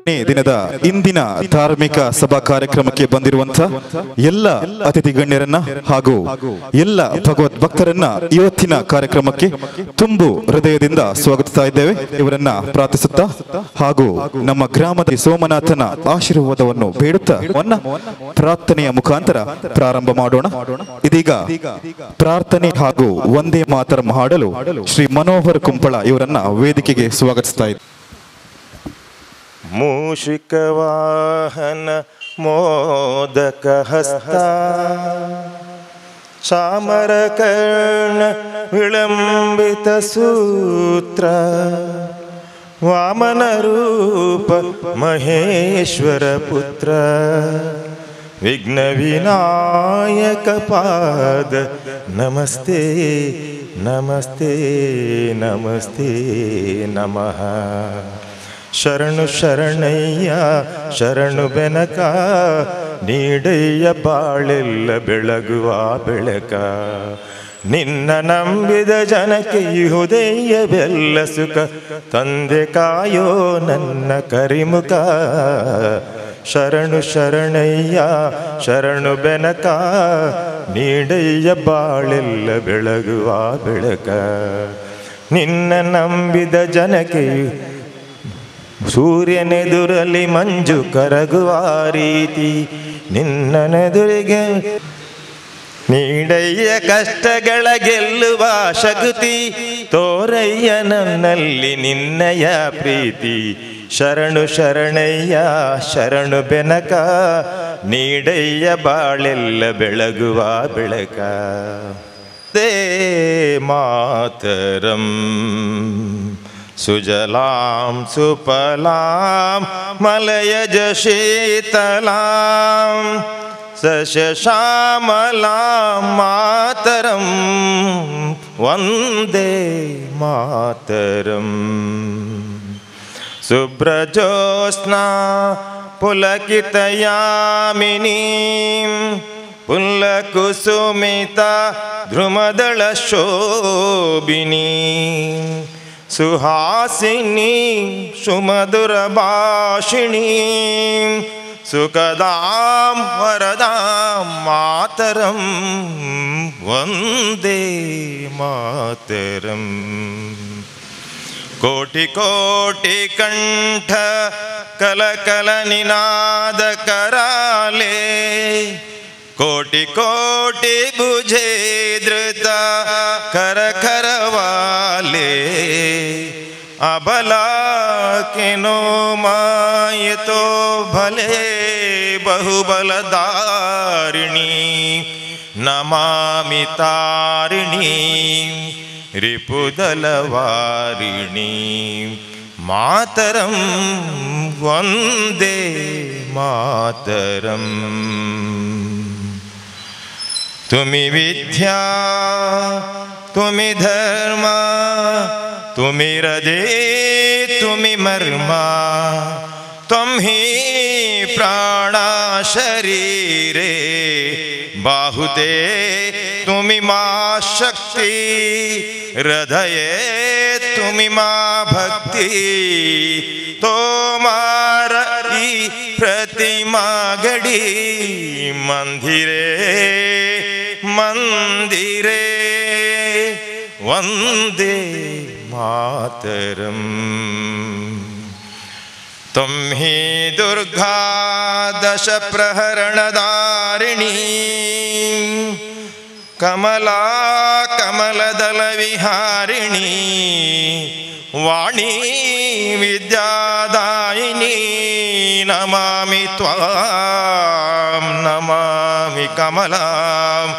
ಎರಡನೇ ದಿನದ ಇಂದಿನ ಧಾರ್ಮಿಕ ಸಭಾ ಕಾರ್ಯಕ್ರಮಕ್ಕೆ ಬಂದಿರುವಂತ ಎಲ್ಲ ಅತಿಥಿ ಗಣ್ಯರನ್ನ ಹಾಗೂ ಎಲ್ಲ ಭಗವದ್ ಭಕ್ತರನ್ನ ಇವತ್ತಿನ ಕಾರ್ಯಕ್ರಮಕ್ಕೆ ತುಂಬು ಹೃದಯದಿಂದ ಸ್ವಾಗತಿಸ್ತಾ ಇದ್ದೇವೆ. ಇವರನ್ನ ಪ್ರಾರ್ಥಿಸುತ್ತಾ ಹಾಗೂ ನಮ್ಮ ಗ್ರಾಮದ ಸೋಮನಾಥನ ಆಶೀರ್ವಾದವನ್ನು ಬೇಡುತ್ತಾ ಪ್ರಾರ್ಥನೆಯ ಮುಖಾಂತರ ಪ್ರಾರಂಭ ಮಾಡೋಣ. ಇದೀಗ ಪ್ರಾರ್ಥನೆ ಹಾಗೂ ವಂದೇ ಮಾತರಂ ಹಾಡಲು ಶ್ರೀ ಮನೋಹರ್ ಕುಂಪಳ ಇವರನ್ನ ವೇದಿಕೆಗೆ ಸ್ವಾಗತಿಸ್ತಾ ಇದ್ದಾರೆ. ಮೂಷಿಕ ವಾಹನ ಮೋದಕ ಹಸ್ತ ಚಾಮರ ಕರ್ಣ ವಿಳಂಬಿತ ಸೂತ್ರ ವಾಮನ ರೂಪ ಮಹೇಶ್ವರ ಪುತ್ರ ವಿಘ್ನ ವಿನಾಯಕ ಪಾದ ನಮಸ್ತೆ ನಮಸ್ತೆ ನಮಸ್ತೆ ನಮಃ. ಶರಣು ಶರಣಯ್ಯ ಶರಣು ಬೆನಕ ನೀಡಯ್ಯ ಬಾಳೆಲ್ಲ ಬೆಳಗುವ ಬೆಳಕ. ನಿನ್ನ ನಂಬಿದ ಜನಕ್ಕೆ ಇಹುದೆಯವೆಲ್ಲ ಸುಖ ತಂದೆ ಕಾಯೋ ನನ್ನ ಕರಿಮುಖ. ಶರಣು ಶರಣಯ್ಯ ಶರಣು ಬೆನಕ ನೀಡಯ್ಯ ಬಾಳೆಲ್ಲ ಬೆಳಗುವ ಬೆಳಕ. ನಿನ್ನ ನಂಬಿದ ಜನಕ್ಕೆ ಸೂರ್ಯನೆದುರಲ್ಲಿ ಮಂಜು ಕರಗುವ ರೀತಿ ನಿನ್ನನೆದುರಿಗೆ ನೀಡಯ್ಯ ಕಷ್ಟಗಳ ಗೆಲ್ಲುವ ಶಕ್ತಿ. ತೋರಯ್ಯ ನನ್ನಲ್ಲಿ ನಿನ್ನಯ ಪ್ರೀತಿ. ಶರಣು ಶರಣಯ್ಯ ಶರಣು ಬೆನಕ ನೀಡಯ್ಯ ಬಾಳೆಲ್ಲ ಬೆಳಗುವ ಬೆಳಕ. ದೇ ಮಾತರಂ ಸುಜಲಾಂ ಸುಫಲಾಂ ಮಲಯಜ ಶೀತಲಾಂ ಸಸ್ಯಶ್ಯಾಮಲಾಂ ಮಾತರಂ ವಂದೇ ಮಾತರಂ. ಶುಭ್ರಜೋತ್ಸ್ನಾ ಪುಲಕಿತಯಾಮಿನೀಂ ಪುಲ್ಲಕುಸುಮಿತ ಧ್ರುಮದಳ ಶೋಭಿನೀ ಸುಹಾಸಿನಿ ಸುಮಧುರ ಭಾಷಿಣಿ ಸುಖದಾಂ ವರದಾಂ ಮಾತರಂ ವಂದೇ ಮಾತರಂ. ಕೋಟಿ ಕೋಟಿ ಕಂಠ ಕಲಕಲ ನಿನಾದ ಕರಾಲೆ ಕೋಟಿ ಕೋಟಿ ಭುಜೆ ಧೃತ ಕರ ಕರವಾಲೆ. ಅಬಲಾ ಕೆನೋ ಮಾಯತೋ ಭಲೆ ಬಹುಬಲಧಾರಿಣಿ ನಮಾಮಿ ತಾರಿಣಿ ರಿಪುದಲವಾರಿಣಿ. ಮಾತರಂ ವಂದೇ ಮಾತರಂ. ತುಮಿ ವಿದ್ಯಾ ತುಮಿ ಧರ್ಮ ತುಮಿ ಹೃದಯ ತುಮಿ ಮರ್ಮ ತ್ವಂ ಹಿ ಪ್ರಾಣ ಶರೀರೆ ಬಾಹುತೆ ತುಮಿ ಮಾ ಶಕ್ತಿ ಹೃದಯೇ ತುಮಿ ಮಾ ಭಕ್ತಿ. ತೋಮಾರ ಈ ಪ್ರತಿಮಾ ಗಡಿ ಮಂದಿರೇ ಮಂದಿರೇ ವಂದೇ ಮಾತರಂ. ತ್ವಂ ಹಿ ದುರ್ಗಾ ದಶ ಪ್ರಹರಣಧಾರಿಣಿ ಕಮಲಾ ಕಮಲದಲ ವಿಹಾರಿಣಿ ವಾಣಿ ವಿದ್ಯಾದಾಯಿನಿ ನಮಾಮಿ ತ್ವಾಂ ನಮಾಮಿ ಕಮಲಾಂ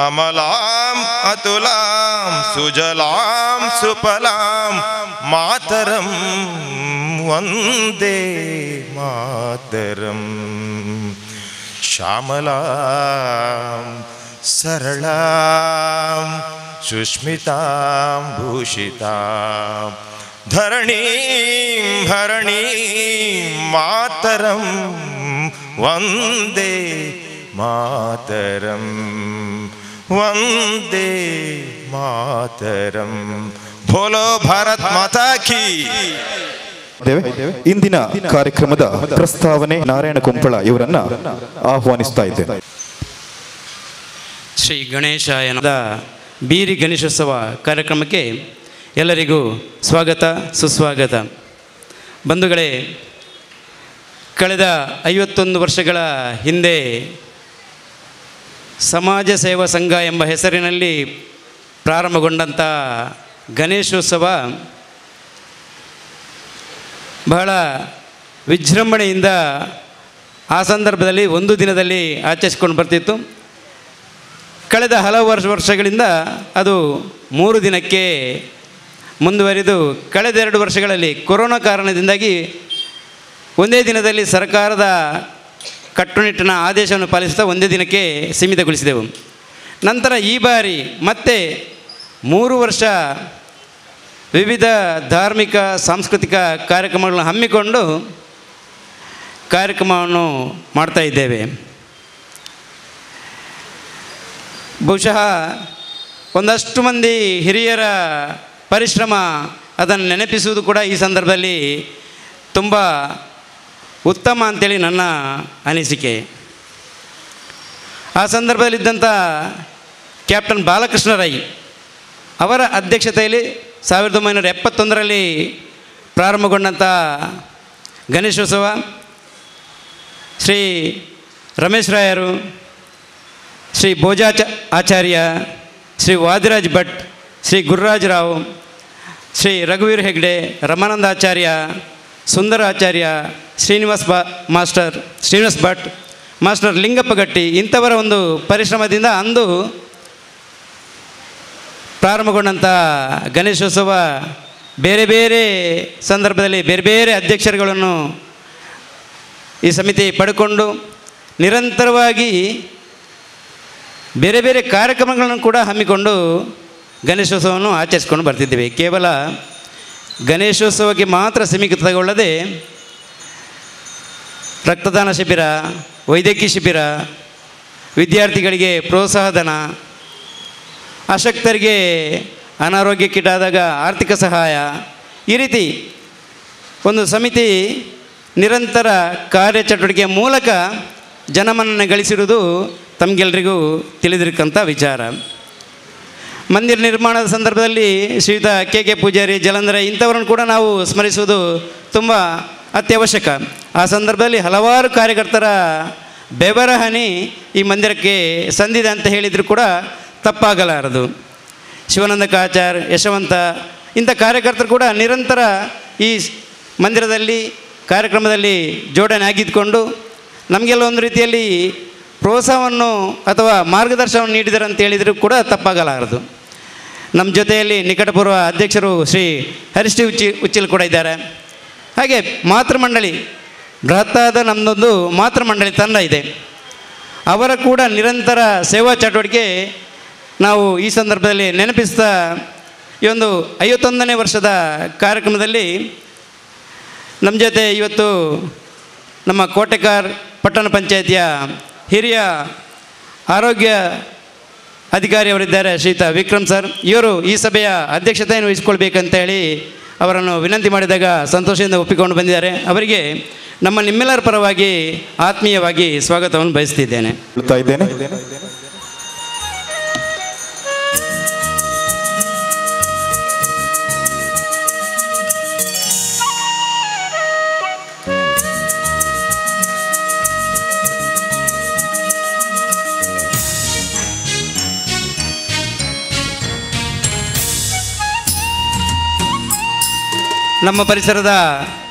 ಅಮಲಾಂ ಅತುಲಾಂ ಸುಜಲಾಂ ಸುಫಲಾಂ ಮಾತರಂ ವಂದೇ ಮಾತರಂ. ಶ್ಯಾಮಲಾಂ ಸರಳಾಂ ಸುಸ್ಮಿತಾಂ ಭೂಷಿತಾಂ ಧರಣೀಂ ಭರಣೀಂ ಮಾತರಂ ವಂದೇ ಮಾತರಂ ವಂದೇ ಮಾತರಂ. बोलो भारत माता की ಇಂದಿನ ಕಾರ್ಯಕ್ರಮದ ಪ್ರಸ್ತಾವನೆ ನಾರಾಯಣ ಕುಂಪಳ ಇವರನ್ನ ಆಹ್ವಾನಿಸ್ತಾ ಇದ್ದೇನೆ. ಶ್ರೀ ಗಣೇಶಾಯನದ ಬೀರಿ ಗಣೇಶೋತ್ಸವ ಕಾರ್ಯಕ್ರಮಕ್ಕೆ ಎಲ್ಲರಿಗೂ ಸ್ವಾಗತ ಸುಸ್ವಾಗತ. ಬಂಧುಗಳೇ, ಕಳೆದ 51 ವರ್ಷಗಳ ಹಿಂದೆ ಸಮಾಜ ಸೇವಾ ಸಂಘ ಎಂಬ ಹೆಸರಿನಲ್ಲಿ ಪ್ರಾರಂಭಗೊಂಡಂಥ ಗಣೇಶೋತ್ಸವ ಬಹಳ ವಿಜೃಂಭಣೆಯಿಂದ ಆ ಸಂದರ್ಭದಲ್ಲಿ ಒಂದು ದಿನದಲ್ಲಿ ಆಚರಿಸಿಕೊಂಡು ಬರ್ತಿತ್ತು. ಕಳೆದ ಹಲವು ವರ್ಷಗಳಿಂದ ಅದು 3 ದಿನಕ್ಕೆ ಮುಂದುವರಿದು ಕಳೆದ 2 ವರ್ಷಗಳಲ್ಲಿ ಕೊರೋನಾ ಕಾರಣದಿಂದಾಗಿ ಒಂದೇ ದಿನದಲ್ಲಿ ಸರ್ಕಾರದ ಕಟ್ಟುನಿಟ್ಟಿನ ಆದೇಶವನ್ನು ಪಾಲಿಸುತ್ತಾ ಒಂದೇ ದಿನಕ್ಕೆ ಸೀಮಿತಗೊಳಿಸಿದೆವು. ನಂತರ ಈ ಬಾರಿ ಮತ್ತೆ 3 ವರ್ಷ ವಿವಿಧ ಧಾರ್ಮಿಕ ಸಾಂಸ್ಕೃತಿಕ ಕಾರ್ಯಕ್ರಮಗಳನ್ನು ಹಮ್ಮಿಕೊಂಡು ಕಾರ್ಯಕ್ರಮವನ್ನು ಮಾಡ್ತಾ ಇದ್ದೇವೆ. ಬಹುಶಃ ಒಂದಷ್ಟು ಮಂದಿ ಹಿರಿಯರ ಪರಿಶ್ರಮ ಅದನ್ನು ನೆನಪಿಸುವುದು ಕೂಡ ಈ ಸಂದರ್ಭದಲ್ಲಿ ತುಂಬ ಉತ್ತಮ ಅಂತೇಳಿ ನನ್ನ ಅನಿಸಿಕೆ. ಆ ಸಂದರ್ಭದಲ್ಲಿದ್ದಂಥ ಕ್ಯಾಪ್ಟನ್ ಬಾಲಕೃಷ್ಣ ರೈ ಅವರ ಅಧ್ಯಕ್ಷತೆಯಲ್ಲಿ 1971ರಲ್ಲಿ ಪ್ರಾರಂಭಗೊಂಡಂಥ ಗಣೇಶೋತ್ಸವ ಶ್ರೀ ರಮೇಶ್ ರಾಯರು, ಶ್ರೀ ಆಚಾರ್ಯ, ಶ್ರೀ ವಾದಿರಾಜ್ ಭಟ್, ಶ್ರೀ ಗುರುರಾಜ್ ರಾವ್, ಶ್ರೀ ರಘುವೀರ್ ಹೆಗ್ಡೆ, ರಮಾನಂದಾಚಾರ್ಯ, ಸುಂದರಾಚಾರ್ಯ, ಶ್ರೀನಿವಾಸ್ ಭಟ್, ಮಾಸ್ಟರ್ ಲಿಂಗಪ್ಪ ಗಟ್ಟಿ ಇಂಥವರ ಒಂದು ಪರಿಶ್ರಮದಿಂದ ಅಂದು ಪ್ರಾರಂಭಗೊಂಡಂಥ ಗಣೇಶೋತ್ಸವ ಬೇರೆ ಬೇರೆ ಸಂದರ್ಭದಲ್ಲಿ ಬೇರೆ ಬೇರೆ ಅಧ್ಯಕ್ಷರುಗಳನ್ನು ಈ ಸಮಿತಿ ಪಡ್ಕೊಂಡು ನಿರಂತರವಾಗಿ ಬೇರೆ ಬೇರೆ ಕಾರ್ಯಕ್ರಮಗಳನ್ನು ಕೂಡ ಹಮ್ಮಿಕೊಂಡು ಗಣೇಶೋತ್ಸವವನ್ನು ಆಚರಿಸ್ಕೊಂಡು ಬರ್ತಿದ್ದೇವೆ. ಕೇವಲ ಗಣೇಶೋತ್ಸವಕ್ಕೆ ಮಾತ್ರ ಸೀಮಿತಗೊಳ್ಳದೆ ರಕ್ತದಾನ ಶಿಬಿರ, ವೈದ್ಯಕೀಯ ಶಿಬಿರ, ವಿದ್ಯಾರ್ಥಿಗಳಿಗೆ ಪ್ರೋತ್ಸಾಹಧನ, ಅಶಕ್ತರಿಗೆ ಅನಾರೋಗ್ಯಕ್ಕೀಡಾದಾಗ ಆರ್ಥಿಕ ಸಹಾಯ, ಈ ರೀತಿ ಒಂದು ಸಮಿತಿ ನಿರಂತರ ಕಾರ್ಯಚಟುವಟಿಕೆಯ ಮೂಲಕ ಜನಮನ್ನಣೆ ಗಳಿಸಿರುವುದು ತಮಗೆಲ್ಲರಿಗೂ ತಿಳಿದಿರಕ್ಕಂಥ ವಿಚಾರ. ಮಂದಿರ ನಿರ್ಮಾಣದ ಸಂದರ್ಭದಲ್ಲಿ ಶ್ರೀಯುತ ಕೆ ಪೂಜಾರಿ, ಜಲಂಧರ ಇಂಥವರನ್ನು ಕೂಡ ನಾವು ಸ್ಮರಿಸುವುದು ತುಂಬ ಅತ್ಯವಶ್ಯಕ. ಆ ಸಂದರ್ಭದಲ್ಲಿ ಹಲವಾರು ಕಾರ್ಯಕರ್ತರ ಬೆವರ ಹನಿ ಈ ಮಂದಿರಕ್ಕೆ ಸಂದಿದೆ ಅಂತ ಹೇಳಿದರೂ ಕೂಡ ತಪ್ಪಾಗಲಾರದು. ಶಿವಾನಂದ ಕಾಚಾರ್, ಯಶವಂತ ಇಂಥ ಕಾರ್ಯಕರ್ತರು ಕೂಡ ನಿರಂತರ ಈ ಮಂದಿರದಲ್ಲಿ ಕಾರ್ಯಕ್ರಮದಲ್ಲಿ ಜೋಡಣೆ ಆಗಿದ್ದುಕೊಂಡು ನಮಗೆಲ್ಲ ಒಂದು ರೀತಿಯಲ್ಲಿ ಪ್ರೋತ್ಸಾಹವನ್ನು ಅಥವಾ ಮಾರ್ಗದರ್ಶನವನ್ನು ನೀಡಿದ್ದಾರೆ ಅಂತ ಹೇಳಿದರೂ ಕೂಡ ತಪ್ಪಾಗಲಾರದು. ನಮ್ಮ ಜೊತೆಯಲ್ಲಿ ನಿಕಟಪೂರ್ವ ಅಧ್ಯಕ್ಷರು ಶ್ರೀ ಹರಿಶ್ರೀ ಉಚ್ಚಿಲ್ ಕೂಡ ಇದ್ದಾರೆ. ಹಾಗೆ ಮಾತೃಮಂಡಳಿ, ಬೃಹತ್ತಾದ ನಮ್ಮದೊಂದು ಮಾತೃಮಂಡಳಿ ತಂಡ ಇದೆ. ಅವರ ಕೂಡ ನಿರಂತರ ಸೇವಾ ಚಟುವಟಿಕೆ ನಾವು ಈ ಸಂದರ್ಭದಲ್ಲಿ ನೆನಪಿಸ್ತಾ ಈ ಒಂದು 51ನೇ ವರ್ಷದ ಕಾರ್ಯಕ್ರಮದಲ್ಲಿ ನಮ್ಮ ಜೊತೆ ಇವತ್ತು ನಮ್ಮ ಕೋಟೆಕಾರ್ ಪಟ್ಟಣ ಪಂಚಾಯಿತಿಯ ಹಿರಿಯ ಆರೋಗ್ಯ ಅಧಿಕಾರಿಯವರಿದ್ದಾರೆ, ಶ್ರೀಯುತ ವಿಕ್ರಮ್ ಸರ್. ಇವರು ಈ ಸಭೆಯ ಅಧ್ಯಕ್ಷತೆಯನ್ನು ವಹಿಸಿಕೊಳ್ಬೇಕಂತ ಹೇಳಿ ಅವರನ್ನು ವಿನಂತಿ ಮಾಡಿದಾಗ ಸಂತೋಷದಿಂದ ಒಪ್ಪಿಕೊಂಡು ಬಂದಿದ್ದಾರೆ. ಅವರಿಗೆ ನಿಮ್ಮೆಲ್ಲರ ಪರವಾಗಿ ಆತ್ಮೀಯವಾಗಿ ಸ್ವಾಗತವನ್ನು ಬಯಸ್ತಿದ್ದೇನೆ. ನಮ್ಮ ಪರಿಸರದ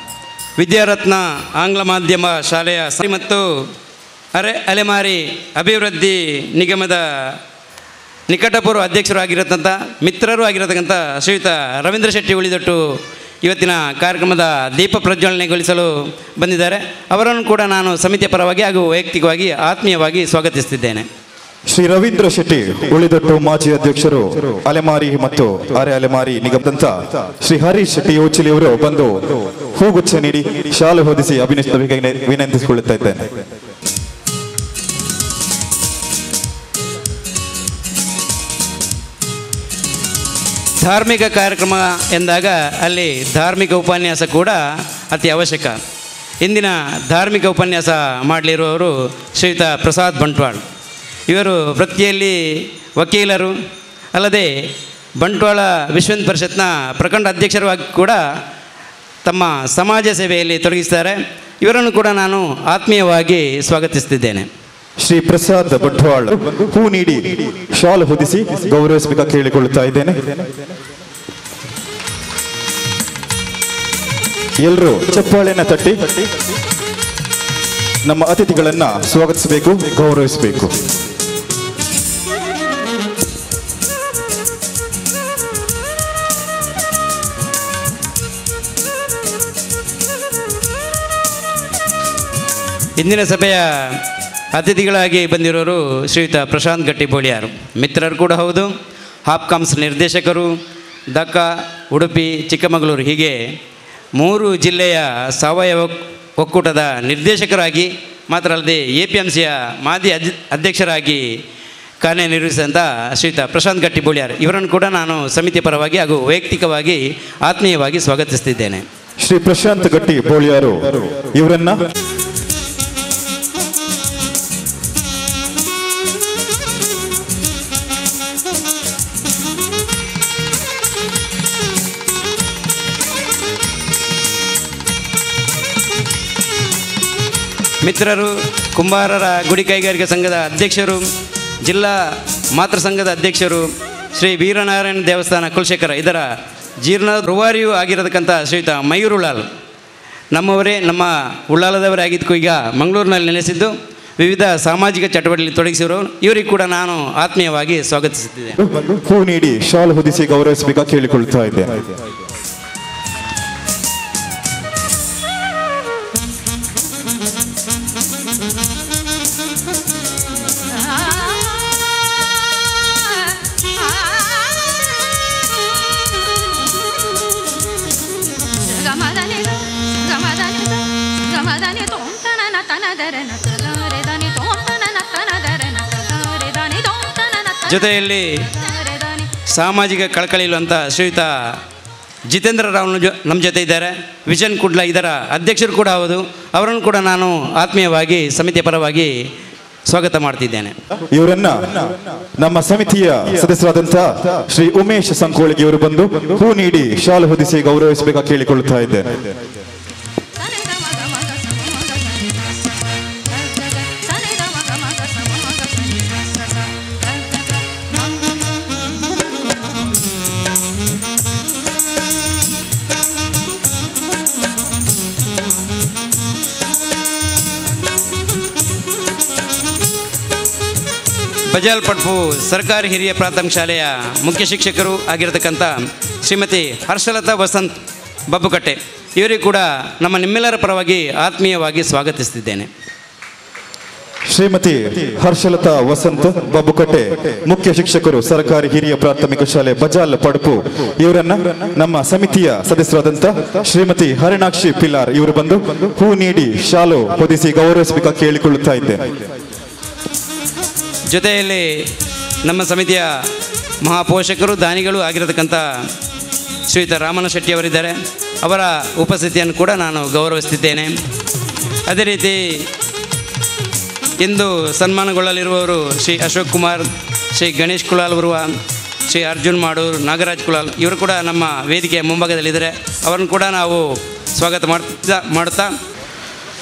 ವಿದ್ಯಾರತ್ನ ಆಂಗ್ಲ ಮಾಧ್ಯಮ ಶಾಲೆಯ ಮತ್ತು ಅಲೆಮಾರಿ ಅಭಿವೃದ್ಧಿ ನಿಗಮದ ನಿಕಟಪೂರ್ವ ಅಧ್ಯಕ್ಷರು ಆಗಿರತಕ್ಕಂಥ ಮಿತ್ರರು ಆಗಿರತಕ್ಕಂಥ ಶ್ರೀಯುತ ರವೀಂದ್ರ ಶೆಟ್ಟಿ ಉಳಿದಟ್ಟು ಇವತ್ತಿನ ಕಾರ್ಯಕ್ರಮದ ದೀಪ ಪ್ರಜ್ವಲನೆಗೊಳಿಸಲು ಬಂದಿದ್ದಾರೆ. ಅವರನ್ನು ಕೂಡ ನಾನು ಸಮಿತಿಯ ಪರವಾಗಿ ಹಾಗೂ ವೈಯಕ್ತಿಕವಾಗಿ ಆತ್ಮೀಯವಾಗಿ ಸ್ವಾಗತಿಸುತ್ತಿದ್ದೇನೆ. ಶ್ರೀ ರವೀಂದ್ರ ಶೆಟ್ಟಿ ಉಳಿದಟ್ಟು ಮಾಜಿ ಅಧ್ಯಕ್ಷರು ಅಲೆಮಾರಿ ಮತ್ತು ಅಲೆಮಾರಿ ನಿಗಮದಂತ ಶ್ರೀ ಹರೀಶ್ ಶೆಟ್ಟಿ ಯೋಚಿಲಿ ಅವರು ಬಂದು ಹೂಗುಚ್ಛ ನೀಡಿ ಶಾಲೆ ಹೊದಿಸಿ ಅಭಿನಯಿಸಬೇಕಾಗಿ ವಿನಂತಿಸಿಕೊಳ್ಳುತ್ತಾ ಇದ್ದೇನೆ. ಧಾರ್ಮಿಕ ಕಾರ್ಯಕ್ರಮ ಎಂದಾಗ ಅಲ್ಲಿ ಧಾರ್ಮಿಕ ಉಪನ್ಯಾಸ ಕೂಡ ಅತಿ ಅವಶ್ಯಕ. ಇಂದಿನ ಧಾರ್ಮಿಕ ಉಪನ್ಯಾಸ ಮಾಡಲಿರುವವರು ಶ್ರೀಯುತ ಪ್ರಸಾದ್ ಬಂಟ್ವಾಳ್. ಇವರು ವೃತ್ತಿಯಲ್ಲಿ ವಕೀಲರು ಅಲ್ಲದೆ ಬಂಟ್ವಾಳ ವಿಶ್ವ ಹಿಂದೂ ಪರಿಷತ್ನ ಪ್ರಖಂಡ ಅಧ್ಯಕ್ಷರಾಗಿ ಕೂಡ ತಮ್ಮ ಸಮಾಜ ಸೇವೆಯಲ್ಲಿ ತೊಡಗಿಸ್ತಾರೆ. ಇವರನ್ನು ಕೂಡ ನಾನು ಆತ್ಮೀಯವಾಗಿ ಸ್ವಾಗತಿಸ್ತಿದ್ದೇನೆ. ಶ್ರೀ ಪ್ರಸಾದ್ ಬಂಟ್ವಾಳ್ ಹೂ ನೀಡಿ ಶಾಲ್ ಹೊದಿಸಿ ಗೌರವಿಸಬೇಕಾ ಕೇಳಿಕೊಳ್ಳುತ್ತಾ ಇದ್ದೇನೆ. ಎಲ್ಲರೂ ಚಪ್ಪಾಳೆಯನ್ನು ತಟ್ಟಿ ನಮ್ಮ ಅತಿಥಿಗಳನ್ನ ಸ್ವಾಗತಿಸಬೇಕು, ಗೌರವಿಸಬೇಕು. ಇಂದಿನ ಸಭೆಯ ಅತಿಥಿಗಳಾಗಿ ಬಂದಿರೋರು ಶ್ರೀಯುತ ಪ್ರಶಾಂತ್ ಗಟ್ಟಿಬೋಳಿಯಾರು, ಮಿತ್ರರು ಕೂಡ ಹೌದು. ಹಾಪ್ಕಾಮ್ಸ್ ನಿರ್ದೇಶಕರು, ದಕ್ಕ, ಉಡುಪಿ, ಚಿಕ್ಕಮಗಳೂರು ಹೀಗೆ 3 ಜಿಲ್ಲೆಯ ಸಾವಯವ ಒಕ್ಕೂಟದ ನಿರ್ದೇಶಕರಾಗಿ ಮಾತ್ರ ಅಲ್ಲದೆ APMCಯ ಮಾಜಿ ಅಧ್ಯಕ್ಷರಾಗಿ ಕಾರ್ಯನಿರ್ವಹಿಸಿದಂಥ ಶ್ರೀಯುತ ಪ್ರಶಾಂತ್ ಗಟ್ಟಿಬೋಳಿಯಾರು, ಇವರನ್ನು ಕೂಡ ನಾನು ಸಮಿತಿ ಪರವಾಗಿ ಹಾಗೂ ವೈಯಕ್ತಿಕವಾಗಿ ಆತ್ಮೀಯವಾಗಿ ಸ್ವಾಗತಿಸ್ತಿದ್ದೇನೆ. ಶ್ರೀ ಪ್ರಶಾಂತ್ ಗಟ್ಟಿಬೋಳಿಯಾರು ಇವರನ್ನ ಮಿತ್ರರು, ಕುಂಬಾರರ ಗುಡಿ ಕೈಗಾರಿಕಾ ಸಂಘದ ಅಧ್ಯಕ್ಷರು, ಜಿಲ್ಲಾ ಮಾತೃ ಸಂಘದ ಅಧ್ಯಕ್ಷರು, ಶ್ರೀ ವೀರನಾರಾಯಣ ದೇವಸ್ಥಾನ ಕುಲಶೇಖರ ಇದರ ಜೀರ್ಣ ರೂವಾರಿಯೂ ಆಗಿರತಕ್ಕಂಥ ಶ್ರೀಯುತ ಮಯೂರ್ ಉಳ್ಳಾಲ್ ನಮ್ಮವರೇ, ನಮ್ಮ ಉಳ್ಳಾಲದವರೇ ಆಗಿದ್ದಕ್ಕೂ ಈಗ ಮಂಗಳೂರಿನಲ್ಲಿ ನೆಲೆಸಿದ್ದು ವಿವಿಧ ಸಾಮಾಜಿಕ ಚಟುವಟಿಕೆಯಲ್ಲಿ ತೊಡಗಿಸಿರೋ ಇವರಿಗೆ ಕೂಡ ನಾನು ಆತ್ಮೀಯವಾಗಿ ಸ್ವಾಗತಿಸುತ್ತಿದ್ದೇನೆ. ಹೂ ನೀಡಿ ಶಾಲ್ ಹೊದಿಸಿ ಗೌರವಿಸಬೇಕಾ ಕೇಳಿಕೊಳ್ತಾ ಇದ್ದೇನೆ. ಜೊತೆಯಲ್ಲಿ ಸಾಮಾಜಿಕ ಕಳಕಳಿ ಇರುವಂಥ ಶ್ರೀಯುತ ಜಿತೇಂದ್ರ ರಾವ್ ನಮ್ಮ ಜೊತೆ ಇದ್ದಾರೆ. ವಿಜನ್ ಕುಡ್ಲ ಇದರ ಅಧ್ಯಕ್ಷರು ಕೂಡ ಹೌದು. ಅವರನ್ನು ಕೂಡ ನಾನು ಆತ್ಮೀಯವಾಗಿ ಸಮಿತಿಯ ಪರವಾಗಿ ಸ್ವಾಗತ ಮಾಡ್ತಿದ್ದೇನೆ. ಇವರನ್ನ ನಮ್ಮ ಸಮಿತಿಯ ಸದಸ್ಯರಾದಂಥ ಶ್ರೀ ಉಮೇಶ್ ಸಂಕೋಳಿಗೆ ಇವರು ಬಂದು ಹೂ ನೀಡಿ ಶಾಲ್ ಹೊದಿಸಿ ಗೌರವಿಸಬೇಕಾ ಕೇಳಿಕೊಳ್ಳುತ್ತಾ ಇದ್ದೇನೆ. ಬಜಾಲ್ ಪಡ್ಪು ಸರ್ಕಾರಿ ಹಿರಿಯ ಪ್ರಾಥಮಿಕ ಶಾಲೆಯ ಮುಖ್ಯ ಶಿಕ್ಷಕರು ಆಗಿರತಕ್ಕಂಥ ಶ್ರೀಮತಿ ಹರ್ಷಲತಾ ವಸಂತ್ ಬಬ್ಬುಕಟ್ಟೆ ಇವರಿಗೂ ಕೂಡ ನಿಮ್ಮೆಲ್ಲರ ಪರವಾಗಿ ಆತ್ಮೀಯವಾಗಿ ಸ್ವಾಗತಿಸುತ್ತಿದ್ದೇನೆ. ಶ್ರೀಮತಿ ಹರ್ಷಲತಾ ವಸಂತ್ ಬಬ್ಬುಕಟ್ಟೆ ಮುಖ್ಯ ಶಿಕ್ಷಕರು ಸರ್ಕಾರಿ ಹಿರಿಯ ಪ್ರಾಥಮಿಕ ಶಾಲೆ ಬಜಾಲ್ ಪಡ್ಪು ಇವರನ್ನ ನಮ್ಮ ಸಮಿತಿಯ ಸದಸ್ಯರಾದಂಥ ಶ್ರೀಮತಿ ಹರಿಣಾಕ್ಷಿ ಪಿಲಾರ್ ಇವರು ಬಂದು ಹೂ ನೀಡಿ ಶಾಲು ಹೊದಿಸಿ ಗೌರವಿಸಬೇಕಾ ಕೇಳಿಕೊಳ್ಳುತ್ತಾ ಇದ್ದೇನೆ. ಜೊತೆಯಲ್ಲಿ ನಮ್ಮ ಸಮಿತಿಯ ಮಹಾಪೋಷಕರು ದಾನಿಗಳು ಆಗಿರತಕ್ಕಂಥ ಶ್ರೀಯುತ ರಾಮನ ಶೆಟ್ಟಿ ಅವರಿದ್ದಾರೆ. ಅವರ ಉಪಸ್ಥಿತಿಯನ್ನು ಕೂಡ ನಾನು ಗೌರವಿಸುತ್ತಿದ್ದೇನೆ. ಅದೇ ರೀತಿ ಇಂದು ಸನ್ಮಾನಗೊಳ್ಳಲಿರುವವರು ಶ್ರೀ ಅಶೋಕ್ ಕುಮಾರ್, ಶ್ರೀ ಗಣೇಶ್ ಕುಲಾಲ್ ಬರುವ, ಶ್ರೀ ಅರ್ಜುನ್ ಮಾಡೂರ್, ನಾಗರಾಜ್ ಕುಲಾಲ್ ಇವರು ಕೂಡ ನಮ್ಮ ವೇದಿಕೆಯ ಮುಂಭಾಗದಲ್ಲಿದ್ದಾರೆ. ಅವರನ್ನು ಕೂಡ ನಾವು ಸ್ವಾಗತ ಮಾಡುತ್ತಾ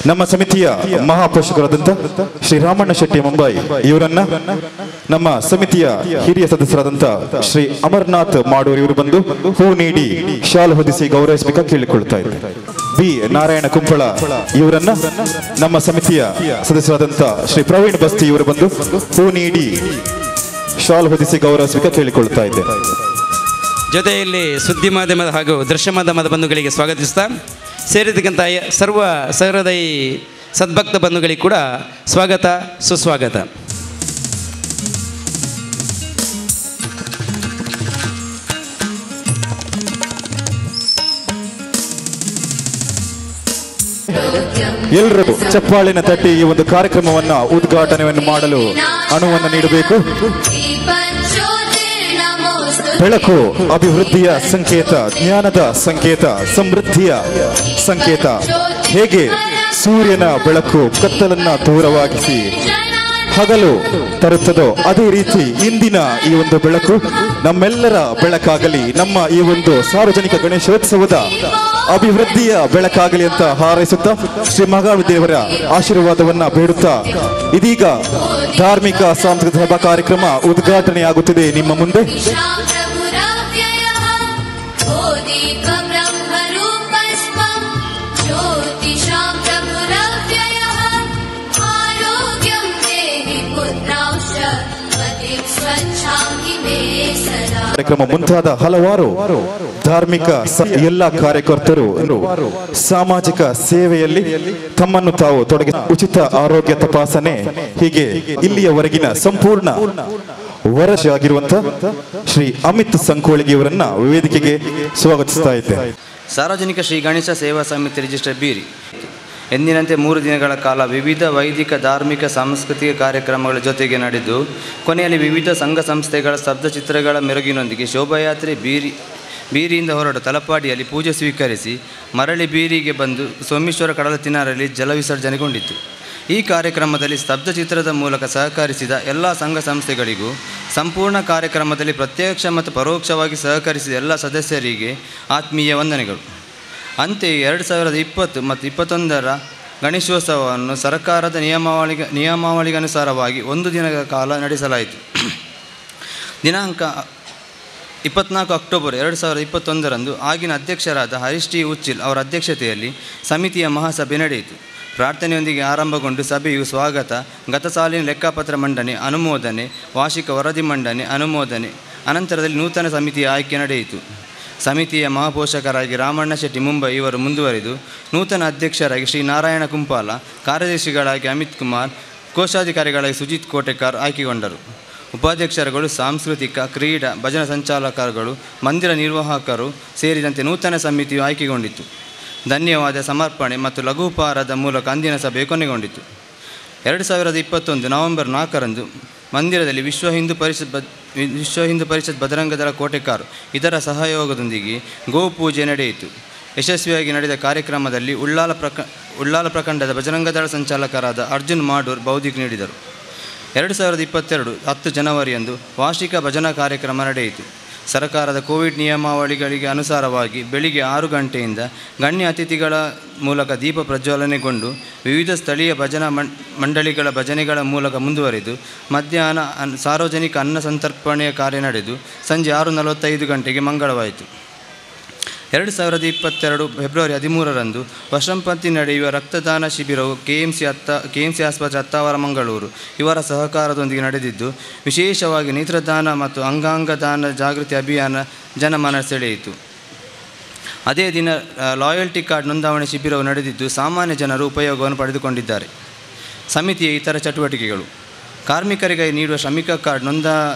ನಮ್ಮ ಸಮಿತಿಯ ಮಹಾಪೋಷಕರಾದಂಥ ಶ್ರೀ ರಾಮಣ್ಣ ಶೆಟ್ಟಿ ಮುಂಬೈ ಇವರನ್ನ ನಮ್ಮ ಸಮಿತಿಯ ಹಿರಿಯ ಸದಸ್ಯರಾದಂಥ ಶ್ರೀ ಅಮರ್ನಾಥ್ ಮಾಡೂರ್ ಇವರು ಬಂದು ಹೂ ನೀಡಿ ಶಾಲ್ ಹೊದಿಸಿ ಗೌರವಿಸಬೇಕಾ ಕೇಳಿಕೊಳ್ತಾ ಇದ್ದಾರೆ. ಬಿ ನಾರಾಯಣ ಕುಂಪಳ ಇವರನ್ನ ನಮ್ಮ ಸಮಿತಿಯ ಸದಸ್ಯರಾದಂಥ ಶ್ರೀ ಪ್ರವೀಣ್ ಬಸ್ತಿ ಇವರು ಬಂದು ಹೂ ನೀಡಿ ಶಾಲ್ ಹೊದಿಸಿ ಗೌರವಿಸಬೇಕಾ ಕೇಳಿಕೊಳ್ತಾ ಇದ್ದಾರೆ. ಜೊತೆಯಲ್ಲಿ ಸುದ್ದಿ ಮಾಧ್ಯಮದ ಹಾಗೂ ದೃಶ್ಯ ಮಾಧ್ಯಮದ ಬಂಧುಗಳಿಗೆ ಸ್ವಾಗತಿಸ್ತಾ ಸೇರಿರ್ತಕ್ಕಂಥ ಸರ್ವ ಸಹೃದಯಿ ಸದ್ಭಕ್ತ ಬಂಧುಗಳಿಗೆ ಕೂಡ ಸ್ವಾಗತ ಸುಸ್ವಾಗತ. ಎಲ್ಲರೂ ಚಪ್ಪಾಳಿನ ತಟ್ಟಿ ಈ ಒಂದು ಕಾರ್ಯಕ್ರಮವನ್ನ ಉದ್ಘಾಟನೆಯನ್ನು ಮಾಡಲು ಅನುವನ್ನು ನೀಡಬೇಕು. ಬೆಳಕು ಅಭಿವೃದ್ಧಿಯ ಸಂಕೇತ, ಜ್ಞಾನದ ಸಂಕೇತ, ಸಮೃದ್ಧಿಯ ಸಂಕೇತ. ಹೇಗೆ ಸೂರ್ಯನ ಬೆಳಕು ಕತ್ತಲನ್ನ ದೂರವಾಗಿಸಿ ಹಗಲು ತರುತ್ತದೋ ಅದೇ ರೀತಿ ಇಂದಿನ ಈ ಒಂದು ಬೆಳಕು ನಮ್ಮೆಲ್ಲರ ಬೆಳಕಾಗಲಿ, ನಮ್ಮ ಈ ಒಂದು ಸಾರ್ವಜನಿಕ ಗಣೇಶೋತ್ಸವದ ಅಭಿವೃದ್ಧಿಯ ಬೆಳಕಾಗಲಿ ಅಂತ ಹಾರೈಸುತ್ತಾ ಶ್ರೀ ಮಹಾವಿದ್ಯೆಯವರ ಆಶೀರ್ವಾದವನ್ನ ಬೇಡುತ್ತಾ ಇದೀಗ ಧಾರ್ಮಿಕ ಸಾಂಸ್ಕೃತಿಕ ಸಭಾ ಕಾರ್ಯಕ್ರಮ ಉದ್ಘಾಟನೆಯಾಗುತ್ತಿದೆ ನಿಮ್ಮ ಮುಂದೆ. ಕಾರ್ಯಕ್ರಮ ಮುಂತಾದ ಹಲವಾರು ಧಾರ್ಮಿಕ ಎಲ್ಲ ಕಾರ್ಯಕರ್ತರು ಸಾಮಾಜಿಕ ಸೇವೆಯಲ್ಲಿ ತಮ್ಮನ್ನು ತಾವು ತೊಡಗಿ ಉಚಿತ ಆರೋಗ್ಯ ತಪಾಸಣೆ ಹೀಗೆ ಇಲ್ಲಿಯವರೆಗಿನ ಸಂಪೂರ್ಣ ವರದಿ ಆಗಿರುವಂತಹ ಶ್ರೀ ಅಮಿತ್ ಸಂಕೋಳಿಗೆಯವರನ್ನ ವೇದಿಕೆಗೆ ಸ್ವಾಗತಿಸ್ತಾ ಇದ್ದೇನೆ. ಸಾರ್ವಜನಿಕ ಶ್ರೀ ಗಣೇಶ ಸೇವಾ ಸಮಿತಿ ರಿಜಿಸ್ಟರ್ ಬೀರಿ ಎಂದಿನಂತೆ 3 ದಿನಗಳ ಕಾಲ ವಿವಿಧ ವೈದಿಕ ಧಾರ್ಮಿಕ ಸಾಂಸ್ಕೃತಿಕ ಕಾರ್ಯಕ್ರಮಗಳ ಜೊತೆಗೆ ನಡೆದು ಕೊನೆಯಲ್ಲಿ ವಿವಿಧ ಸಂಘ ಸಂಸ್ಥೆಗಳ ಸ್ತಬ್ಧಚಿತ್ರಗಳ ಮೆರುಗಿನೊಂದಿಗೆ ಶೋಭಾಯಾತ್ರೆ ಬೀರಿಯಿಂದ ಹೊರಟು ತಲಪಾಡಿಯಲ್ಲಿ ಪೂಜೆ ಸ್ವೀಕರಿಸಿ ಮರಳಿ ಬೀರಿಗೆ ಬಂದು ಸೋಮೇಶ್ವರ ಕಡಲ ತಿನಾರಲ್ಲಿ ಜಲ ವಿಸರ್ಜನೆಗೊಂಡಿತು. ಈ ಕಾರ್ಯಕ್ರಮದಲ್ಲಿ ಸ್ತಬ್ಧಚಿತ್ರದ ಮೂಲಕ ಸಹಕರಿಸಿದ ಎಲ್ಲ ಸಂಘ ಸಂಸ್ಥೆಗಳಿಗೂ, ಸಂಪೂರ್ಣ ಕಾರ್ಯಕ್ರಮದಲ್ಲಿ ಪ್ರತ್ಯಕ್ಷ ಮತ್ತು ಪರೋಕ್ಷವಾಗಿ ಸಹಕರಿಸಿದ ಎಲ್ಲ ಸದಸ್ಯರಿಗೆ ಆತ್ಮೀಯ ವಂದನೆಗಳು. ಅಂತೆಯೇ 2020 ಮತ್ತು 2021 ಗಣೇಶೋತ್ಸವವನ್ನು ಸರ್ಕಾರದ ನಿಯಮಾವಳಿಗನುಸಾರವಾಗಿ 1 ದಿನಗಳ ಕಾಲ ನಡೆಸಲಾಯಿತು. ದಿನಾಂಕ 24 ಅಕ್ಟೋಬರ್ 2021 ಆಗಿನ ಅಧ್ಯಕ್ಷರಾದ ಹರೀಶ್ ಟಿ ಉಚ್ಚಿಲ್ ಅವರ ಅಧ್ಯಕ್ಷತೆಯಲ್ಲಿ ಸಮಿತಿಯ ಮಹಾಸಭೆ ನಡೆಯಿತು. ಪ್ರಾರ್ಥನೆಯೊಂದಿಗೆ ಆರಂಭಗೊಂಡು ಸಭೆಯು ಸ್ವಾಗತ, ಗತ ಸಾಲಿನ ಲೆಕ್ಕಪತ್ರ ಮಂಡನೆ, ಅನುಮೋದನೆ, ವಾರ್ಷಿಕ ವರದಿ ಮಂಡನೆ, ಅನುಮೋದನೆ, ಅನಂತರದಲ್ಲಿ ನೂತನ ಸಮಿತಿಯ ಆಯ್ಕೆ ನಡೆಯಿತು. ಸಮಿತಿಯ ಮಹಾಪೋಷಕರಾಗಿ ರಾಮಣ್ಣ ಶೆಟ್ಟಿ ಮುಂಬೈ ಇವರು ಮುಂದುವರಿದು ನೂತನ ಅಧ್ಯಕ್ಷರಾಗಿ ಶ್ರೀ ನಾರಾಯಣ ಕುಂಪಾಲ, ಕಾರ್ಯದರ್ಶಿಗಳಾಗಿ ಅಮಿತ್ ಕುಮಾರ್, ಕೋಶಾಧಿಕಾರಿಗಳಾಗಿ ಸುಜಿತ್ ಕೋಟೆಕಾರ್ ಆಯ್ಕೆಗೊಂಡರು. ಉಪಾಧ್ಯಕ್ಷರುಗಳು ಸಾಂಸ್ಕೃತಿಕ, ಕ್ರೀಡಾ, ಭಜನಾ ಸಂಚಾಲಕರುಗಳು, ಮಂದಿರ ನಿರ್ವಾಹಕರು ಸೇರಿದಂತೆ ನೂತನ ಸಮಿತಿಯು ಆಯ್ಕೆಗೊಂಡಿತು. ಧನ್ಯವಾದ ಸಮರ್ಪಣೆ ಮತ್ತು ಲಘುಪಹಾರದ ಮೂಲಕ ಅಂದಿನ ಸಭೆ ಕೊನೆಗೊಂಡಿತು. 2021 ನವೆಂಬರ್ 4 ಮಂದಿರದಲ್ಲಿ ವಿಶ್ವ ಹಿಂದೂ ಪರಿಷತ್ ಬಜರಂಗದಳ ಕೋಟೆಕಾರ್ ಇದರ ಸಹಯೋಗದೊಂದಿಗೆ ಗೋಪೂಜೆ ನಡೆಯಿತು. ಯಶಸ್ವಿಯಾಗಿ ನಡೆದ ಕಾರ್ಯಕ್ರಮದಲ್ಲಿ ಉಳ್ಳಾಲ ಪ್ರಖಂಡದ ಬಜರಂಗದಳ ಸಂಚಾಲಕರಾದ ಅರ್ಜುನ್ ಮಾಡೂರ್ ಬೌದ್ಧಿಕ ನೀಡಿದರು. 2022 10 ಜನವರಿಯಂದು ವಾರ್ಷಿಕ ಭಜನಾ ಕಾರ್ಯಕ್ರಮ ನಡೆಯಿತು. ಸರ್ಕಾರದ ಕೋವಿಡ್ ನಿಯಮಾವಳಿಗಳಿಗೆ ಅನುಸಾರವಾಗಿ ಬೆಳಿಗ್ಗೆ 6 ಗಂಟೆಯಿಂದ ಗಣ್ಯ ಅತಿಥಿಗಳ ಮೂಲಕ ದೀಪ ಪ್ರಜ್ವಲನೆಗೊಂಡು ವಿವಿಧ ಸ್ಥಳೀಯ ಭಜನಾ ಮಂಡಳಿಗಳ ಭಜನೆಗಳ ಮೂಲಕ ಮುಂದುವರಿದು ಮಧ್ಯಾಹ್ನ ಸಾರ್ವಜನಿಕ ಅನ್ನ ಸಂತರ್ಪಣೆಯ ಕಾರ್ಯ ನಡೆದು ಸಂಜೆ 6:45 ಗಂಟೆಗೆ ಮಂಗಳವಾಯಿತು. 2022 ಫೆಬ್ರವರಿ 13 ವರ್ಷಂಪತಿ ನಡೆಯುವ ರಕ್ತದಾನ ಶಿಬಿರವು ಕೆಎಂಸಿ ಆಸ್ಪತ್ರೆ ಹತ್ತಾವರ ಮಂಗಳೂರು ಇವರ ಸಹಕಾರದೊಂದಿಗೆ ನಡೆದಿದ್ದು ವಿಶೇಷವಾಗಿ ನೇತ್ರದಾನ ಮತ್ತು ಅಂಗಾಂಗ ದಾನ ಜಾಗೃತಿ ಅಭಿಯಾನ ಜನಮನ ಸೆಳೆಯಿತು. ಅದೇ ದಿನ ಲಾಯಲ್ಟಿ ಕಾರ್ಡ್ ನೋಂದಾವಣೆ ಶಿಬಿರವು ನಡೆದಿದ್ದು ಸಾಮಾನ್ಯ ಜನರು ಉಪಯೋಗವನ್ನು ಪಡೆದುಕೊಂಡಿದ್ದಾರೆ. ಸಮಿತಿಯ ಇತರ ಚಟುವಟಿಕೆಗಳು: ಕಾರ್ಮಿಕರಿಗೆ ನೀಡುವ ಶ್ರಮಿಕ ಕಾರ್ಡ್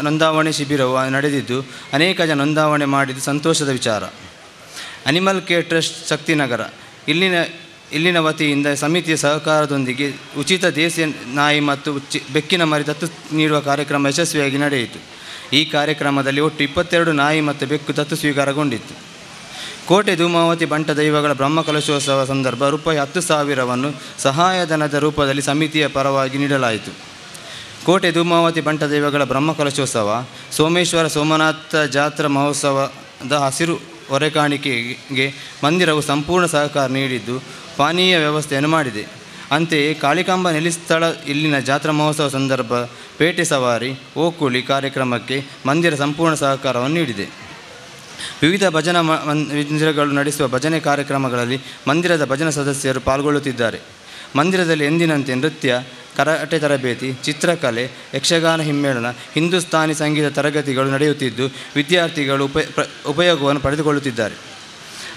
ನೋಂದಾವಣೆ ಶಿಬಿರವು ನಡೆದಿದ್ದು ಅನೇಕ ಜನ ನೋಂದಾವಣೆ ಮಾಡಿದ್ದು ಸಂತೋಷದ ವಿಚಾರ. ಅನಿಮಲ್ ಕೇರ್ ಟ್ರಸ್ಟ್ ಶಕ್ತಿನಗರ ಇಲ್ಲಿನ ವತಿಯಿಂದ ಸಮಿತಿಯ ಸಹಕಾರದೊಂದಿಗೆ ಉಚಿತ ದೇಸಿ ನಾಯಿ ಮತ್ತು ಬೆಕ್ಕಿನ ಮರಿ ದತ್ತು ನೀಡುವ ಕಾರ್ಯಕ್ರಮ ಯಶಸ್ವಿಯಾಗಿ ನಡೆಯಿತು. ಈ ಕಾರ್ಯಕ್ರಮದಲ್ಲಿ ಒಟ್ಟು 22 ನಾಯಿ ಮತ್ತು ಬೆಕ್ಕು ದತ್ತು ಸ್ವೀಕಾರಗೊಂಡಿತ್ತು. ಕೋಟೆ ಧೂಮಾವತಿ ಬಂಟ ದೈವಗಳ ಬ್ರಹ್ಮಕಲಶೋತ್ಸವ ಸಂದರ್ಭ ₹10,000 ಸಹಾಯಧನದ ರೂಪದಲ್ಲಿ ಸಮಿತಿಯ ಪರವಾಗಿ ನೀಡಲಾಯಿತು. ಕೋಟೆ ಧೂಮಾವತಿ ಬಂಟ ದೈವಗಳ ಬ್ರಹ್ಮಕಲಶೋತ್ಸವ, ಸೋಮೇಶ್ವರ ಸೋಮನಾಥ ಜಾತ್ರಾ ಮಹೋತ್ಸವದ ಹಸಿರು ಹೊರೆಕಾಣಿಕೆಗೆ ಮಂದಿರವು ಸಂಪೂರ್ಣ ಸಹಕಾರ ನೀಡಿದ್ದು ಪಾನೀಯ ವ್ಯವಸ್ಥೆಯನ್ನು ಮಾಡಿದೆ. ಅಂತೆಯೇ ಕಾಳಿಕಾಂಬ ನೆಲೆಸ್ಥಳ ಇಲ್ಲಿನ ಜಾತ್ರಾ ಮಹೋತ್ಸವ ಸಂದರ್ಭ ಪೇಟೆ ಸವಾರಿ, ಓಕುಳಿ ಕಾರ್ಯಕ್ರಮಕ್ಕೆ ಮಂದಿರ ಸಂಪೂರ್ಣ ಸಹಕಾರವನ್ನು ನೀಡಿದೆ. ವಿವಿಧ ಭಜನಾ ಮಂದಿರಗಳು ನಡೆಸುವ ಭಜನೆ ಕಾರ್ಯಕ್ರಮಗಳಲ್ಲಿ ಮಂದಿರದ ಭಜನಾ ಸದಸ್ಯರು ಪಾಲ್ಗೊಳ್ಳುತ್ತಿದ್ದಾರೆ. ಮಂದಿರದಲ್ಲಿ ಎಂದಿನಂತೆ ನೃತ್ಯ, ಕರಾಟೆ ತರಬೇತಿ, ಚಿತ್ರಕಲೆ, ಯಕ್ಷಗಾನ ಹಿಮ್ಮೇಳನ, ಹಿಂದೂಸ್ತಾನಿ ಸಂಗೀತ ತರಗತಿಗಳು ನಡೆಯುತ್ತಿದ್ದು ವಿದ್ಯಾರ್ಥಿಗಳು ಉಪಯೋಗವನ್ನು ಪಡೆದುಕೊಳ್ಳುತ್ತಿದ್ದಾರೆ.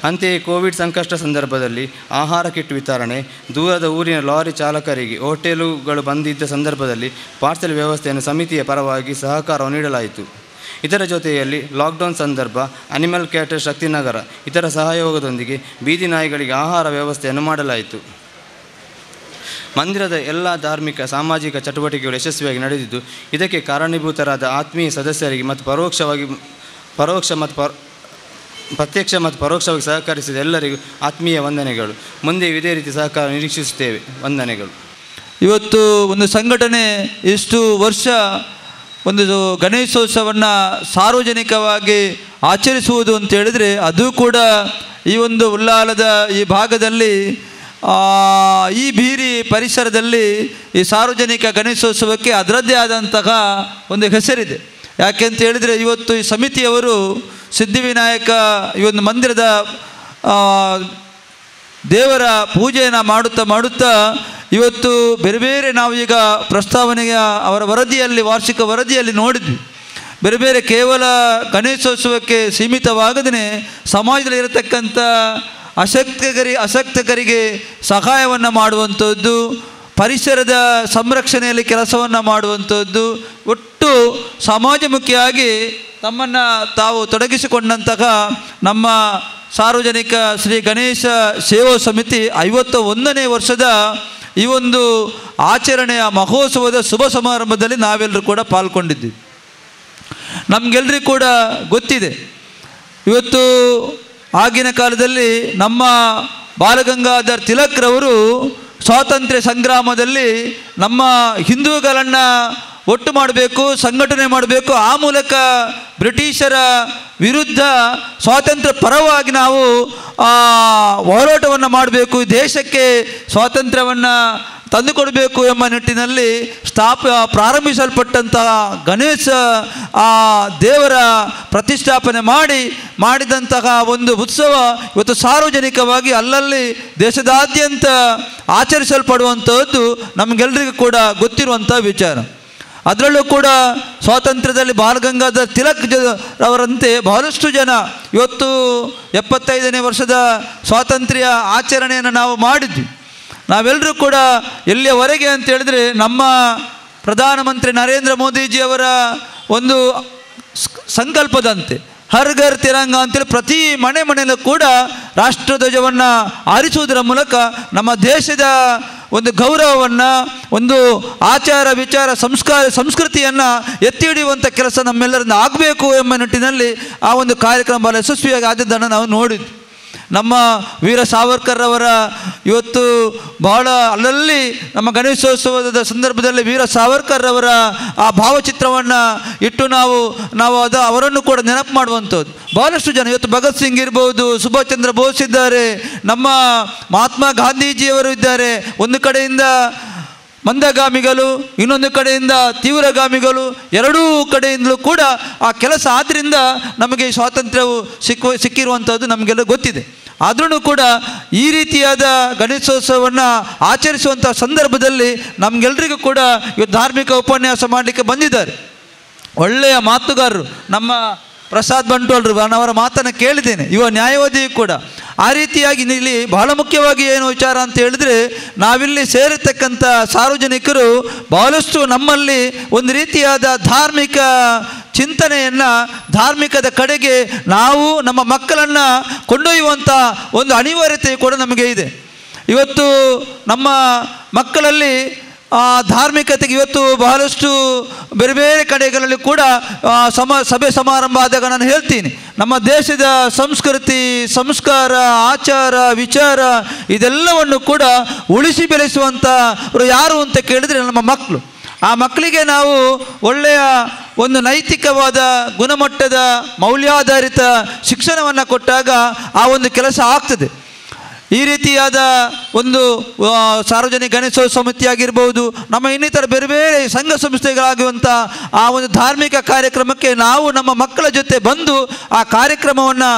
ಅಂತೆಯೇ ಕೋವಿಡ್ ಸಂಕಷ್ಟ ಸಂದರ್ಭದಲ್ಲಿ ಆಹಾರ ಕಿಟ್ ವಿತರಣೆ, ದೂರದ ಊರಿನ ಲಾರಿ ಚಾಲಕರಿಗೆ ಹೋಟೆಲುಗಳು ಬಂದಿದ್ದ ಸಂದರ್ಭದಲ್ಲಿ ಪಾರ್ಸೆಲ್ ವ್ಯವಸ್ಥೆಯನ್ನು ಸಮಿತಿಯ ಪರವಾಗಿ ಸಹಕಾರವನ್ನು ನೀಡಲಾಯಿತು. ಇದರ ಜೊತೆಯಲ್ಲಿ ಲಾಕ್ಡೌನ್ ಸಂದರ್ಭ ಅನಿಮಲ್ ಕೇರ್ ಶಕ್ತಿನಗರ ಇದರ ಸಹಯೋಗದೊಂದಿಗೆ ಬೀದಿ ನಾಯಿಗಳಿಗೆ ಆಹಾರ ವ್ಯವಸ್ಥೆಯನ್ನು ಮಾಡಲಾಯಿತು. ಮಂದಿರದ ಎಲ್ಲ ಧಾರ್ಮಿಕ ಸಾಮಾಜಿಕ ಚಟುವಟಿಕೆಗಳು ಯಶಸ್ವಿಯಾಗಿ ನಡೆದಿದ್ದು ಇದಕ್ಕೆ ಕಾರಣೀಭೂತರಾದ ಆತ್ಮೀಯ ಸದಸ್ಯರಿಗೆ ಮತ್ತು ಪ್ರತ್ಯಕ್ಷ ಮತ್ತು ಪರೋಕ್ಷವಾಗಿ ಸಹಕರಿಸಿದ ಎಲ್ಲರಿಗೂ ಆತ್ಮೀಯ ವಂದನೆಗಳು. ಮುಂದೆ ಇದೇ ರೀತಿ ಸಹಕಾರ ನಿರೀಕ್ಷಿಸುತ್ತೇವೆ. ವಂದನೆಗಳು. ಇವತ್ತು ಒಂದು ಸಂಘಟನೆ ಇಷ್ಟು ವರ್ಷ ಒಂದು ಗಣೇಶೋತ್ಸವವನ್ನು ಸಾರ್ವಜನಿಕವಾಗಿ ಆಚರಿಸುವುದು ಅಂತ ಹೇಳಿದರೆ ಅದು ಕೂಡ ಈ ಒಂದು ಉಳ್ಳಾಲದ ಈ ಭಾಗದಲ್ಲಿ ಈ ಬೀರಿ ಪರಿಸರದಲ್ಲಿ ಈ ಸಾರ್ವಜನಿಕ ಗಣೇಶೋತ್ಸವಕ್ಕೆ ಅದರದ್ದೇ ಆದಂತಹ ಒಂದು ಹೆಸರಿದೆ. ಯಾಕೆಂತ ಹೇಳಿದರೆ ಇವತ್ತು ಈ ಸಮಿತಿಯವರು ಸಿದ್ಧಿವಿನಾಯಕ ಈ ಒಂದು ಮಂದಿರದ ದೇವರ ಪೂಜೆಯನ್ನು ಮಾಡುತ್ತಾ ಇವತ್ತು ಬೇರೆ ಬೇರೆ ನಾವು ಈಗ ಪ್ರಸ್ತಾವನೆಯ ಅವರ ವರದಿಯಲ್ಲಿ ವಾರ್ಷಿಕ ವರದಿಯಲ್ಲಿ ನೋಡಿದ್ವಿ. ಬೇರೆ ಬೇರೆ ಕೇವಲ ಗಣೇಶೋತ್ಸವಕ್ಕೆ ಸೀಮಿತವಾಗದೇ ಸಮಾಜದಲ್ಲಿ ಇರತಕ್ಕಂಥ ಅಶಕ್ತಕರಿಗೆ ಸಹಾಯವನ್ನು ಮಾಡುವಂಥದ್ದು, ಪರಿಸರದ ಸಂರಕ್ಷಣೆಯಲ್ಲಿ ಕೆಲಸವನ್ನು ಮಾಡುವಂಥದ್ದು, ಒಟ್ಟು ಸಮಾಜಮುಖಿಯಾಗಿ ತಮ್ಮನ್ನು ತಾವು ತೊಡಗಿಸಿಕೊಂಡಂತಹ ನಮ್ಮ ಸಾರ್ವಜನಿಕ ಶ್ರೀ ಗಣೇಶ ಸೇವಾ ಸಮಿತಿ 51ನೇ ವರ್ಷದ ಈ ಒಂದು ಆಚರಣೆಯ ಮಹೋತ್ಸವದ ಶುಭ ಸಮಾರಂಭದಲ್ಲಿ ನಾವೆಲ್ಲರೂ ಕೂಡ ಪಾಲ್ಗೊಂಡಿದ್ದೀವಿ. ನಮಗೆಲ್ಲರಿಗೂ ಕೂಡ ಗೊತ್ತಿದೆ, ಇವತ್ತು ಆಗಿನ ಕಾಲದಲ್ಲಿ ನಮ್ಮ ಬಾಲಗಂಗಾಧರ್ ತಿಲಕ್ರವರು ಸ್ವಾತಂತ್ರ್ಯ ಸಂಗ್ರಾಮದಲ್ಲಿ ನಮ್ಮ ಹಿಂದೂಗಳನ್ನು ಒಟ್ಟು ಮಾಡಬೇಕು, ಸಂಘಟನೆ ಮಾಡಬೇಕು, ಆ ಮೂಲಕ ಬ್ರಿಟಿಷರ ವಿರುದ್ಧ ಸ್ವಾತಂತ್ರ್ಯ ಪರವಾಗಿ ನಾವು ಹೋರಾಟವನ್ನು ಮಾಡಬೇಕು, ದೇಶಕ್ಕೆ ಸ್ವಾತಂತ್ರ್ಯವನ್ನು ತಂದುಕೊಡಬೇಕು ಎಂಬ ನಿಟ್ಟಿನಲ್ಲಿ ಪ್ರಾರಂಭಿಸಲ್ಪಟ್ಟಂತಹ ಗಣೇಶ ದೇವರ ಪ್ರತಿಷ್ಠಾಪನೆ ಮಾಡಿದಂತಹ ಒಂದು ಉತ್ಸವ ಇವತ್ತು ಸಾರ್ವಜನಿಕವಾಗಿ ಅಲ್ಲಲ್ಲಿ ದೇಶದಾದ್ಯಂತ ಆಚರಿಸಲ್ಪಡುವಂಥದ್ದು ನಮಗೆಲ್ಲರಿಗೂ ಕೂಡ ಗೊತ್ತಿರುವಂಥ ವಿಚಾರ. ಅದರಲ್ಲೂ ಕೂಡ ಸ್ವಾತಂತ್ರ್ಯದಲ್ಲಿ ಬಾಲಗಂಗಾಧರ್ ತಿಲಕ್ ಅವರಂತೆ ಬಹಳಷ್ಟು ಜನ ಇವತ್ತು 75ನೇ ವರ್ಷದ ಸ್ವಾತಂತ್ರ್ಯ ಆಚರಣೆಯನ್ನು ನಾವು ಮಾಡಿದ್ವಿ. ನಾವೆಲ್ಲರೂ ಕೂಡ ಎಲ್ಲಿಯವರೆಗೆ ಅಂತ ಹೇಳಿದ್ರೆ ನಮ್ಮ ಪ್ರಧಾನಮಂತ್ರಿ ನರೇಂದ್ರ ಮೋದಿಜಿಯವರ ಒಂದು ಸಂಕಲ್ಪದಂತೆ ಹರ್ ಘರ್ ತಿರಂಗ ಅಂತೇಳಿ ಪ್ರತಿ ಮನೆಯಲ್ಲೂ ಕೂಡ ರಾಷ್ಟ್ರಧ್ವಜವನ್ನು ಹಾರಿಸುವುದರ ಮೂಲಕ ನಮ್ಮ ದೇಶದ ಒಂದು ಗೌರವವನ್ನು, ಒಂದು ಆಚಾರ ವಿಚಾರ ಸಂಸ್ಕೃತಿಯನ್ನು ಎತ್ತಿ ಹಿಡಿಯುವಂಥ ಕೆಲಸ ನಮ್ಮೆಲ್ಲರಿಂದ ಆಗಬೇಕು ಎಂಬ ನಿಟ್ಟಿನಲ್ಲಿ ಆ ಒಂದು ಕಾರ್ಯಕ್ರಮ ಬಹಳ ಯಶಸ್ವಿಯಾಗಿ ಆದದ್ದನ್ನು ನಾವು ನೋಡಿದ್ವಿ. ನಮ್ಮ ವೀರ ಸಾವರ್ಕರ್ ಅವರ ಇವತ್ತು ಬಹಳ ಅಲ್ಲಲ್ಲಿ ನಮ್ಮ ಗಣೇಶೋತ್ಸವದ ಸಂದರ್ಭದಲ್ಲಿ ವೀರ ಸಾವರ್ಕರ್ ಅವರ ಆ ಭಾವಚಿತ್ರವನ್ನು ಇಟ್ಟು ನಾವು ಅವರನ್ನು ಕೂಡ ನೆನಪು ಮಾಡುವಂಥದ್ದು. ಬಹಳಷ್ಟು ಜನ ಇವತ್ತು ಭಗತ್ ಸಿಂಗ್ ಇರ್ಬೋದು, ಸುಭಾಷ್ ಚಂದ್ರ ಬೋಸ್ ಇದ್ದಾರೆ, ನಮ್ಮ ಮಹಾತ್ಮ ಗಾಂಧೀಜಿಯವರು ಇದ್ದಾರೆ. ಒಂದು ಕಡೆಯಿಂದ ಮಂದಗಾಮಿಗಳು, ಇನ್ನೊಂದು ಕಡೆಯಿಂದ ತೀವ್ರಗಾಮಿಗಳು, ಎರಡೂ ಕಡೆಯಿಂದಲೂ ಕೂಡ ಆ ಕೆಲಸ ಆದ್ದರಿಂದ ನಮಗೆ ಸ್ವಾತಂತ್ರ್ಯವು ಸಿಕ್ಕಿರುವಂಥದ್ದು ನಮಗೆಲ್ಲ ಗೊತ್ತಿದೆ. ಆದ್ರೂ ಕೂಡ ಈ ರೀತಿಯಾದ ಗಣೇಶೋತ್ಸವವನ್ನು ಆಚರಿಸುವಂಥ ಸಂದರ್ಭದಲ್ಲಿ ನಮಗೆಲ್ಲರಿಗೂ ಕೂಡ ಇವತ್ತು ಧಾರ್ಮಿಕ ಉಪನ್ಯಾಸ ಮಾಡಲಿಕ್ಕೆ ಬಂದಿದ್ದಾರೆ ಒಳ್ಳೆಯ ಮಾತುಗಾರರು ನಮ್ಮ ಪ್ರಸಾದ್ ಬಂಟ್ವಾಳರು. ಅವರ ಮಾತನ್ನು ಕೇಳಿದ್ದೇನೆ, ಯುವ ನ್ಯಾಯವಾದಿಯೂ ಕೂಡ. ಆ ರೀತಿಯಾಗಿ ಇಲ್ಲಿ ಬಹಳ ಮುಖ್ಯವಾಗಿ ಏನು ವಿಚಾರ ಅಂತ ಹೇಳಿದ್ರೆ, ನಾವಿಲ್ಲಿ ಸೇರಿರ್ತಕ್ಕಂಥ ಸಾರ್ವಜನಿಕರು ಬಹಳಷ್ಟು ನಮ್ಮಲ್ಲಿ ಒಂದು ರೀತಿಯಾದ ಧಾರ್ಮಿಕ ಚಿಂತನೆಯನ್ನು, ಧಾರ್ಮಿಕದ ಕಡೆಗೆ ನಾವು ನಮ್ಮ ಮಕ್ಕಳನ್ನು ಕೊಂಡೊಯ್ಯುವಂಥ ಒಂದು ಅನಿವಾರ್ಯತೆ ಕೂಡ ನಮಗೆ ಇದೆ. ಇವತ್ತು ನಮ್ಮ ಮಕ್ಕಳಲ್ಲಿ ಧಾರ್ಮಿಕತೆಗೆ ಇವತ್ತು ಬಹಳಷ್ಟು ಬೇರೆ ಬೇರೆ ಕಡೆಗಳಲ್ಲಿ ಕೂಡ ಸಭೆ ಸಮಾರಂಭ ಆದಾಗ ನಾನು ಹೇಳ್ತೀನಿ, ನಮ್ಮ ದೇಶದ ಸಂಸ್ಕೃತಿ, ಸಂಸ್ಕಾರ, ಆಚಾರ, ವಿಚಾರ ಇದೆಲ್ಲವನ್ನು ಕೂಡ ಉಳಿಸಿ ಬೆಳೆಸುವಂಥ ಯಾರು ಅಂತ ಕೇಳಿದರೆ ನಮ್ಮ ಮಕ್ಕಳು. ಆ ಮಕ್ಕಳಿಗೆ ನಾವು ಒಳ್ಳೆಯ ಒಂದು ನೈತಿಕವಾದ ಗುಣಮಟ್ಟದ ಮೌಲ್ಯಾಧಾರಿತ ಶಿಕ್ಷಣವನ್ನು ಕೊಟ್ಟಾಗ ಆ ಒಂದು ಕೆಲಸ ಆಗ್ತದೆ. ಈ ರೀತಿಯಾದ ಒಂದು ಸಾರ್ವಜನಿಕ ಗಣೇಶೋತ್ಸವ ಸಮಿತಿ ಆಗಿರ್ಬೋದು, ನಮ್ಮ ಇನ್ನಿತರ ಬೇರೆ ಬೇರೆ ಸಂಘ ಸಂಸ್ಥೆಗಳಾಗುವಂಥ ಆ ಒಂದು ಧಾರ್ಮಿಕ ಕಾರ್ಯಕ್ರಮಕ್ಕೆ ನಾವು ನಮ್ಮ ಮಕ್ಕಳ ಜೊತೆ ಬಂದು ಆ ಕಾರ್ಯಕ್ರಮವನ್ನು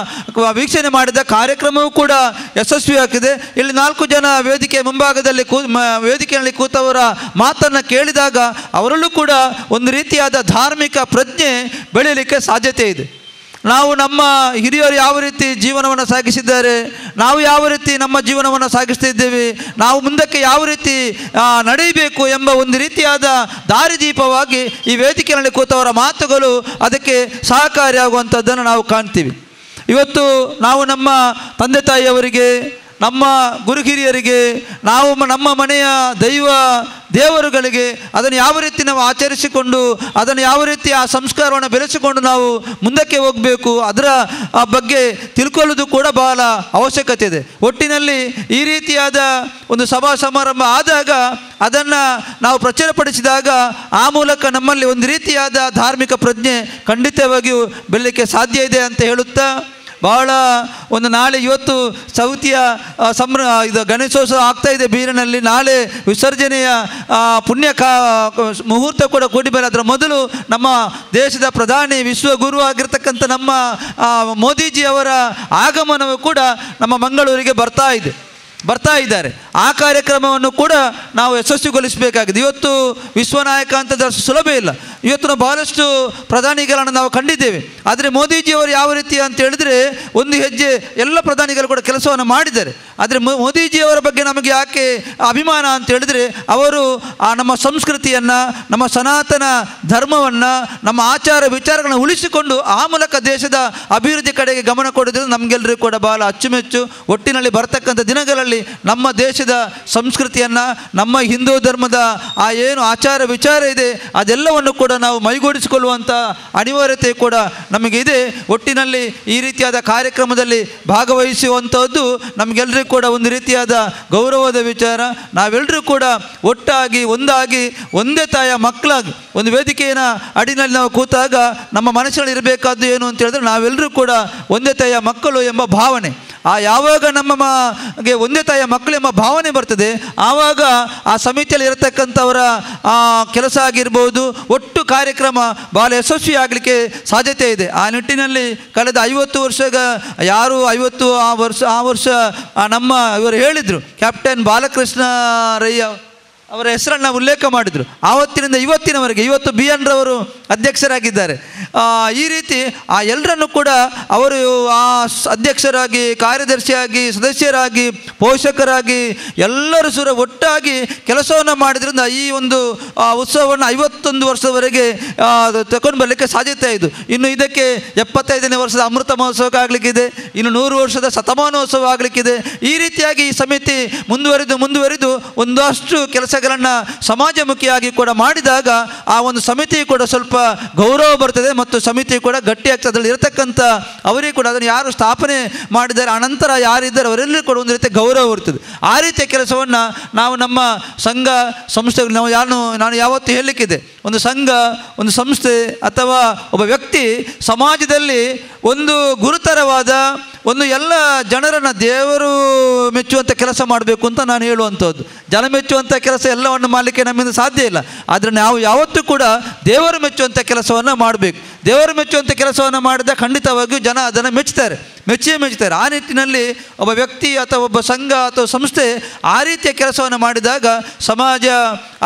ವೀಕ್ಷಣೆ ಮಾಡಿದ ಕಾರ್ಯಕ್ರಮವೂ ಕೂಡ ಯಶಸ್ವಿಯಾಗಿದೆ. ಇಲ್ಲಿ 4 ಜನ ವೇದಿಕೆ ಮುಂಭಾಗದಲ್ಲಿ ವೇದಿಕೆಯಲ್ಲಿ ಕೂತವರ ಮಾತನ್ನು ಕೇಳಿದಾಗ ಅವರಲ್ಲೂ ಕೂಡ ಒಂದು ರೀತಿಯಾದ ಧಾರ್ಮಿಕ ಪ್ರಜ್ಞೆ ಬೆಳೀಲಿಕ್ಕೆ ಸಾಧ್ಯತೆ ಇದೆ. ನಾವು ನಮ್ಮ ಹಿರಿಯರು ಯಾವ ರೀತಿ ಜೀವನವನ್ನು ಸಾಗಿಸಿದ್ದಾರೆ, ನಾವು ಯಾವ ರೀತಿ ನಮ್ಮ ಜೀವನವನ್ನು ಸಾಗಿಸ್ತಾ ಇದ್ದೇವೆ, ನಾವು ಮುಂದಕ್ಕೆ ಯಾವ ರೀತಿ ನಡೆಯಬೇಕು ಎಂಬ ಒಂದು ರೀತಿಯಾದ ದಾರಿದೀಪವಾಗಿ ಈ ವೇದಿಕೆಯಲ್ಲಿ ಕೂತವರ ಮಾತುಗಳು ಅದಕ್ಕೆ ಸಹಕಾರಿಯಾಗುವಂಥದ್ದನ್ನು ನಾವು ಕಾಣ್ತೀವಿ. ಇವತ್ತು ನಾವು ನಮ್ಮ ತಂದೆ ತಾಯಿಯವರಿಗೆ, ನಮ್ಮ ಗುರು ಹಿರಿಯರಿಗೆ, ನಾವು ನಮ್ಮ ಮನೆಯ ದೇವರುಗಳಿಗೆ ಅದನ್ನು ಯಾವ ರೀತಿ ನಾವು ಆಚರಿಸಿಕೊಂಡು ಅದನ್ನು ಯಾವ ರೀತಿ ಆ ಸಂಸ್ಕಾರವನ್ನು ಬೆಳೆಸಿಕೊಂಡು ನಾವು ಮುಂದಕ್ಕೆ ಹೋಗಬೇಕು, ಅದರ ಬಗ್ಗೆ ತಿಳ್ಕೊಳ್ಳೋದು ಕೂಡ ಬಹಳ ಅವಶ್ಯಕತೆ ಇದೆ. ಒಟ್ಟಿನಲ್ಲಿ ಈ ರೀತಿಯಾದ ಒಂದು ಸಭಾ ಸಮಾರಂಭ ಆದಾಗ ಅದನ್ನು ನಾವು ಪ್ರಚುರಪಡಿಸಿದಾಗ ಆ ಮೂಲಕ ನಮ್ಮಲ್ಲಿ ಒಂದು ರೀತಿಯಾದ ಧಾರ್ಮಿಕ ಪ್ರಜ್ಞೆ ಖಂಡಿತವಾಗಿಯೂ ಬೆಳಲಿಕ್ಕೆ ಸಾಧ್ಯ ಇದೆ ಅಂತ ಹೇಳುತ್ತಾ, ಬಹಳ ಒಂದು ನಾಳೆ ಇವತ್ತು ಚೌತಿಯ ಇದು ಗಣೇಶೋತ್ಸವ ಆಗ್ತಾ ಇದೆ ಬೀರಿನಲ್ಲಿ. ನಾಳೆ ವಿಸರ್ಜನೆಯ ಪುಣ್ಯ ಮುಹೂರ್ತ ಕೂಡ ಕೂಡಿ ಮೇಲೆ ಅದರ ಮೊದಲು ನಮ್ಮ ದೇಶದ ಪ್ರಧಾನಿ ವಿಶ್ವಗುರು ಆಗಿರ್ತಕ್ಕಂಥ ನಮ್ಮ ಮೋದಿಜಿಯವರ ಆಗಮನವು ಕೂಡ ನಮ್ಮ ಮಂಗಳೂರಿಗೆ ಬರ್ತಾ ಇದ್ದಾರೆ. ಆ ಕಾರ್ಯಕ್ರಮವನ್ನು ಕೂಡ ನಾವು ಯಶಸ್ವಿಗೊಳಿಸಬೇಕಾಗಿದೆ. ಇವತ್ತು ವಿಶ್ವನಾಯಕ ಅಂತ ಸುಲಭ ಇಲ್ಲ. ಇವತ್ತು ನಾವು ಬಹಳಷ್ಟು ಪ್ರಧಾನಿಗಳನ್ನು ನಾವು ಕಂಡಿದ್ದೇವೆ. ಆದರೆ ಮೋದಿಜಿಯವರು ಯಾವ ರೀತಿ ಅಂತ ಹೇಳಿದರೆ ಒಂದು ಹೆಜ್ಜೆ ಎಲ್ಲ ಪ್ರಧಾನಿಗಳು ಕೂಡ ಕೆಲಸವನ್ನು ಮಾಡಿದ್ದಾರೆ. ಆದರೆ ಮೋದಿಜಿಯವರ ಬಗ್ಗೆ ನಮಗೆ ಯಾಕೆ ಅಭಿಮಾನ ಅಂತ ಹೇಳಿದರೆ ಅವರು ನಮ್ಮ ಸಂಸ್ಕೃತಿಯನ್ನು, ನಮ್ಮ ಸನಾತನ ಧರ್ಮವನ್ನು, ನಮ್ಮ ಆಚಾರ ವಿಚಾರಗಳನ್ನು ಉಳಿಸಿಕೊಂಡು ಆ ಮೂಲಕ ದೇಶದ ಅಭಿವೃದ್ಧಿ ಕಡೆಗೆ ಗಮನ ಕೊಡೋದ್ರಿಂದ ನಮಗೆಲ್ಲರಿಗೂ ಕೂಡ ಬಹಳ ಅಚ್ಚುಮೆಚ್ಚು. ಒಟ್ಟಿನಲ್ಲಿ ಬರ್ತಕ್ಕಂಥ ದಿನಗಳಲ್ಲಿ ನಮ್ಮ ದೇಶದ ಸಂಸ್ಕೃತಿಯನ್ನು, ನಮ್ಮ ಹಿಂದೂ ಧರ್ಮದ ಏನು ಆಚಾರ ವಿಚಾರ ಇದೆ ಅದೆಲ್ಲವನ್ನು ಕೂಡ ನಾವು ಮೈಗೂಡಿಸಿಕೊಳ್ಳುವಂಥ ಅನಿವಾರ್ಯತೆ ಕೂಡ ನಮಗೆ ಇದೆ. ಒಟ್ಟಿನಲ್ಲಿ ಈ ರೀತಿಯಾದ ಕಾರ್ಯಕ್ರಮದಲ್ಲಿ ಭಾಗವಹಿಸುವಂಥದ್ದು ನಮಗೆಲ್ಲರಿಗೂ ಕೂಡ ಒಂದು ರೀತಿಯಾದ ಗೌರವದ ವಿಚಾರ. ನಾವೆಲ್ಲರೂ ಕೂಡ ಒಟ್ಟಾಗಿ ಒಂದಾಗಿ ಒಂದೇ ತಾಯ ಮಕ್ಕಳಾಗಿ ಒಂದು ವೇದಿಕೆಯ ಅಡಿನಲ್ಲಿ ನಾವು ಕೂತಾಗ ನಮ್ಮ ಮನಸ್ಸಿನಲ್ಲಿ ಇರಬೇಕಾದ್ದು ಏನು ಅಂತ ಹೇಳಿದ್ರೆ ನಾವೆಲ್ಲರೂ ಕೂಡ ಒಂದೇ ತಾಯ ಮಕ್ಕಳು ಎಂಬ ಭಾವನೆ. ಯಾವಾಗ ನಮಗೆ ಒಂದೇ ತಾಯಿಯ ಮಕ್ಕಳು ಎಂಬ ಭಾವನೆ ಬರ್ತದೆ ಆವಾಗ ಆ ಸಮಿತಿಯಲ್ಲಿ ಇರತಕ್ಕಂಥವರ ಕೆಲಸ ಆಗಿರ್ಬೋದು, ಒಟ್ಟು ಕಾರ್ಯಕ್ರಮ ಭಾಳ ಯಶಸ್ವಿ ಆಗಲಿಕ್ಕೆ ಸಾಧ್ಯತೆ ಇದೆ. ಆ ನಿಟ್ಟಿನಲ್ಲಿ ಕಳೆದ 50 ವರ್ಷ ಯಾರು 50 ಆ ವರ್ಷ ನಮ್ಮ ಇವರು ಹೇಳಿದರು, ಕ್ಯಾಪ್ಟನ್ ಬಾಲಕೃಷ್ಣ ರಯ್ಯ ಅವರ ಹೆಸರನ್ನು ಉಲ್ಲೇಖ ಮಾಡಿದರು. ಆವತ್ತಿನಿಂದ ಇವತ್ತಿನವರೆಗೆ ಇವತ್ತು BN ರವರು ಅಧ್ಯಕ್ಷರಾಗಿದ್ದಾರೆ. ಈ ರೀತಿ ಎಲ್ಲರನ್ನು ಕೂಡ ಅವರು ಅಧ್ಯಕ್ಷರಾಗಿ, ಕಾರ್ಯದರ್ಶಿಯಾಗಿ, ಸದಸ್ಯರಾಗಿ, ಪೋಷಕರಾಗಿ ಎಲ್ಲರೂ ಸುರ ಒಟ್ಟಾಗಿ ಕೆಲಸವನ್ನು ಮಾಡಿದ್ರಿಂದ ಈ ಒಂದು ಉತ್ಸವವನ್ನು 51 ವರ್ಷದವರೆಗೆ ತಗೊಂಡು ಬರಲಿಕ್ಕೆ ಸಾಧ್ಯತೆ ಇದು. ಇನ್ನು ಇದಕ್ಕೆ 75ನೇ ವರ್ಷದ ಅಮೃತ ಮಹೋತ್ಸವ ಆಗಲಿಕ್ಕಿದೆ, ಇನ್ನು 100 ವರ್ಷದ ಶತಮಾನೋತ್ಸವ ಆಗಲಿಕ್ಕಿದೆ. ಈ ರೀತಿಯಾಗಿ ಈ ಸಮಿತಿ ಮುಂದುವರಿದು ಒಂದಷ್ಟು ಕೆಲಸಗಳನ್ನು ಸಮಾಜಮುಖಿಯಾಗಿ ಕೂಡ ಮಾಡಿದಾಗ ಆ ಒಂದು ಸಮಿತಿ ಕೂಡ ಸ್ವಲ್ಪ ಗೌರವ ಬರ್ತದೆ ಮತ್ತು ಸಮಿತಿ ಕೂಡ ಗಟ್ಟಿಯಾಗ್ತದೆ. ಅದರಲ್ಲಿ ಇರತಕ್ಕಂಥ ಅವರಿಗೆ ಕೂಡ ಅದನ್ನು ಯಾರು ಸ್ಥಾಪನೆ ಮಾಡಿದ್ದಾರೆ, ಅನಂತರ ಯಾರಿದ್ದಾರೆ ಅವರೆಲ್ಲರೂ ಕೂಡ ಒಂದು ರೀತಿ ಗೌರವ ಬರ್ತದೆ. ಆ ರೀತಿಯ ಕೆಲಸವನ್ನು ನಾವು ನಮ್ಮ ಸಂಘ ಸಂಸ್ಥೆಗಳು ನಾನು ಯಾವತ್ತೂ ಹೇಳಲಿಕ್ಕಿದೆ, ಒಂದು ಸಂಘ, ಒಂದು ಸಂಸ್ಥೆ ಅಥವಾ ಒಬ್ಬ ವ್ಯಕ್ತಿ ಸಮಾಜದಲ್ಲಿ ಒಂದು ಗುರುತರವಾದ ಒಂದು ಎಲ್ಲ ಜನರನ್ನು ದೇವರು ಮೆಚ್ಚುವಂಥ ಕೆಲಸ ಮಾಡಬೇಕು ಅಂತ ನಾನು ಹೇಳುವಂಥದ್ದು. ಜನ ಮೆಚ್ಚುವಂಥ ಕೆಲಸ ಎಲ್ಲವನ್ನು ಮಾಡಲಿಕ್ಕೆ ನಮ್ಮಿಂದ ಸಾಧ್ಯ ಇಲ್ಲ. ಆದರೆ ನಾವು ಯಾವತ್ತೂ ಕೂಡ ದೇವರು ಮೆಚ್ಚುವಂಥ ಕೆಲಸವನ್ನು ಮಾಡಬೇಕು. ದೇವರು ಮೆಚ್ಚುವಂಥ ಕೆಲಸವನ್ನು ಮಾಡಿದ ಖಂಡಿತವಾಗಿಯೂ ಜನ ಅದನ್ನು ಮೆಚ್ಚುತ್ತಾರೆ. ಆ ನಿಟ್ಟಿನಲ್ಲಿ ಒಬ್ಬ ವ್ಯಕ್ತಿ ಅಥವಾ ಒಬ್ಬ ಸಂಘ ಅಥವಾ ಸಂಸ್ಥೆ ಆ ರೀತಿಯ ಕೆಲಸವನ್ನು ಮಾಡಿದಾಗ ಸಮಾಜ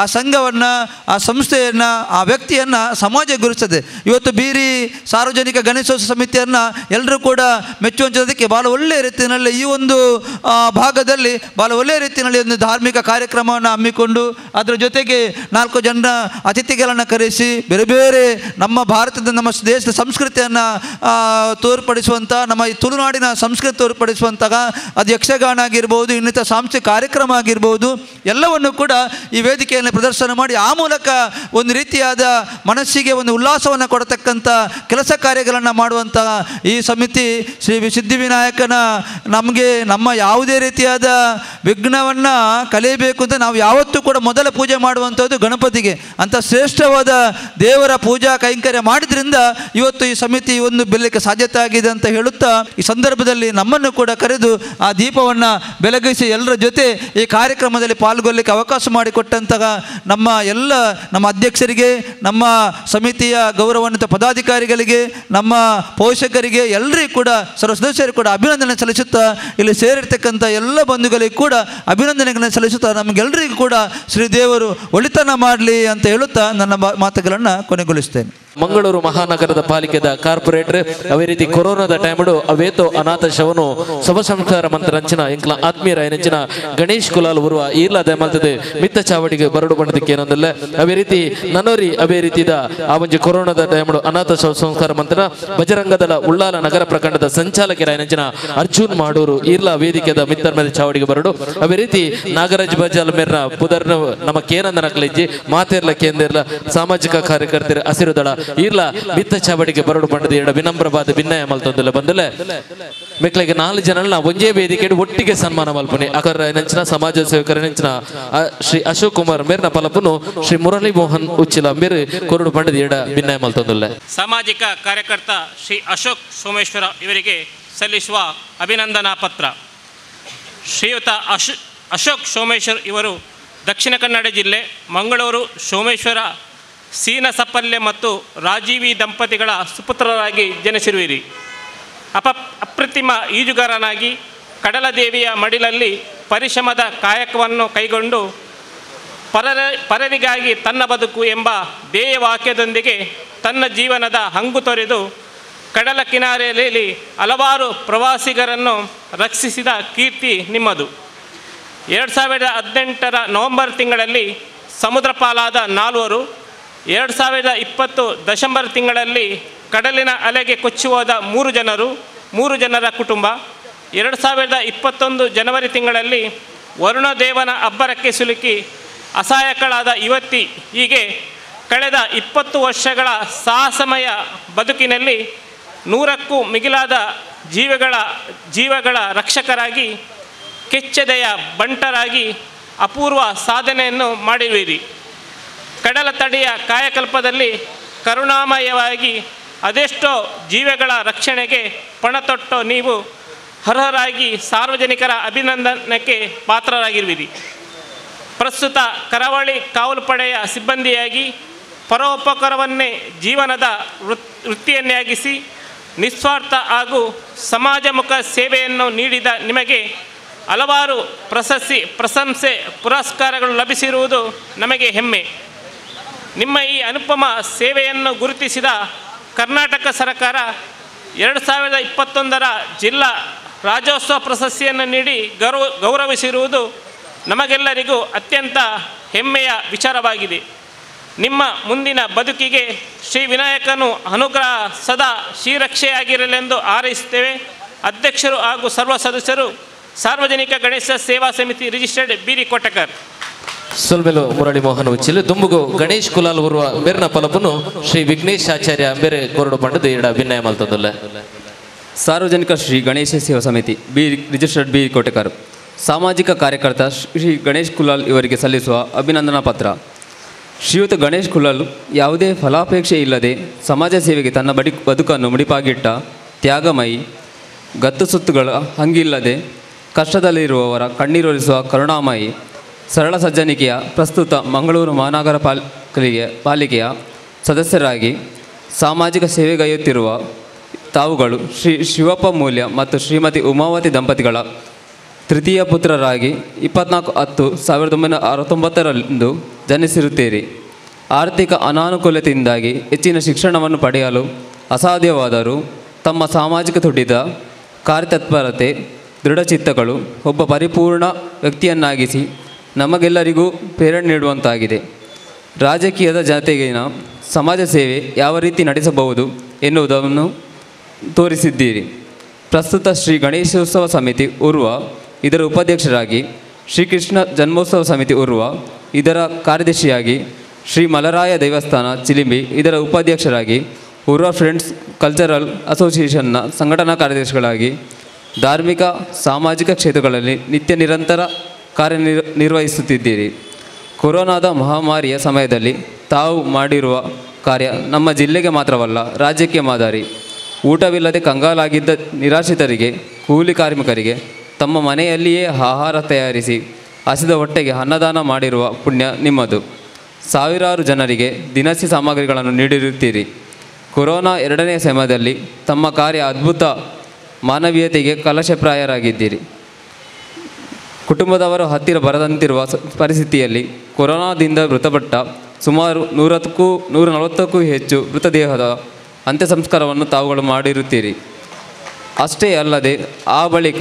ಆ ಸಂಘವನ್ನು, ಆ ಸಂಸ್ಥೆಯನ್ನು, ಆ ವ್ಯಕ್ತಿಯನ್ನು ಸಮಾಜ ಗುರುತಿಸ್ತದೆ. ಇವತ್ತು ಬೀರಿ ಸಾರ್ವಜನಿಕ ಗಣೇಶೋತ್ಸವ ಸಮಿತಿಯನ್ನು ಎಲ್ಲರೂ ಕೂಡ ಮೆಚ್ಚುವಂಥದ್ದಕ್ಕೆ ಭಾಳ ಒಳ್ಳೆಯ ರೀತಿಯಲ್ಲಿ ಈ ಒಂದು ಭಾಗದಲ್ಲಿ ಭಾಳ ಒಳ್ಳೆಯ ರೀತಿಯಲ್ಲಿ ಒಂದು ಧಾರ್ಮಿಕ ಕಾರ್ಯಕ್ರಮವನ್ನು ಹಮ್ಮಿಕೊಂಡು ಅದರ ಜೊತೆಗೆ 4 ಜನ ಅತಿಥಿಗಳನ್ನು ಕರೆಸಿ ಬೇರೆ ಬೇರೆ ನಮ್ಮ ಭಾರತದ, ನಮ್ಮ ದೇಶದ ಸಂಸ್ಕೃತಿಯನ್ನು ತೋರ್ಪಡಿಸುವಂಥ, ನಮ್ಮ ತುಳುನಾಡಿನ ಸಂಸ್ಕೃತಿ ತೋರ್ಪಡಿಸುವಂತಹ ಅದು ಯಕ್ಷಗಾನ ಆಗಿರ್ಬೋದು, ಇನ್ನಿತರ ಸಾಂಸ್ಕೃತಿಕ ಕಾರ್ಯಕ್ರಮ ಆಗಿರ್ಬೋದು, ಎಲ್ಲವನ್ನು ಕೂಡ ಈ ವೇದಿಕೆಯಲ್ಲಿ ಪ್ರದರ್ಶನ ಮಾಡಿ ಆ ಮೂಲಕ ಒಂದು ರೀತಿಯಾದ ಮನಸ್ಸಿಗೆ ಒಂದು ಉಲ್ಲಾಸವನ್ನು ಕೊಡತಕ್ಕಂಥ ಕೆಲಸ ಕಾರ್ಯಗಳನ್ನು ಮಾಡುವಂತಹ ಈ ಸಮಿತಿ ಶ್ರೀ ಸಿದ್ಧಿವಿನಾಯಕನ ನಮಗೆ ನಮ್ಮ ಯಾವುದೇ ರೀತಿಯಾದ ವಿಘ್ನವನ್ನು ಕಲಿಯಬೇಕು ಅಂತ ನಾವು ಯಾವತ್ತೂ ಕೂಡ ಮೊದಲ ಪೂಜೆ ಮಾಡುವಂಥದ್ದು ಗಣಪತಿಗೆ. ಅಂಥ ಶ್ರೇಷ್ಠವಾದ ದೇವರ ಪೂಜಾ ಕೈಂಕರ್ಯ ಮಾಡಿದ್ರಿಂದ ಇವತ್ತು ಈ ಸಮಿತಿ ಒಂದು ಬೆಳಲಿಕ್ಕೆ ಸಾಧ್ಯತೆ ಆಗಿದೆ ಅಂತ ಹೇಳುತ್ತಾ ಈ ಸಂದರ್ಭದಲ್ಲಿ ನಮ್ಮನ್ನು ಕೂಡ ಕರೆದು ಆ ದೀಪವನ್ನು ಬೆಳಗಿಸಿ ಎಲ್ಲರ ಜೊತೆ ಈ ಕಾರ್ಯಕ್ರಮದಲ್ಲಿ ಪಾಲ್ಗೊಳ್ಳಲಿಕ್ಕೆ ಅವಕಾಶ ಮಾಡಿಕೊಟ್ಟಂತಹ ನಮ್ಮ ಅಧ್ಯಕ್ಷರಿಗೆ, ನಮ್ಮ ಸಮಿತಿಯ ಗೌರವಾನ್ವಿತ ಪದಾಧಿಕಾರಿಗಳಿಗೆ, ನಮ್ಮ ಪೋಷಕರಿಗೆ, ಎಲ್ಲರಿಗೂ ಕೂಡ ಸರ್ವ ಸದಸ್ಯರಿಗೂ ಕೂಡ ಅಭಿನಂದನೆ ಸಲ್ಲಿಸುತ್ತಾ ಇಲ್ಲಿ ಸೇರಿರ್ತಕ್ಕಂಥ ಎಲ್ಲ ಬಂಧುಗಳಿಗೂ ಕೂಡ ಅಭಿನಂದನೆಗಳನ್ನು ಸಲ್ಲಿಸುತ್ತಾ ನಮಗೆಲ್ಲರಿಗೂ ಕೂಡ ಶ್ರೀದೇವರು ಒಳಿತನ ಮಾಡಲಿ ಅಂತ ಹೇಳುತ್ತಾ ನನ್ನ ಮಾತುಗಳನ್ನು ಕೊನೆಗೊಳಿಸ್ತೇನೆ. ಮಂಗಳೂರು ಮಹಾನಗರದ ಪಾಲಿಕೆದ ಕಾರ್ಪೊರೇಟರ್ ಅವೇ ರೀತಿ ಕೊರೋನಾದ ಟೈಮಡು ಅವೇತೋ ಅನಾಥ ಶವನು ಶವ ಸಂಸ್ಕಾರ ಮಂತ್ರಂಚಿನ ಎಂಕ್ಲ ಆತ್ಮೀಯರ ಏನಂಚಿನ ಗಣೇಶ್ ಕುಲಾಲ್ ಬರುವ ಈರ್ಲಾದ ಮಲ್ತದೆ ಮಿತ್ತ ಚಾವಡಿಗೆ ಬರಡು ಬಣ್ಣದಕ್ಕೆ ಏನೊಂದಲ್ಲ ಅವೇ ರೀತಿ ನನ್ನೋರಿ ಅವೇ ರೀತಿದ ಆ ಒಂದು ಕೊರೋನಾದ ಟೈಮಡು ಅನಾಥ ಶವ ಸಂಸ್ಕಾರ ಮಂತ್ರ ಬಜರಂಗದಳ ಉಳ್ಳಾಲ ನಗರ ಪ್ರಖಂಡದ ಸಂಚಾಲಕರ ಏನಂಚಿನ ಅರ್ಜುನ್ ಮಾಡೂರು ಈರ್ಲಾ ವೇದಿಕೆದ ಮಿತ್ತರ್ ಮೇಲೆ ಚಾವಡಿಗೆ ಬರಡು ಅವೇ ರೀತಿ ನಾಗರಾಜ್ ಬಜಾಲ್ ಮೇರ್ನ ಪುದರ್ನ ನಮ್ಮ ಕೇನಂದ ನಕಲಿಜ್ಜಿ ಮಾತೇರ್ಲ ಕೇಂದ್ರಲ ಸಾಮಾಜಿಕ ಕಾರ್ಯಕರ್ತರ ಹಸಿರು ದಳ ಈರ್ಲ ಮಿತ್ತ ಚಾವಡಿಗೆ ಬರಡು ಬಂಡದ ಎಡ ವಿನಮ್ರವಾದ ಭಿನ್ನಯ ಮಲ್ತೊಂದಲ್ಲ ಬಂದಲೆ ಮೆಕ್ಲಿಗೆ 4 ಜನಗಳನ್ನ ಒಂದೇ ವೇದಿಕೆ ಒಟ್ಟಿಗೆ ಸನ್ಮಾನ ಮಲ್ಪನೆ ಅಕರ ನೆಂಚಿನ ಸಮಾಜ ಸೇವಕರ ನೆಂಚಿನ ಶ್ರೀ ಅಶೋಕ್ ಕುಮಾರ್ ಮೇರ್ನ ಪಲಪನು ಶ್ರೀ ಮುರಳಿ ಮೋಹನ್ ಉಚ್ಚಿಲ ಮೇರೆ ಕೊರಡು ಬಂಡದ ಎಡ ಭಿನ್ನಯ ಮಲ್ತೊಂದಲ್ಲ ಸಾಮಾಜಿಕ ಕಾರ್ಯಕರ್ತ ಶ್ರೀ ಅಶೋಕ್ ಸೋಮೇಶ್ವರ ಇವರಿಗೆ ಸಲ್ಲಿಸುವ ಅಭಿನಂದನಾ ಪತ್ರ. ಶ್ರೀಯುತ ಅಶೋಕ್ ಸೋಮೇಶ್ವರ್ ಇವರು ದಕ್ಷಿಣ ಕನ್ನಡ ಜಿಲ್ಲೆ ಮಂಗಳೂರು ಸೋಮೇಶ್ವರ ಸೀನಸಪಲ್ಯ ಮತ್ತು ರಾಜೀವಿ ದಂಪತಿಗಳ ಸುಪುತ್ರರಾಗಿ ಜನಿಸಿರುವಿರಿ. ಅಪ್ರತಿಮ ಈಜುಗಾರನಾಗಿ ಕಡಲದೇವಿಯ ಮಡಿಲಲ್ಲಿ ಪರಿಶ್ರಮದ ಕಾಯಕವನ್ನು ಕೈಗೊಂಡು ಪರರಿಗಾಗಿ ತನ್ನ ಬದುಕು ಎಂಬ ಧ್ಯೇಯವಾಕ್ಯದೊಂದಿಗೆ ತನ್ನ ಜೀವನದ ಹಂಗು ತೊರೆದು ಕಡಲ ಕಿನಾರೆಯಲ್ಲಿ ಹಲವಾರು ಪ್ರವಾಸಿಗರನ್ನು ರಕ್ಷಿಸಿದ ಕೀರ್ತಿ ನಿಮ್ಮದು. 2018 ನವೆಂಬರ್ ತಿಂಗಳಲ್ಲಿ ಸಮುದ್ರ ಪಾಲಾದ 4 2020 ಡಿಸೆಂಬರ್ ತಿಂಗಳಲ್ಲಿ ಕಡಲಿನ ಅಲೆಗೆ ಕೊಚ್ಚಿ ಹೋದ 3 ಜನರ ಕುಟುಂಬ, 2021 ಜನವರಿ ತಿಂಗಳಲ್ಲಿ ವರುಣದೇವನ ಅಬ್ಬರಕ್ಕೆ ಸಿಲುಕಿ ಅಸಹಾಯಕಳಾದ ಯುವತಿ. ಹೀಗೆ ಕಳೆದ 20 ವರ್ಷಗಳ ಸಾಹಸಮಯ ಬದುಕಿನಲ್ಲಿ 100ಕ್ಕೂ ಮಿಗಿಲಾದ ಜೀವಗಳ ರಕ್ಷಕರಾಗಿ, ಕೆಚ್ಚೆದೆಯ ಬಂಟರಾಗಿ ಅಪೂರ್ವ ಸಾಧನೆಯನ್ನು ಮಾಡಿರುವಿರಿ. ಕಡಲ ತಡಿಯ ಕಾಯಕಲ್ಪದಲ್ಲಿ ಕರುಣಾಮಯವಾಗಿ ಅದೆಷ್ಟೋ ಜೀವಗಳ ರಕ್ಷಣೆಗೆ ಪಣತೊಟ್ಟು ನೀವು ಅರ್ಹರಾಗಿ ಸಾರ್ವಜನಿಕರ ಅಭಿನಂದನಕ್ಕೆ ಪಾತ್ರರಾಗಿರುವಿರಿ. ಪ್ರಸ್ತುತ ಕರಾವಳಿ ಕಾವಲು ಪಡೆಯ ಸಿಬ್ಬಂದಿಯಾಗಿ ಪರೋಪಕಾರವನ್ನೇ ಜೀವನದ ವೃತ್ತಿಯನ್ನಾಗಿಸಿ ನಿಸ್ವಾರ್ಥ ಹಾಗೂ ಸಮಾಜಮುಖ ಸೇವೆಯನ್ನು ನೀಡಿದ ನಿಮಗೆ ಹಲವಾರು ಪ್ರಶಂಸೆ ಪುರಸ್ಕಾರಗಳು ಲಭಿಸಿರುವುದು ನಮಗೆ ಹೆಮ್ಮೆ. ನಿಮ್ಮ ಈ ಅನುಪಮ ಸೇವೆಯನ್ನು ಗುರುತಿಸಿದ ಕರ್ನಾಟಕ ಸರ್ಕಾರ 2021 ಜಿಲ್ಲಾ ರಾಜ್ಯೋತ್ಸವ ಪ್ರಶಸ್ತಿಯನ್ನು ನೀಡಿ ಗೌರವಿಸಿರುವುದು ನಮಗೆಲ್ಲರಿಗೂ ಅತ್ಯಂತ ಹೆಮ್ಮೆಯ ವಿಚಾರವಾಗಿದೆ. ನಿಮ್ಮ ಮುಂದಿನ ಬದುಕಿಗೆ ಶ್ರೀ ವಿನಾಯಕನು ಅನುಗ್ರಹ ಸದಾ ಶ್ರೀರಕ್ಷೆಯಾಗಿರಲೆಂದು ಹಾರೈಸುತ್ತೇವೆ. ಅಧ್ಯಕ್ಷರು ಹಾಗೂ ಸರ್ವ ಸದಸ್ಯರು ಸಾರ್ವಜನಿಕ ಗಣೇಶ ಸೇವಾ ಸಮಿತಿ ರಿಜಿಸ್ಟರ್ಡ್ ಬೀರಿ ಕೊಟ್ಟಕರ್. ಸೊಲ್ಮೆಲು ಮುರಳಿ ಮೋಹನ್ ಉಚ್ಚಿಲು ದುಂಬುಗು ಗಣೇಶ್ ಕುಲಾಲ್ ಬರುವ ಬೇರ್ನ ಪಲಪನು ಶ್ರೀ ವಿಘ್ನೇಶ್ ಆಚಾರ್ಯ ಬೇರೆ ಕೊರಡು ಬಂಡದ ಎಡ ಭಿನ್ನಯ ಮಲ್ತದಲ್ಲ. ಸಾರ್ವಜನಿಕ ಶ್ರೀ ಗಣೇಶ ಸೇವಾ ಸಮಿತಿ ರಿಜಿಸ್ಟರ್ಡ್ ಬಿ ಕೋಟೆಕರ್ ಸಾಮಾಜಿಕ ಕಾರ್ಯಕರ್ತ ಶ್ರೀ ಗಣೇಶ್ ಕುಲಾಲ್ ಇವರಿಗೆ ಸಲ್ಲಿಸುವ ಅಭಿನಂದನಾ ಪತ್ರ. ಶ್ರೀಯುತ ಗಣೇಶ್ ಕುಲಾಲ್ ಯಾವುದೇ ಫಲಾಪೇಕ್ಷೆ ಇಲ್ಲದೆ ಸಮಾಜ ಸೇವೆಗೆ ತನ್ನ ಬದುಕನ್ನು ಮುಡಿಪಾಗಿಟ್ಟ ತ್ಯಾಗಮಯಿ, ಗತ್ತು ಸುತ್ತುಗಳ ಹಂಗಿಲ್ಲದೆ ಕಷ್ಟದಲ್ಲಿರುವವರ ಕಣ್ಣೀರೊಲಿಸುವ ಕರುಣಾಮಯಿ, ಸರಳ ಸಜ್ಜನಿಕೆಯ ಪ್ರಸ್ತುತ ಮಂಗಳೂರು ಮಹಾನಗರ ಪಾಲಿಕೆಯ ಸದಸ್ಯರಾಗಿ ಸಾಮಾಜಿಕ ಸೇವೆಗೈಯುತ್ತಿರುವ ತಾವುಗಳು ಶ್ರೀ ಶಿವಪ್ಪ ಮೂಲ್ಯ ಮತ್ತು ಶ್ರೀಮತಿ ಉಮಾವತಿ ದಂಪತಿಗಳ ತೃತೀಯ ಪುತ್ರರಾಗಿ 24/10/1969 ಜನಿಸಿರುತ್ತೀರಿ. ಆರ್ಥಿಕ ಅನಾನುಕೂಲತೆಯಿಂದಾಗಿ ಹೆಚ್ಚಿನ ಶಿಕ್ಷಣವನ್ನು ಪಡೆಯಲು ಅಸಾಧ್ಯವಾದರೂ ತಮ್ಮ ಸಾಮಾಜಿಕ ತುಡಿತ, ಕಾರ್ಯತತ್ಪರತೆ, ದೃಢಚಿತ್ತಗಳು ಒಬ್ಬ ಪರಿಪೂರ್ಣ ವ್ಯಕ್ತಿಯನ್ನಾಗಿಸಿ ನಮಗೆಲ್ಲರಿಗೂ ಪ್ರೇರಣೆ ನೀಡುವಂತಾಗಿದೆ. ರಾಜಕೀಯದ ಜೊತೆಗಿನ ಸಮಾಜ ಸೇವೆ ಯಾವ ರೀತಿ ನಡೆಸಬಹುದು ಎನ್ನುವುದನ್ನು ತೋರಿಸಿದ್ದೀರಿ. ಪ್ರಸ್ತುತ ಶ್ರೀ ಗಣೇಶೋತ್ಸವ ಸಮಿತಿ ಉರ್ವ ಇದರ ಉಪಾಧ್ಯಕ್ಷರಾಗಿ, ಶ್ರೀಕೃಷ್ಣ ಜನ್ಮೋತ್ಸವ ಸಮಿತಿ ಉರ್ವ ಇದರ ಕಾರ್ಯದರ್ಶಿಯಾಗಿ, ಶ್ರೀ ಮಲರಾಯ ದೇವಸ್ಥಾನ ಚಿಲಿಂಬಿ ಇದರ ಉಪಾಧ್ಯಕ್ಷರಾಗಿ, ಉರ್ವ ಫ್ರೆಂಡ್ಸ್ ಕಲ್ಚರಲ್ ಅಸೋಸಿಯೇಷನ್ನ ಸಂಘಟನಾ ಕಾರ್ಯದರ್ಶಿಗಳಾಗಿ ಧಾರ್ಮಿಕ ಸಾಮಾಜಿಕ ಕ್ಷೇತ್ರಗಳಲ್ಲಿ ನಿತ್ಯ ನಿರಂತರ ಕಾರ್ಯನಿರ್ವಹಿಸುತ್ತಿದ್ದೀರಿ. ಕೊರೋನಾದ ಮಹಾಮಾರಿಯ ಸಮಯದಲ್ಲಿ ತಾವು ಮಾಡಿರುವ ಕಾರ್ಯ ನಮ್ಮ ಜಿಲ್ಲೆಗೆ ಮಾತ್ರವಲ್ಲ, ರಾಜ್ಯಕ್ಕೆ ಮಾದರಿ. ಊಟವಿಲ್ಲದೆ ಕಂಗಾಲಾಗಿದ್ದ ನಿರಾಶ್ರಿತರಿಗೆ, ಕೂಲಿ ಕಾರ್ಮಿಕರಿಗೆ ತಮ್ಮ ಮನೆಯಲ್ಲಿಯೇ ಆಹಾರ ತಯಾರಿಸಿ ಹಸಿದ ಹೊಟ್ಟೆಗೆ ಅನ್ನದಾನ ಮಾಡಿರುವ ಪುಣ್ಯ ನಿಮ್ಮದು. ಸಾವಿರಾರು ಜನರಿಗೆ ದಿನಸಿ ಸಾಮಗ್ರಿಗಳನ್ನು ನೀಡಿರುತ್ತೀರಿ. ಕೊರೋನಾ 2ನೇ ಸಮಯದಲ್ಲಿ ತಮ್ಮ ಕಾರ್ಯ ಅದ್ಭುತ ಮಾನವೀಯತೆಗೆ ಕಲಶಪ್ರಾಯರಾಗಿದ್ದೀರಿ. ಕುಟುಂಬದವರು ಹತ್ತಿರ ಬರದಂತಿರುವ ಪರಿಸ್ಥಿತಿಯಲ್ಲಿ ಕೊರೋನಾದಿಂದ ಮೃತಪಟ್ಟ ಸುಮಾರು 140ಕ್ಕೂ ಹೆಚ್ಚು ಮೃತದೇಹದ ಅಂತ್ಯ ಸಂಸ್ಕಾರವನ್ನು ತಾವುಗಳು ಮಾಡಿರುತ್ತೀರಿ. ಅಷ್ಟೇ ಅಲ್ಲದೆ ಆ ಬಳಿಕ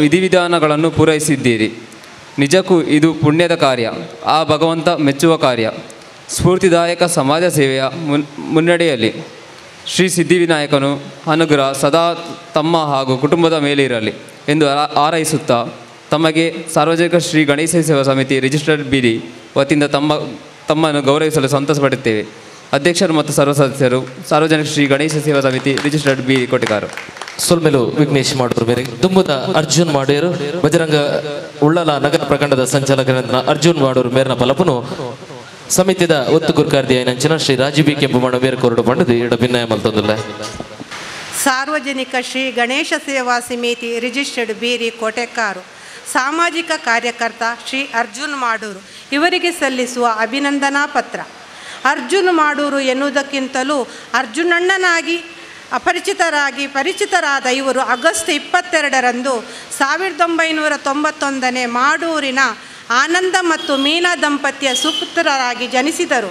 ವಿಧಿವಿಧಾನಗಳನ್ನು ಪೂರೈಸಿದ್ದೀರಿ. ನಿಜಕ್ಕೂ ಇದು ಪುಣ್ಯದ ಕಾರ್ಯ, ಆ ಭಗವಂತ ಮೆಚ್ಚುವ ಕಾರ್ಯ. ಸ್ಫೂರ್ತಿದಾಯಕ ಸಮಾಜ ಸೇವೆಯ ಮುನ್ನಡೆಯಲ್ಲಿ ಶ್ರೀ ಸಿದ್ಧಿವಿನಾಯಕನು ಅನುಗ್ರಹ ಸದಾ ತಮ್ಮ ಹಾಗೂ ಕುಟುಂಬದ ಮೇಲಿರಲಿ ಎಂದು ಹಾರೈಸುತ್ತಾ ತಮಗೆ ಸಾರ್ವಜನಿಕ ಶ್ರೀ ಗಣೇಶ ಸೇವಾ ಸಮಿತಿ ರಿಜಿಸ್ಟರ್ಡ್ ಬಿಡಿ ವತಿಯಿಂದ ತಮ್ಮನ್ನು ಗೌರವಿಸಲು ಸಂತಸಪಡುತ್ತೇವೆ. ಅಧ್ಯಕ್ಷರು ಮತ್ತು ಸರ್ವ ಸದಸ್ಯರು ಸಾರ್ವಜನಿಕ ಶ್ರೀ ಗಣೇಶ ಸೇವಾ ಸಮಿತಿ ರಿಜಿಸ್ಟರ್ಡ್ ಬಿ ಕೊಟ್ಟಿಗಾರು. ಸೊಲ್ಮೆಲು ವಿಘ್ನೇಶ್ ಮಾಡೋರು ಬೇರೆ ದುಂಬುದ ಅರ್ಜುನ್ ಮಾಡೋರು ಬಜರಂಗ ಉಳ್ಳಲ ನಗರ ಪ್ರಖಂಡದ ಸಂಚಾಲಕರ ಅರ್ಜುನ್ ಮಾಡೋರು ಮೇರಿನ ಫಲಪನು ಸಮಿತಿದ ಒತ್ತು ಗುರ್ಕಾರ್ದಿ ಆಯ್ನಂಚಿನ ಶ್ರೀ ರಾಜೀವ್ ಬಿ ಕೆಂಪುಮಣ ಬೇರೆ ಕೊರಡು ಪಂಡದು ಇಡ ಭಿನ್ನಾಯ ಮಲ್ತೊಂದಿಲ್ಲ. ಸಾರ್ವಜನಿಕ ಶ್ರೀ ಗಣೇಶ ಸೇವಾ ಸಮಿತಿ ರಿಜಿಸ್ಟರ್ಡ್ ಬೀರಿ ಕೋಟೆಕಾರು ಸಾಮಾಜಿಕ ಕಾರ್ಯಕರ್ತ ಶ್ರೀ ಅರ್ಜುನ್ ಮಾಡೂರು ಇವರಿಗೆ ಸಲ್ಲಿಸುವ ಅಭಿನಂದನಾ ಪತ್ರ. ಅರ್ಜುನ್ ಮಾಡೂರು ಎನ್ನುವುದಕ್ಕಿಂತಲೂ ಅರ್ಜುನಣ್ಣನಾಗಿ ಪರಿಚಿತರಾದ ಇವರು ಆಗಸ್ಟ್ 22ರಂದು 1991 ಮಾಡೂರಿನ ಆನಂದ ಮತ್ತು ಮೀನಾ ದಂಪತಿಯ ಸುಪುತ್ರರಾಗಿ ಜನಿಸಿದರು.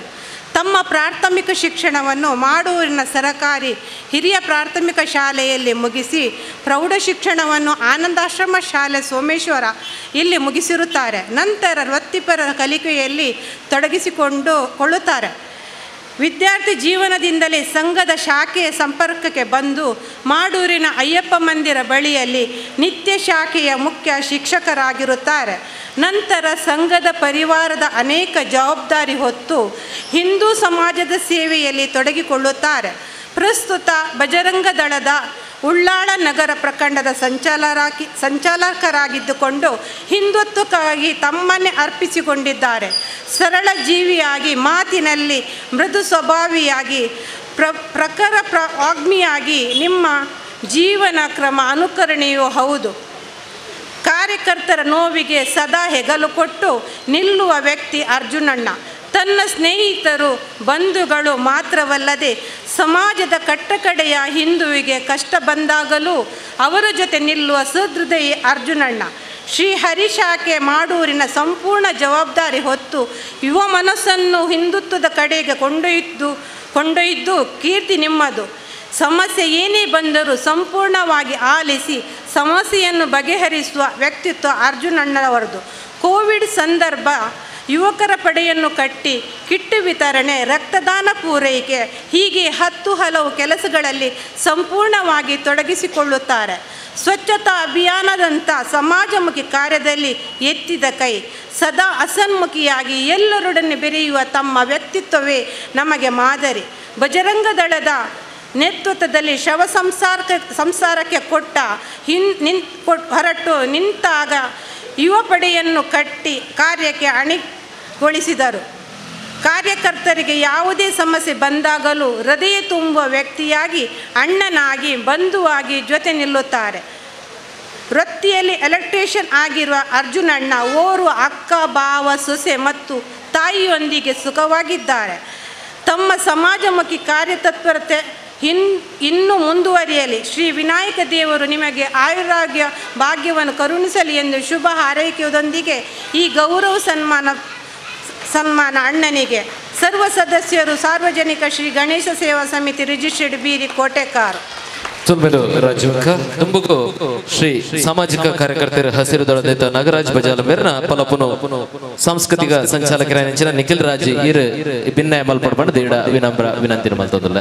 ತಮ್ಮ ಪ್ರಾಥಮಿಕ ಶಿಕ್ಷಣವನ್ನು ಮಾಡೂರಿನ ಸರಕಾರಿ ಹಿರಿಯ ಪ್ರಾಥಮಿಕ ಶಾಲೆಯಲ್ಲಿ ಮುಗಿಸಿ ಪ್ರೌಢ ಶಿಕ್ಷಣವನ್ನು ಆನಂದಾಶ್ರಮ ಶಾಲೆ ಸೋಮೇಶ್ವರ ಇಲ್ಲಿ ಮುಗಿಸಿರುತ್ತಾರೆ. ನಂತರ ವೃತ್ತಿಪರ ಕಲಿಕೆಯಲ್ಲಿ ತೊಡಗಿಸಿಕೊಳ್ಳುತ್ತಾರೆ. ವಿದ್ಯಾರ್ಥಿ ಜೀವನದಿಂದಲೇ ಸಂಘದ ಶಾಖೆಯ ಸಂಪರ್ಕಕ್ಕೆ ಬಂದು ಮಾಡೂರಿನ ಅಯ್ಯಪ್ಪ ಮಂದಿರ ಬಳಿಯಲ್ಲಿ ನಿತ್ಯ ಶಾಖೆಯ ಮುಖ್ಯ ಶಿಕ್ಷಕರಾಗಿರುತ್ತಾರೆ. ನಂತರ ಸಂಘದ ಪರಿವಾರದ ಅನೇಕ ಜವಾಬ್ದಾರಿ ಹೊತ್ತು ಹಿಂದೂ ಸಮಾಜದ ಸೇವೆಯಲ್ಲಿ ತೊಡಗಿಕೊಳ್ಳುತ್ತಾರೆ. ಪ್ರಸ್ತುತ ಬಜರಂಗ ದಳದ ಉಳ್ಳಾಳ ನಗರ ಪ್ರಖಂಡದ ಸಂಚಾಲಕರಾಗಿದ್ದುಕೊಂಡು ಹಿಂದುತ್ವಕ್ಕಾಗಿ ತಮ್ಮನ್ನೇ ಅರ್ಪಿಸಿಕೊಂಡಿದ್ದಾರೆ. ಸರಳ ಜೀವಿಯಾಗಿ, ಮಾತಿನಲ್ಲಿ ಮೃದು ಸ್ವಭಾವಿಯಾಗಿ, ವಾಗ್ಮಿಯಾಗಿ ನಿಮ್ಮ ಜೀವನ ಕ್ರಮ ಅನುಕರಣೆಯೂ ಹೌದು. ಕಾರ್ಯಕರ್ತರ ನೋವಿಗೆ ಸದಾ ಹೆಗಲು ಕೊಟ್ಟು ನಿಲ್ಲುವ ವ್ಯಕ್ತಿ ಅರ್ಜುನಣ್ಣ. ತನ್ನ ಸ್ನೇಹಿತರು ಬಂಧುಗಳು ಮಾತ್ರವಲ್ಲದೆ ಸಮಾಜದ ಕಟ್ಟಕಡೆಯ ಹಿಂದುವಿಗೆ ಕಷ್ಟ ಬಂದಾಗಲೂ ಅವರ ಜೊತೆ ನಿಲ್ಲುವ ಸಹೃದಯಿ ಅರ್ಜುನಣ್ಣ. ಶ್ರೀ ಹರಿಶಾಖೆ ಮಾಡೂರಿನ ಸಂಪೂರ್ಣ ಜವಾಬ್ದಾರಿ ಹೊತ್ತು ಯುವ ಮನಸ್ಸನ್ನು ಹಿಂದುತ್ವದ ಕಡೆಗೆ ಕೊಂಡೊಯ್ದು ಕೀರ್ತಿ ನಿಮ್ಮದು. ಸಮಸ್ಯೆ ಏನೇ ಬಂದರೂ ಸಂಪೂರ್ಣವಾಗಿ ಆಲಿಸಿ ಸಮಸ್ಯೆಯನ್ನು ಬಗೆಹರಿಸುವ ವ್ಯಕ್ತಿತ್ವ ಅರ್ಜುನಣ್ಣನವರದು. ಕೋವಿಡ್ ಸಂದರ್ಭ ಯುವಕರ ಪಡೆಯನ್ನು ಕಟ್ಟಿ ಕಿಟ್ಟು ವಿತರಣೆ, ರಕ್ತದಾನ ಪೂರೈಕೆ ಹೀಗೆ 10 ಹಲವು ಕೆಲಸಗಳಲ್ಲಿ ಸಂಪೂರ್ಣವಾಗಿ ತೊಡಗಿಸಿಕೊಳ್ಳುತ್ತಾರೆ. ಸ್ವಚ್ಛತಾ ಅಭಿಯಾನದಂಥ ಸಮಾಜಮುಖಿ ಕಾರ್ಯದಲ್ಲಿ ಎತ್ತಿದ ಕೈ, ಸದಾ ಹಸನ್ಮುಖಿಯಾಗಿ ಎಲ್ಲರೊಡನೆ ಬೆರೆಯುವ ತಮ್ಮ ವ್ಯಕ್ತಿತ್ವವೇ ನಮಗೆ ಮಾದರಿ. ಬಜರಂಗ ದಳದ ನೇತೃತ್ವದಲ್ಲಿ ಶವ ಸಂಸಾರಕ್ಕೆ ಹೊರಟು ನಿಂತಾಗ ಯುವ ಪಡೆಯನ್ನು ಕಟ್ಟಿ ಕಾರ್ಯಕ್ಕೆ ಅಣಿಗೊಳಿಸಿದರು. ಕಾರ್ಯಕರ್ತರಿಗೆ ಯಾವುದೇ ಸಮಸ್ಯೆ ಬಂದಾಗಲೂ ಹೃದಯ ತುಂಬುವ ವ್ಯಕ್ತಿಯಾಗಿ, ಅಣ್ಣನಾಗಿ, ಬಂಧುವಾಗಿ ಜೊತೆ ನಿಲ್ಲುತ್ತಾರೆ. ವೃತ್ತಿಯಲ್ಲಿ ಎಲೆಕ್ಟ್ರಿಷಿಯನ್ ಆಗಿರುವ ಅರ್ಜುನಣ್ಣ ಓರ್ವ ಅಕ್ಕ, ಭಾವ, ಸೊಸೆ ಮತ್ತು ತಾಯಿಯೊಂದಿಗೆ ಸುಖವಾಗಿದ್ದಾರೆ. ತಮ್ಮ ಸಮಾಜಮುಖಿ ಕಾರ್ಯತತ್ಪರತೆ ಇನ್ನೂ ಮುಂದುವರಿಯಲಿ. ಶ್ರೀ ವಿನಾಯಕ ದೇವರು ನಿಮಗೆ ಆಯುರಾಗ್ಯ ಭಾಗ್ಯವನ್ನು ಕರುಣಿಸಲಿ ಎಂದು ಶುಭ ಹಾರೈಕೆಯೊಂದಿಗೆ ಈ ಗೌರವ ಸನ್ಮಾನ ಅಣ್ಣನಿಗೆ. ಸರ್ವ ಸದಸ್ಯರು ಸಾರ್ವಜನಿಕ ಶ್ರೀ ಗಣೇಶ ಸೇವಾ ಸಮಿತಿ ರಿಜಿಸ್ಟರ್ಡ್ ಬೀರಿ ಕೋಟೆಕಾರು. ತುಲ್ಮೆಲು ರಾಜುಕ ತುಂಬುಕು ಶ್ರೀ ಸಾಮಾಜಿಕ ಕಾರ್ಯಕರ್ತರ ಹಸಿರು ದಳದ ನಾಗರಾಜ್ ಬಜಾಲ ಮೇರ್ನ ಪಲಪುನು ಸಾಂಸ್ಕೃತಿಕ ಸಂಚಾಲಕರ ನೆಂಚಿನ ನಿಖಿಲ್ ರಾಜ್ ಭಿನ್ನಾಯ ಮಲ್ಪಡ್ಬಂಡು ಇಡ ವಿನಮ್ರ ವಿನಂತಿ ಮಲ್ತೋದಿಲ್ಲ.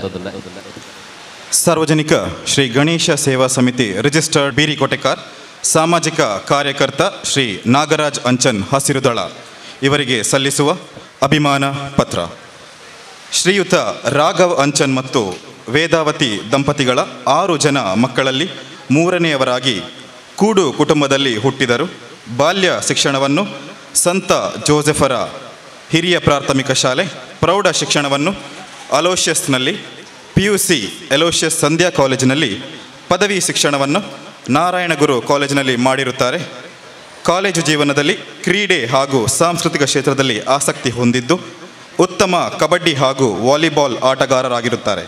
ಸಾರ್ವಜನಿಕ ಶ್ರೀ ಗಣೇಶ ಸೇವಾ ಸಮಿತಿ ರಿಜಿಸ್ಟರ್ಡ್ ಬೀರಿ ಕೋಟೆಕಾರ್ ಸಾಮಾಜಿಕ ಕಾರ್ಯಕರ್ತ ಶ್ರೀ ನಾಗರಾಜ್ ಅಂಚನ್ ಹಸಿರುದಳ ಇವರಿಗೆ ಸಲ್ಲಿಸುವ ಅಭಿಮಾನ ಪತ್ರ. ಶ್ರೀಯುತ ರಾಘವ್ ಅಂಚನ್ ಮತ್ತು ವೇದಾವತಿ ದಂಪತಿಗಳ 6 ಜನ ಮಕ್ಕಳಲ್ಲಿ 3ನೇಯವರಾಗಿ ಕೂಡು ಕುಟುಂಬದಲ್ಲಿ ಹುಟ್ಟಿದರು. ಬಾಲ್ಯ ಶಿಕ್ಷಣವನ್ನು ಸಂತ ಜೋಸೆಫರ ಹಿರಿಯ ಪ್ರಾಥಮಿಕ ಶಾಲೆ, ಪ್ರೌಢ ಶಿಕ್ಷಣವನ್ನು ಅಲೋಷಿಯಸ್ನಲ್ಲಿ, PUC ಎಲೋಷಿಯಸ್ ಸಂಧ್ಯಾ ಕಾಲೇಜಿನಲ್ಲಿ, ಪದವಿ ಶಿಕ್ಷಣವನ್ನು ನಾರಾಯಣಗುರು ಕಾಲೇಜಿನಲ್ಲಿ ಮಾಡಿರುತ್ತಾರೆ. ಕಾಲೇಜು ಜೀವನದಲ್ಲಿ ಕ್ರೀಡೆ ಹಾಗೂ ಸಾಂಸ್ಕೃತಿಕ ಕ್ಷೇತ್ರದಲ್ಲಿ ಆಸಕ್ತಿ ಹೊಂದಿದ್ದು ಉತ್ತಮ ಕಬಡ್ಡಿ ಹಾಗೂ ವಾಲಿಬಾಲ್ ಆಟಗಾರರಾಗಿರುತ್ತಾರೆ.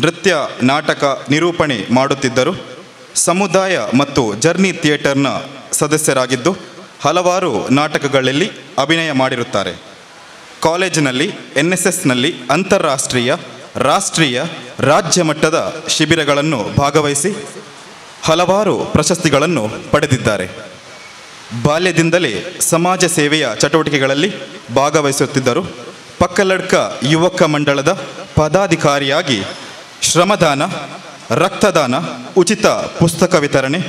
ನೃತ್ಯ, ನಾಟಕ, ನಿರೂಪಣೆ ಮಾಡುತ್ತಿದ್ದರು. ಸಮುದಾಯ ಮತ್ತು ಜರ್ನಿ ಥಿಯೇಟರ್ನ ಸದಸ್ಯರಾಗಿದ್ದು ಹಲವಾರು ನಾಟಕಗಳಲ್ಲಿ ಅಭಿನಯ ಮಾಡಿರುತ್ತಾರೆ. ಕಾಲೇಜಿನಲ್ಲಿ NSSನಲ್ಲಿ ಅಂತಾರಾಷ್ಟ್ರೀಯ, ರಾಷ್ಟ್ರೀಯ, ರಾಜ್ಯ ಮಟ್ಟದ ಶಿಬಿರಗಳನ್ನು ಭಾಗವಹಿಸಿ ಹಲವಾರು ಪ್ರಶಸ್ತಿಗಳನ್ನು ಪಡೆದಿದ್ದಾರೆ. ಬಾಲ್ಯದಿಂದಲೇ ಸಮಾಜ ಸೇವೆಯ ಚಟುವಟಿಕೆಗಳಲ್ಲಿ ಭಾಗವಹಿಸುತ್ತಿದ್ದರು. ಪಕ್ಕಲಡ್ಕ ಯುವಕ ಮಂಡಳದ ಪದಾಧಿಕಾರಿಯಾಗಿ ಶ್ರಮದಾನ, ರಕ್ತದಾನ, ಉಚಿತ ಪುಸ್ತಕ ವಿತರಣೆ,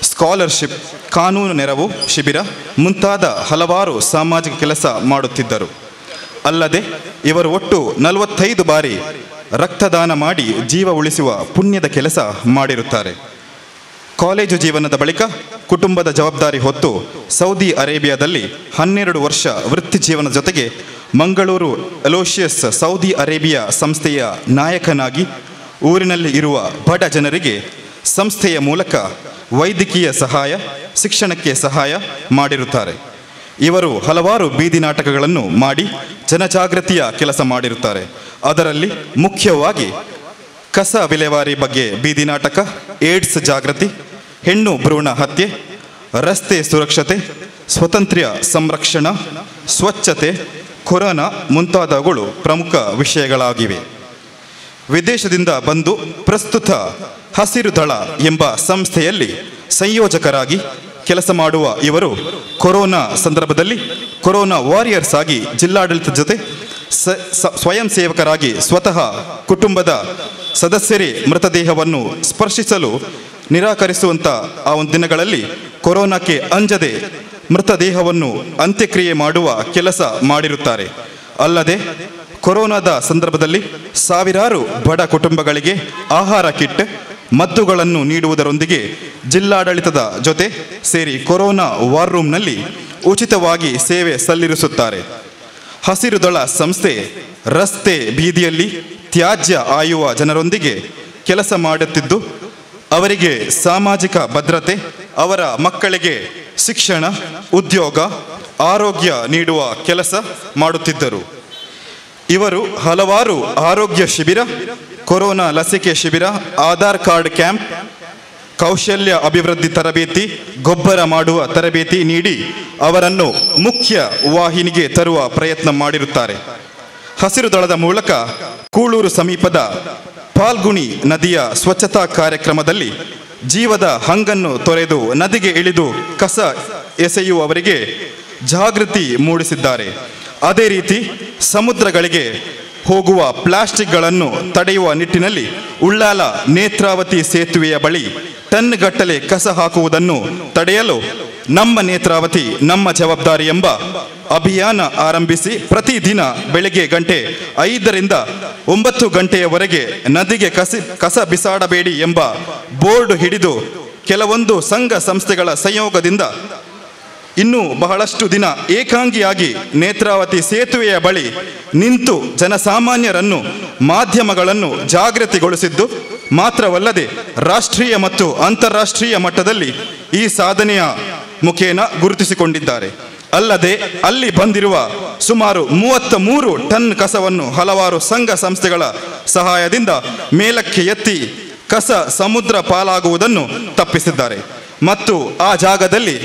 ಸ್ಕಾಲರ್ಶಿಪ್, ಕಾನೂನು ನೆರವು ಶಿಬಿರ ಮುಂತಾದ ಹಲವಾರು ಸಾಮಾಜಿಕ ಕೆಲಸ ಮಾಡುತ್ತಿದ್ದರು. ಅಲ್ಲದೆ ಇವರು ಒಟ್ಟು 45 ಬಾರಿ ರಕ್ತದಾನ ಮಾಡಿ ಜೀವ ಉಳಿಸುವ ಪುಣ್ಯದ ಕೆಲಸ ಮಾಡಿರುತ್ತಾರೆ. ಕಾಲೇಜು ಜೀವನದ ಬಳಿಕ ಕುಟುಂಬದ ಜವಾಬ್ದಾರಿ ಹೊತ್ತು ಸೌದಿ ಅರೇಬಿಯಾದಲ್ಲಿ 12 ವರ್ಷ ವೃತ್ತಿ ಜೀವನದ ಜೊತೆಗೆ ಮಂಗಳೂರು ಅಲೋಷಿಯಸ್ ಸೌದಿ ಅರೇಬಿಯಾ ಸಂಸ್ಥೆಯ ನಾಯಕನಾಗಿ ಊರಿನಲ್ಲಿ ಇರುವ ಬಡ ಜನರಿಗೆ ಸಂಸ್ಥೆಯ ಮೂಲಕ ವೈದ್ಯಕೀಯ ಸಹಾಯ, ಶಿಕ್ಷಣಕ್ಕೆ ಸಹಾಯ ಮಾಡಿರುತ್ತಾರೆ. ಇವರು ಹಲವಾರು ಬೀದಿ ನಾಟಕಗಳನ್ನು ಮಾಡಿ ಜನಜಾಗೃತಿಯ ಕೆಲಸ ಮಾಡಿರುತ್ತಾರೆ. ಅದರಲ್ಲಿ ಮುಖ್ಯವಾಗಿ ಕಸ ವಿಲೇವಾರಿ ಬಗ್ಗೆ ಬೀದಿ ನಾಟಕ, ಏಡ್ಸ್ ಜಾಗೃತಿ, ಹೆಣ್ಣು ಭ್ರೂಣ ಹತ್ಯೆ, ರಸ್ತೆ ಸುರಕ್ಷತೆ, ಸ್ವಾತಂತ್ರ್ಯ ಸಂರಕ್ಷಣಾ, ಸ್ವಚ್ಛತೆ, ಕೊರೋನಾ ಮುಂತಾದವುಗಳು ಪ್ರಮುಖ ವಿಷಯಗಳಾಗಿವೆ. ವಿದೇಶದಿಂದ ಬಂದು ಪ್ರಸ್ತುತ ಹಸಿರು ದಳ ಎಂಬ ಸಂಸ್ಥೆಯಲ್ಲಿ ಸಂಯೋಜಕರಾಗಿ ಕೆಲಸ ಮಾಡುವ ಇವರು ಕೊರೋನಾ ಸಂದರ್ಭದಲ್ಲಿ ಕೊರೋನಾ ವಾರಿಯರ್ಸ್ ಆಗಿ ಜಿಲ್ಲಾಡಳಿತದ ಜೊತೆ ಸ್ವಯಂ ಸೇವಕರಾಗಿ ಸ್ವತಃ ಕುಟುಂಬದ ಸದಸ್ಯರೇ ಮೃತದೇಹವನ್ನು ಸ್ಪರ್ಶಿಸಲು ನಿರಾಕರಿಸುವಂಥ ಆ ಒಂದು ದಿನಗಳಲ್ಲಿ ಕೊರೋನಾಕ್ಕೆ ಅಂಜದೆ ಮೃತದೇಹವನ್ನು ಅಂತ್ಯಕ್ರಿಯೆ ಮಾಡುವ ಕೆಲಸ ಮಾಡಿರುತ್ತಾರೆ. ಅಲ್ಲದೆ ಕೊರೋನಾದ ಸಂದರ್ಭದಲ್ಲಿ ಸಾವಿರಾರು ಬಡ ಕುಟುಂಬಗಳಿಗೆ ಆಹಾರ ಕಿಟ್, ಮದ್ದುಗಳನ್ನು ನೀಡುವುದರೊಂದಿಗೆ ಜಿಲ್ಲಾಡಳಿತದ ಜೊತೆ ಸೇರಿ ಕೊರೋನಾ ವಾರ್ ರೂಮ್ನಲ್ಲಿ ಉಚಿತವಾಗಿ ಸೇವೆ ಸಲ್ಲಿಸುತ್ತಾರೆ. ಹಸಿರು ದಳ ಸಂಸ್ಥೆ ರಸ್ತೆ ಬೀದಿಯಲ್ಲಿ ತ್ಯಾಜ್ಯ ಆಯುವ ಜನರೊಂದಿಗೆ ಕೆಲಸ ಮಾಡುತ್ತಿದ್ದು ಅವರಿಗೆ ಸಾಮಾಜಿಕ ಭದ್ರತೆ, ಅವರ ಮಕ್ಕಳಿಗೆ ಶಿಕ್ಷಣ, ಉದ್ಯೋಗ, ಆರೋಗ್ಯ ನೀಡುವ ಕೆಲಸ ಮಾಡುತ್ತಿದ್ದರು. ಇವರು ಹಲವಾರು ಆರೋಗ್ಯ ಶಿಬಿರ, ಕೊರೋನಾ ಲಸಿಕೆ ಶಿಬಿರ, ಆಧಾರ್ ಕಾರ್ಡ್ ಕ್ಯಾಂಪ್, ಕೌಶಲ್ಯ ಅಭಿವೃದ್ಧಿ ತರಬೇತಿ, ಗೊಬ್ಬರ ಮಾಡುವ ತರಬೇತಿ ನೀಡಿ ಅವರನ್ನು ಮುಖ್ಯ ವಾಹಿನಿಗೆ ತರುವ ಪ್ರಯತ್ನ ಮಾಡಿರುತ್ತಾರೆ. ಹಸಿರು ದಳದ ಮೂಲಕ ಕೂಳೂರು ಸಮೀಪದ ಪಾಲ್ಗುಣಿ ನದಿಯ ಸ್ವಚ್ಛತಾ ಕಾರ್ಯಕ್ರಮದಲ್ಲಿ ಜೀವದ ಹಂಗನ್ನು ತೊರೆದು ನದಿಗೆ ಇಳಿದು ಕಸ ಎಸೆಯುವವರಿಗೆ ಜಾಗೃತಿ ಮೂಡಿಸಿದ್ದಾರೆ. ಅದೇ ರೀತಿ ಸಮುದ್ರಗಳಿಗೆ ಹೋಗುವ ಪ್ಲಾಸ್ಟಿಕ್ಗಳನ್ನು ತಡೆಯುವ ನಿಟ್ಟಿನಲ್ಲಿ ಉಳ್ಳಾಲ ನೇತ್ರಾವತಿ ಸೇತುವೆಯ ಬಳಿ ಟನ್ಗಟ್ಟಲೆ ಕಸ ಹಾಕುವುದನ್ನು ತಡೆಯಲು ನಮ್ಮ ನೇತ್ರಾವತಿ ನಮ್ಮ ಜವಾಬ್ದಾರಿ ಎಂಬ ಅಭಿಯಾನ ಆರಂಭಿಸಿ ಪ್ರತಿದಿನ ಬೆಳಗ್ಗೆ 5 ರಿಂದ 9 ಗಂಟೆಯವರೆಗೆ ನದಿಗೆ ಕಸ ಬಿಸಾಡಬೇಡಿ ಎಂಬ ಬೋರ್ಡ್ ಹಿಡಿದು ಕೆಲವೊಂದು ಸಂಘ ಸಂಸ್ಥೆಗಳ ಸಂಯೋಗದಿಂದ ಇನ್ನೂ ಬಹಳಷ್ಟು ದಿನ ಏಕಾಂಗಿಯಾಗಿ ನೇತ್ರಾವತಿ ಸೇತುವೆಯ ಬಳಿ ನಿಂತು ಜನಸಾಮಾನ್ಯರನ್ನು, ಮಾಧ್ಯಮಗಳನ್ನು ಜಾಗೃತಿಗೊಳಿಸಿದ್ದು ಮಾತ್ರವಲ್ಲದೆ ರಾಷ್ಟ್ರೀಯ ಮತ್ತು ಅಂತಾರಾಷ್ಟ್ರೀಯ ಮಟ್ಟದಲ್ಲಿ ಈ ಸಾಧನೆಯ ಮುಖೇನ ಗುರುತಿಸಿಕೊಂಡಿದ್ದಾರೆ. ಅಲ್ಲದೆ ಅಲ್ಲಿ ಬಂದಿರುವ ಸುಮಾರು 33 ಟನ್ ಕಸವನ್ನು ಹಲವಾರು ಸಂಘ ಸಂಸ್ಥೆಗಳ ಸಹಾಯದಿಂದ ಮೇಲಕ್ಕೆ ಎತ್ತಿ ಕಸ ಸಮುದ್ರ ಪಾಲಾಗುವುದನ್ನು ತಪ್ಪಿಸಿದ್ದಾರೆ ಮತ್ತು ಆ ಜಾಗದಲ್ಲಿ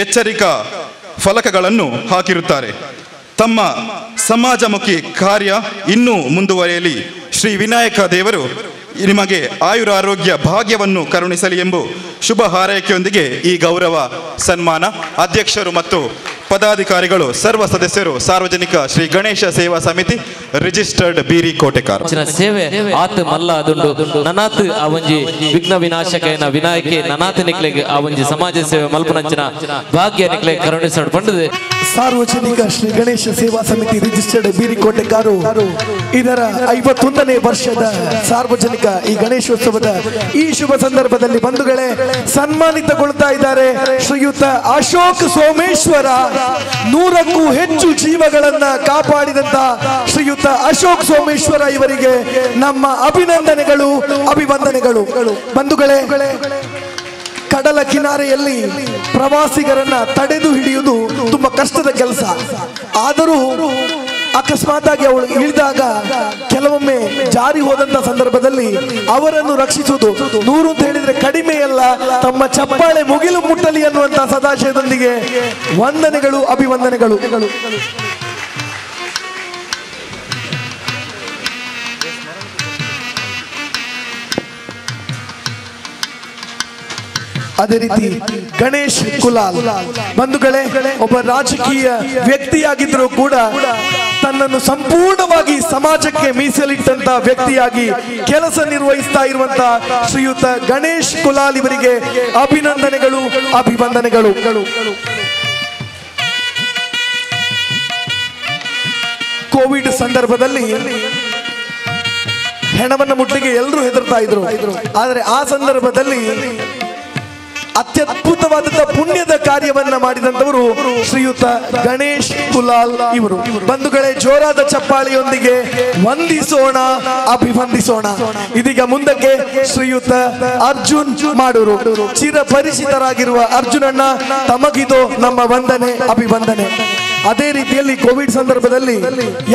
ಎಚ್ಚರಿಕಾ ಫಲಕಗಳನ್ನು ಹಾಕಿರುತ್ತಾರೆ. ತಮ್ಮ ಸಮಾಜಮುಖಿ ಕಾರ್ಯ ಇನ್ನೂ ಮುಂದುವರಿಯಲಿ. ಶ್ರೀ ವಿನಾಯಕ ದೇವರು ನಿಮಗೆ ಆಯುರಾರೋಗ್ಯ ಭಾಗ್ಯವನ್ನು ಕರುಣಿಸಲಿ ಎಂಬ ಶುಭ ಹಾರೈಕೆಯೊಂದಿಗೆ ಈ ಗೌರವ ಸನ್ಮಾನ ಅಧ್ಯಕ್ಷರು ಮತ್ತು ಪದಾಧಿಕಾರಿಗಳು, ಸರ್ವ ಸದಸ್ಯರು, ಸಾರ್ವಜನಿಕ ಶ್ರೀ ಗಣೇಶ ಸೇವಾ ಸಮಿತಿ ರಿಜಿಸ್ಟರ್ಡ್ ಬೀರಿ ಕೋಟೆಕಾರ ಸೇವೆ ಆತ್ ಮಲ್ಲ ದುಂಡು ನನಾತ್ ಅವೊಂಜಿ ವಿಘ್ನ ವಿನಾಶಕೈನ ವಿನಾಯಕಿ ನನಾತ್ ನಿಕ್ಲೆಗೆ ಅವೊಂಜಿ ಸಮಾಜ ಸೇವೆ ಮಲ್ಪನಂಚಿನ ಭಾಗ್ಯ ನಿಕ್ಲೆಗೆ ಕರುಣಿಸೋಡು ಬಂದಿದೆ. ಸಾರ್ವಜನಿಕ ಶ್ರೀ ಗಣೇಶ ಸೇವಾ ಸಮಿತಿ ರಿಜಿಸ್ಟರ್ಡ್ ಬೀರಿ ಕೋಟೆಕಾರು ಇದರ 51ನೇ ವರ್ಷದ ಸಾರ್ವಜನಿಕ ಈ ಗಣೇಶೋತ್ಸವದ ಈ ಶುಭ ಸಂದರ್ಭದಲ್ಲಿ ಬಂಧುಗಳೇ ಸನ್ಮಾನಿತಗೊಳ್ತಾ ಇದ್ದಾರೆ ಶ್ರೀಯುತ ಅಶೋಕ್ ಸೋಮೇಶ್ವರ. 100ಕ್ಕೂ ಹೆಚ್ಚು ಜೀವಗಳನ್ನ ಕಾಪಾಡಿದಂತ ಶ್ರೀಯುತ ಅಶೋಕ್ ಸೋಮೇಶ್ವರ ಇವರಿಗೆ ನಮ್ಮ ಅಭಿನಂದನೆಗಳು, ಅಭಿವಂದನೆಗಳು. ಬಂಧುಗಳೇ, ಕಡಲ ಕಿನಾರೆಯಲ್ಲಿ ಪ್ರವಾಸಿಗರನ್ನ ತಡೆದು ಹಿಡಿಯುವುದು ತುಂಬಾ ಕಷ್ಟದ ಕೆಲಸ. ಆದರೂ ಅಕಸ್ಮಾತ್ ಆಗಿ ಅವಳು ಇಳಿದಾಗ ಕೆಲವೊಮ್ಮೆ ಜಾರಿ ಹೋದಂತ ಸಂದರ್ಭದಲ್ಲಿ ಅವರನ್ನು ರಕ್ಷಿಸುವುದು 100 ಅಂತ ಹೇಳಿದ್ರೆ ಕಡಿಮೆಯಲ್ಲ. ತಮ್ಮ ಚಪ್ಪಾಳೆ ಮುಗಿಲು ಮುಟ್ಟಲಿ ಅನ್ನುವಂತ ಸದಾಶಯದೊಂದಿಗೆ ವಂದನೆಗಳು, ಅಭಿವಂದನೆಗಳು. ಅದೇ ರೀತಿ ಗಣೇಶ್ ಕುಲಾಲ್ ಬಂಧುಗಳೇ, ಒಬ್ಬ ರಾಜಕೀಯ ವ್ಯಕ್ತಿಯಾಗಿದ್ದರೂ ಕೂಡ ತನ್ನನ್ನು ಸಂಪೂರ್ಣವಾಗಿ ಸಮಾಜಕ್ಕೆ ಮೀಸಲಿಟ್ಟಂತ ವ್ಯಕ್ತಿಯಾಗಿ ಕೆಲಸ ನಿರ್ವಹಿಸ್ತಾ ಇರುವಂತಹ ಶ್ರೀಯುತ ಗಣೇಶ್ ಕುಲಾಲ್ ಇವರಿಗೆ ಅಭಿನಂದನೆಗಳು, ಅಭಿವಂದನೆಗಳು. ಕೋವಿಡ್ ಸಂದರ್ಭದಲ್ಲಿ ಹೆಣವನ್ನು ಮುಟ್ಟಿಗೆ ಎಲ್ಲರೂ ಹೆದರ್ತಾ ಇದ್ರು. ಆದರೆ ಆ ಸಂದರ್ಭದಲ್ಲಿ ಅತ್ಯದ್ಭುತವಾದಂತಹ ಪುಣ್ಯದ ಕಾರ್ಯವನ್ನ ಮಾಡಿದಂತವರು ಶ್ರೀಯುತ ಗಣೇಶ್ ಕುಲಾಲ್ ಇವರು. ಬಂಧುಗಳೇ, ಜೋರಾದ ಚಪ್ಪಾಳಿಯೊಂದಿಗೆ ವಂದಿಸೋಣ, ಅಭಿವಂದಿಸೋಣ. ಇದೀಗ ಮುಂದಕ್ಕೆ ಶ್ರೀಯುತ ಅರ್ಜುನ್ ಮಾಡೂರು, ಚಿರಪರಿಚಿತರಾಗಿರುವ ಅರ್ಜುನಣ್ಣ, ತಮಗಿದು ನಮ್ಮ ವಂದನೆ, ಅಭಿವಂದನೆ. ಅದೇ ರೀತಿಯಲ್ಲಿ ಕೋವಿಡ್ ಸಂದರ್ಭದಲ್ಲಿ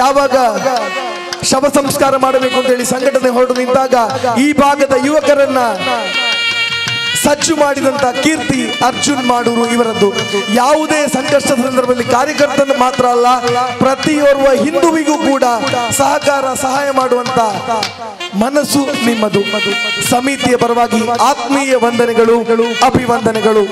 ಯಾವಾಗ ಶವ ಸಂಸ್ಕಾರ ಮಾಡಬೇಕು ಅಂತ ಹೇಳಿ ಸಂಘಟನೆ ಹೊರಟು ನಿಂತಾಗ ಈ ಭಾಗದ ಯುವಕರನ್ನ ಸಜ್ಜು ಮಾಡಿದಂತ ಕೀರ್ತಿ ಅರ್ಜುನ್ ಮಾಡೂರು ಇವರದ್ದು. ಯಾವುದೇ ಸಂಕಷ್ಟದ ಸಂದರ್ಭದಲ್ಲಿ ಕಾರ್ಯಕರ್ತನ ಮಾತ್ರ ಅಲ್ಲ, ಪ್ರತಿಯೋರ್ವ ಹಿಂದುವಿಗೂ ಕೂಡ ಸಹಾಯ ಮಾಡುವಂತ ಮನಸ್ಸು ನಿಮ್ಮದು. ಸಮಿತಿಯ ಪರವಾಗಿ ಆತ್ಮೀಯ ವಂದನೆಗಳು, ಅಭಿವಂದನೆಗಳು.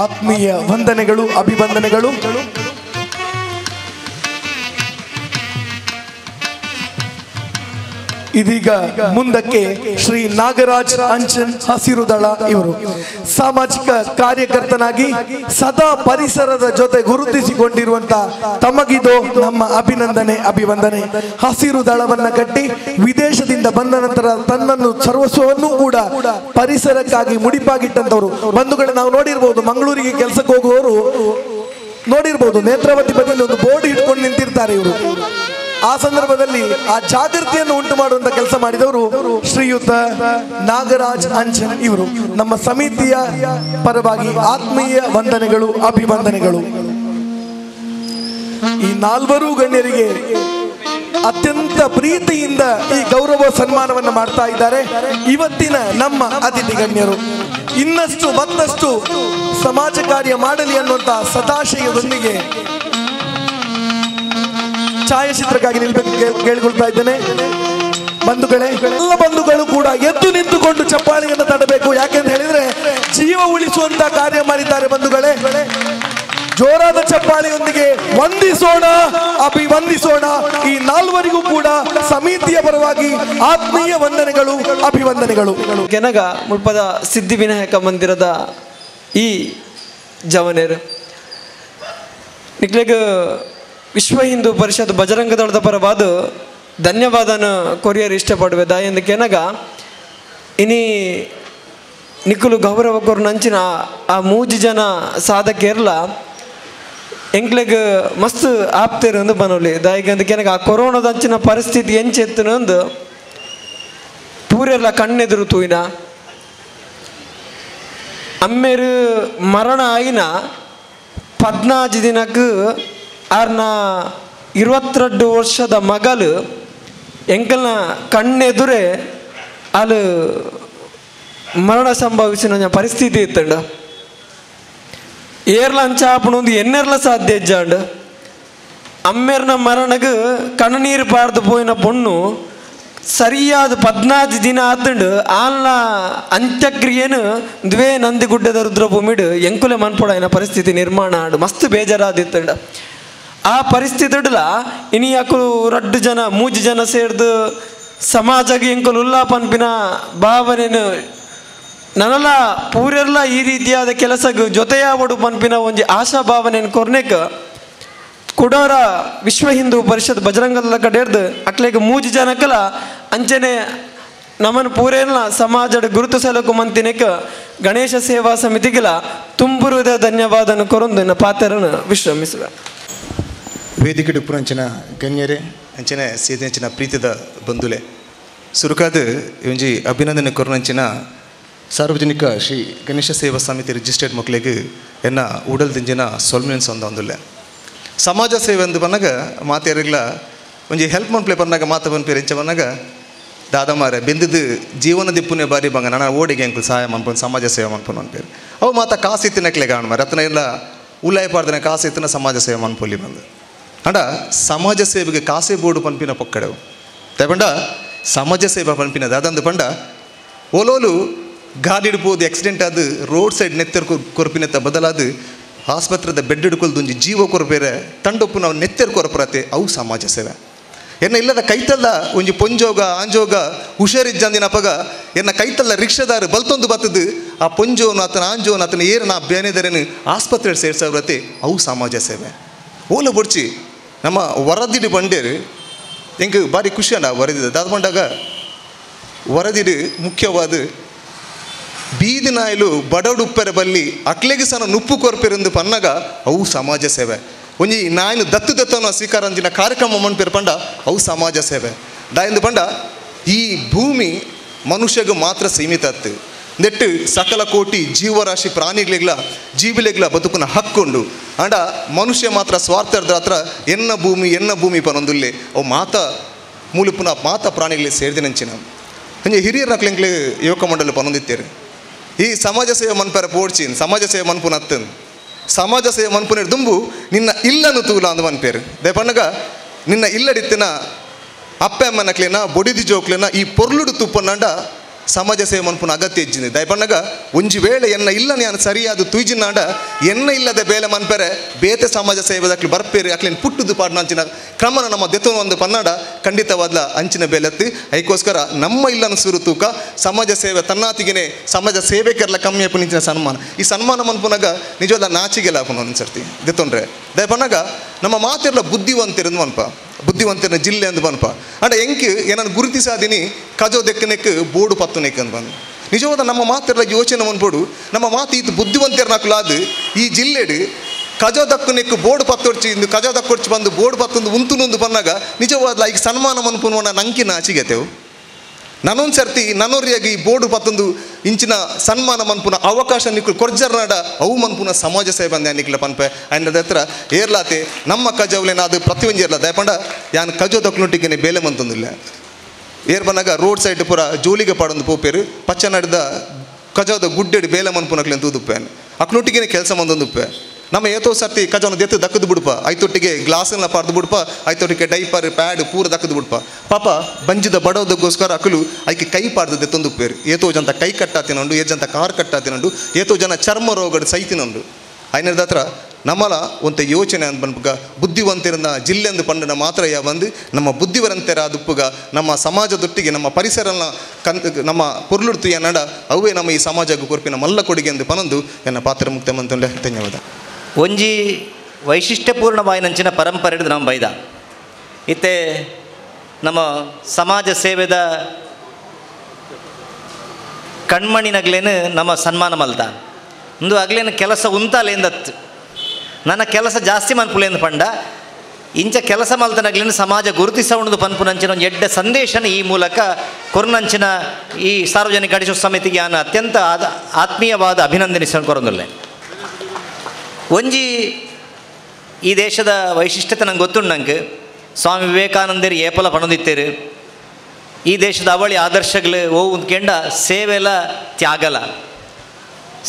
ಆತ್ಮೀಯ ವಂದನೆಗಳು, ಅಭಿವಂದನೆಗಳು. ಇದೀಗ ಮುಂದಕ್ಕೆ ಶ್ರೀ ನಾಗರಾಜ್ ಅಂಚನ್ ಹಸಿರು ದಳ ಇವರು ಸಾಮಾಜಿಕ ಕಾರ್ಯಕರ್ತನಾಗಿ ಸದಾ ಪರಿಸರದ ಜೊತೆ ಗುರುತಿಸಿಕೊಂಡಿರುವಂತಹ ತಮಗಿದು ನಮ್ಮ ಅಭಿನಂದನೆ, ಅಭಿವಂದನೆ. ಹಸಿರು ದಳವನ್ನ ಕಟ್ಟಿ ವಿದೇಶದಿಂದ ಬಂದ ನಂತರ ತನ್ನನ್ನು ಸರ್ವಸ್ವವನ್ನು ಕೂಡ ಪರಿಸರಕ್ಕಾಗಿ ಮುಡಿಪಾಗಿಟ್ಟಂತವರು. ಬಂಧುಗಳೇ, ನಾವು ನೋಡಿರ್ಬೋದು, ಮಂಗಳೂರಿಗೆ ಕೆಲಸಕ್ಕೆ ಹೋಗುವವರು ನೋಡಿರ್ಬೋದು, ನೇತ್ರಾವತಿ ಬದಿಯಲ್ಲಿ ಒಂದು ಬೋರ್ಡ್ ಇಟ್ಕೊಂಡು ನಿಂತಿರ್ತಾರೆ ಇವರು. ಆ ಸಂದರ್ಭದಲ್ಲಿ ಆ ಜಾಗೃತಿಯನ್ನು ಉಂಟು ಮಾಡುವಂತ ಕೆಲಸ ಮಾಡಿದವರು ಶ್ರೀಯುತ ನಾಗರಾಜ್ ಅಂಚನ್ ಇವರು. ನಮ್ಮ ಸಮಿತಿಯ ಪರವಾಗಿ ಆತ್ಮೀಯ ವಂದನೆಗಳು, ಅಭಿವಂದನೆಗಳು. ಈ ನಾಲ್ವರು ಗಣ್ಯರಿಗೆ ಅತ್ಯಂತ ಪ್ರೀತಿಯಿಂದ ಈ ಗೌರವ ಸನ್ಮಾನವನ್ನು ಮಾಡ್ತಾ ಇದ್ದಾರೆ ಇವತ್ತಿನ ನಮ್ಮ ಅತಿಥಿ ಗಣ್ಯರು. ಇನ್ನಷ್ಟು ಮತ್ತಷ್ಟು ಸಮಾಜ ಕಾರ್ಯ ಮಾಡಲಿ ಅನ್ನುವಂತ ಸದಾಶಯದೊಂದಿಗೆ ಛಾಯಾಚಿತ್ರಕ್ಕಾಗಿ ನಿಲ್ಬೇಕು ಕೇಳಿಕೊಳ್ತಾ ಇದ್ದೇನೆ. ಬಂಧುಗಳೇ, ಎಲ್ಲ ಬಂಧುಗಳು ಕೂಡ ಎದ್ದು ನಿಂತುಕೊಂಡು ಚಪ್ಪಾಳಿಯನ್ನು ತಡಬೇಕು. ಯಾಕೆಂತ ಹೇಳಿದ್ರೆ ಜೀವ ಉಳಿಸುವಂತ ಕಾರ್ಯ ಮಾಡಿದ್ದಾರೆ ಬಂಧುಗಳೇ. ಜೋರಾದ ಚಪ್ಪಾಳಿಯೊಂದಿಗೆ ವಂದಿಸೋಣ, ಅಭಿವಂದಿಸೋಣ. ಈ ನಾಲ್ವರಿಗೂ ಕೂಡ ಸಮಿತಿಯ ಪರವಾಗಿ ಆತ್ಮೀಯ ವಂದನೆಗಳು, ಅಭಿವಂದನೆಗಳು. ಕೆನಗ ಮುಲ್ಪದ ಸಿದ್ಧಿವಿನಾಯಕ ಮಂದಿರದ ಈ ಜವನೇರು ನಿಕ್ಲೆಗ್ ವಿಶ್ವ ಹಿಂದೂ ಪರಿಷತ್ ಬಜರಂಗ ದಳದ ಪರವಾದ ಧನ್ಯವಾದನ ಕೊರಿಯರ್ ಇಷ್ಟಪಡುವೆ ದಾಯಂದ ಕೆನಗ ಇನಿ ನಿಕ್ಕುಲು ಗೌರವ ಕೊರು ನಂಚಿನ ಆ 3 ಜನ ಸಾಧಕೇರ್ಲ ಎಂಕ್ಲೆಗ್ ಮಸ್ತ್ ಆಪ್ತೇರು ಬನೋಲಿ ದಾಯಿಗಂದ ಕೆನಗ ಆ ಕೊರೋನಾದ ಅಂಚಿನ ಪರಿಸ್ಥಿತಿ ಎಂಚೆತ್ತನಂದು ಪೂರೆಲ್ಲ ಕಣ್ಣೆದುರು ತೂಯಿನ ಅಮ್ಮೇರು ಮರಣ ಆಯಿನ 14 ದಿನಕ್ಕೆ ಆರ್ನ 22 ವರ್ಷದ ಮಗಳು ಎಂಕಲ್ನ ಕಣ್ಣೆದುರೇ ಅಲ್ಲಿ ಮರಣ ಸಂಭವಿಸಿನ ಪರಿಸ್ಥಿತಿ ಇತ್ತಂಡ. ಏರ್ಲ ಅಂಚಾಪಣೊಂದು ಎನ್ನೆರ್ಲ ಸಾಧ್ಯ ಇಜ್ಜಾಂಡ್ ಅಮ್ಮೇರ್ನ ಮರಣಗೆ ಕಣ್ಣನೀರು ಪಾರ್ದು ಪೋಯಿನ ಪೊಣ್ಣು ಸರಿಯಾದ 14 ದಿನ ಆತಂಡು ಆಲ್ನ ಅಂತ್ಯಕ್ರಿಯೆನು ದ್ವೇ ನಂದಿಗುಡ್ಡದ ರುದ್ರಭೂಮಿಡು ಎಂಕುಲೆ ಮನ್ಪೊಡ ಪರಿಸ್ಥಿತಿ ನಿರ್ಮಾಣ ಆಡು ಮಸ್ತ್ ಬೇಜಾರಾದಿತ್ತಂಡ. ಆ ಪರಿಸ್ಥಿತಿಡ್ಲ ಇನಿ ಯಾಕು 2 ಜನ 3 ಜನ ಸೇರ್ದು ಸಮಾಜಗೆ ಎಂಕುಲು ಉಲ್ಲಾಪನ್ಪಿನ ಭಾವನೆನು ನನ್ನಲ್ಲ ಪೂರೆಲ್ಲ ಈ ರೀತಿಯಾದ ಕೆಲಸಕ್ಕೆ ಜೊತೆಯಾವಡು ಪನ್ಪಿನ ಒಂಜಿ ಆಶಾ ಭಾವನೆಯನ್ನು ಕೊರ್ನೆಕ್ ಕುಡೋರ ವಿಶ್ವ ಹಿಂದೂ ಪರಿಷತ್ ಬಜರಂಗದ ಕಡೆರ್ದು ಅಕ್ಲೆಗೆ 3 ಜನಕ್ಕಲ ಅಂಚನೆ ನಮ್ಮನ್ನು ಪೂರೆಲ್ಲ ಸಮಾಜದ ಗುರುತಿಸಲಕು ಮಂತಿನೆಕ್ ಗಣೇಶ ಸೇವಾ ಸಮಿತಿಗೆಲ ತುಂಬುರುದ ಧನ್ಯವಾದನ ಕೊರೊಂದು ಪಾತ್ರನ ವಿಶ್ರಮಿಸುವೆ. ವೇದಿಕೆ ಪುರಂಚಿನ ಗಣ್ಯರೇ, ಅಂಚನೆ ಸೇದಂಚಿನ ಪ್ರೀತಿದ ಬಂಧುಲೆ, ಸುರುಕಾದ ಒಂಜಿ ಅಭಿನಂದನೆ ಕೊರನಂಚಿನ ಸಾರ್ವಜನಿಕ ಶ್ರೀ ಗಣೇಶ ಸೇವಾ ಸಮಿತಿ ರಿಜಿಸ್ಟರ್ಡ್ ಮಕ್ಕಳಿಗೆ ಎನ್ನ ಉಡಲ್ ದಿಂಜಿನ ಸೊಲ್ಮೆನ್ಸ್ ಒಂದೊಂದುಲ್ಲೆ ಸಮಾಜ ಸೇವೆ ಅಂದು ಬಂದಾಗ ಮಾತೇರಿಲ್ಲ ಒಂಜಿ ಹೆಲ್ಪ್ ಮನ್ಪ್ಲೆ ಬಂದಾಗ ಮಾತು ಬಂದ್ಪೇರು ಎಂಚ ಬಂದಾಗ ದಾದಮಾರೆ ಬೆಂದಿದ್ದು ಜೀವನ ದಿಪ್ಪುನೆ ಬಾರಿ ಬಂಗ ನಾನು ಓಡಿಗೆ ಅಂಕಲ್ ಸಹಾಯ ಮನ್ಪೊಂದು ಸಮಾಜ ಸೇವೆ ಮನ್ಪೊಂದು ಅನ್ಪೇರು ಅವು ಮಾತ ಕಾಸಿತ್ತಿನಕ್ಲೆ ಕಾಣ್ ಮಾರೆ ಅತನ ಎಲ್ಲ ಉಲಾಯ ಪಾಡ್ದನೆ ಕಾಸೆ ಎತ್ತಿನ ಸಮಾಜ ಸೇವೆ ಮನ್ಪೊಲಿ ಬಂದು ಅಂಡ ಸಮಾಜ ಸೇವೆಗೆ ಕಾಸೆ ಬೋರ್ಡು ಪಂಪಿನ ಪೊಕ್ಕಡೆವು ತಗೊಂಡ ಸಮಾಜ ಸೇವೆ ಪಂಪಿನದು ಅದಂದು ಪಂಡ ಓಲೋಲು ಗಾಡಿ ಹಿಡ್ಬೋದು ಆಕ್ಸಿಡೆಂಟ್ ಅದು ರೋಡ್ ಸೈಡ್ ನೆತ್ತೆರ್ ಕೊರಪಿನತ್ತ ಬದಲಾದ ಆಸ್ಪತ್ರೆದ ಬೆಡ್ ಹಿಡ್ಕೊಳ್ದು ಜೀವ ಕೊರಪೇರೆ ತಂಡೊಪ್ಪು ನಾವು ನೆತ್ತೆರ್ ಕೊರಪರತೆ ಅವು ಸಮಾಜ ಸೇವೆ ಎನ್ನ ಇಲ್ಲದ ಕೈತಲ್ಲ ಒಂಜಿ ಪೊಂಜೋಗ ಆಂಜೋಗ ಹುಷಾರಿಜ್ಜಂದಿನಪಗ ಎನ್ನ ಕೈತಲ್ಲ ರಿಕ್ಷಾದಾರ ಬಲ್ತೊಂದು ಬತ್ತದು ಆ ಪೊಂಜೋನು ಆತನ ಆಂಜೋನು ಆತನ ಏರನ ಬೇನೆದರೇನು ಆಸ್ಪತ್ರೆ ಸೇರ್ಸವ್ರತೆ ಅವು ಸಮಾಜ ಸೇವೆ ಓಲ ಬೊಡ್ಚಿ ನಮ್ಮ ವರದಿಡು ಬಂಡೇರು ಹೆಂಗೆ ಭಾರಿ ಖುಷಿ ಅಂಡ ವರದಿದ ಅದು ಬಂದಾಗ ವರದಿಡು ಮುಖ್ಯವಾದ ಬೀದಿ ನಾಯಲು ಬಡಡುಪ್ಪೆರ ಬಲ್ಲಿ ಅಕ್ಲೆಗೆ ಸಹ ನುಪ್ಪು ಕೊರ್ಪೆರೆಂದು ಪನ್ನಗ ಅವು ಸಮಾಜ ಸೇವೆ ಒಂಜಿ ನಾಯನು ದತ್ತನ ಸ್ವೀಕಾರ ಅಂಚಿನ ಕಾರ್ಯಕ್ರಮ ಮನ್ಪೇರು ಪಂಡ ಅವು ಸಮಾಜ ಸೇವೆ ದಾಯಂದು ಪಂಡ ಈ ಭೂಮಿ ಮನುಷ್ಯಗೆ ಮಾತ್ರ ಸೀಮಿತ ಅತ್ತು ನೆಟ್ಟು ಸಕಲ ಕೋಟಿ ಜೀವರಾಶಿ ಪ್ರಾಣಿಗಳಿಗ್ಲ ಜೀವಿಲೆಗ್ಲ ಬದುಕುನ ಹಕ್ಕೊಂಡು ಅಂಡ ಮನುಷ್ಯ ಮಾತ್ರ ಸ್ವಾರ್ಥದ ಹತ್ರ ಎನ್ನ ಭೂಮಿ ಪನೊಂದುಲ್ಲೆ ಅವು ಮಾತ ಮೂಲಪುನ ಮಾತ ಪ್ರಾಣಿಗಳಿಗೆ ಸೇರಿದಿನಂಚಿನ ಹಂಗೆ ಹಿರಿಯರ ನಕ್ಲೆಂಕ್ಲೆ ಯುವಕ ಮಂಡಲ ಪನೊಂದಿತ್ತೇರು ಈ ಸಮಾಜ ಸೇವೆ ಮನ್ಪೇರ ಪೋಡ್ಚಿನ್ ಸಮಾಜ ಸೇವೆ ಮನ್ಪುನ ಅತ್ತನ್ ಸಮಾಜ ಸೇವೆ ಮನ್ಪುನೇರು ದುಂಬು ನಿನ್ನ ಇಲ್ಲನು ತೂಲ ಅಂದು ಮನ್ಪೇರು ದಯಪಣ್ಣಗ ನಿನ್ನ ಇಲ್ಲಡಿತ್ತಿನ ಅಪ್ಪೆ ಅಮ್ಮನಕ್ಲೇನ ಬೊಡಿದಿ ಜೋಕ್ಲೇನ ಈ ಪೊರ್ಲುಡು ತುಪ್ಪನ್ನಂಡ ಸಮಾಜ ಸೇವೆ ಮನ್ಪುನ ಅಗತ್ಯ ಇಜ್ಜಿನಿ ದಯಪಣ್ಣಗ ಒಂಜಿ ವೇಳೆ ಎನ್ನ ಇಲ್ಲ ನಾನು ಸರಿಯಾದ ತುಯ್ಜಿನಾಂಡ ಎನ್ನ ಇಲ್ಲದೆ ಬೇಲೆ ಮನ್ಪೇರೆ ಬೇತೆ ಸಮಾಜ ಸೇವೆದಕ್ಲಿ ಬರ್ಪೇರಿ ಅಕ್ಲೇನು ಪುಟ್ಟುದು ಪಾಡ್ನಂಚಿನ ಕ್ರಮನ ನಮ್ಮ ದೆತ್ತನ ಒಂದು ಪನ್ನಡ ಖಂಡಿತವಾದ್ಲ ಅಂಚಿನ ಬೇಲೆತ್ತಿ ಅದಕ್ಕೋಸ್ಕರ ನಮ್ಮ ಇಲ್ಲನ ಸುರು ತೂಕ ಸಮಾಜ ಸೇವೆ ತನ್ನಾತಿಗೆನೆ ಸಮಾಜ ಸೇವೆಕೆಲ್ಲ ಕಮ್ಮಿ ಅಪ್ಪನಿಂಚಿನ ಸನ್ಮಾನ ಈ ಸನ್ಮಾನ ಮನ್ಪುನಾಗ ನಿಜವಾದ ನಾಚಿಗೆಲ್ಲ ಹಾಕೋಣ ಒಂದ್ಸರ್ತಿ ದೆತ್ತೊಂಡ್ರೆ ದಯಪಣ್ಣಗ ನಮ್ಮ ಮಾತೆಲ್ಲ ಬುದ್ಧಿವಂತಿರಂದು ಮನ್ಪ ಬುದ್ಧಿವಂತನ ಜಿಲ್ಲೆ ಅಂದು ಬನ್ಪ ಅಂಡ ಎಂಕಿ ಏನನ್ನು ಗುರುತಿಸಾದಿನಿ ಕಜೋ ದೆಕ್ಕನೆಕ್ ಬೋರ್ಡು ಪತ್ತು ನೆಕ್ ಅಂದು ಬಂದು ನಿಜವಾದ ನಮ್ಮ ಮಾತೆಲ್ಲ ಯೋಚನೆ ಮನ್ಪೋಡು ನಮ್ಮ ಮಾತು ಇದು ಬುದ್ಧಿವಂತರ ನಕಲಾದ ಈ ಜಿಲ್ಲೆಡು ಕಜೋ ದಕ್ಕನೆಕ್ ಬೋರ್ಡು ಪತ್ತೊಡ್ಚಿ ಇಂದು ಕಜೋ ದಕ್ಕೊಡ್ಚಿ ಬಂದು ಬೋರ್ಡು ಪತ್ತೊಂದು ಉಂತುನೊಂದು ಬಂದಾಗ ನಿಜವಾದ ಈಗ ಸನ್ಮಾನ ಮನ್ಪುನ ನಂಕಿ ನಾಚಿಗೆತೆವು ನನ್ನೊಂದು ಸರ್ತಿ ನನ್ನೋರಿಯಾಗಿ ಬೋರ್ಡು ಪತ್ತೊಂದು ಇಂಚಿನ ಸನ್ಮಾನ ಮನ್ಪುನ ಅವಕಾಶ ನಿಕ್ಕಲು ಕೊರ್ಜರ್ನಾಡ ಅವು ಮನ್ಪುನ ಸಮಾಜ ಸೇವೆ ಬಂದೆ ನಿಕ್ಲ ಪನ್ಪೆ ಅನ್ನದ ಹತ್ರ ಏರ್ಲಾತೆ ನಮ್ಮ ಕಜಾವ್ಲೇನ ಅದು ಪ್ರತಿಯೊಂದು ಏರ್ಲ ದಯಪಂಡ ಯಾನ್ ಕಜೋ ದಕ್ನೊಟ್ಟಿಗೆ ಬೇಲೆ ಮಂತೊಂದಿಲ್ಲ ಏರ್ ಬಂದಾಗ ರೋಡ್ ಸೈಡ್ ಪೂರ ಜೋಲಿಗೆ ಪಾಡೊಂದು ಪೋಪೇರು ಪಚ್ಚ ನಡೆದ ಕಜಾವದ ಗುಡ್ಡೆಡಿ ಬೇಲೆ ಮನ್ಪುನಕ್ಲೆ ತೂದುಪ್ಪೇನು ಅಕ್ನೊಟ್ಟಿಗೆ ಕೆಲಸ ಮಂದೊಂದುಪ್ಪೆ ನಮ್ಮ ಏತೋ ಸರ್ತಿ ಕಜವನ ದೆತ್ತು ದಕ್ಕದು ಬಿಡ್ಪ ಐತೊಟ್ಟಿಗೆ ಗ್ಲಾಸನ್ನ ಪಾರ್ದು ಬಿಡ್ಪ ಐತೊಟ್ಟಿಗೆ ಡೈಪರ್ ಪ್ಯಾಡ್ ಪೂರ ದಕ್ಕದು ಬಿಡ್ಪ ಪಾಪ ಬಂಜಿದ ಬಡೋದಕ್ಕೋಸ್ಕರ ಅಕಲು ಐಕೆ ಕೈ ಪಾಡ್ದು ದೆತ್ತೊಂದು ಪೇರು ಏತೋ ಜಂತ ಕೈ ಕಟ್ಟಾತಿನಂಡು ಏಜಂತ ಕಾರ್ ಕಟ್ಟಾತಿನಂಡು ಏತೋ ಜನ ಚರ್ಮ ರೋಗಡು ಸೈತಿನಂಡು ಐನದ ಹತ್ರ ನಮ್ಮಲ ಒಂತೆ ಯೋಚನೆ ಅಂತ ಬಂದ್ಪುಗ ಬುದ್ಧಿವಂತಿರನ್ನ ಜಿಲ್ಲೆಂದು ಪಂಡನ ಮಾತ್ರ ಬಂದು ನಮ್ಮ ಬುದ್ಧಿವಂತರ ದುಪ್ಪುಗ ನಮ್ಮ ಸಮಾಜದೊಟ್ಟಿಗೆ ನಮ್ಮ ಪರಿಸರನ ನಮ್ಮ ಪೊರ್ಲುಡ್ತು ನಡ ಅವೇ ನಮ್ಮ ಈ ಸಮಾಜಕ್ಕೆ ಕೊರ್ಪಿನ ಮಲ್ಲ ಕೊಡುಗೆ ಎಂದು ಪನೊಂದು ಎನ್ನ ಪಾತ್ರ ಮುಕ್ತ ಮಂತಂಡೆ ಧನ್ಯವಾದ ಒಂಜಿ ವೈಶಿಷ್ಟ್ಯಪೂರ್ಣವಾಯಿನಂಚಿನ ಪರಂಪರೆ ಹಿಡಿದು ನಮ್ಮ ಬೈದ ಇತ್ತೆ ನಮ್ಮ ಸಮಾಜ ಸೇವೆದ ಕಣ್ಮಣಿನಗ್ಲೇನು ನಮ್ಮ ಸನ್ಮಾನ ಮಲ್ತ ಒಂದು ಆಗ್ಲೇನು ಕೆಲಸ ಉಂತಾಲೇಂದತ್ತು ನನ್ನ ಕೆಲಸ ಜಾಸ್ತಿ ಮನ್ಪುಲೇಂದು ಪಂಡ ಇಂಚ ಕೆಲಸ ಮಲ್ತನಾಗ್ಲೇನು ಸಮಾಜ ಗುರುತಿಸೋಣದು ಪನ್ಪುನಂಚಿನ ಒಂದು ಎಡ್ಡ ಸಂದೇಶನ ಈ ಮೂಲಕ ಕೊರ್ನಂಚಿನ ಈ ಸಾರ್ವಜನಿಕ ಗಣೇಶ ಸಮಿತಿಗೆ ನಾನು ಅತ್ಯಂತ ಆತ್ಮೀಯವಾದ ಅಭಿನಂದನಿಸಲು ಕೊರೊಂದುಲ್ಲೆ ಒಂಜಿ ಈ ದೇಶದ ವೈಶಿಷ್ಟ್ಯತೆ ನಂಗೆ ಗೊತ್ತುಂಡು ನಂಗೆ ಸ್ವಾಮಿ ವಿವೇಕಾನಂದರು ಏಪಲ ಪಣದಿತ್ತೇರು ಈ ದೇಶದ ಅವಳಿ ಆದರ್ಶಗಳು ಓವು ಕೆಂಡ ಸೇವೆಲ ತ್ಯಾಗಲ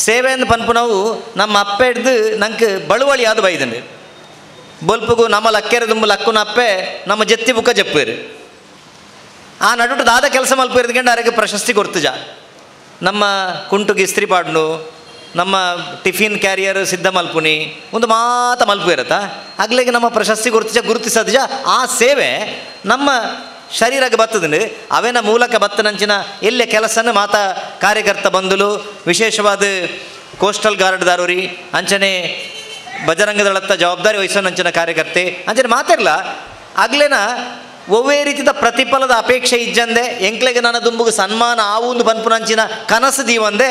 ಸೇವೆ ಅಂದು ಪನ್ಪು ನಾವು ನಮ್ಮ ಅಪ್ಪ ಹಿಡ್ದು ನಂಗೆ ಬಳುವಳಿ ಆದ ಬೈದಂಡು ಬೊಲ್ಪುಗು ನಮ್ಮ ಲಕ್ಕೆರೆ ದುಂಬು ಲಕ್ಕುನ ಅಪ್ಪೆ ನಮ್ಮ ಜತ್ತಿ ಬುಕ್ಕ ಜಪ್ಪೇರು ಆ ನಡುಟು ದಾದ ಕೆಲಸ ಮಲ್ಪಿರ್ದ್ಕೊಂಡು ಅವರಿಗೆ ಪ್ರಶಸ್ತಿ ಕೊಡ್ತುಜ ನಮ್ಮ ಕುಂಟುಗೆ ಇಸ್ತ್ರಿ ಪಾಡ್ನು ನಮ್ಮ ಟಿಫಿನ್ ಕ್ಯಾರಿಯರ್ ಸಿದ್ಧ ಮಲ್ಪುನಿ ಒಂದು ಮಾತ ಮಲ್ಪು ಇರತ್ತಾ ಆಗ್ಲಿಗೆ ನಮ್ಮ ಪ್ರಶಸ್ತಿ ಗುರುತಿಸೋದಿಜ ಆ ಸೇವೆ ನಮ್ಮ ಶರೀರಕ್ಕೆ ಬರ್ತದಂಡು ಅವೇನ ಮೂಲಕ ಬತ್ತನಂಚಿನ ಎಲ್ಲೇ ಕೆಲಸನ ಮಾತಾ ಕಾರ್ಯಕರ್ತ ಬಂಧುಲು ವಿಶೇಷವಾದ ಕೋಸ್ಟಲ್ ಗಾರ್ಡ್ದಾರೋರಿ ಅಂಚನೆ ಬಜರಂಗದಳತ್ತ ಜವಾಬ್ದಾರಿ ವಹಿಸೋನಂಚಿನ ಕಾರ್ಯಕರ್ತೆ ಅಂಚನೆ ಮಾತಿರಲ್ಲ ಆಗ್ಲೇನ ಒವ್ವೇ ರೀತಿಯ ಪ್ರತಿಫಲದ ಅಪೇಕ್ಷೆ ಇಜ್ಜಂದೆ ಎಂಕ್ಲೆಗೆ ನನ್ನ ದುಂಬುಗೆ ಸನ್ಮಾನ ಆವೊಂದು ಬನ್ಪುನಂಚಿನ ಕನಸು ದೀವಂದೆ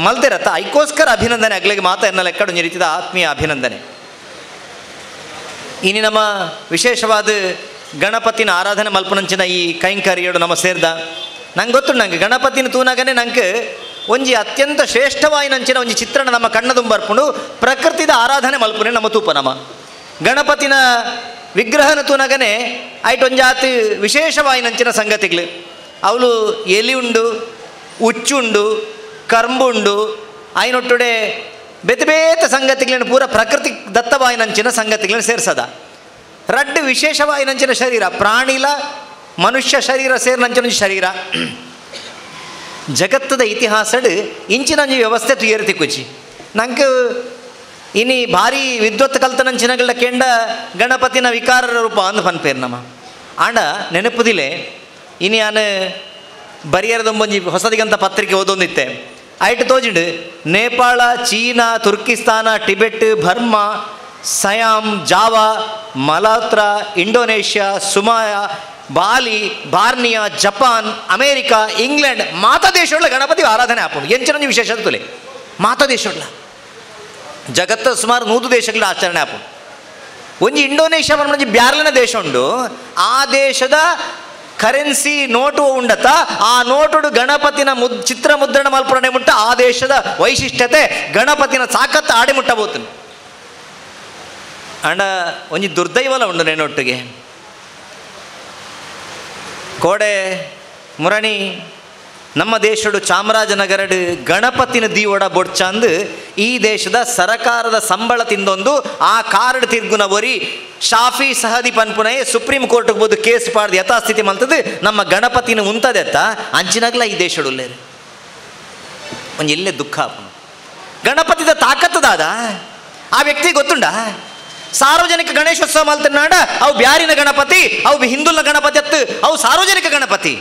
ಮಲ್ತಿರತ್ತ ಐಕೋಸ್ಕರ ಅಭಿನಂದನೆ ಆಗ್ಲಿಗೆ ಮಾತಾ ಎನ್ನ ಲೆಕ್ಕಡು ಒಂದು ರೀತಿಯ ಆತ್ಮೀಯ ಅಭಿನಂದನೆ. ಇನ್ನು ನಮ್ಮ ವಿಶೇಷವಾದ ಗಣಪತಿನ ಆರಾಧನೆ ಮಲ್ಪುನಂಚಿನ ಈ ಕೈಂಕರ್ಯಡು ನಮ್ಮ ಸೇರ್ದ ನಂಗೆ ಗೊತ್ತು ನಂಗೆ ಗಣಪತಿನ ತೂನಾಗನೆ ನಂಗೆ ಒಂಜಿ ಅತ್ಯಂತ ಶ್ರೇಷ್ಠವಾಯಿನಂಚಿನ ಒಂಜಿ ಚಿತ್ರಣ ನಮ್ಮ ಕಣ್ಣ ತುಂಬರ್ಪುಂಡು ಪ್ರಕೃತಿದ ಆರಾಧನೆ ಮಲ್ಪುನೆ ನಮ್ಮ ತೂಪ ನಮ್ಮ ಗಣಪತಿನ ವಿಗ್ರಹನ ತೂನಗನೆ ಐಟೊಂಜಾತಿ ವಿಶೇಷವಾಯಿನಂಚಿನ ಸಂಗತಿಗಳು ಅವಳು ಎಲಿ ಉಂಡು ಉಚ್ಚುಂಡು ಕರ್ಂಬುಂಡು ಐನೊಟ್ಟುಡೆ ಬೇತೆ ಬೇತೆ ಸಂಗತಿಗಳನ್ನು ಪೂರ ಪ್ರಕೃತಿ ದತ್ತವಾಯಿನಂಚಿನ ಸಂಗತಿಗಳನ್ನು ಸೇರಿಸದ ರಡ್ಡು ವಿಶೇಷವಾಯಿನಂಚಿನ ಶರೀರ ಪ್ರಾಣಿಲ ಮನುಷ್ಯ ಶರೀರ ಸೇರಿನಂಚಿನ ಶರೀರ ಜಗತ್ತದ ಇತಿಹಾಸಡ್ ಇಂಚಿನ ವ್ಯವಸ್ಥೆ ತುಯರ್ತಿ ಕುಚಿ ನಂಗೆ ಇನಿ ಭಾರಿ ವಿದ್ವತ್ ಕಲ್ತನಂಚಿನಗಳ ಕೆಂಡ ಗಣಪತಿನ ವಿಕಾರ ರೂಪ ಅಂದು ಪನ್ಪೇರು ನಮ್ಮ ಆಂಡ ನೆನಪುದಿಲೆ ಇನಿ ನಾನು ಬರಿಯರದೊಂಬಂಜಿ ಹೊಸದಿಗಂತ ಪತ್ರಿಕೆ ಓದೊಂದಿತ್ತೆ ಐಟು ತೋಜಿಂಡು Nepal China Turkistan Tibet Burma Siam Java ಮಲಾತ್ರ ಇಂಡೋನೇಷ್ಯಾ ಸುಮಾಯ Bali Borneo Japan America England ಮಾತಾ ದೇಶಗಳ ಗಣಪತಿ ಆರಾಧನೆ ಆಪುಂಡು ಎಂಚಿನ ವಿಶೇಷತೆ ತುಲೆ ಮಾತಾ ದೇಶಗಳ ಜಗತ್ತ ಸುಮಾರು 100 ದೇಶಗಳ ಆಚರಣೆ ಆಪುಂಡು ಒಂಜಿ ಇಂಡೋನೇಷ್ಯಾ ಬಂದು ಬ್ಯಾರ್ಲಿನ ದೇಶ ಉಂಡು ಆ ದೇಶದ ಕರೆನ್ಸಿ ನೋಟು ಉಂಡತ ಆ ನೋಟುಡು ಗಣಪತಿನ ಚಿತ್ರ ಮುದ್ರಣ ಮಲ್ಪನೆ ಮುಟ್ಟ ಆ ದೇಶದ ವೈಶಿಷ್ಟ್ಯತೆ ಗಣಪತಿನ ಸಾಕತ್ತು ಆಡಿ ಮುಟ್ಟಬೋತು ಅಂಡ ಒಂಜಿ ದುರ್ದೈವಲ ಉಂಡು ನೆನೊಟ್ಟಿಗೆ ಕೋಡೆ ಮುರಣಿ ನಮ್ಮ ದೇಶಡು ಚಾಮರಾಜನಗರಡು ಗಣಪತಿನ ದೀವೊಡ ಬೊಡ್ಚಂದು ಈ ದೇಶದ ಸರಕಾರದ ಸಂಬಳ ತಿಂದೊಂದು ಆ ಕಾರ್ಡ್ ತಿರ್ಗುನ ಒರಿ ಶಾಫಿ ಸಹದಿ ಪನ್ಪುನಯೇ ಸುಪ್ರೀಂ ಕೋರ್ಟ್ಗೆ ಬೋದು ಕೇಸ್ ಪಾಡ್ದು ಯಥಾಸ್ಥಿತಿ ಮಲ್ತದ್ದು ನಮ್ಮ ಗಣಪತಿನ ಉಂತದೆತ್ತ ಅಂಚಿನಾಗ್ಲ ಈ ದೇಶಡು ಉಳ್ಳೇರು ಒಂದು ಎಲ್ಲೇ ದುಃಖ ಗಣಪತಿದ ತಾಕತ್ತದಾದ ಆ ವ್ಯಕ್ತಿ ಗೊತ್ತುಂಡ ಸಾರ್ವಜನಿಕ ಗಣೇಶೋತ್ಸವ ಮಲ್ತನಾಡ ಅವು ಬ್ಯಾರಿನ ಗಣಪತಿ ಅವು ಹಿಂದುಲ್ನ ಗಣಪತಿ ಅತ್ತು ಅವು ಸಾರ್ವಜನಿಕ ಗಣಪತಿ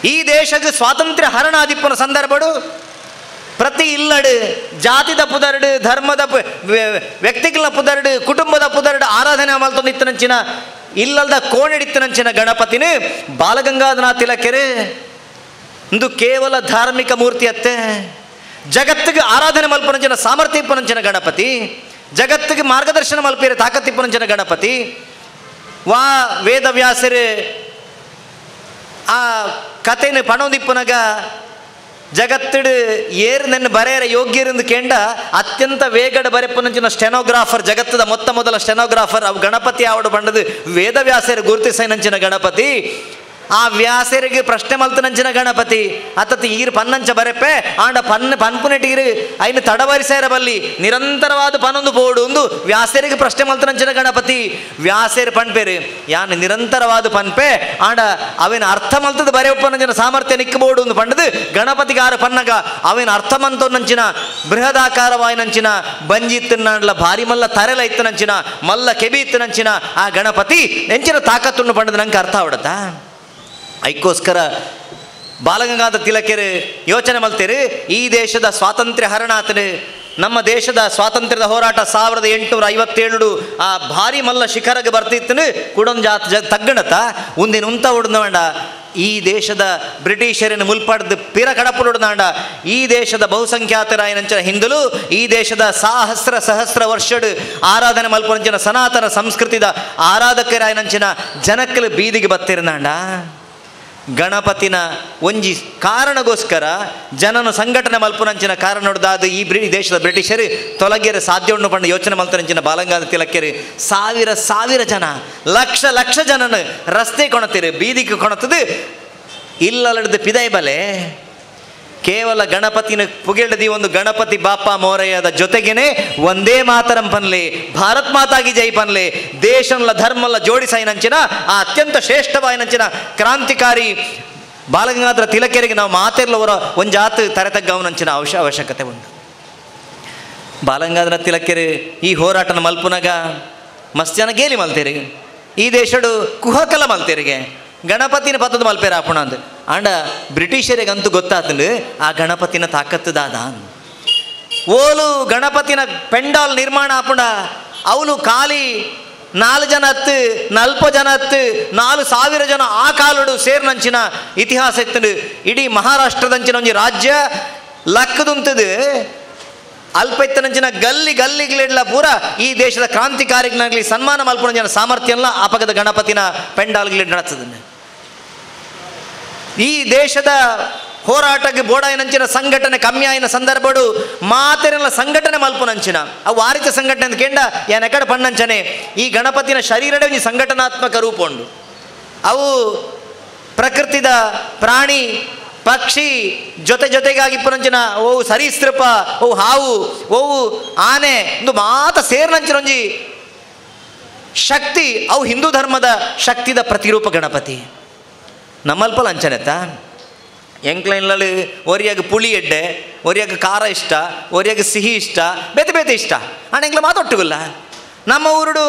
ಈ ದೇಶಕ್ಕೆ ಸ್ವಾತಂತ್ರ್ಯ ಹರಣಾದಿಪ್ಪನ ಸಂದರ್ಭಡು ಪ್ರತಿ ಇಲ್ಲಡು ಜಾತಿದ ಪುದರ್ಡು ಧರ್ಮದ ವ್ಯಕ್ತಿಗಳ ಪುದರ್ಡು ಕುಟುಂಬದ ಪುದರ್ಡು ಆರಾಧನೆ ಮಲ್ತೊಂದಿತ್ತನಂಚಿನ ಇಲ್ಲದ ಕೋಣಿಡಿತ್ತನಂಚಿನ ಗಣಪತಿನ ಬಾಲಗಂಗಾಧರ ತಿಲಕೆರೆ ಇಂದು ಕೇವಲ ಧಾರ್ಮಿಕ ಮೂರ್ತಿ ಅತ್ತೆ ಜಗತ್ತಿಗೆ ಆರಾಧನೆ ಮಲ್ಪನಂಚಿನ ಸಾಮರ್ಥ್ಯ ಇಪ್ಪನಂಚಿನ ಗಣಪತಿ ಜಗತ್ತಿಗೆ ಮಾರ್ಗದರ್ಶನ ಮಲ್ಪೇರೆ ತಾಕತ್ತಿಪ್ಪನಂಚಿನ ಗಣಪತಿ ವಾ ವೇದವ್ಯಾಸರು ಆ ಕಥೆನ ಪಣೋದಿಪ್ಪನಗ ಜಗತ್ತಿಡು ಏರು ನನ್ನ ಬರೆಯರ ಯೋಗ್ಯರಿಂದ ಕೇಂಡ ಅತ್ಯಂತ ವೇಗಡ ಬರೆಪ್ಪನಂಚಿನ ಸ್ಟೆನೋಗ್ರಾಫರ್ ಜಗತ್ತದ ಮೊದಲ ಸ್ಟೆನೋಗ್ರಾಫರ್ ಅವು ಗಣಪತಿ ಆವಡು ಬಂಡದು ವೇದವ್ಯಾಸರು ಗುರುತಿಸೈನಂಚಿನ ಗಣಪತಿ ಆ ವ್ಯಾಸರಿಗೆ ಪ್ರಶ್ನೆ ಮಲ್ತನಂಚಿನ ಗಣಪತಿ ಅತ್ತತಿ ಈರು ಪನ್ನಂಚ ಬರೆಪೆ ಆಂಡ ಪನ್ಪುನೆಟೀರು ಐನು ತಡವರಿಸೇರ ಬಲ್ಲಿ ನಿರಂತರವಾದ ಪನ್ನೊಂದು ಬೋಡು ಒಂದು ವ್ಯಾಸರಿಗೆ ಪ್ರಶ್ನೆ ಮಲ್ತನಂಚಿನ ಗಣಪತಿ ವ್ಯಾಸೇರು ಪನ್ಪೇರು ಯಾನ್ ನಿರಂತರವಾದ ಪನ್ಪೆ ಆಂಡ ಅವೇನು ಅರ್ಥ ಮಲ್ತದ ಬರೆಯಪ್ಪನಂಚಿನ ಸಾಮರ್ಥ್ಯ ನಿಕ್ಕಬೋಡು ಒಂದು ಪಂಡದು ಗಣಪತಿಗಾರ ಪನ್ನಗ ಅವೇನು ಅರ್ಥ ಮಂತೋನಂಚಿನ ಬೃಹದಾಕಾರವಾಯಿನಂಚಿನ ಬಂಜಿ ಇತ್ತನಾಡ್ಲ ಭಾರಿ ಮಲ್ಲ ತರೆಲ ಇತ್ತನಂಚಿನ ಮಲ್ಲ ಕೆಬಿ ಇತ್ತನಂಚಿನ ಆ ಗಣಪತಿ ನೆಂಚಿನ ತಾಕತ್ತನ್ನು ಪಂಡದು ನಂಗೆ ಅರ್ಥ ಅವಡತ್ತಾ ಐಕೋಸ್ಕರ ಬಾಲಗಂಗಾಧರ ತಿಲಕರು ಯೋಚನೆ ಮಲ್ತೇರು ಈ ದೇಶದ ಸ್ವಾತಂತ್ರ್ಯ ಹರಣಾತನು ನಮ್ಮ ದೇಶದ ಸ್ವಾತಂತ್ರ್ಯದ ಹೋರಾಟ 1857 ಆ ಭಾರಿ ಮಲ್ಲ ಶಿಖರಗೆ ಬರ್ತಿತ್ತನು ಕೂಡೊಂದು ತಗ್ಗಣತ ಒಂದಿನ ಉಂತ ಉಡ್ನವಂಡ ಈ ದೇಶದ ಬ್ರಿಟಿಷರನ್ನು ಮುಲ್ಪಡ್ದು ಪಿರ ಕಡಪುಡುಡ್ನಾಂಡ ಈ ದೇಶದ ಬಹುಸಂಖ್ಯಾತರಾಯನಂಚನ ಹಿಂದಲು ಈ ದೇಶದ ಸಹಸ್ರ ವರ್ಷಡು ಆರಾಧನೆ ಮಲ್ಪನಂಚಿನ ಸನಾತನ ಸಂಸ್ಕೃತಿದ ಆರಾಧಕರಾಯನಂಚಿನ ಜನಕ್ಕಲು ಬೀದಿಗೆ ಬತ್ತಿರ್ನಾಂಡ ಗಣಪತಿನ ಒಂಜಿ ಕಾರಣಗೋಸ್ಕರ ಜನನು ಸಂಘಟನೆ ಮಲ್ಪುನಂಚಿನ ಕಾರಣ ನೋಡ್ದಾದ ಈ ದೇಶದ ಬ್ರಿಟಿಷರು ತೊಲಗಿಯರ ಸಾಧ್ಯ ಉಂಡು ಪಂಡ ಯೋಚನೆ ಮಲ್ತನಂಚಿನ ಬಾಲಗಂಗಾಧರ ತಿಲಕರು ಸಾವಿರ ಜನ ಲಕ್ಷ ಜನನು ರಸ್ತೆ ಕೊಣತಿರು ಬೀದಿಗೆ ಕೊಣತದು ಇಲ್ಲದ ಪಿದೈ ಬಲೆ ಕೇವಲ ಗಣಪತಿನ ಪುಗೆಳದಿ ಒಂದು ಗಣಪತಿ ಬಾಪ ಮೋರಯ್ಯದ ಜೊತೆಗೇನೆ ಒಂದೇ ಮಾತರಂ ಪನ್ಲೆ ಭಾರತ್ ಮಾತಾಗಿ ಜೈ ಪನ್ಲೆ ದೇಶನ್ಲ ಧರ್ಮಲ್ಲ ಜೋಡಿಸೈನಂಚಿನ ಆ ಅತ್ಯಂತ ಶ್ರೇಷ್ಠವಾಯಿನಂಚಿನ ಕ್ರಾಂತಿಕಾರಿ ಬಾಲಗಂಗಾಧರ ತಿಲಕರಿಗೆ ನಾವು ಮಾತೆರ್ಲವರ ಒಂಜಾತು ತರೆತಗ್ಗವನಂಚಿನ ಅವಶ್ಯಕತೆ ಉಂಟು ಬಾಲಗಂಗಾಧರ ತಿಲಕರು ಈ ಹೋರಾಟನ ಮಲ್ಪುನಗ ಮಸ್ತ್ ಜನ ಗೇಲಿ ಮಲ್ತೇರಿಗೆ ಈ ದೇಶಡು ಕುಹಕಲ ಮಲ್ತೇರಿಗೆ ಗಣಪತಿನ ಪತ್ತದ ಮಲ್ಪೇರ ಆಪುಣ ಅಂದ್ ಆಂಡ ಬ್ರಿಟಿಷರಿಗಂತೂ ಗೊತ್ತಾತಂಡು ಆ ಗಣಪತಿನ ತಾಕತ್ತದಾದ ಓಲು ಗಣಪತಿನ ಪೆಂಡಾಲ್ ನಿರ್ಮಾಣ ಆಪುಂಡ ಅವನು ಖಾಲಿ 4 ಜನ ಹತ್ತು 40 ಜನ ಹತ್ತು 4,000 ಜನ ಆ ಕಾಲುಡು ಸೇರ್ನಂಚಿನ ಇತಿಹಾಸ ಇತ್ತು ಇಡೀ ಮಹಾರಾಷ್ಟ್ರದಂಚಿನ ಒಂಜಿ ರಾಜ್ಯ ಲಕ್ಕದುಂತದು ಅಲ್ಪ ಇತ್ತನಂಚಿನ ಗಲ್ಲಿಗಳಿಡ್ಲ ಪೂರ ಈ ದೇಶದ ಕ್ರಾಂತಿಕಾರಿಗಳಾಗಲಿ ಸನ್ಮಾನ ಮಲ್ಪುನ ಸಾಮರ್ಥ್ಯ ಎಲ್ಲ ಅಪಗದ ಗಣಪತಿನ ಪೆಂಡಾಲ್ಗಳಿಗೆ ನಡತದನ್ನು ಈ ದೇಶದ ಹೋರಾಟಕ್ಕೆ ಬೋಡಾಯಿನಂಚಿನ ಸಂಘಟನೆ ಕಮ್ಮಿ ಆಯಿನ ಸಂದರ್ಭಡು ಮಾತೆರೆಲ್ಲ ಸಂಘಟನೆ ಮಲ್ಪುನಂಚಿನ ಅವು ಆರಿತ ಸಂಘಟನೆ ಅಂತ ಕೇಂಡ ಯಾನೆಕಡೆ ಪಣ್ಣಂಚನೆ ಈ ಗಣಪತಿನ ಶರೀರಡೆ ಒಂದು ಸಂಘಟನಾತ್ಮಕ ರೂಪ ಉಂಡು ಅವು ಪ್ರಕೃತಿದ ಪ್ರಾಣಿ ಪಕ್ಷಿ ಜೊತೆಗಾಗಿ ಪುರಂಚಿನ ಓವು ಸರೀಸೃಪ ಓವು ಹಾವು ಓವು ಆನೆ ಇಂದು ಮಾತ ಸೇರ್ನಂಚಿನ ಒಂಜಿ ಶಕ್ತಿ ಅವು ಹಿಂದೂ ಧರ್ಮದ ಶಕ್ತಿದ ಪ್ರತಿರೂಪ ಗಣಪತಿ. ನಮ್ಮಲ್ಪಲ್ಲ ಅಂಚನೆತ್ತ ಎಂಕ್ಲೈನ್ಲಲ್ಲಿ ಒರಿಯಾಗ ಪುಳಿ ಎಡ್ಡೆ, ಒರಿಯಾಗ ಖಾರ ಇಷ್ಟ, ಒರಿಯಾಗ ಸಿಹಿ ಇಷ್ಟ, ಬೇತೆ ಇಷ್ಟ. ಅಣ್ಣ ಎಂಗ್ಲ ಮಾತೊಟ್ಟುಗಲ್ಲ ನಮ್ಮ ಊರುಡು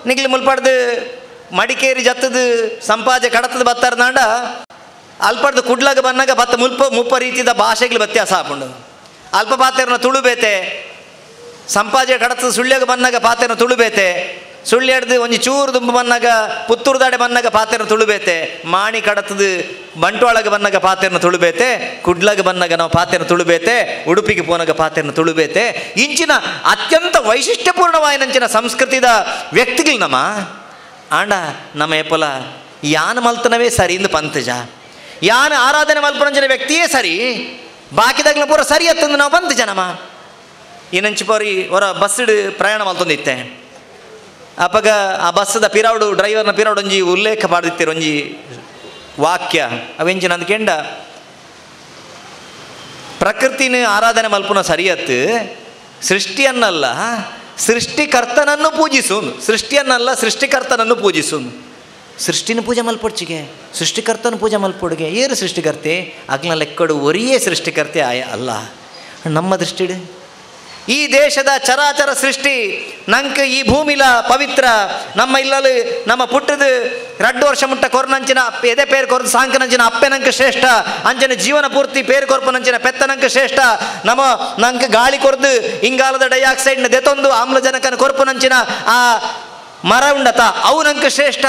ನಿಗ್ಲಿ ಮುಲ್ಪಾಡ್ದು ಮಡಿಕೇರಿ ಜತ್ತದು ಸಂಪಾಜೆ ಕಡತದ ಬತ್ತಾರ್ದಾಂಡ ಅಲ್ಪಡ್ದು ಕುಡ್ಲಾಗ ಬನ್ನಾಗ ಬತ್ತ ಮುಪ್ಪ ರೀತಿಯ ಭಾಷೆಗಳು ವ್ಯತ್ಯಾಸ ಹಾಕೊಂಡು ಅಲ್ಪ ಪಾತೆರನ್ನ ತುಳುಬೇತೆ, ಸಂಪಾಜೆ ಕಡತದ ಸುಳ್ಳ್ಯಾಗ ಬನ್ನಾಗ ಪಾತೆರನ್ನ ತುಳುಬೇತೆ, ಸುಳ್ಳ್ಯಾಡ್ದು ಒಂಜಿ ಚೂರು ದುಂಬು ಬನ್ನಾಗ ಪುತ್ತೂರು ದಾಡೆ ಬನ್ನಾಗ ಪಾತೆರನ್ನ ತುಳುಬೇತೆ, ಮಾಣಿ ಕಡತದ ಬಂಟ್ವಾಳಗೆ ಬನ್ನಾಗ ಪಾತೆರನ್ನ ತುಳುಬೇತೆ, ಕುಡ್ಲಾಗ ಬನ್ನಾಗ ನಾವು ಪಾತೆರನ್ನ ತುಳುಬೇತೆ, ಉಡುಪಿಗೆ ಪೋನಾಗ ಪಾತೆರನ್ನ ತುಳುಬೇತೆ. ಇಂಚಿನ ಅತ್ಯಂತ ವೈಶಿಷ್ಟ್ಯಪೂರ್ಣವಾಯಿನಂಚಿನ ಸಂಸ್ಕೃತಿದ ವ್ಯಕ್ತಿಗಳು ನಮ್ಮ ಆಂಡ ನಮ್ಮ ಎಪ್ಪಲ ಯಾನ ಮಲ್ತನವೇ ಸರಿ ಇಂದು ಪಂತಜ, ಯಾನ ಆರಾಧನೆ ಮಲ್ಪರಂಜನ ವ್ಯಕ್ತಿಯೇ ಸರಿ, ಬಾಕಿದಾಗ್ಲ ಪೂರ ಸರಿ ಅತ್ತಂದು ನಾವು ಪಂತಜ ನಮ್ಮ ಇನ್ನಂಚು ಪೋರಿ ಹೊರ ಬಸ್ ಪ್ರಯಾಣ ಮಲ್ತೊಂದಿತ್ತೆ ಅಪ್ಪಗ ಆ ಬಸ್ಸದ ಪಿರಾವಡು ಡ್ರೈವರ್ನ ಪಿರಾವಡು ಒಂಜಿ ಉಲ್ಲೇಖ ಪಾಡ್ದಿತ್ತೀರ ಒಂಜಿ ವಾಕ್ಯ ಅವೆಂಚಿನ ಅಂದ್ಕೆಂಡ ಪ್ರಕೃತಿನ ಆರಾಧನೆ ಮಲ್ಪುನ ಸರಿಯತ್ತು, ಸೃಷ್ಟಿಯನ್ನಲ್ಲ ಸೃಷ್ಟಿಕರ್ತನನ್ನು ಪೂಜಿಸೋನು, ಸೃಷ್ಟಿಯನ್ನಲ್ಲ ಸೃಷ್ಟಿಕರ್ತನನ್ನು ಪೂಜಿಸೋನು. ಸೃಷ್ಟಿನ ಪೂಜೆ ಮಲ್ಪೊಡ್ಚಿಗೆ ಸೃಷ್ಟಿಕರ್ತನ ಪೂಜೆ ಮಲ್ಪೊಡ್ಗೆ ಏರು ಸೃಷ್ಟಿಕರ್ತೆ ಅಗ್ನ ಲೆಕ್ಕಡು ಒರಿಯೇ ಸೃಷ್ಟಿಕರ್ತೆ ಆಯ ಅಲ್ಲ. ನಮ್ಮ ದೃಷ್ಟಿಡು ಈ ದೇಶದ ಚರಾಚರ ಸೃಷ್ಟಿ ನಂಗೆ ಈ ಭೂಮಿಲ ಪವಿತ್ರ, ನಮ್ಮ ಇಲ್ಲಲು ನಮ್ಮ ಪುಟ್ಟದ 2 ವರ್ಷ ಮುಟ್ಟ ಕೊರ್ನಂಚಿನ ಎದೆ ಪೇರು ಕೊರ್ದು ಸಾಂಕನಂಚಿನ ಅಪ್ಪೆನಂಕ ಶ್ರೇಷ್ಠ ಅಂಚನೆ ಜೀವನ ಪೂರ್ತಿ ಪೇರು ಕೊರ್ಪನಂಚಿನ ಪೆತ್ತನಂಕ ಶ್ರೇಷ್ಠ. ನಮ್ಮ ನಂಗೆ ಗಾಳಿ ಕೊರ್ದು ಇಂಗಾಲದ ಡೈಆಕ್ಸೈಡ್ನ ದೆತೊಂದು ಆಮ್ಲಜನಕನ ಕೊರ್ಪನಂಚಿನ ಆ ಮರ ಉಂಡತ ಅವು ನಂಗೆ ಶ್ರೇಷ್ಠ.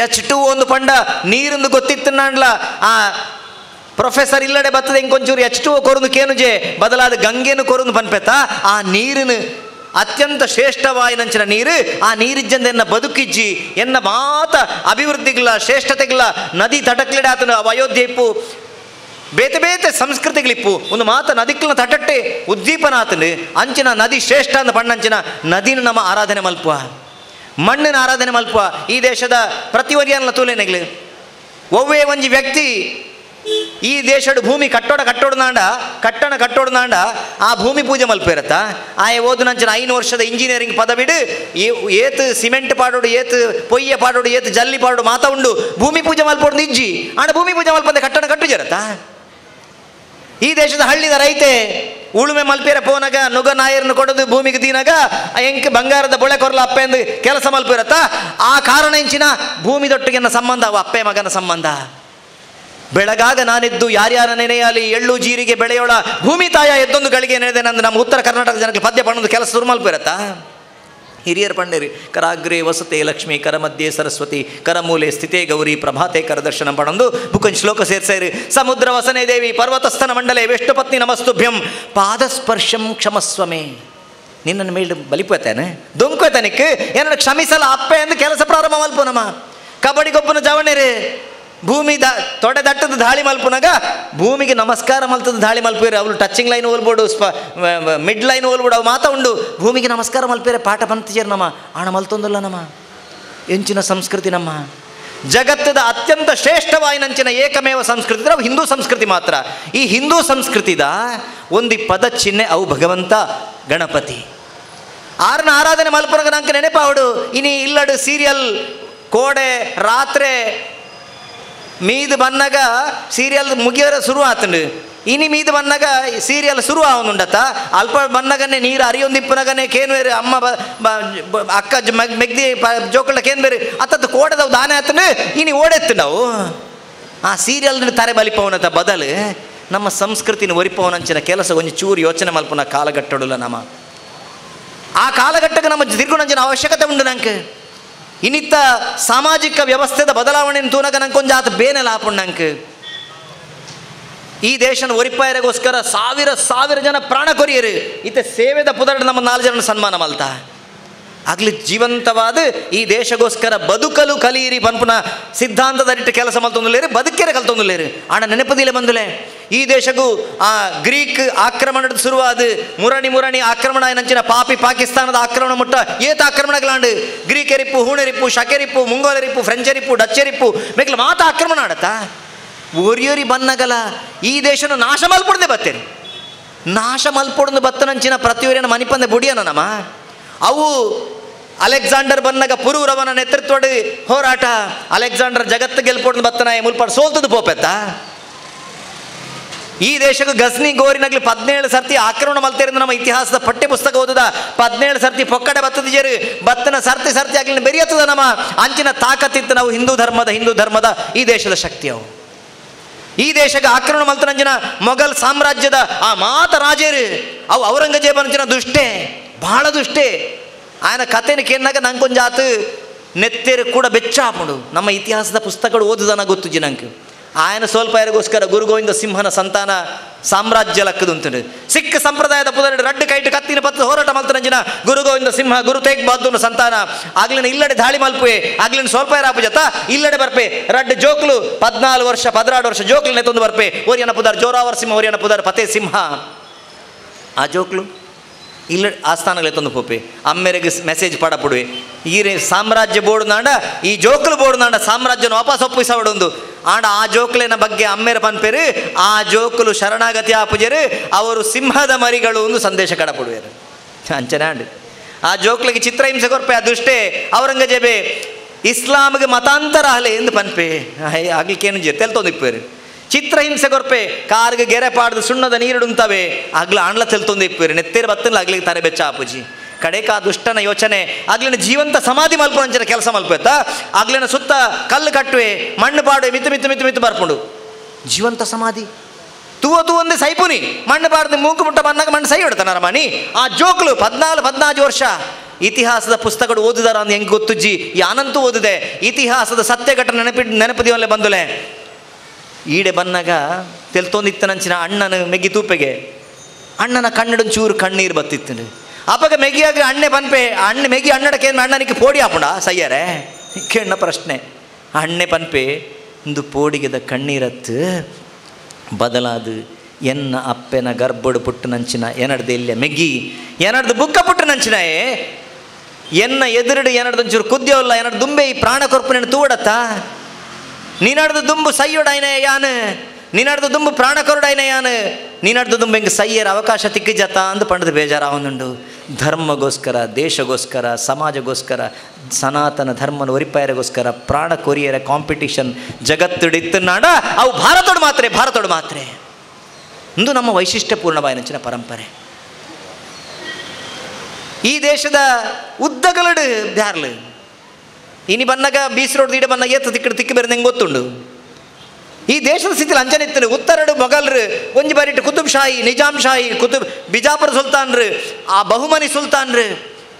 H2 ಒಂದು ಪಂಡ ನೀರಿಂದು ಗೊತ್ತಿತ್ತು ನಾಂಡ್ಲ ಆ ಪ್ರೊಫೆಸರ್ ಇಲ್ಲಡೆ ಬರ್ತದೆ ಇಂಕೊಂಚೂರು H2O ಕೊರೊಂದು ಕೇನುಜೆ ಬದಲಾದ ಗಂಗೆನು ಕೊರೊಂದು ಪನ್ಪೆತ್ತ ಆ ನೀರಿನ ಅತ್ಯಂತ ಶ್ರೇಷ್ಠವಾಯಿನಂಚಿನ ನೀರು ಆ ನೀರಿಜ್ಜಂದ ಎನ್ನ ಬದುಕಿಜ್ಜಿ ಎನ್ನ ಮಾತ ಅಭಿವೃದ್ಧಿಗಳ ಶ್ರೇಷ್ಠತೆಗಳ ನದಿ ತಟಕ್ಲಿಡ ಆತನು ಅಯೋಧ್ಯೆ ಇಪ್ಪು ಬೇತೆ ಸಂಸ್ಕೃತಿಗಳಿಪ್ಪು ಒಂದು ಮಾತ ನದಿಕ್ಲನ ತಟಟ್ಟೆ ಉದ್ದೀಪನ ಆತನು ಅಂಚಿನ ನದಿ ಶ್ರೇಷ್ಠ ಅಂದ ಪಣ್ಣಂಚಿನ ನದಿನ ನಮ್ಮ ಆರಾಧನೆ ಮಲ್ಪುವ, ಮಣ್ಣಿನ ಆರಾಧನೆ ಮಲ್ಪುವ. ಈ ದೇಶದ ಪ್ರತಿವರ್ಯನ ತೂಲೆನೆಗ್ಲು ಒವ್ವೇ ಒಂಜಿ ವ್ಯಕ್ತಿ ಈ ದೇಶದ ಭೂಮಿ ಕಟ್ಟೋಡ್ನಾಂಡ ಆ ಭೂಮಿ ಪೂಜೆ ಮಲ್ಪೇರತ್ತ ಆಯ ಓದು ನಂಚಿನ 5 ವರ್ಷದ ಇಂಜಿನಿಯರಿಂಗ್ ಪದವಿಡು ಏತು ಸಿಮೆಂಟ್ ಪಾಡೋಡು ಏತು ಪೊಯ್ಯ ಪಾಡೋಡು ಏತು ಜಲ್ಲಿ ಪಾಡೋಡು ಮಾತಾ ಉಂಡು ಭೂಮಿ ಪೂಜೆ ಮಲ್ಪೋಡು ಇಜ್ಜಿ ಆಂಡ ಭೂಮಿ ಪೂಜೆ ಮಲ್ಪಂದೆ ಕಟ್ಟು ಜರತ್ತ. ಈ ದೇಶದ ಹಳ್ಳಿದ ರೈತೆ ಉಳುಮೆ ಮಲ್ಪೇರ ಪೋನಾಗ ನುಗ ನಾಯರ್ನ ಕೊಡೋದು ಭೂಮಿಗೆ ದೀನಾಗ ಎಂಕ್ ಬಂಗಾರದ ಬೊಳೆ ಕೊರಲ ಅಪ್ಪೆ ಎಂದು ಕೆಲಸ ಮಲ್ಪೇರತ್ತ. ಆ ಕಾರಣ ಇಂಚಿನ ಭೂಮಿದೊಟ್ಟಿಗೆನ್ನ ಸಂಬಂಧ ಅವ ಅಪ್ಪೆ ಮಗನ ಸಂಬಂಧ. ಬೆಳಗಾಗ ನಾನಿದ್ದು ಯಾರ್ಯಾರ ನೆನೆಯಾಲಿ ಎಳ್ಳು ಜೀರಿಗೆ ಬೆಳೆಯೋಳ ಭೂಮಿ ತಾಯ ಎದ್ದೊಂದು ಗಳಿಗೆ ನೆನೆದೆ ನಂದು ನಮ್ಮ ಉತ್ತರ ಕರ್ನಾಟಕ ಜನಕ್ಕೆ ಪದ್ಯ ಪಣ್ಣದು ಕೆಲಸ ಶುರು ಮಲ್ಪೇರತ್ತಾ. ಹಿರಿಯರು ಪಂಡೇರಿ ಕರಾಗ್ರೆ ವಸತೆ ಲಕ್ಷ್ಮಿ ಕರ ಮಧ್ಯೆ ಸರಸ್ವತಿ ಕರಮೂಲೆ ಸ್ಥಿತೇ ಗೌರಿ ಪ್ರಭಾತೆ ಕರದರ್ಶನ ಪಣಂದು ಬುಕೊಂಜ್ ಶ್ಲೋಕ ಸೇರ್ಸೇರಿ ಸಮುದ್ರ ವಸನೆ ದೇವಿ ಪರ್ವತಸ್ಥನ ಮಂಡಲೆ ವಿಷ್ಣುಪತ್ನಿ ನಮಸ್ತುಭ್ಯಂ ಪಾದಸ್ಪರ್ಶಂ ಕ್ಷಮಸ್ವಮೇ. ನಿನ್ನನ್ನು ಮೇಲ್ ಬಲಿಪೋತಾನೆ ದೊಂಕೋತಾನಿಕ್ ಏನನ್ನು ಕ್ಷಮಿಸಲ್ಲ ಅಪ್ಪೆ ಎಂದು ಕೆಲಸ ಪ್ರಾರಂಭ ಮಲ್ಪು ನಮ್ಮ ಕಬಡ್ಡಿ ಗೊಬ್ಬನ ಜವಣೆರೆ ಭೂಮಿ ತೊಡೆ ದಟ್ಟದ ದಾಳಿ ಮಲ್ಪುನಾಗ ಭೂಮಿಗೆ ನಮಸ್ಕಾರ ಮಲ್ತದ ದಾಳಿ ಮಲ್ಪೇರೆ ಅವಳು ಟಚಿಂಗ್ ಲೈನ್ ಓಲ್ಬೋಡು ಮಿಡ್ ಲೈನ್ ಓಲ್ಬೋಡು ಅವು ಮಾತಾ ಉಂಡು ಭೂಮಿಗೆ ನಮಸ್ಕಾರ ಮಲ್ಪೇರೆ ಪಾಠ ಬಂತಿಜೇರು ನಮ್ಮ ಆಣ ಮಲ್ತೊಂದಲ್ಲ ನಮ್ಮ ಎಂಚಿನ ಸಂಸ್ಕೃತಿ ನಮ್ಮ ಜಗತ್ತದ ಅತ್ಯಂತ ಶ್ರೇಷ್ಠವಾಯಿನಂಚಿನ ಏಕಮೇವ ಸಂಸ್ಕೃತಿ ಅವು ಹಿಂದೂ ಸಂಸ್ಕೃತಿ ಮಾತ್ರ. ಈ ಹಿಂದೂ ಸಂಸ್ಕೃತಿದ ಒಂದು ಪದ ಚಿಹ್ನೆ ಅವು ಭಗವಂತ ಗಣಪತಿ. ಆರನ ಆರಾಧನೆ ಮಲ್ಪುನಾಗ ನಂಗೆ ನೆನಪಾವಡು ಇನಿ ಇಲ್ಲಡು ಸೀರಿಯಲ್ ಕೋಡೆ ರಾತ್ರಿ ಮೀದು ಬನ್ನಾಗ ಸೀರಿಯಲ್ ಮುಗಿಯೋರ ಶುರು ಆತಂಡು ಇನಿ ಮೀದು ಬನ್ನಾಗ ಸೀರಿಯಲ್ ಶುರು ಆವನುಂಡತ ಅಲ್ಪ ಬನ್ನಗನೆ ನೀರು ಅರಿಯೊಂದಿಪ್ಪನಗನೆ ಕೇನ್ವೇರು ಅಮ್ಮ ಅಕ್ಕ ಮೆಗ್ದಿ ಜೋಕಳ್ಳ ಕೇನ್ಬೇರು ಅತ್ತದ್ದು ಕೋಡದವು ದಾನೆ ಆತಂಡು ಇನಿ ಓಡೆತ್ತು ನಾವು ಆ ಸೀರಿಯಲ್ ತಾರೆ ಬಲಿಪವನತ ಬದಲು ನಮ್ಮ ಸಂಸ್ಕೃತಿನ ಒರಿಪವನಂಚಿನ ಕೆಲಸ ಒಂದು ಚೂರು ಯೋಚನೆ ಮಲ್ಪನ ಕಾಲಘಟ್ಟಡುಲ್ಲ ನಮ್ಮ ಆ ಕಾಲಘಟ್ಟಕ್ಕೆ ನಮ್ಮ ತಿರ್ಗುಣಂಚಿನ ಅವಶ್ಯಕತೆ ಉಂಡು ನಂಗೆ. ಇನ್ನಿತ್ತ ಸಾಮಾಜಿಕ ವ್ಯವಸ್ಥೆದ ಬದಲಾವಣೆ ತೂನಗ ನಂಗೆ ಕೊಂಚ ಆತ ಬೇನೆಲ್ಲ ಹಾಪುಂಡು ನಂಗೆ. ಈ ದೇಶನ ಒರಿಪಾಯರಿಗೋಸ್ಕರ ಸಾವಿರ ಜನ ಪ್ರಾಣ ಕೊರಿಯರು ಇತ್ತೆ ಸೇವೆದ ಪುದರ್ಡ್ ನಮ್ಮ 4 ಜನ ಸನ್ಮಾನ ಮಲ್ತಾ ಆಗ್ಲಿ ಜೀವಂತವಾದ ಈ ದೇಶಗೋಸ್ಕರ ಬದುಕಲು ಕಲಿಯಿರಿ ಪನ್ಪುನ ಸಿದ್ಧಾಂತದರಿಟ್ಟು ಕೆಲಸ ಮಲ್ತೊಂದುಲೇರು ಬದುಕೆರೆ ಕಲ್ತೊಂದುಲೇರು ಆಣ ನೆನಪದಿಲೆ ಬಂದುಲೆ. ಈ ದೇಶಗೂ ಆ ಗ್ರೀಕ್ ಆಕ್ರಮಣದ ಶುರುವಾದ ಮುರಣಿ ಆಕ್ರಮಣ ನಂಚಿನ ಪಾಪಿ ಪಾಕಿಸ್ತಾನದ ಆಕ್ರಮಣ ಮುಟ್ಟ ಏತ ಆಕ್ರಮಣಗಳಾಂಡು ಗ್ರೀಕೆರಿಪ್ಪು ಹೂಣೆರಿಪ್ಪು ಶಕೆರಿಪ್ಪು ಮುಂಗೋಲರಿಪ್ಪು ಫ್ರೆಂಚರಿಪ್ಪು ಡಚ್ಚರಿಪ್ಪು ಬೇಕಲ ಮಾತ ಆಕ್ರಮಣ ಆಡತ್ತಾ ಒರಿಯೊರಿ ಬನ್ನಗಲ ಈ ದೇಶನ ನಾಶ ಮಲ್ಪೊಡದೆ ಬತ್ತೇನೆ. ನಾಶ ಮಲ್ಪೊಡದು ಬತ್ತನಂಚಿನ ಪ್ರತಿಯೊರಿಯನ ಮನಿಪಂದೆ ಬುಡಿಯನ ನಮ್ಮ ಅವು ಅಲೆಕ್ಸಾಂಡರ್ ಬನ್ನಗ ಪುರೂರವನ ನೇತೃತ್ವದ ಹೋರಾಟ ಅಲೆಕ್ಸಾಂಡರ್ ಜಗತ್ತು ಗೆಲ್ಪೊಡ್ದು ಬತ್ತನ ಮುಲ್ಪಾಡು ಸೋಲ್ತದ್ದು ಪೋಪೆತ್ತ. ಈ ದೇಶಕ್ಕೆ ಗಸ್ನಿ ಗೋರಿನಾಗ್ಲಿ 17 ಸರ್ತಿ ಆಕ್ರಮಣ ಮಲ್ತೇರಿಂದ ನಮ್ಮ ಇತಿಹಾಸದ ಪಠ್ಯ ಪುಸ್ತಕ ಓದದ 17 ಸರ್ತಿ ಪೊಕ್ಕಡೆ ಬತ್ತದ ಜೇರು ಬತ್ತನ ಸರ್ತಿ ಆಗ್ಲಿ ಬೆರಿಯತ್ತದ ನಮ್ಮ ಅಂಚಿನ ತಾಕತ್ತಿತ್ತು. ನಾವು ಹಿಂದೂ ಧರ್ಮದ ಈ ದೇಶದ ಶಕ್ತಿ ಅವು. ಈ ದೇಶಕ್ಕೆ ಆಕ್ರಮಣ ಮಲ್ತನಂಚಿನ ಮೊಘಲ್ ಸಾಮ್ರಾಜ್ಯದ ಆ ಮಾತ ರಾಜೇರು ಅವು ಔರಂಗಜೇಬ ಅಂಚಿನ ದುಷ್ಟೇ, ಬಹಳ ದುಷ್ಟೇ. ఆయన ಕಥೆನ ಕೇಳಿದಾಗ ನಂಗೊಂಜಾತು ನೆತ್ತೇರು ಕೂಡ ಬೆಚ್ಚಾಪುಡು. ನಮ್ಮ ಇತಿಹಾಸದ ಪುಸ್ತಕಗಳು ಓದುದನ ಗೊತ್ತು ಜನಂಗೆ. ఆయన ಸ್ವಲ್ಪ ಯಾರಿಗೋಸ್ಕರ ಗುರು ಗೋವಿಂದ ಸಿಂಹನ ಸಂತಾನ ಸಾಮ್ರಾಜ್ಯ ಲಕ್ಕದುಂಟು. ಸಿಖ್ ಸಂಪ್ರದಾಯದ ಪುದರಡು ರಡ್ಡು ಕೈಟ್ ಕತ್ತಿನ ಪತ್ತು ಹೋರಾಟ ಮಲ್ತನಂಜಿನ ಗುರು ಗೋವಿಂದ ಸಿಂಹ ಗುರು ತೇಗ್ ಬಹದ್ದೂರ್ನ ಸಂತಾನ ಆಗ್ಲಿನ ಇಲ್ಲಡೆ ದಾಳಿ ಮಲ್ಪುವೆ ಆಗ್ಲಿನ ಸ್ವಲ್ಪ ಯಾರಾಪು ಜತ ಇಲ್ಲಡೆ ಬರ್ಪೆ ರಡ್ಡು ಜೋಕ್ಲು 14 ವರ್ಷ 16 ವರ್ಷ ಜೋಕ್ಲು ನೆತ್ತೊಂದು ಬರ್ಪೆ ಓರಿಯನ ಪುದರ್ ಜೋರಾವರ್ ಸಿಂಹ ಓರಿಯನ ಪುದರ್ ಫತೇ ಸಿಂಹ ಆ ಜೋಕ್ಲು ಇಲ್ಲ ಆಸ್ಥಾನಗಳು ಎತ್ತೊಂದು ಪೋಪೆ ಅಮ್ಮೆರೆಗೆ ಮೆಸೇಜ್ ಪಡಪುಡುವೆ ಈ ಸಾಮ್ರಾಜ್ಯ ಬೋರ್ಡ್ನಾಂಡ ಈ ಜೋಕ್ಲು ಬೋರ್ಡ್ನಾಂಡ ಸಾಮ್ರಾಜ್ಯನ ವಾಪಸ್ ಒಪ್ಪಿಸವಡೊಂದು ಆಂಡ ಆ ಜೋಕ್ಲಿನ ಬಗ್ಗೆ ಅಮ್ಮೆರ ಪನ್ಪೇರು ಆ ಜೋಕ್ಲು ಶರಣಾಗತಿ ಆಪುಜರು ಅವರು ಸಿಂಹದ ಮರಿಗಳು ಒಂದು ಸಂದೇಶ ಕಡಪುಡುವೆರು ಅಂಚನೆ ಆಂಡು ಆ ಜೋಕ್ಲಿಗೆ ಚಿತ್ರಹಿಂಸೆ ಕೊರ್ಪೆ ಅದೃಷ್ಟೇ ಔರಂಗಜೇಬೆ ಇಸ್ಲಾಮ್ಗೆ ಮತಾಂತರ ಹಲೆ ಎಂದು ಪನ್ಪೆ ಆಗ್ಲಿಕ್ಕೇನು ತೆಲ್ತೊಂದಿಪ್ಪೇರು ಚಿತ್ರಹಿಂಸೆ ಕೊರ್ಪೆ ಕಾರ್ಗೆ ಗೆರೆ ಪಾಡ್ದು ಸುಣ್ಣದ ನೀರುಡುಂತವೆ ಆಗ್ಲ ಆಂಡ್ಲ ತೆಲ್ತೊಂದು ಇಪ್ಪೇರು ನೆತ್ತೇರು ಬತ್ತಲ್ಲ ಆಗ್ಲಿಕ್ಕೆ ತಾರೆ ಬೆಚ್ಚ ಆಪುಜಿ ಕಡೆಕ ಆ ದುಷ್ಟನ ಯೋಚನೆ ಆಗ್ಲಿನ ಜೀವಂತ ಸಮಾಧಿ ಮಲ್ಪುವಂಚನ ಕೆಲಸ ಮಲ್ಪೆತ್ತ ಆಗ್ಲಿನ ಸುತ್ತ ಕಲ್ಲು ಕಟ್ಟುವೆ ಮಣ್ಣು ಪಾಡುವೆ ಮಿತ್ತು ಬರ್ಪುಂಡು ಜೀವಂತ ಸಮಾಧಿ ತೂವತ್ತು ಒಂದೇ ಸೈಪುನಿ ಮಣ್ಣು ಪಾಡ್ದು ಮೂಕು ಮುಟ್ಟ ಬಂದಾಗ ಮಣ್ಣು ಸೈ ಹೊಡ್ತಾನ ಮನಿ ಆ ಜೋಕ್ಲು 14 ವರ್ಷ ಇತಿಹಾಸದ ಪುಸ್ತಕಗಳು ಓದಿದಾರ ಅಂತ ಹೆಂಗೆ ಗೊತ್ತುಜ್ಜಿ ಯಾನಂತೂ ಓದಿದೆ ಇತಿಹಾಸದ ಸತ್ಯ ಘಟನೆ ನೆನಪದಿವಲ್ಲೇ ಬಂದುಲೆ ಈಡೆ ಬನ್ನಾಗ ತೆಲ್ತೊಂದಿತ್ತನಂಚಿನ ಅಣ್ಣನ ಮೆಗ್ಗಿ ತೂಪೆಗೆ ಅಣ್ಣನ ಕಣ್ಣಡೊಂಚೂರು ಕಣ್ಣೀರು ಬತ್ತಿತ್ತು ಅಪ್ಪಗ ಮೆಗಿಯಾಗ ಅಣ್ಣೆ ಪನ್ಪೆ ಅಣ್ಣ ಮೆಗಿ ಅಣ್ಣಡಕ್ಕೆ ಅಣ್ಣನಿಗೆ ಪೋಡಿ ಹಾಪುಂಡ ಸಯ್ಯರೆ ಕೇಳ ಪ್ರಶ್ನೆ ಅಣ್ಣೆ ಪನ್ಪೆ ಒಂದು ಪೋಡಿಗೆದ ಕಣ್ಣೀರತ್ತು ಬದಲಾದು ಎನ್ನ ಅಪ್ಪೆನ ಗರ್ಭಡು ಪುಟ್ಟು ನಂಚಿನ ಏನಡ್ದು ಇಲ್ಲ ಮೆಗ್ಗಿ ಏನಡ್ದು ಬುಕ್ಕ ಪುಟ್ಟು ನಂಚಿನಾಯೇ ಎನ್ನ ಎದುರುಡು ಏನಡ್ದೊಂಚೂರು ಕುದ್ಯವಲ್ಲ ಏನಡ್ ದುಂಬೆ ಈ ಪ್ರಾಣ ಕೊರ್ಪುನ ತೂಡತ್ತ ನೀನಾಡ್ದು ದುಂಬು ಸೈಯೊಡಾಯ್ನ ಯಾನು ನೀನಾಡ್ದು ದುಂಬು ಪ್ರಾಣ ಕೊರಡಾಯ್ನ ಯಾನು ನೀನಾಡ್ದು ದುಂಬು ಹಿಂಗೆ ಸೈಯರ ಅವಕಾಶ ತಿಕ್ಕಿಜತ್ತ ಅಂದು ಪಂಡದ ಬೇಜಾರಾವನುಂಡು ಧರ್ಮಗೋಸ್ಕರ ದೇಶಗೋಸ್ಕರ ಸಮಾಜಗೋಸ್ಕರ ಸನಾತನ ಧರ್ಮನ ಒರಿಪಾಯರಿಗೋಸ್ಕರ ಪ್ರಾಣ ಕೊರಿಯರ ಕಾಂಪಿಟಿಷನ್ ಜಗತ್ತಿಡಿತ್ತು ನಾಡ ಅವು ಭಾರತೋಡು ಮಾತ್ರ ಇಂದು ನಮ್ಮ ವೈಶಿಷ್ಟ್ಯಪೂರ್ಣವಾಯಿನಂಚಿನ ಪರಂಪರೆ ಈ ದೇಶದ ಉದ್ದಗಲಡು ಬ್ಯಾರ್ಲು ಇನಿ ಬನ್ನಾಗ ಬೀಸ್ ರೋಡ್ ದೀಡ ಬನ್ನಾಗ ಏತ್ತು ತಿಕ್ಕಿ ಬೇರೆ ನಂಗೆ ಗೊತ್ತುಂಡು ಈ ದೇಶದ ಸ್ಥಿತಿಲಿ ಅಂಚನೆ ಇತ್ತು ಉತ್ತರಡು ಮೊಘಲ್ರು ಒಂಜಿ ಬಾರಿಟ್ಟು ಕುತುಬ್ ಶಾಹಿ ನಿಜಾಮ್ ಶಾಹಿ ಬಿಜಾಪುರ ಸುಲ್ತಾನ್ರು ಆ ಬಹುಮನಿ ಸುಲ್ತಾನ್ರು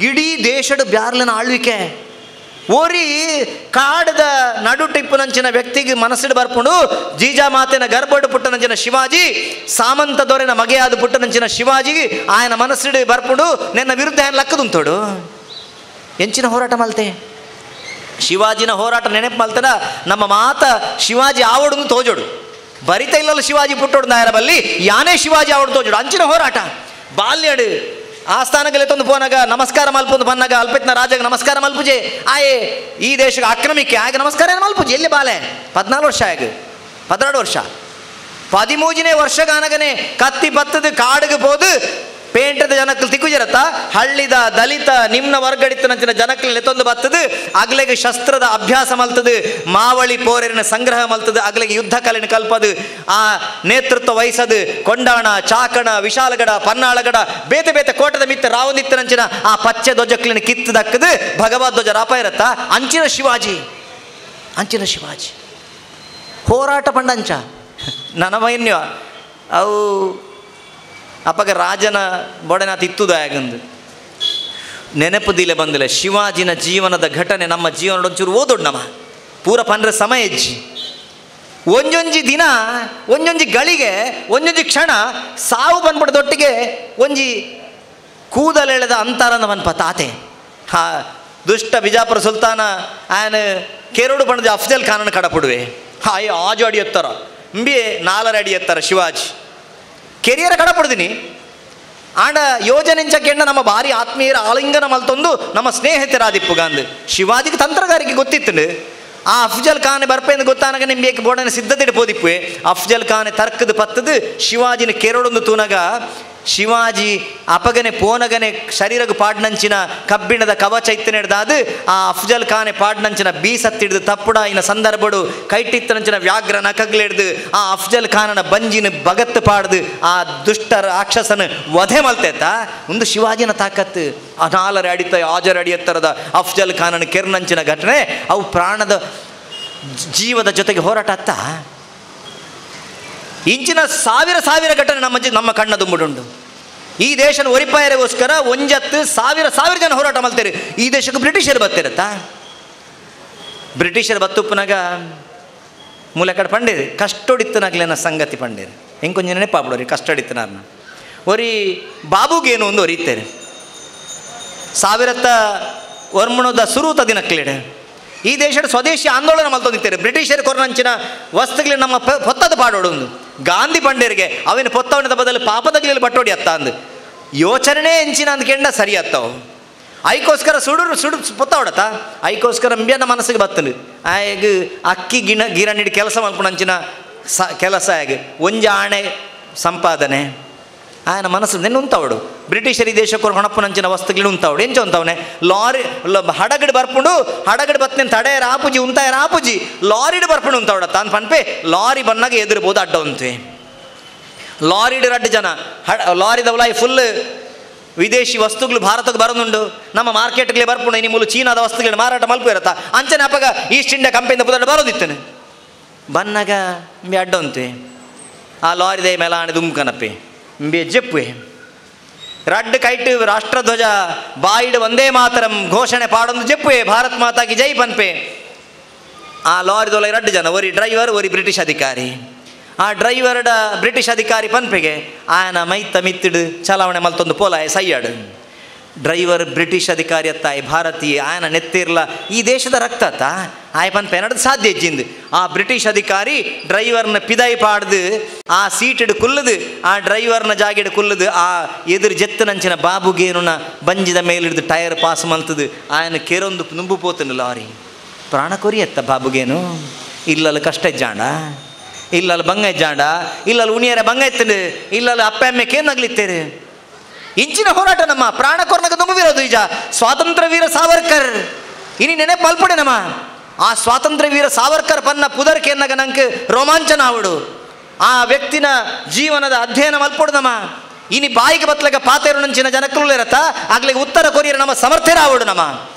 ಇಡೀ ದೇಶದ ಬ್ಯಾರ್ಲನ ಆಳ್ವಿಕೆ ಓರಿ ಕಾಡದ ನಡು ಟಿಪ್ಪುನಂಚಿನ ವ್ಯಕ್ತಿಗೆ ಮನಸ್ಸಿಡು ಬರ್ಪುಂಡು ಜೀಜಾ ಮಾತೆನ ಗರ್ಭಡು ಪುಟ್ಟನಂಚಿನ ಶಿವಾಜಿ ಸಾಮಂತ ದೊರೆನ ಮಗೆಯಾದ ಪುಟ್ಟನಂಚಿನ ಶಿವಾಜಿಗೆ ಆಯನ ಮನಸ್ಸಿಡು ಬರ್ಪುಂಡು ನಿನ್ನ ವಿರುದ್ಧ ಏನು ಲಕ್ಕದುಂತೋಡು ಎಂಚಿನ ಹೋರಾಟ ಮಲ್ತೆ ಶಿವಾಜಿನ ಹೋರಾಟ ನೆನಪು ಮಲ್ತನ ನಮ್ಮ ಮಾತ ಶಿವಾಜಿ ಆವಡು ತೋಜೋಡು ಬರಿತ ಇಲ್ಲಲ್ಲ ಶಿವಾಜಿ ಪುಟ್ಟೋಡು ನಾಯರ ಬಲ್ಲಿ ಯಾನೇ ಶಿವಾಜಿ ಆವಡು ತೋಜೋಡು ಅಂಚಿನ ಹೋರಾಟ ಬಾಲ್ಯಡು ಆಸ್ಥಾನಗಲೆ ತಂದು ಪೋನಾಗ ನಮಸ್ಕಾರ ಮಲ್ಪೊಂದು ಬನ್ನಾಗ ಅಲ್ಪೆತ್ನ ರಾಜಗೆ ನಮಸ್ಕಾರ ಮಲ್ಪುಜೆ ಆಯೇ ಈ ದೇಶಕ್ಕೆ ಆಕ್ರಮಿಕೆ ಆಗ ನಮಸ್ಕಾರ ಏನು ಮಲ್ಪುಜೆ ಎಲ್ಲಿ ಬಾಲೆ 14 ವರ್ಷ ಆಗ 12 ವರ್ಷ 13ನೇ ವರ್ಷಗಾನಗನೆ ಕತ್ತಿ ಪತ್ತದು ಕಾಡಿಗೆ ಹೋದು ಪೇಂಟದ ಜನಕ್ಕಲು ತಿಕ್ಕುಜಿರತ್ತ ಹಳ್ಳಿದ ದಲಿತ ನಿಮ್ನ ವರ್ಗಡಿತನಂಚಿನ ಜನಕ್ಕಲು ನೆತ್ತೊಂದು ಬತ್ತದು ಅಗ್ಲೆಗೆ ಶಸ್ತ್ರದ ಅಭ್ಯಾಸ ಮಲ್ತದು ಮಾವಳಿ ಪೋರೆರಿನ ಸಂಗ್ರಹ ಮಲ್ತದು ಅಗ್ಲೆಗೆ ಯುದ್ಧ ಕಲೆನ ಕಲ್ಪದು ಆ ನೇತೃತ್ವ ವಹಿಸದು ಕೊಂಡಾಣ ಚಾಕಣ ವಿಶಾಲಗಡ ಪನ್ನಾಳಗಡ ಬೇತೆ ಕೋಟದ ಮಿತ್ತ ರಾವನಿತ್ತನಂಚಿನ ಆ ಪಚ್ಚೆ ಧ್ವಜಕ್ಲಿನ ಕಿತ್ತು ದಕ್ಕದು ಭಗವದ್ ಧ್ವಜ ರಾಪ ಇರತ್ತ ಅಂಚಿನ ಶಿವಾಜಿ ಹೋರಾಟ ಪಂಡಂಚ ನನ್ನ ಮೈನ್ಯ ಅವು ಅಪ್ಪಗ ರಾಜನ ಬೊಡನಾಥ ಇತ್ತುದಾಯಗಂದು ನೆನಪುದಿಲೆ ಬಂದಿಲ್ಲ ಶಿವಾಜಿನ ಜೀವನದ ಘಟನೆ ನಮ್ಮ ಜೀವನದೊಂಚೂರು ಓದೋಡು ನಮ್ಮ ಪೂರ ಪಂಡ್ರೆ ಸಮಯ ಇಜ್ಜಿ ಒಂಜೊಂಜಿ ದಿನ ಒಂಜೊಂಜಿ ಗಳಿಗೆ ಒಂಜೊಂಜಿ ಕ್ಷಣ ಸಾವು ಬಂದ್ಬಿಡ್ದೊಟ್ಟಿಗೆ ಒಂಜಿ ಕೂದಲೆಳೆದ ಅಂತಾರನ ಬನ್ಪ ತಾತೆ ಹಾ ದುಷ್ಟ ಬಿಜಾಪುರ ಸುಲ್ತಾನ ಆಯನ ಕೆರೋಡು ಬಣ್ಣದ ಅಫ್ಜಲ್ ಖಾನನ ಕಡಪುಡುವೆ ಹಾಯ್ ಆಜು ಅಡಿ ಎತ್ತಾರ ಇಂಬಿ 4 ಅಡಿ ಎತ್ತಾರ ಶಿವಾಜಿ ಕೆರಿಯರ ಕಡಪಡ್ದಿನಿ ಆಂಡ ಯೋಜನೆಂಚಕೆಂಡ ನಮ್ಮ ಭಾರಿ ಆತ್ಮೀಯರ ಆಲಿಂಗನ ಮಲ್ತೊಂದು ನಮ್ಮ ಸ್ನೇಹಿತರಾದಿಪ್ಪುಗಾಂದು ಶಿವಾಜಿಗೆ ತಂತ್ರಗಾರಿಕೆ ಗೊತ್ತಿತ್ತು ಆ ಅಫ್ಜಲ್ ಖಾನ್ ಬರ್ಪೇಂದು ಗೊತ್ತಾನಾಗ ನಿಂಬೆಗೆ ಬೋಡನ ಸಿದ್ಧತೆ ಪೋದಿಪ್ಪೆ ಅಫ್ಜಲ್ ಖಾನ್ ತರ್ಕದ ಪತ್ತದು ಶಿವಾಜಿನ ಕೆರಡೊಂದು ತೂನಗ ಶಿವಾಜಿ ಅಪಗನೆ ಪೋನಗನೆ ಶರೀರಗ ಪಾಡ್ನಂಚಿನ ಕಬ್ಬಿಣದ ಕವಚ ಇತ್ತನೆಡ್ದಾದು ಆ ಅಫ್ಜಲ್ ಖಾನೆ ಪಾಡ್ನಂಚಿನ ಬೀಸತ್ತಿಡ್ದು ತಪ್ಪುಡ ಇನ್ನ ಸಂದರ್ಭಡು ಕೈಟಿತ್ತನಂಚಿನ ವ್ಯಾಘ್ರ ನಕಗ್ಲಿಡ್ದು ಆ ಅಫ್ಜಲ್ ಖಾನನ ಬಂಜಿನ ಬಗತ್ತು ಪಾಡ್ದು ಆ ದುಷ್ಟ ರಾಕ್ಷಸನ ವಧೆ ಮಲ್ತೇತ ಒಂದು ಶಿವಾಜಿನ ತಾಕತ್ತು ಅನಾಲರ ಅಡಿತ ಆಜರ ಅಡಿಯತ್ತರದ ಅಫ್ಜಲ್ ಖಾನನ ಕೆರ್ನಂಚಿನ ಘಟನೆ ಅವು ಪ್ರಾಣದ ಜೀವದ ಜೊತೆಗೆ ಹೋರಾಟ ಅತ್ತ ಇಂಚಿನ ಸಾವಿರ ಘಟನೆ ನಮ್ಮ ಕಣ್ಣ ದುಂಬುಡುಂಡು ಈ ದೇಶನ ಒರಿಪಾಯರಿಗೋಸ್ಕರ ಒಂಜತ್ತು ಸಾವಿರ ಜನ ಹೋರಾಟ ಮಲ್ತೇರಿ ಈ ದೇಶಕ್ಕೆ ಬ್ರಿಟಿಷರು ಬತ್ತಿರತ್ತಾ ಬ್ರಿಟಿಷರು ಬತ್ತುಪ್ಪನಾಗ ಮೂಲೆ ಕಡೆ ಪಂಡೇರಿ ಕಷ್ಟೊಡಿತ್ತನಾಗ್ಲೇನ ಸಂಗತಿ ಪಂಡೇರಿ ಹೆಂಗೆ ಕೊಂಚ ನೆನಪಾಬಿಡೋರಿ ಕಷ್ಟೊಡಿತ್ತನಾರ್ನ ಒರಿ ಬಾಬುಗೇನು ಒಂದು ಒರಿತೇರಿ ಸಾವಿರತ್ತ ವರ್ಮಣದ ಸುರೂತ ದಿನಕ್ಲೇಡೆ ಈ ದೇಶದ ಸ್ವದೇಶಿ ಆಂದೋಲನ ಮಲ್ತೊಂದಿತ್ತೇರಿ ಬ್ರಿಟಿಷರು ಕೊರನಂಚಿನ ವಸ್ತುಗಳು ನಮ್ಮ ಪೊತ್ತದ ಪಾಡೋಡು ಒಂದು ಗಾಂಧಿ ಪಂಡೇರಿಗೆ ಅವಿನ ಪೊತ್ತವನದ ಬದಲು ಪಾಪದಗ್ಲಿ ಬಟ್ಟೋಡಿ ಅತ್ತ ಅಂದು ಯೋಚನೆ ಎಂಚಿನ ಅಂದ ಕೆಂಡ ಸರಿ ಅತ್ತವು ಐಕೋಸ್ಕರ ಸುಡು ಪೊತ್ತ ಹೊಡತ ಐಕೋಸ್ಕರ ಅಂಬ್ಯನ ಮನಸ್ಸಿಗೆ ಬತ್ತನು ಆಗ ಅಕ್ಕಿ ಗಿರಣಿಡಿ ಕೆಲಸ ಮಲ್ಪುಣಂಚಿನ ಕೆಲಸ ಹೇಗೆ ಒಂಜ ಆಣೆ ಸಂಪಾದನೆ ఆయన మనసు నిన్ను ఉంతాడు బ్రిటిషర్ ఈ దేశ కొరకు హణಪ್ಪನಂಚಿನ ವಸ್ತುಗಳು ఉంటాడు ಎಂಚ ಉಂತವನೆ ಲಾರಿ ಹಡಗಡಿ ಬರ್ಪುಂಡು ಹಡಗಡಿ ಬತ್ತನೆ ತಡೆ ರಾಪುಜಿ ಉಂತಾಯ ರಾಪುಜಿ ಲಾರಿಡ್ ಬರ್ಪುಂಡು ಉಂತಾವಡ ತಾನು ಪನ್ಪೆ ಲಾರಿ ಬನ್ನಾಗ ಎದುರ್ಬೋದು ಅಡ್ಡ ಉಂತೆ ಲಾರಿಡ್ ರಡ್ಡು ಜನ ಲಾರಿದವಲಾಯಿ ಫುಲ್ ವಿದೇಶಿ ವಸ್ತುಗಳು ಭಾರತಕ್ಕೆ ಬರೋದುಂಡು ನಮ್ಮ ಮಾರ್ಕೆಟ್ಗೆ ಬರ್ಪುಂಡು ಇನ್ನು ಮೂಲ ಚೀನಾದ ವಸ್ತುಗಳನ್ನ ಮಾರಾಟ ಮಲ್ಪು ಇರತ್ತಾ ಅಂಚನೆ ಅಪ್ಪಗ ಈಸ್ಟ್ ಇಂಡಿಯಾ ಕಂಪನಿಯಿಂದ ಪುದಡ್ ಬರೋದಿತ್ತೇನೆ ಬನ್ನಾಗ ಬಿ ಅಡ್ಡ ಉಂತೆ ಆ ಲಾರಿದೆ ಮೇಲಾಣೆ ದುಮ್ಕನಪ್ಪೆ ಜಪ್ಪೆ ರಡ್ಡು ಕೈಟ್ ರಾಷ್ಟ್ರಧ್ವಜ ಬಾಯಿಡ್ ಒಂದೇ ಮಾತರಂ ಘೋಷಣೆ ಪಾಡೊಂದು ಜಪ್ಪೆ ಭಾರತ್ ಮಾತಾಗಿ ಜೈ ಪನ್ಪೆ ಆ ಲಾರಿದೊಳಗೆ ರಡ್ಡು ಜನ ಒರಿ ಡ್ರೈವರ್ ಒರಿ ಬ್ರಿಟಿಷ್ ಅಧಿಕಾರಿ ಆ ಡ್ರೈವರ್ಡ ಬ್ರಿಟಿಷ್ ಅಧಿಕಾರಿ ಪನ್ಪೆಗೆ ಆಯನ ಮೈತ ಮಿತ್ತಿಡು ಚಲಾವಣೆ ಮಲ್ತೊಂದು ಪೋಲಾಯ ಸೈಯಾಡು ಡ್ರೈವರ್ ಬ್ರಿಟಿಷ್ ಅಧಿಕಾರಿ ಅತ್ತಾಯಿ ಭಾರತೀಯ ಆಯನ ನೆತ್ತಿರ್ಲ ಈ ದೇಶದ ರಕ್ತ ಅತ್ತ ಆಯ ಪನ್ಪೆ ನಡ್ದು ಸಾಧ್ಯ ಇಜ್ಜಿಂದು ಆ ಬ್ರಿಟಿಷ್ ಅಧಿಕಾರಿ ಡ್ರೈವರ್ನ ಪಿದಾಯಿ ಪಾಡ್ದು ಆ ಸೀಟಿಡು ಕುಲ್ಲದು ಆ ಡ್ರೈವರ್ನ ಜಾಗಿಡು ಕುಲ್ಲದು ಆ ಎದುರು ಜೆತ್ತನಂಚಿನ ಬಾಬುಗೇನುನ ಬಂಜಿದ ಮೇಲಿಡ್ದು ಟೈರ್ ಪಾಸ್ ಮಲ್ತದು ಆಯನ ಕೆರೊಂದು ನುಂಬು ಪೋತನು ಲಾರಿ ಪ್ರಾಣ ಕೊರಿಯತ್ತ ಬಾಬುಗೇನು ಇಲ್ಲಲ್ಲಿ ಕಷ್ಟ ಇಜ್ಜಾಂಡ ಇಲ್ಲಲ್ಲಿ ಬಂಗ ಇಜ್ಜಾಂಡ ಇಲ್ಲಲ್ಲಿ ಉಣಿಯರ ಬಂಗ ಎತ್ತಂಡು ಇಲ್ಲಲ್ಲಿ ಅಪ್ಪ ಅಮ್ಮೆಗೆ ಏನಾಗ್ಲಿತ್ತೇರಿ ಇಂಚಿನ ಹೋರಾಟ ನಮ್ಮ ಪ್ರಾಣ ಕೊರ್ನಗ ತುಂಬವಿರೋದು ಈಗ ಸ್ವಾತಂತ್ರ್ಯ ವೀರ ಸಾವರ್ಕರ್ ಇನಿ ನೆನೆ ಮಲ್ಪಡೆ ನಮ್ಮ ಆ ಸ್ವಾತಂತ್ರ್ಯ ವೀರ ಸಾವರ್ಕರ್ ಪನ್ನ ಪುದರ್ಕೆ ಎನ್ನಗ ನಂಗೆ ರೋಮಾಂಚನ ಆವಡು ಆ ವ್ಯಕ್ತಿನ ಜೀವನದ ಅಧ್ಯಯನ ಮಲ್ಪಡು ನಮ್ಮ ಇನಿ ಬಾಯಿಗೆ ಬತ್ಲಗ ಪಾತೇರು ನಂಚಿನ ಜನಕ್ಕೂ ಇರತ್ತ ಆಗ್ಲಿಗೆ ಉತ್ತರ ಕೊರಿಯರ ನಮ್ಮ ಸಮರ್ಥರ ಆವಡು ನಮ್ಮ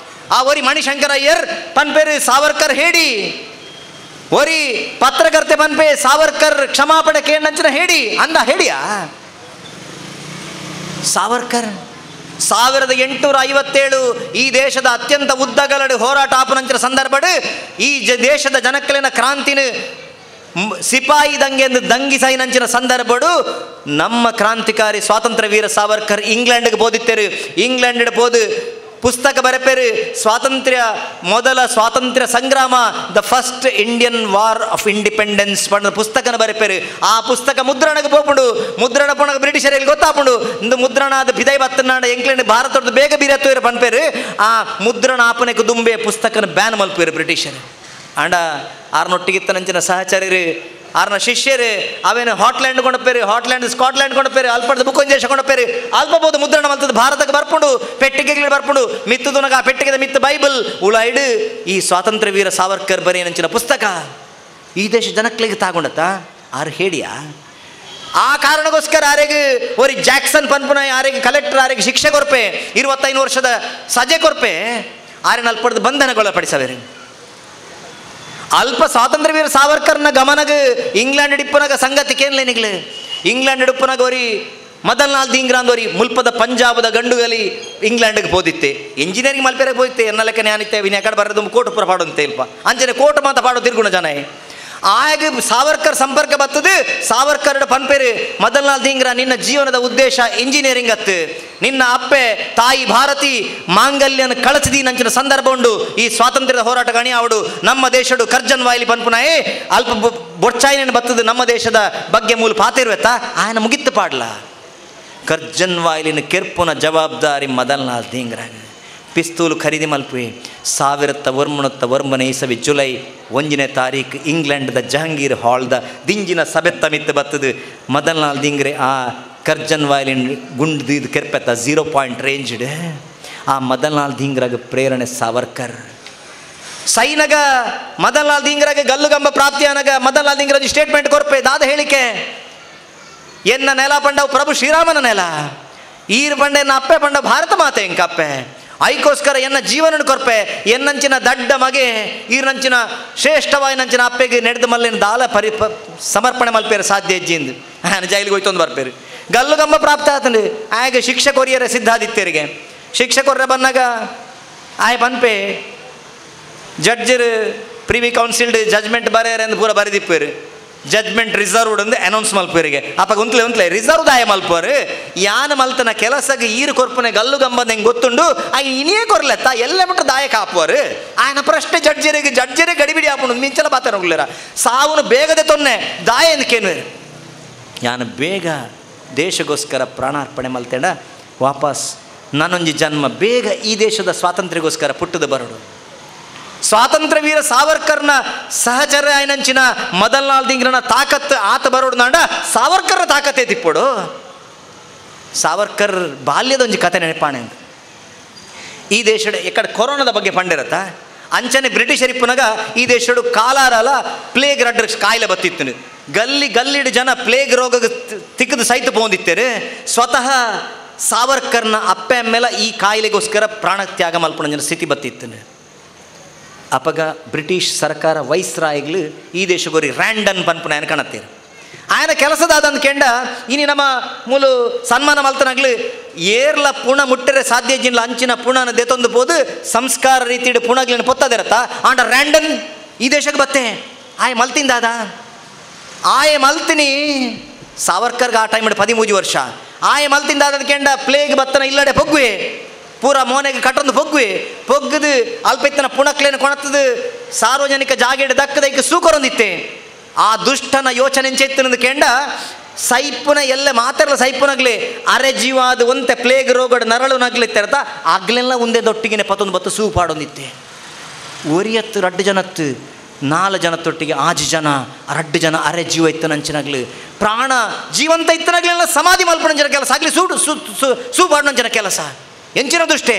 ಆ ಒರಿ ಮಣಿಶಂಕರ ಅಯ್ಯರ್ ಪನ್ಪೇರು ಸಾವರ್ಕರ್ ಹೇಳಿ ಒರಿ ಪತ್ರಕರ್ತೆ ಪನ್ಪೆ ಸಾವರ್ಕರ್ ಕ್ಷಮಾಪಣೆ ಕೇಳಂಚಿನ ಹೇಳಿ ಅಂದ ಹೇಳಿಯಾ ಸಾವರ್ಕರ್ 1857 ಈ ದೇಶದ ಅತ್ಯಂತ ಉದ್ದಗಲಡು ಹೋರಾಟ ಆಪನಂಚಿನ ಸಂದರ್ಭಡು ಈ ದೇಶದ ಜನಕ್ಕಲಿನ ಕ್ರಾಂತಿನ ಸಿಪಾಯಿ ದಂಗೆ ದಂಗಿಸೈನಂಚಿನ ಸಂದರ್ಭಡು ನಮ್ಮ ಕ್ರಾಂತಿಕಾರಿ ಸ್ವಾತಂತ್ರ್ಯ ವೀರ ಸಾವರ್ಕರ್ ಇಂಗ್ಲೆಂಡ್ಗೆ ಬೋದಿತ್ತೇರು ಇಂಗ್ಲೆಂಡ್ ಬೋದು ಪುಸ್ತಕ ಬರೆಪೇರು ಮೊದಲ ಸ್ವಾತಂತ್ರ್ಯ ಸಂಗ್ರಾಮ the first Indian war of independence ಪಂಡ ಪುಸ್ತಕನ ಬರೆಪೇರು ಆ ಪುಸ್ತಕ ಮುದ್ರಣಕ್ಕೆ ಹೋಗ್ಬಿಡು ಮುದ್ರಣ ಪುಣಗ ಬ್ರಿಟಿಷರಲ್ಲಿ ಗೊತ್ತಾಪುಂಡು ಇಂದು ಮುದ್ರಣ ಅದು ಬಿದೈ ಬತ್ತನಾಡ ಎಂಕ್ಲೆಂಡ್ ಭಾರತದ ಬೇಗ ಬೀರತ್ತೋರು ಪನ್ಪೇರು ಆ ಮುದ್ರಣ ಆಪನೆಗೆ ದುಂಬೆ ಪುಸ್ತಕನ ಬ್ಯಾನ್ ಮಲ್ಪೇರು ಬ್ರಿಟಿಷರು ಅಂಡ ಆರ್ನೊಟ್ಟಿಗಿತ್ತನಂಚಿನ ಸಹಚರ್ಯರು ಆರ್ನ ಶಿಷ್ಯರು ಅವೇನು ಹಾಟ್ಲ್ಯಾಂಡ್ ಕೊಂಡಪೇರು ಹಾಟ್ಲ್ಯಾಂಡ್ ಸ್ಕಾಟ್ಲ್ಯಾಂಡ್ ಕೊಂಡಪೇರು ಅಲ್ಪದ ಬುಕೊಂಜೇಶ ಕೊಂಡಪೇರು ಅಲ್ಪಬಹುದು ಮುದ್ರಣ ಮಲ್ತದ ಭಾರತಕ್ಕೆ ಬರ್ಪುಂಡು ಪೆಟ್ಟಿಗೆಗಳು ಬರ್ಪುಂಡು ಮಿತ್ತುದುನಗ ಆ ಪೆಟ್ಟಿಗೆದ ಮಿತ್ತು ಬೈಬಲ್ ಉಳಾಯ್ಡು ಈ ಸ್ವಾತಂತ್ರ್ಯ ವೀರ ಸಾವರ್ಕರ್ ಬರೆಯನಂಚಿನ ಪುಸ್ತಕ ಈ ದೇಶ ಜನಕ್ಕಳಿಗೆ ತಾಗೊಂಡತ್ತ ಆರು ಹೇಳಿಯಾ ಆ ಕಾರಣಕ್ಕೋಸ್ಕರ ಆರೆಗೆ ಒರಿ ಜಾಕ್ಸನ್ ಪನ್ಪುನ ಆರೆಗೆ ಕಲೆಕ್ಟರ್ ಆರೆಗೆ ಶಿಕ್ಷೆ ಕೊರ್ಪೆ 25 ವರ್ಷದ ಸಜೆ ಕೊರ್ಪೆ ಆರೆನ ಅಲ್ಪದ ಬಂಧನಗೊಳಪಡಿಸಬೇರೆ ಅಲ್ಪ ಸ್ವಾತಂತ್ರ್ಯ ವೀರ ಸಾವರ್ಕರ್ನ ಗಮನಗ ಇಂಗ್ಲೆಂಡ್ ಡಿಪ್ಪನಾಗ ಸಂಗತಿ ಕೇನ್ಲೇನಿಗ್ಲೆ ಇಂಗ್ಲೆಂಡ್ ಡಿಪ್ಪನಾಗ ಅವರಿ ಮೊದಲ್ನಾಲ್ ದಿಂಗ್ರಾಂದೋರಿ ಮುಲ್ಪದ ಪಂಜಾಬದ ಗಂಡುಗಲಿ ಇಂಗ್ಲೆಂಡ್ಗೆ ಬೋದಿತ್ತೆ ಇಂಜಿನಿಯರಿಂಗ್ ಮಲ್ಪೆರೆಗೆ ಬೋದಿತ್ತೆ ಎನ್ನ ಲೆಕ್ಕ ನ್ಯಾನಿತ್ತೆ ವಿನ ಕಡೆ ಬರೋದು ಕೋಟು ಪುರ ಪಾಡೋಂತೆ ಇಲ್ಪ ಅಂಚನೆ ಕೋಟು ಮಾತ ಪಾಡೋ ತಿರ್ಗುಣ ಜನ ಆಗ ಸಾವರ್ಕರ್ ಸಂಪರ್ಕ ಬರ್ತದೆ ಸಾವರ್ಕರ್ ಪನ್ಪೇರು ಮೊದಲ್ನಾಲ್ ದಿಂಗ್ರ ನಿನ್ನ ಜೀವನದ ಉದ್ದೇಶ ಇಂಜಿನಿಯರಿಂಗ್ ಅತ್ತು ನಿನ್ನ ಅಪ್ಪೆ ತಾಯಿ ಭಾರತಿ ಮಾಂಗಲ್ಯನ ಕಳಚಿದಿ ನಂಚಿನ ಸಂದರ್ಭ ಉಂಡು ಈ ಸ್ವಾತಂತ್ರ್ಯದ ಹೋರಾಟ ಗಣಿ ಅವಡು ನಮ್ಮ ದೇಶಡು ಕರ್ಜನ್ ವಾಯಿಲಿ ಪನ್ಪುನಾಯೇ ಅಲ್ಪ ಬೊಚ್ಚಾಯಿನ ಬತ್ತದು ನಮ್ಮ ದೇಶದ ಬಗ್ಗೆ ಮೂಲ ಪಾತಿರುವೆತ್ತ ಆಯನ ಮುಗಿತ್ತು ಪಾಡ್ಲ ಕರ್ಜನ್ ವಾಯಿಲಿನ ಕೆರ್ಪುನ ಜವಾಬ್ದಾರಿ ಮೊದಲ್ನಾಲ್ ದಿಂಗ್ರಾಗ ಪಿಸ್ತೂಲು ಖರೀದಿ ಮಲ್ಪುವೆ 1901 ಇಸವಿ ಜುಲೈ 1ನೇ ತಾರೀಕು ಇಂಗ್ಲೆಂಡ್ದ ಜಹಾಂಗೀರ್ ಹಾಲ್ದ ದಿಂಜಿನ ಸಬೆತ್ತ ಮಿತ್ತು ಬತ್ತದು ಮೊದಲ್ನಾಲ್ ದಿಂಗ್ರೆ ಆ ಕರ್ಜನ್ ವಾಯ್ಲಿನ್ ಗುಂಡು ಇದು ಕೆರ್ಪೆತ್ತ 0 ಪಾಯಿಂಟ್ ರೇಂಜ್ಡ್ ಆ ಮೊದಲ್ನಾಲ್ ದಿಂಗ್ರಾಗ ಪ್ರೇರಣೆ ಸಾವರ್ಕರ್ ಸೈನಗ ಮೊದಲ್ನಾಲ್ ದಿಂಗ್ರಾಗ ಗಲ್ಲುಗಂಬ ಪ್ರಾಪ್ತಿಯಾನಗ ಮೊದಲ್ನಾಲ್ ದಿಂಗ್ರಾಜ್ ಸ್ಟೇಟ್ಮೆಂಟ್ ಕೊರ್ಪೆ ದಾದ ಹೇಳಿಕೆ ಎನ್ನ ನೆಲ ಪಂಡವು ಪ್ರಭು ಶ್ರೀರಾಮನ ನೆಲ ಈರ್ ಪಂಡ ಎನ್ನ ಅಪ್ಪೆ ಪಂಡ ಭಾರತ ಮಾತೆ ಇಂಕಪ್ಪೆ ಐಕೋಸ್ಕರ ಎನ್ನ ಜೀವನ ಕೊರ್ಪೆ ಎನ್ನಂಚಿನ ದಡ್ಡ ಮಗೆ ಈರ್ನಂಚಿನ ಶ್ರೇಷ್ಠವಾಯಿನಂಚಿನ ಅಪ್ಪೆಗೆ ನಡೆದು ಮಲ್ಲಿನ ದಾಲ ಸಮರ್ಪಣೆ ಮಲ್ಪೇರು ಸಾಧ್ಯ ಹೆಜ್ಜಿಂದು ಜೈಲಿಗೆ ಹೋಯ್ತೊಂದು ಬರ್ಪೇರು ಗಲ್ಲುಗಂಬ ಪ್ರಾಪ್ತ ಆತಂದು ಆಗ ಶಿಕ್ಷೆ ಕೊರಿಯರೆ ಸಿದ್ಧಾದಿತ್ಯರಿಗೆ ಶಿಕ್ಷೆ ಕೊರ್ರೆ ಬಂದಾಗ ಆಯ್ ಬನ್ಪೆ ಜಡ್ಜರು ಪ್ರಿವಿ ಕೌನ್ಸಿಲ್ಡ್ ಜಜ್ಮೆಂಟ್ ಬರೆಯರೆ ಎಂದು ಪೂರ ಬರೆದಿಪ್ಪೇರು ಜಜ್ಮೆಂಟ್ ರಿಸರ್ವ್ಡ್ ಅಂದು ಅನೌನ್ಸ್ ಮಲ್ಪೇರಿಗೆ ಅಪ್ಪ ಉಂತ್ಲೆ ರಿಸರ್ವ್ ದಾಯ ಮಲ್ಪೋರು ಯಾನ ಮಲ್ತನ ಕೆಲಸಕ್ಕೆ ಈರು ಕೊರ್ಪನೆ ಗಲ್ಲು ಗಂಬದ ಹೆಂಗೆ ಗೊತ್ತುಂಡು ಆಗ ಇನಿಯೇ ಕೊರ್ಲೆತ್ತ ಎಲ್ಲ ಬಿಟ್ಟು ದಾಯ ಕಾಪುವರು ಆಯನ ಪ್ರಶ್ನೆ ಜಡ್ಜರಿಗೆ ಗಡಿಬಿಡಿ ಹಾಕೊಂಡು ಮಿಂಚಲ ಪಾತ್ರ ಹೋಗ್ಲಿರ ಸಾವನು ಬೇಗದೆ ತೊನ್ನೆ ದಾಯ ಎಂದಕ್ಕೇನು ಯಾನು ಬೇಗ ದೇಶಗೋಸ್ಕರ ಪ್ರಾಣಾರ್ಪಣೆ ಮಲ್ತೇಡ ವಾಪಸ್ ನಾನೊಂದು ಜನ್ಮ ಬೇಗ ಈ ದೇಶದ ಸ್ವಾತಂತ್ರ್ಯಕ್ಕೋಸ್ಕರ ಪುಟ್ಟದ ಬರೋಡು ಸ್ವಾತಂತ್ರ್ಯ ವೀರ ಸಾವರ್ಕರ್ನ ಸಹಚರ ಆಯ್ನಂಚಿನ ಮೊದಲ್ನಾಲ್ ದಿಂಗ್ರನ ತಾಕತ್ ಆತ ಬರೋಡು ನಾಡ ಸಾವರ್ಕರ್ನ ತಾಕತ್ತೇ ತಿಪ್ಪೋಡು ಸಾವರ್ಕರ್ ಬಾಲ್ಯದೊಂದು ಕತೆ ನೆನಪಾಣೆ ಅಂತ ಈ ದೇಶದ ಎಕಡೆ ಕೊರೋನಾದ ಬಗ್ಗೆ ಪಂಡಿರತ್ತ ಅಂಚನೆ ಬ್ರಿಟಿಷರಿಪ್ಪನಾಗ ಈ ದೇಶಡು ಕಾಲಾರಲ ಪ್ಲೇಗ್ ರಡ್ಡ ಕಾಯಿಲೆ ಬತ್ತಿತ್ತು ಗಲ್ಲಿಡು ಜನ ಪ್ಲೇಗ್ ರೋಗ ತಿಕ್ಕದು ಸಹಿತ ಪೋಂದಿತ್ತೇರು ಸ್ವತಃ ಸಾವರ್ಕರ್ನ ಅಪ್ಪೆ ಮೇಲೆ ಈ ಕಾಯಿಲೆಗೋಸ್ಕರ ಪ್ರಾಣತ್ಯಾಗ ಮಲ್ಪಣ ಜನ ಸ್ಥಿತಿ ಬತ್ತಿತ್ತು ಅಪಗ ಬ್ರಿಟಿಷ್ ಸರ್ಕಾರ ವೈಸ್ರಾಯ್ಗಳು ಈ ದೇಶಗೋರಿ ರ್ಯಾಂಡನ್ ಪನ್ಪುಣ ಏನು ಕಾಣತ್ತೀರಿ ಆಯನ ಕೆಲಸದಾದಂದು ಕೆಂಡ ಇನಿ ನಮ್ಮ ಮೂಲು ಸನ್ಮಾನ ಮಲ್ತನಾಗ್ಲು ಏರ್ಲ ಪುಣ ಮುಟ್ಟರೆ ಸಾಧ್ಯ ಜಿನ್ಲ ಅಂಚಿನ ಪುಣನ ದೆತೊಂದು ಬೋದು ಸಂಸ್ಕಾರ ರೀತಿಡು ಪುಣಗ್ಲಿನ ಪೊತ್ತದಿರತ್ತ ಆಂಡ ರ್ಯಾಂಡನ್ ಈ ದೇಶಕ್ಕೆ ಬತ್ತೆ ಆಯ್ ಮಲ್ತಿಂದಾದ ಆಯೆ ಮಲ್ತಿನಿ ಸಾವರ್ಕರ್ಗೆ ಆ ಟೈಮ್ 13 ವರ್ಷ ಆಯೆ ಮಲ್ತಿಂದಾದ ಕೆಂಡ ಪ್ಲೇಗ್ ಬತ್ತನ ಇಲ್ಲಡೆ ಪೊಗ್ಗುವೆ ಪೂರ ಮೋನೆಗೆ ಕಟ್ಟೊಂದು ಪೊಗ್ಗದು ಅಲ್ಪೆತ್ತನ ಪುಣಕ್ಲೇನು ಕೊಣತ್ತದು ಸಾರ್ವಜನಿಕ ಜಾಗೇಡು ದಕ್ಕದೈಕೆ ಸೂಕೊರೊಂದಿತ್ತೆ ಆ ದುಷ್ಟನ ಯೋಚನೆ ಚೆತ್ತನದು ಕೆಂಡ ಸೈಪುನ ಎಲ್ಲ ಮಾತಾಡಲ ಸೈಪುನಗ್ಲಿ ಅರೆ ಜೀವ ಅದು ಒಂತೆ ಪ್ಲೇಗ್ ರೋಗಡ್ ನರಳು ನಗ್ಲಿತ್ತೆರತ ಆಗ್ಲೆಲ್ಲ ಒಂದೇ ದೊಟ್ಟಿಗೆ ಪತ್ತೊಂದು ಬತ್ತು ಸೂಪಾಡೊಂದಿತ್ತೆ ಒರಿಯತ್ತು 2 ಜನತ್ತು 4 ಜನತ್ತೊಟ್ಟಿಗೆ 5 ಜನ 2 ಜನ ಅರೆ ಜೀವ ಇತ್ತನಂಚಿನಾಗ್ಲಿ ಪ್ರಾಣ ಜೀವಂತ ಇತ್ತನಾಗ್ಲೆಲ್ಲ ಸಮಾಧಿ ಮಲ್ಪಣಂಜನ ಕೆಲಸ ಆಗಲಿ ಸೂಪಾಡೋಂಜನ ಕೆಲಸ ಎಂಚಿನ ದುಷ್ಟೇ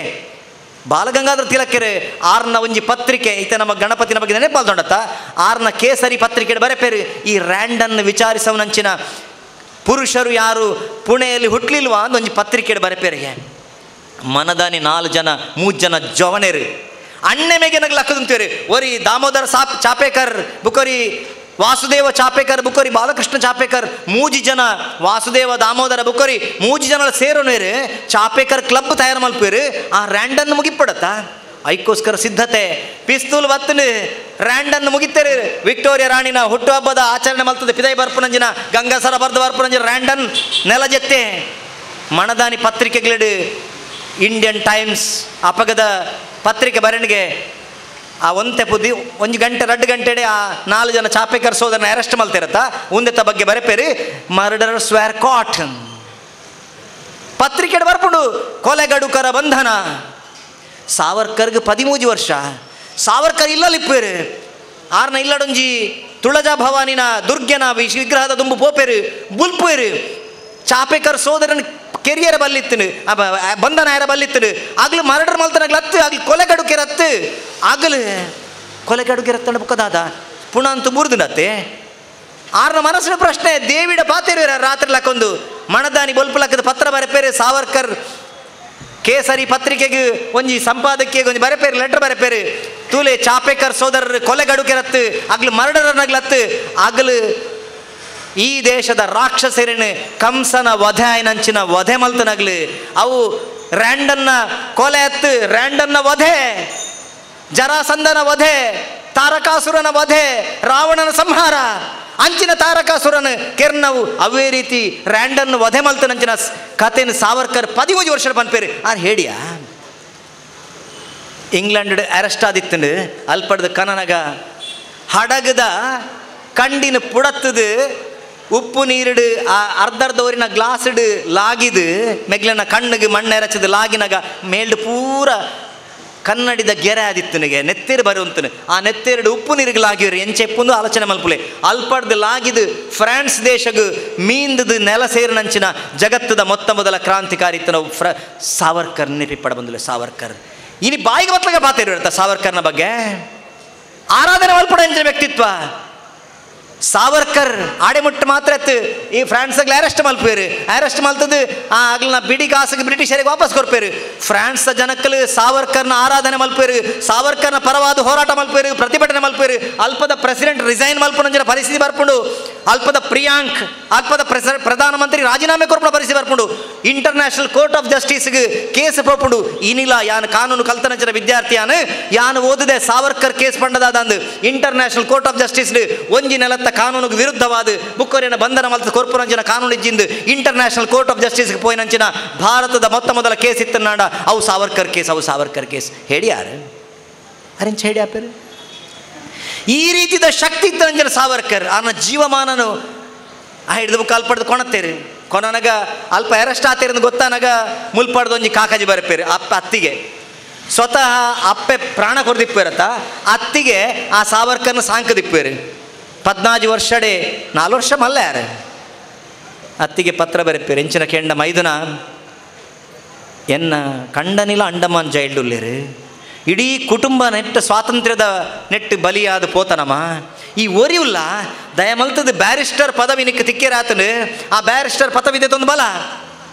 ಬಾಲಗಂಗಾಧರ ತಿಲಕೆರೆ ಆರ್ನ ಒಂಜಿ ಪತ್ರಿಕೆ ಈತ ನಮ್ಮ ಗಣಪತಿನ ಬಗ್ಗೆ ನೆನಪಾಲ್ದೊಂಡತ್ತ ಆರ್ನ ಕೇಸರಿ ಪತ್ರಿಕೆ ಬರೆಪೇರು ಈ ರ್ಯಾಂಡನ್ ವಿಚಾರಿಸವನಂಚಿನ ಪುರುಷರು ಯಾರು ಪುಣೆಯಲ್ಲಿ ಹುಟ್ಲಿಲ್ವಾ ಅಂತ ಒಂಜಿ ಪತ್ರಿಕೆ ಬರೆಪೇರಿಗೆ ಮನದಾನಿ 4 ಜನ 3 ಜನ ಜವನೇರು ಅಣ್ಣೆ ಮೇಗೆ ನಗ್ಲು ಹಾಕದಂತೇರಿ ಒರಿ ದಾಮೋದರ ಚಾಪೇಕರ್ ಬುಕೋರಿ ವಾಸುದೇವ ಚಾಪೇಕರ್ ಬುಕೋರಿ ಬಾಲಕೃಷ್ಣ ಚಾಪೇಕರ್ 3 ಜನ ವಾಸುದೇವ ದಾಮೋದರ ಬುಕೋರಿ 3 ಜನ ಸೇರೋನೇರು ಚಾಪೇಕರ್ ಕ್ಲಬ್ ತಯಾರು ಮಲ್ಪೇರು ಆ ರ್ಯಾಂಡನ್ ಮುಗಿಪಡತ್ತ ಐಕೋಸ್ಕರ ಸಿದ್ಧತೆ ಪಿಸ್ತೂಲ್ ಬತ್ತನು ರ್ಯಾಂಡನ್ ಮುಗಿತೇರಿ ವಿಕ್ಟೋರಿಯಾ ರಾಣಿನ ಹುಟ್ಟುಹಬ್ಬದ ಆಚರಣೆ ಮಲ್ತದೆ ಪಿದೈ ಬರ್ಪುನಂಜಿನ ಗಂಗಾಸರ ಬರ್ದು ಬರ್ಪುನಂಜಿನ ರ್ಯಾಂಡನ್ ನೆಲ ಜೆತ್ತೆ ಮಣದಾನಿ ಪತ್ರಿಕೆಗಳಿಡು ಇಂಡಿಯನ್ ಟೈಮ್ಸ್ ಅಪಗದ ಪತ್ರಿಕೆ ಬರಣಿಗೆ ಆ ಒಂತೆ ಪುದ್ದಿ 1 ಗಂಟೆ 2 ಗಂಟೆಡೆ ಆ 4 ಜನ ಚಾಪೇಕರ್ ಸೋದರನ ಅರೆಸ್ಟ್ ಮಲ್ತಿರತ್ತ ಒಂದೆತ್ತ ಬಗ್ಗೆ ಬರೆಪೇರಿ ಮರ್ಡರರ್ಸ್ ವೇರ್ ಕಾಟ್ ಪತ್ರಿಕೆ ಬರ್ಪುಂಡು ಕೊಲೆಗಡುಕರ ಬಂಧನ ಸಾವರ್ಕರ್ಗೆ 13 ವರ್ಷ ಸಾವರ್ಕರ್ ಇಲ್ಲಲಿಪ್ಪೇರು ಆರ್ನ ಇಲ್ಲಡೊಂಜಿ ತುಳಜಾ ಭವಾನಿನ ದುರ್ಗ್ಯನ ವಿಗ್ರಹದ ದುಂಬು ಪೋಪೇರು ಬುಲ್ಪೇರು ಚಾಪೇಕರ್ ಸೋದರನ ಕೆರಿಯರ ಬಲ್ಲಿತ್ತು ಬಂಧನ ಯಾರ ಬಲ್ಲಿತ್ತು ಆಗ್ಲು ಮರ್ಡರ್ ಮಲ್ತನಾಗ್ಲ ಹತ್ತು ಆಗ್ಲಿ ಕೊಲೆಗಡುಕೆರತ್ತು ಆಗಲು ಕೊಲೆಗಡುಕೆರತ್ತಂಡ ಬುಕ್ಕದಾದ ಪುನಃ ಅಂತೂ 3 ದಿನತ್ತೆ ಆರ್ನ ಮನಸ್ಸಿನ ಪ್ರಶ್ನೆ ದೇವಿಡ ಪಾತೇರು ರಾತ್ರಿ ಲಕ್ಕೊಂದು ಮಣದಾನಿ ಬೊಲ್ಪು ಲಕ್ಕದ ಪತ್ರ ಬರೆಪೇರು ಸಾವರ್ಕರ್ ಕೇಸರಿ ಪತ್ರಿಕೆಗೆ ಒಂಜಿ ಸಂಪಾದಕಿಗೆ ಒಂಜಿ ಬರೆಪೇರು ಲೆಟರ್ ಬರೆಪೇರು ತೂಲೆ ಚಾಪೇಕರ್ ಸೋದರರು ಕೊಲೆಗಡುಕೆರತ್ತು ಆಗ್ಲು ಮರ್ಡರರ್ನಾಗ್ಲತ್ತು ಆಗಲು ಈ ದೇಶದ ರಾಕ್ಷಸರಿನ ಕಂಸನ ವಧೆ ಆಯ್ನಂಚಿನ ವಧೆ ಮಲ್ತನಾಗ್ಲಿ ಅವು ರ್ಯಾಂಡನ್ನ ಕೊಲೆ ಹತ್ತು ರ್ಯಾಂಡನ್ನ ವಧೆ ಜರಾಸಂಧನ ವಧೆ ತಾರಕಾಸುರನ ವಧೆ ರಾವಣನ ಸಂಹಾರ ಅಂಚಿನ ತಾರಕಾಸುರನ ಕೆರ್ನವು ಅವೇ ರೀತಿ ರ್ಯಾಂಡನ್ ವಧೆ ಮಲ್ತನಂಚಿನ ಕಥೆನ ಸಾವರ್ಕರ್ 13 ವರ್ಷ ಪನ್ಪೇರು ಆರು ಹೇಳಿಯಾ ಇಂಗ್ಲೆಂಡ್ ಅರೆಸ್ಟ್ ಆದಿತ್ತು ಅಲ್ಪಡ್ದು ಕನನಗ ಹಡಗದ ಕಂಡಿನ ಪುಡತ್ತದು ಉಪ್ಪು ನೀರಿಡು ಆ ಅರ್ಧರ್ಧವರಿನ ಗ್ಲಾಸ್ ಇಡು ಲಾಗಿದು ಮೆಗ್ಲನ ಕಣ್ಣಿಗೆ ಮಣ್ಣೆರಚದು ಲಾಗಿನಾಗ ಮೇಲ್ಡು ಪೂರ ಕನ್ನಡಿದ ಗೆರೆ ಆದಿತ್ತನಿಗೆ ನೆತ್ತೇರು ಬರುವಂತನು ಆ ನೆತ್ತೇರಡು ಉಪ್ಪು ನೀರಿಗಲಾಗಿವ್ರು ಎಂಚೆಪ್ಪುಂದು ಆಲೋಚನೆ ಮಲ್ಪುಲೆ ಅಲ್ಪಡ್ದು ಲಾಗಿದು ಫ್ರಾನ್ಸ್ ದೇಶಗೂ ಮೀಂದದು ನೆಲ ಸೇರಿನಂಚಿನ ಜಗತ್ತದ ಮೊದಲ ಕ್ರಾಂತಿಕಾರಿ ಇತ್ತು ನಾವು ಸಾವರ್ಕರ್ ನೆನಪಿಪಡ ಬಂದಿಲ್ಲ. ಸಾವರ್ಕರ್ ಇನಿ ಬಾಯಿಗೆ ಮತ್ಲಾಗ ಬಾತೇರು ಇರ್ತ ಸಾವರ್ಕರ್ನ ಬಗ್ಗೆ ಆರಾಧನೆ ಮಲ್ಪಡ ಎಂಚಿನ ವ್ಯಕ್ತಿತ್ವ. ಸಾವರ್ಕರ್ ಆಡೆಮುಟ್ಟು ಮಾತ್ರ ಎತ್ತು ಈ ಫ್ರಾನ್ಸ್ಗೆ ಅರೆಸ್ಟ್ ಮಲ್ಪೇರು. ಅರೆಸ್ಟ್ ಮಲ್ತದ್ದು ಆಗ್ಲನ್ನ ಬಿಡಿ ಕಾಸಿಗೆ ಬ್ರಿಟಿಷರಿಗೆ ವಾಪಸ್ ಕೊಡ್ಪೇರು. ಫ್ರಾನ್ಸ್ ಜನಕ್ಕಲು ಸಾವರ್ಕರ್ನ ಆರಾಧನೆ ಮಲ್ಪೇರು, ಸಾವರ್ಕರ್ನ ಪರವಾದ ಹೋರಾಟ ಮಲ್ಪೇರು, ಪ್ರತಿಭಟನೆ ಮಲ್ಪೇರು. ಅಲ್ಪದ ಪ್ರೆಸಿಡೆಂಟ್ ರಿಸೈನ್ ಮಲ್ಪುನ ಪರಿಸ್ಥಿತಿ ಬರ್ಪುಂಡು. ಅಲ್ಪದ ಪ್ರಿಯಾಂಕ್ ಅಲ್ಪದ ಪ್ರಧಾನಮಂತ್ರಿ ರಾಜೀನಾಮೆ ಕೊರ್ಪುಣ ಪರಿಸ್ಥಿತಿ ಬರ್ಪುಂಡು. ಇಂಟರ್ನ್ಯಾಷನಲ್ ಕೋರ್ಟ್ ಆಫ್ ಜಸ್ಟಿಸ್ಗೆ ಕೇಸ್ ಪೋಪುಂಡು. ಇನಿಲ್ಲ ಯಾನ್ ಕಾನೂನು ಕಲ್ತನಂಚಿನ ವಿದ್ಯಾರ್ಥಿಯಾನು ಯಾನು ಓದಿದೆ ಸಾವರ್ಕರ್ ಕೇಸ್ ಪಂಡದಾದಂದು ಇಂಟರ್ನ್ಯಾಷನಲ್ ಕೋರ್ಟ್ ಆಫ್ ಜಸ್ಟಿಸ್ ಒಂಜಿ ನೆಲತ್ತ ಕಾನೂನಿಗೆ ವಿರುದ್ಧವಾದ ಬುಕ್ಕೋರಿನ ಬಂಧನ ಮಲ್ತ ಕೊರ್ಪುರಂಚಿನ ಕಾನೂನು ಇಜ್ಜಿಂದು ಇಂಟರ್ನ್ಯಾಷನಲ್ ಕೋರ್ಟ್ ಆಫ್ ಜಸ್ಟಿಸ್ಗೆ ಪೋಯಿನಂಚಿನ ಭಾರತದ ಮೊದಲ ಕೇಸ್ ಇತ್ತನಾಡ ಅವು ಸಾವರ್ಕರ್ ಕೇಸ್. ಅವು ಸಾವರ್ಕರ್ ಕೇಸ್ ಹೇಳಿ ಯಾರು ಅರೆಂಚ್ ಹೇಳಿ ಆಪೇರು ಈ ರೀತಿದ ಶಕ್ತಿ ಇತ್ತಂಜನ ಸಾವರ್ಕರ್ ಅವನ ಜೀವಮಾನನು ಹಿಡಿದು ಕಾಲ್ಪಡ್ದು ಕೊಣತ್ತೇರಿ ಕೊನನಗ ಅಲ್ಪ ಅರೆಸ್ಟ್ ಆತೇರಿಂದ ಗೊತ್ತಾನಾಗ ಮುಲ್ಪಡ್ದು ಒಂಜಿ ಕಾಕಾಜಿ ಬರಪೇರು ಅತ್ತಿಗೆ ಸ್ವತಃ ಅಪ್ಪೆ ಪ್ರಾಣ ಕೊರ್ದಿಪ್ಪೇರತ್ತ ಅತ್ತಿಗೆ ಆ ಸಾವರ್ಕರ್ನ ಸಾಂಕದಿಪ್ಪೇರು 14 ವರ್ಷಡೆ 4 ವರ್ಷ ಮಲ್ಲ ಯಾರು ಅತ್ತಿಗೆ ಪತ್ರ ಬರಪೇರು ಎಂಚಿನ ಕೆಂಡ ಮೈದುನ ಎನ್ನ ಕಂಡನಿಲ ಅಂಡಮಾನ್ ಜೈಲ್ಡುಲ್ಲೇರು ಇಡೀ ಕುಟುಂಬ ನೆಟ್ಟು ಸ್ವಾತಂತ್ರ್ಯದ ನೆಟ್ಟು ಬಲಿಯಾದ ಪೋತನಮ್ಮ ಈ ಒರಿಯುಲ್ಲ ದಯಮಲ್ತದ ಬ್ಯಾರಿಸ್ಟರ್ ಪದವಿ ನಿಕ್ಕ ತಿಕ್ಕೇರಾತನು ಆ ಬ್ಯಾರಿಸ್ಟರ್ ಪದವಿದೆ ತೊಂದು ಬಲ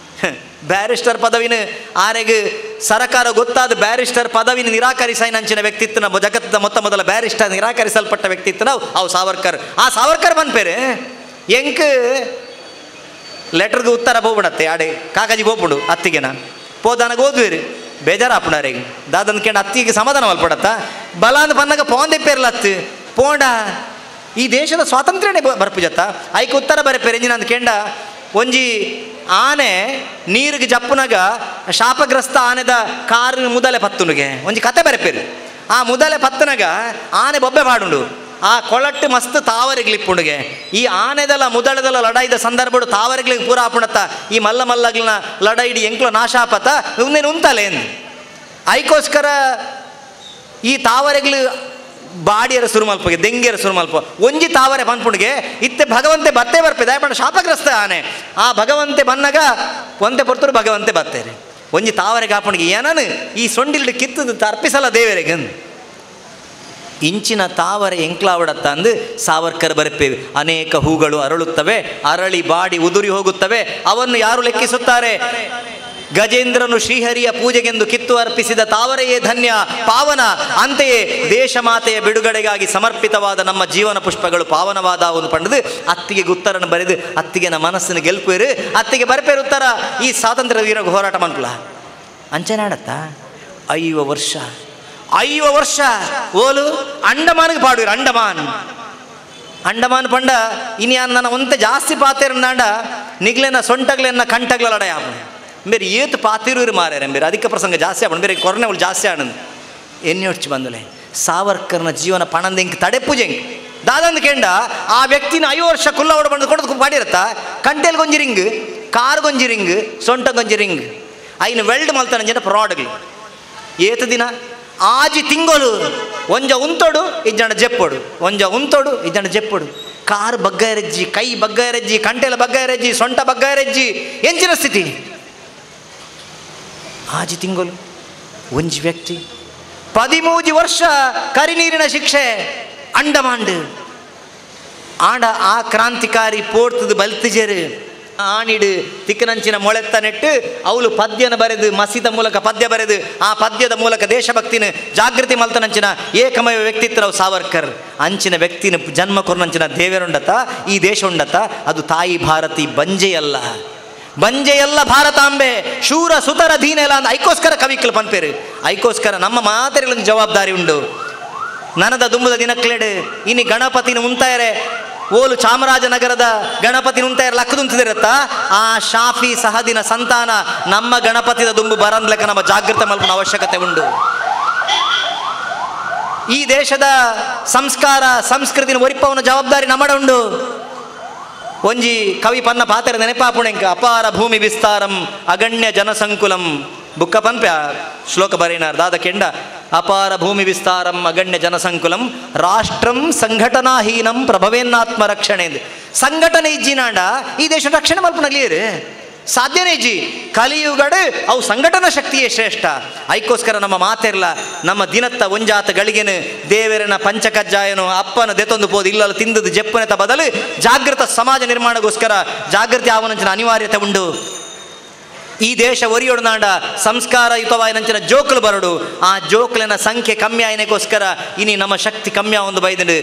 ಬ್ಯಾರಿಸ್ಟರ್ ಪದವಿನ ಆರೆಗೆ ಸರಕಾರ ಗೊತ್ತಾದ ಬ್ಯಾರಿಸ್ಟರ್ ಪದವಿನ ನಿರಾಕರಿಸೈನಂಚಿನ ವ್ಯಕ್ತಿತ್ವನ ಜಗತ್ತದ ಮೊದಲ ಬ್ಯಾರಿಸ್ಟರ್ ನಿರಾಕರಿಸಲ್ಪಟ್ಟ ವ್ಯಕ್ತಿತ್ವನ ಅವು ಸಾವರ್ಕರ್. ಆ ಸಾವರ್ಕರ್ ಬಂದ್ಪೇರು ಎಂಕ್ ಲೆಟರ್ಗೆ ಉತ್ತರ ಹೋಗ್ಬಿಡತ್ತೆ ಆಡೆ ಕಾಕಾಜಿ ಹೋಗ್ಬಿಡು ಅತ್ತಿಗೆನ ಪೋದಾನಾಗ ಓದ್ವೇರಿ ಬೇಜಾರಾಪುಣಾರಿಗೆ ದಾದನ್ ಕೇಂದ್ರ ಅತ್ತಿಗೆ ಸಮಾಧಾನ ಮಲ್ಪಡತ್ತ ಬಲ ಅಂದ್ ಬಂದಾಗ ಪೋಂದಿಪ್ಪೇರ್ಲ ಅತ್ತು ಪೋಂಡ ಈ ದೇಶದ ಸ್ವಾತಂತ್ರ್ಯನೇ ಬರ್ಪುಜತ್ತ ಐಕ್ ಉತ್ತರ ಬರಪೇರು ಎಂಜಿನ ಅಂದ್ ಕೇಂಡ ಒಂಜಿ ಆನೆ ನೀರಿಗೆ ಜಪ್ಪುನಾಗ ಶಾಪಗ್ರಸ್ತ ಆನೆದ ಕಾರಿನ ಮುದಲೆ ಪತ್ತುನಿಗೆ ಒಂಜಿ ಕತೆ ಬರಪೇರು. ಆ ಮುದಲೆ ಪತ್ತನಾಗ ಆನೆ ಬೊಬ್ಬೆ ಪಾಡುಂಡು ಆ ಕೊಳಟ್ಟು ಮಸ್ತ್ ತಾವರಿಗ್ಲಿಪ್ಪುಂಡಿಗೆ ಈ ಆನೆದಲ್ಲ ಮುದಳೆದಲ್ಲ ಲಡಾಯಿದ ಸಂದರ್ಭಡು ತಾವರಿಗ್ಲಿಗೆ ಪೂರ ಆಪುಣತ್ತ ಈ ಮಲ್ಲ ಮಲ್ಲಗ್ಲನ ಲಡಾಯಿಡಿ ಎಂಕ್ಲ ನಾಶಾಪತ ಇನ್ನೇನು ಉಂತಲೆ ಎಂದು ಐಕೋಸ್ಕರ ಈ ತಾವರೆಗ್ಲು ಬಾಡಿಯರ ಸುರುಮಲ್ಪಗೆ ದೆಂಗೆರ ಸುರುಮಲ್ಪ ಒಂಜಿ ತಾವರೆ ಪನ್ಪುಣಿಗೆ ಇತ್ತೆ ಭಗವಂತೆ ಬತ್ತೆ ಬರ್ಪೆ ದಯಪಂಡ ಶಾಪಗ್ರಸ್ತ ಆನೆ ಆ ಭಗವಂತೆ ಬನ್ನಾಗ ಒಂತೆ ಪೊರ್ತರು ಭಗವಂತೆ ಬತ್ತೇರಿ ಒಂಜಿ ತಾವರೆಗೆ ಆಪಣಿಗೆ ಏನನು ಈ ಸೊಂಡಿಲ್ಡು ಕಿತ್ತದು ತರ್ಪಿಸಲ್ಲ ದೇವರಿಗೆ ಇಂಚಿನ ತಾವರೆ ಎಂಕ್ಲಾವಡತ್ತ ಅಂದು ಸಾವರ್ಕರ್ ಬರಪೇವೆ. ಅನೇಕ ಹೂಗಳು ಅರಳುತ್ತವೆ, ಅರಳಿ ಬಾಡಿ ಉದುರಿ ಹೋಗುತ್ತವೆ, ಅವನ್ನು ಯಾರು ಲೆಕ್ಕಿಸುತ್ತಾರೆ? ಗಜೇಂದ್ರನು ಶ್ರೀಹರಿಯ ಪೂಜೆಗೆಂದು ಕಿತ್ತು ಅರ್ಪಿಸಿದ ತಾವರೆಯೇ ಧನ್ಯ ಪಾವನ. ಅಂತೆಯೇ ದೇಶ ಮಾತೆಯ ಬಿಡುಗಡೆಗಾಗಿ ಸಮರ್ಪಿತವಾದ ನಮ್ಮ ಜೀವನ ಪುಷ್ಪಗಳು ಪಾವನವಾದ ಒಂದು ಪಂಡದು ಅತ್ತಿಗೆ ಉತ್ತರನ ಬರೆದು ಅತ್ತಿಗೆ ನಮ್ಮ ಮನಸ್ಸಿನ ಗೆಲ್ಪೇರು ಅತ್ತಿಗೆ ಬರಪೇರು ಉತ್ತರ ಈ ಸ್ವಾತಂತ್ರ್ಯ ವೀರ ಹೋರಾಟ ಮನ್ಪುಲ ಅಂಚನಾಡತ್ತ 5 ವರ್ಷ ಓಲು ಅಂಡಮಾನ್ಗೆ ಪಾಡುವಿರು. ಅಂಡಮಾನ್ ಪಂಡ ಇನಿ ನನ್ನ ಒಂತೆ ಜಾಸ್ತಿ ಪಾತೇರಂದಾಂಡ ನಿಗ್ಲೆನ ಸೊಂಟಗ್ಲೆನ್ನ ಕಂಟಗ್ಲ ಲಡಾಯ ಬೇರೆ ಏತು ಪಾತಿರು ಮಾರ್ಯಾರ ಬೇರೆ ಅಧಿಕ ಪ್ರಸಂಗ ಜಾಸ್ತಿ ಆಪಣ ಬೇರೆ ಕೊರೋನಾ ಜಾಸ್ತಿ ಆನಂದ್ ಎಣ್ಣೆ ಬಂದಲೆ ಸಾವರ್ಕರ್ನ ಜೀವನ ಪಣಂದೆಂಕ್ ತಡೆ ಪೂಜೆಂಗ್ ದಾದಂದು ಕೆಂಡ ಆ ವ್ಯಕ್ತಿನ 5 ವರ್ಷ ಕುಲ್ಲ ಹೊಡ ಬಂದು ಕೊಡೋದು ಪಾಡಿರತ್ತ ಕಂಟೆಲ್ ಗೊಂಜಿ ರಿಂಗ್ ಕಾರ್ ಗೊಂಜಿ ರಿಂಗ್ ಸೊಂಟ ಗೊಂಜಿ ರಿಂಗ್ ಐನು ವೆಲ್ಡ್ ಮಲ್ತಾನ ಜನ ಪ್ರಾಡ್ಗಳು ಏತು ದಿನ ಆಜಿ ತಿಂಗಳು ಒಂಜ ಉಂತೋಡು ಇಜ್ಜಂಡ ಜೆಪ್ಪೋಡು ಒಂಜ ಉಂತೋಡು ಇಜ್ಜಂಡ ಜೆಪ್ಪೋಡು ಕಾರ್ ಬಗ್ಗಾಯರೆಜ್ಜಿ ಕೈ ಬಗ್ಗಾಯರೆಜ್ಜಿ ಕಂಟೆಲ ಬಗ್ಗಾಯರೆಜ್ಜಿ ಸೊಂಟ ಬಗ್ಗಾಯರೆಜ್ಜಿ ಎಂಚಿನ ಸ್ಥಿತಿ ಆಜಿ ತಿಂಗಳು ಒಂಜಿ ವ್ಯಕ್ತಿ 13 ವರ್ಷ ಕರಿನೀರಿನ ಶಿಕ್ಷೆ ಅಂಡಮಾಂಡ್ ಆಂಡ ಆ ಕ್ರಾಂತಿಕಾರಿ ಪೋರ್ತದ ಬಲ್ತಿಜೇರು ಆಣಿಡು ತಿಕ್ಕನಂಚಿನ ಮೊಳೆತ್ತ ನೆಟ್ಟು ಅವಳು ಪದ್ಯನ ಬರೆದು ಮಸೀದ ಮೂಲಕ ಪದ್ಯ ಬರೆದು ಆ ಪದ್ಯದ ಮೂಲಕ ದೇಶಭಕ್ತಿನ ಜಾಗೃತಿ ಮಲ್ತನಂಚಿನ ಏಕಮೇವ ವ್ಯಕ್ತಿತ್ವ ಸಾವರ್ಕರ್ ಅಂಚಿನ ವ್ಯಕ್ತಿನ ಜನ್ಮ ಕೊರ್ನಂಚಿನ ದೇವೇರುಂಡತ ಈ ದೇಶ ಉಂಡತ ಅದು ತಾಯಿ ಭಾರತಿ ಬಂಜೆಯಲ್ಲ ಭಾರತಾಂಬೆ ಶೂರ ಸುತರ ದೀನೆಲ್ಲ ಅಂದ ಐಕೋಸ್ಕರ ಕವಿಕಲ್ ಪನ್ಪೇರು ಐಕೋಸ್ಕರ ನಮ್ಮ ಮಾತೆರಲೊಂದು ಜವಾಬ್ದಾರಿ ಉಂಡು. ನನದ ದುಂಬುದ ದಿನಕ್ಲೆಡು ಇನಿ ಗಣಪತಿನ ಮುಂತಾಯರೆ ಓಲು ಚಾಮರಾಜನಗರದ ಗಣಪತಿ ಉಂತಾಯರ ಲಕ್ಕದುಂತಿದಿರತ್ತ ಆ ಶಾಫಿ ಸಹದಿನ ಸಂತಾನ ನಮ್ಮ ಗಣಪತಿದ ದುಂಬು ಬರಂದ್ಲೆಕ್ಕ ನಮ್ಮ ಜಾಗೃತ ಮಲ್ಪನ ಅವಶ್ಯಕತೆ ಉಂಡು. ಈ ದೇಶದ ಸಂಸ್ಕಾರ ಸಂಸ್ಕೃತಿನ ಒರಿಪವನ ಜವಾಬ್ದಾರಿ ನಮ್ಮಡ ಉಂಡು. ಒಂಜಿ ಕವಿ ಪನ್ನ ಪಾತ್ರ ನೆನಪಾಪುಣೆಂಕ ಅಪಾರ ಭೂಮಿ ವಿಸ್ತಾರಂ ಅಗಣ್ಯ ಜನಸಂಕುಲಂ ಬುಕ್ಕ ಪನ್ಪೆ ಆ ಶ್ಲೋಕ ಬರೀನಾರ್ದು ಆದ ಕೆಂಡ ಅಪಾರ ಭೂಮಿ ವಿಸ್ತಾರಂ ಅಗಣ್ಯ ಜನಸಂಕುಲಂ ರಾಷ್ಟ್ರಂ ಸಂಘಟನಾಹೀನಂ ಪ್ರಭವೇನ್ನಾತ್ಮ ರಕ್ಷಣೆ ಸಂಘಟನೆ ಇಜ್ಜಿನಾಂಡ ಈ ದೇಶ ರಕ್ಷಣೆ ಮಲ್ಪನಾಗ್ಲಿಯರು ಸಾಧ್ಯನೇ ಇಜ್ಜಿ ಕಲಿಯುಗಡು ಅವು ಸಂಘಟನಾ ಶಕ್ತಿಯೇ ಶ್ರೇಷ್ಠ. ಐಕೋಸ್ಕರ ನಮ್ಮ ಮಾತೆರ್ಲ ನಮ್ಮ ದಿನತ್ತ ಒಂಜಾತ ಗಳಿಗೆನು ದೇವರನ ಪಂಚಕಜ್ಜಾಯನು ಅಪ್ಪನ ದೆತೊಂದು ಪೋದು ಇಲ್ಲಲ್ಲ ತಿಂದದು ಜಪ್ಪನೆತ ಬದಲು ಜಾಗೃತ ಸಮಾಜ ನಿರ್ಮಾಣಗೋಸ್ಕರ ಜಾಗೃತಿ ಆವನಂಚಿನ ಅನಿವಾರ್ಯತೆ ಉಂಡು. ಈ ದೇಶ ಒರಿಯೊಡನಾಂಡ ಸಂಸ್ಕಾರಯುತವಾಯಿನಂಚಿನ ಜೋಕುಲು ಬರಡು ಆ ಜೋಕುಲಿನ ಸಂಖ್ಯೆ ಕಮ್ಮಿ ಆಯ್ನಕ್ಕೋಸ್ಕರ ಇನಿ ನಮ್ಮ ಶಕ್ತಿ ಕಮ್ಮಿ ಒಂದು ಬೈದಂಡು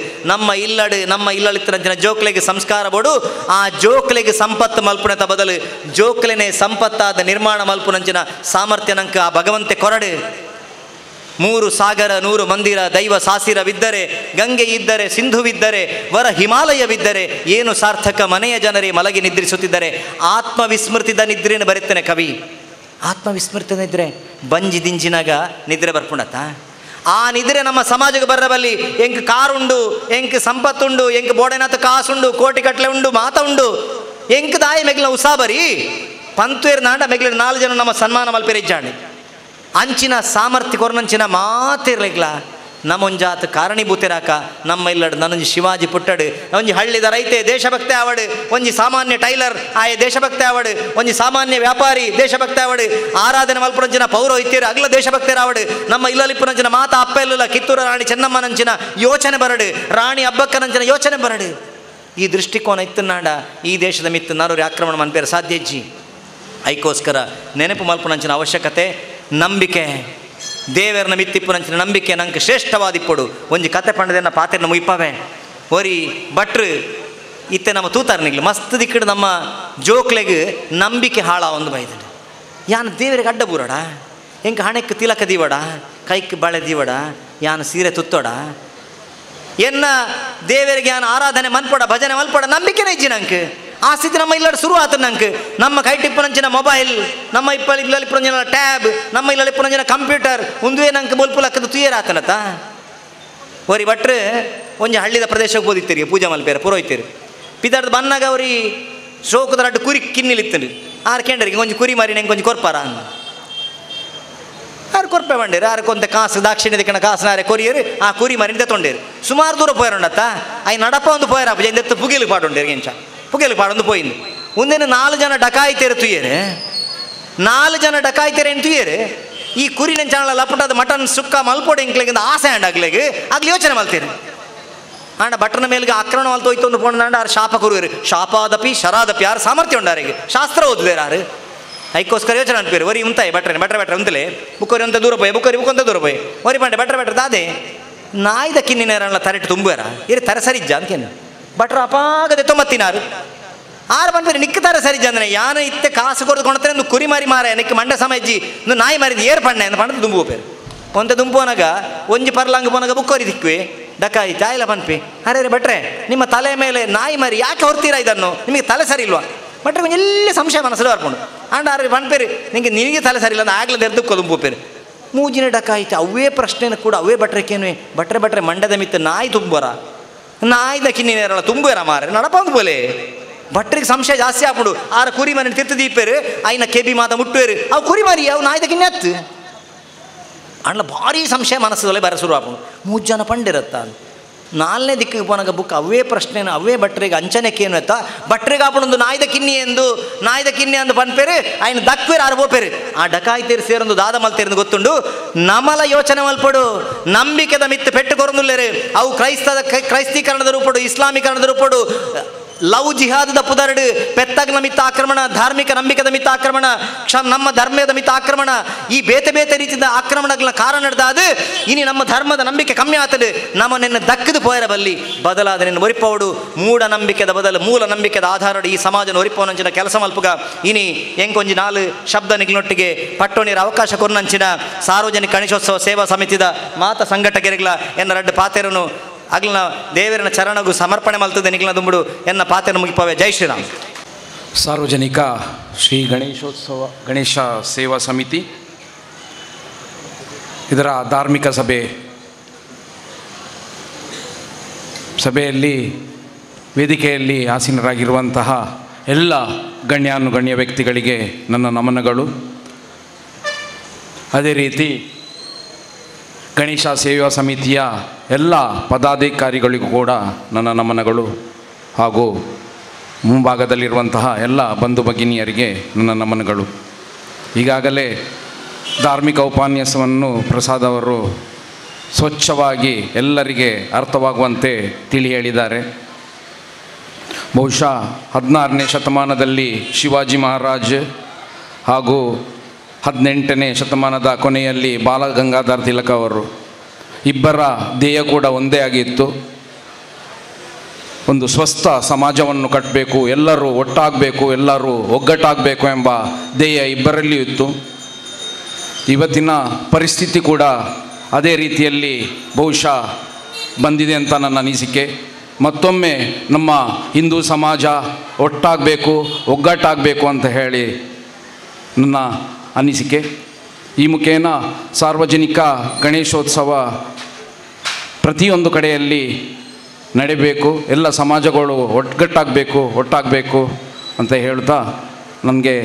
ನಮ್ಮ ಇಲ್ಲಳಿತ್ತನಂಚಿನ ಜೋಕುಲಿಗೆ ಸಂಸ್ಕಾರ ಬೋಡು ಆ ಜೋಕುಲಿಗೆ ಸಂಪತ್ತು ಮಲ್ಪುಣತ ಬದಲು ಜೋಕುಲಿನೇ ಸಂಪತ್ತಾದ ನಿರ್ಮಾಣ ಮಲ್ಪುನಂಚಿನ ಸಾಮರ್ಥ್ಯ ನಂಕ ಆ ಭಗವಂತೆ ಕೊರಡು. 3 ಸಾಗರ 100 ಮಂದಿರ ದೈವ ಸಾಸಿರವಿದ್ದರೆ ಗಂಗೆ ಇದ್ದರೆ ಸಿಂಧುವಿದ್ದರೆ ವರ ಹಿಮಾಲಯವಿದ್ದರೆ ಏನು ಸಾರ್ಥಕ ಮನೆಯ ಜನರೇ ಮಲಗಿ ನಿದ್ರಿಸುತ್ತಿದ್ದರೆ. ಆತ್ಮವಿಸ್ಮೃತಿದ ನಿದ್ರೆಯನ್ನು ಬರುತ್ತಾನೆ ಕವಿ. ಆತ್ಮವಿಸ್ಮೃತಿದ ನಿದ್ರೆ ಬಂಜಿ ದಿಂಜಿನಾಗ ನಿದ್ರೆ ಬರ್ಪುಣತ ಆ ನಿದ್ರೆ ನಮ್ಮ ಸಮಾಜಕ್ಕೆ ಬರಬಲ್ಲಿ ಎಂಕ್ ಕಾರುಂಡು ಎಂಕ್ ಸಂಪತ್ತುಂಡು ಎಂಕ್ ಬೋಡೆನಾಥ ಕಾಸುಂಡು ಕೋಟಿ ಕಟ್ಲೆ ಉಂಡು ಮಾತ ಉಂಡು ಎಂಕ್ ದಾಯಿ ಮೆಗ್ಲ ಉಸಾಬರಿ ಪಂತುವೇರ್ ನಾಂಡ ಮೆಗ್ಲ 4 ಜನ ನಮ್ಮ ಸನ್ಮಾನ ಮಲ್ಪೆರಿಜ್ಜಾಣಿ ಅಂಚಿನ ಸಾಮರ್ಥ್ಯ ಕೊರನಂಚಿನ ಮಾತಿರ್ಲಿಗ್ಲ ನಮ್ಮೊಂಜಾತ ಕಾರಣೀಭೂತಿರಾಕ ನಮ್ಮ ಇಲ್ಲಡ್ ನನ್ನೊಂಜಿ ಶಿವಾಜಿ ಪುಟ್ಟಡು ಒಂಜಿ ಹಳ್ಳಿದ ರೈತೆ ದೇಶಭಕ್ತಿ ಆವಡು ಒಂಜಿ ಸಾಮಾನ್ಯ ಟೈಲರ್ ಆಯೆ ದೇಶಭಕ್ತಿ ಆವಡು ಒಂಜಿ ಸಾಮಾನ್ಯ ವ್ಯಾಪಾರಿ ದೇಶಭಕ್ತಿ ಆವಡು ಆರಾಧನೆ ಮಲ್ಪುನಂಚಿನ ಪೌರೋಹಿತ್ಯರು ಅಗ್ಲ ದೇಶಭಕ್ತಿ ಆವಡು ನಮ್ಮ ಇಲ್ಲಲಿಪ್ಪುನಂಚಿನ ಮಾತಾ ಅಪ್ಪ ಇಲ್ಲಲ್ಲ ಕಿತ್ತೂರು ರಾಣಿ ಚೆನ್ನಮ್ಮನಂಚಿನ ಯೋಚನೆ ಬರಡು ರಾಣಿ ಹಬ್ಬಕ್ಕನಂಚಿನ ಯೋಚನೆ ಬರಡು. ಈ ದೃಷ್ಟಿಕೋನ ಇತ್ತನಾಂಡ ಈ ದೇಶದ ಮಿತ್ತು ನಾರೂರಿ ಆಕ್ರಮಣ ಮನ್ಪೇರು ಸಾಧ್ಯ ಇಜ್ಜಿ. ಐಕೋಸ್ಕರ ನೆನಪು ಮಲ್ಪುನಂಚಿನ ಅವಶ್ಯಕತೆ ನಂಬಿಕೆ ದೇವರನ್ನ ಮಿತ್ತಿಪ್ಪುನಂಚಿನ ನಂಬಿಕೆ ನಂಗೆ ಶ್ರೇಷ್ಠವಾದಿಪ್ಪಡು. ಒಂಜಿ ಕತೆ ಪಂಡದನ್ನ ಪಾತ್ರೆನ ಮುಯ್ಪವೆ ಒರಿ ಭಟ್ರು ಇತ್ತೆ ನಮ್ಮ ತೂತಾರ್ನಿಗ್ಲು ಮಸ್ತ್ ದಿಕ್ಕಡು ನಮ್ಮ ಜೋಕ್ಲೆಗೆ ನಂಬಿಕೆ ಹಾಳ ಒಂದು ಬೈದನು ಯಾನು ದೇವರಿಗೆ ಅಡ್ಡ ಬೂರಡ ಎಂಕ ಹಣೆಕ್ಕೆ ತಿಲಕ ದೀವಡ ಕೈಕ್ಕೆ ಬಳೆ ದೀವಡ ಯಾನು ಸೀರೆ ತುತ್ತೋಡ ಎನ್ನ ದೇವರಿಗೆ ಯಾನು ಆರಾಧನೆ ಮನ್ಪೋಡ ಭಜನೆ ಮಲ್ಪೋಡ ನಂಬಿಕೆನೇ ಇಜ್ಜಿ ನಂಗೆ ಆ ಸ್ಥಿತಿ ನಮ್ಮ ಇಲ್ಲಡ ಶುರು ಆತ ನಂಗೆ ನಮ್ಮ ಕೈಟಿಪ್ಪನಂಚಿನ ಮೊಬೈಲ್ ನಮ್ಮ ಇಲ್ಲಳಿಪ್ಪನಂಚಿನ ಟ್ಯಾಬ್ ನಮ್ಮ ಇಲ್ಲಳಿಪ್ಪನಂಚಿನ ಕಂಪ್ಯೂಟರ್ ಒಂದುವೇ ನಂಗೆ ಬಲ್ಪುಲಕ್ಕದ ತುಯೇರ ಆತನತ ಒರಿ ಭಟ್ರು ಒಂಜಿ ಹಳ್ಳಿದ ಪ್ರದೇಶಕ್ಕೆ ಹೋದಿತ್ತೀರಿ ಪೂಜೆ ಮಲ್ಪೇರ ಪುರೋಹಿತರು ಪಿದಾರ್ದ ಬನ್ನಾಗ ಅವ್ರಿ ಶೋಕದ ರಡ್ಡು ಕುರಿ ಕಿನ್ನಿಲಿತ್ತರು ಆರು ಕೆಂಡರಿಗೆ ಒಂಜಿ ಕುರಿ ಮಾರಿ ನಂಗೆ ಕೊಂಚ ಕೊರ್ಪಾರ ಆರು ಕೊರ್ಪೆ ಬಂಡೇರು ಆರು ಕೊಂತ ಕಾಸು ದಾಕ್ಷಿಣ್ಯ ದಿಕ್ಕನ ಕಾಸು ನಾರೆ ಕೊರಿಯರು ಆ ಕುರಿ ಮಾರಿಂದ ತೊಂಡೇರು ಸುಮಾರು ದೂರ ಪೋಯರುಂಡತ್ತ ಅಯ್ಯ ನಡಪ ಒಂದು ಪೋಯರ ಎಂದೆತ್ತು ಪುಗಿಲು ಪಾಡುಂಡೇರು ಎಂಚ ಪುಗಿಲು ಪಾಡೊಂದು ಪೋಯಿಂದು ಒಂದೇನು 4 ಜನ ಡಕಾಯಿತೇರು ತುಯ್ಯರೆ 4 ಜನ ಡಕಾಯಿತೇರು ಏನು ತುಯ್ಯರೆ ಈ ಕುರಿ ನೆಂಚಾಣ ಲಪಟದ ಮಟನ್ ಸುಕ್ಕ ಮಲ್ಪೋಡೆ ಇಂಕ್ಲೆಗಿಂದ ಆಸೆ ಆಗ್ಲಿಗೆ ಆಗ್ಲಿ ಯೋಚನೆ ಮಲ್ತೀರಿ ಆಂಡ ಭಟ್ರನ ಮೇಲಿಗೆ ಆಕ್ರಮಣ ಮಲ್ತು ಹೋಯ್ತು ಒಂದು ಪೋಣಾಂಡ ಆರು ಶಾಪ ಕುರುವರು ಶಾಪಾದಪಿ ಶರಾದಪಿ ಯಾರು ಸಾಮರ್ಥ್ಯ ಉಂಡಾರಿಗೆ ಶಾಸ್ತ್ರ ಓದಿದೇರು ಯಾರು ಐಕೋಸ್ಕರ ಯೋಚನೆ ಅನ್ಪೇರು ಒರಿ ಉಂತಾಯಿ ಭಟ್ರೆ ಉಂತಲೇ ಬುಕ್ಕರಿ ಅಂತ ದೂರ ಪೋಯ್ ಬುಕ್ಕರಿ ಬುಕ್ಕೊಂತ ದೂರ ಪೋಯ್ ಒರಿ ಬಂಡೆ ಭಟ್ರೆ ದಾದೆ ನಾಯ್ದ ಕಿನ್ನಿನೇರಲ್ಲ ತರೆಟ್ಟು ತುಂಬಾರ ಇರಿ ತರ ಸರಿಜ್ಜ ಅಂತೇನು ಭಟ್ರು ಅಪಾಗದೆ 96 ಆರು ಬಂದ್ಬೇರೆ ನಿಕ್ಕ ತರ ಸರಿಜ್ಜ ಅಂದ್ರೆ ಯಾನು ಇತ್ತೆ ಕಾಸು ಕೊಡ್ದು ಕೊಂಡ್ರೆ ಒಂದು ಕುರಿ ಮಾರಿ ಮಾರ ನಿಕ್ಕ ಮಂಡ ಸಮಜ್ಜಿ ಒಂದು ನಾಯಿ ಮಾರಿದ್ದು ಏರ್ ಪಣ್ಣೆ ಅಂತ ಪಣ್ಣದು ದುಂಬು ಹೋಗ್ಬೇರು ಒಂತ ದುಂಪೋನಾಗ ಒಂಜಿ ಪರ್ಲಾಂಗ ಪೋನಾಗ ಬುಕ್ಕೋರಿ ದಿಕ್ವಿ ಡಕಾಯಿ ಚಾಯ್ಲ ಪನ್ಪಿ ಅರೆ ಭಟ್ರೆ ನಿಮ್ಮ ತಲೆ ಮೇಲೆ ನಾಯಿ ಮಾರಿ ಯಾಕೆ ಹೊರ್ತೀರಾ ಇದನ್ನು ನಿಮಗೆ ತಲೆ ಸರಿ ಇಲ್ವಾ ಭಟ್ರೆ ಎಲ್ಲಿ ಸಂಶಯ ಮನಸ್ಸಲ್ಲಿ ಬರ್ಕೊಂಡು ಆಂಡ ಅರೆ ಪನ್ಪೇರಿ ನಿನಗೆ ತಲೆ ಸರಿ ಇಲ್ಲ ಅಂದ್ರೆ ಆಗ್ಲದ ಎರ್ದಕ್ಕೋ ದುಂಬೋಪೇರು ಮೂಜಿನ ಡಕಾಯಿತು ಅವೇ ಪ್ರಶ್ನೆನ ಕೂಡ ಅವೇ ಭಟ್ರೆಕೇನು ಭಟ್ರೆ ಮಂಡದ ಮಿತ್ತ ನಾಯಿ ತುಂಬೋರ ನಾಯ್ದ ಕಿನ್ನಿನೇರಲ್ಲ ತುಂಬೇರ ಮಾರ ನಡಪಂದು ಬೋಲೆ ಭಟ್ರಿಗೆ ಸಂಶಯ ಜಾಸ್ತಿ ಆಗ್ಬಿಡು ಆರ ಕುರಿ ಮನೆ ತಿರ್ತು ದೀಪೇರು ಐನ ಕೆಬಿ ಮಾತ ಮುಟ್ಟುವೇರು ಅವು ಕುರಿ ಮಾರಿ ಅವು ನಾಯ್ದ ಕಿನ್ನೆ ಹತ್ತು ಅಣ್ಣ ಭಾರಿ ಸಂಶಯ ಮನಸ್ಸಲ್ಲೇ ಬರ ಶುರು ಆಗ್ಬಿಡು 3 ಜನ ಪಂಡಿರತ್ತ 4ನೇ ದಿಕ್ಕಿಗೆ ಪೋನಾಗ ಬುಕ್ ಅವೇ ಪ್ರಶ್ನೆನ ಅವೇ ಭಟ್ರಿಗೆ ಅಂಚನೆಕ್ಕೇನು ಎತ್ತ ಭಟ್ರಿಗೆ ಹಾಪಣೊಂದು ನಾಯ್ದ ಕಿನ್ನಿ ಅಂದು ಪನ್ಪೇರು ಆಯ್ನ ದಕ್ವೇರು ಆರು ಬೋಪೇರು ಆ ಡಕಾಯಿತೇರು ಸೇರೊಂದು ದಾದ ಮಲ್ತೇರು ಗೊತ್ತುಂಡು ನಮಲ ಯೋಚನೆ ಮಲ್ಪಡು ನಂಬಿಕೆದ ಮಿತ್ತು ಪೆಟ್ಟು ಕೊರೊಂದುಲ್ಲೇರು ಅವು ಕ್ರೈಸ್ತೀಕರಣದ ರೂಪಡು ಇಸ್ಲಾಮೀಕರಣದ ರೂಪಡು ಲವ್ ಜಿಹಾದದ ಪುದರಡು ಪೆತ್ತಗ್ನ ಮಿತ್ತ ಆಕ್ರಮಣ ಧಾರ್ಮಿಕ ನಂಬಿಕೆದ ಮಿತ್ತ ಆಕ್ರಮಣ ನಮ್ಮ ಧರ್ಮದ ಮಿತ್ತ ಆಕ್ರಮಣ ಈ ಬೇತೆ ರೀತಿಯ ಆಕ್ರಮಣಗಳ ಕಾರಣ ನಡೆದಾದ ಇನಿ ನಮ್ಮ ಧರ್ಮದ ನಂಬಿಕೆ ಕಮ್ಮಿ ಆತದೆ ನಮ್ಮ ನಿನ್ನ ದಕ್ಕದು ಪೋಯರ ಬಲ್ಲಿ ಬದಲಾದ ನಿನ್ನ ಒರಿಪವಡು ಮೂಢ ನಂಬಿಕೆದ ಬದಲು ಮೂಲ ನಂಬಿಕೆದ ಆಧಾರಡು ಈ ಸಮಾಜನ ಒರಿಪವನಂಚಿನ ಕೆಲಸ ಮಲ್ಪುಗ ಇನಿ ಎಂಕೊಂಜಿ 4 ಶಬ್ದ ನಿಗ್ಲೊಟ್ಟಿಗೆ ಪಟ್ಟೋಣಿರ ಅವಕಾಶ ಕೊರ್ನಂಚಿನ ಸಾರ್ವಜನಿಕ ಗಣೇಶೋತ್ಸವ ಸೇವಾ ಸಮಿತಿದ ಮಾತ ಸಂಘಟಕರಿಗಳ ಎನ್ನ ರಡ್ಡು ಪಾತೆರನು ಆಗ್ಲಿನ ದೇವರನ ಚರಣಗೂ ಸಮರ್ಪಣೆ ಮಲ್ತದೆ ನಿಗ್ಲಿನ ದುಂಬುಡು ಎನ್ನ ಪಾತೆನ ಮುಗಿಪವೆ. ಜೈ ಶ್ರೀರಾಮ್. ಸಾರ್ವಜನಿಕ ಶ್ರೀ ಗಣೇಶ ಸೇವಾ ಸಮಿತಿ ಇದರ ಧಾರ್ಮಿಕ ಸಭೆಯಲ್ಲಿ ವೇದಿಕೆಯಲ್ಲಿ ಆಸೀನರಾಗಿರುವಂತಹ ಎಲ್ಲ ಗಣ್ಯಾನುಗಣ್ಯ ವ್ಯಕ್ತಿಗಳಿಗೆ ನನ್ನ ನಮನಗಳು. ಅದೇ ರೀತಿ ಗಣೇಶ ಸೇವಾ ಸಮಿತಿಯ ಎಲ್ಲ ಪದಾಧಿಕಾರಿಗಳಿಗೂ ಕೂಡ ನನ್ನ ನಮನಗಳು ಹಾಗೂ ಮುಂಭಾಗದಲ್ಲಿರುವಂತಹ ಎಲ್ಲ ಬಂಧು ಭಗಿನಿಯರಿಗೆ ನನ್ನ ನಮನಗಳು. ಈಗಾಗಲೇ ಧಾರ್ಮಿಕ ಉಪನ್ಯಾಸವನ್ನು ಪ್ರಸಾದ್ ಅವರು ಸ್ವಚ್ಛವಾಗಿ ಎಲ್ಲರಿಗೆ ಅರ್ಥವಾಗುವಂತೆ ತಿಳಿ ಹೇಳಿದ್ದಾರೆ. ಬಹುಶಃ 16ನೇ ಶತಮಾನದಲ್ಲಿ ಶಿವಾಜಿ ಮಹಾರಾಜ್ ಹಾಗೂ 18ನೇ ಶತಮಾನದ ಕೊನೆಯಲ್ಲಿ ಬಾಲಗಂಗಾಧರ ತಿಲಕ್ ಅವರು ಇಬ್ಬರ ಧ್ಯೇಯ ಕೂಡ ಒಂದೇ ಆಗಿತ್ತು. ಒಂದು ಸ್ವಸ್ಥ ಸಮಾಜವನ್ನು ಕಟ್ಟಬೇಕು, ಎಲ್ಲರೂ ಒಟ್ಟಾಗಬೇಕು, ಎಲ್ಲರೂ ಒಗ್ಗಟ್ಟಾಗಬೇಕು ಎಂಬ ಧ್ಯೇಯ ಇಬ್ಬರಲ್ಲಿಯೂ ಇತ್ತು. ಇವತ್ತಿನ ಪರಿಸ್ಥಿತಿ ಕೂಡ ಅದೇ ರೀತಿಯಲ್ಲಿ ಬಹುಶಃ ಬಂದಿದೆ ಅಂತ ನನ್ನ ಅನಿಸಿಕೆ. ಮತ್ತೊಮ್ಮೆ ನಮ್ಮ ಹಿಂದೂ ಸಮಾಜ ಒಟ್ಟಾಗಬೇಕು, ಒಗ್ಗಟ್ಟಾಗಬೇಕು ಅಂತ ಹೇಳಿ ನನ್ನ ಅನಿಸಿಕೆ. ಈ ಮುಖೇನ ಸಾರ್ವಜನಿಕ ಗಣೇಶೋತ್ಸವ ಪ್ರತಿಯೊಂದು ಕಡೆಯಲ್ಲಿ ನಡಿಬೇಕು, ಎಲ್ಲ ಸಮಾಜಗಳು ಒಟ್ಟಾಗಬೇಕು ಅಂತ ಹೇಳ್ತಾ ನನಗೆ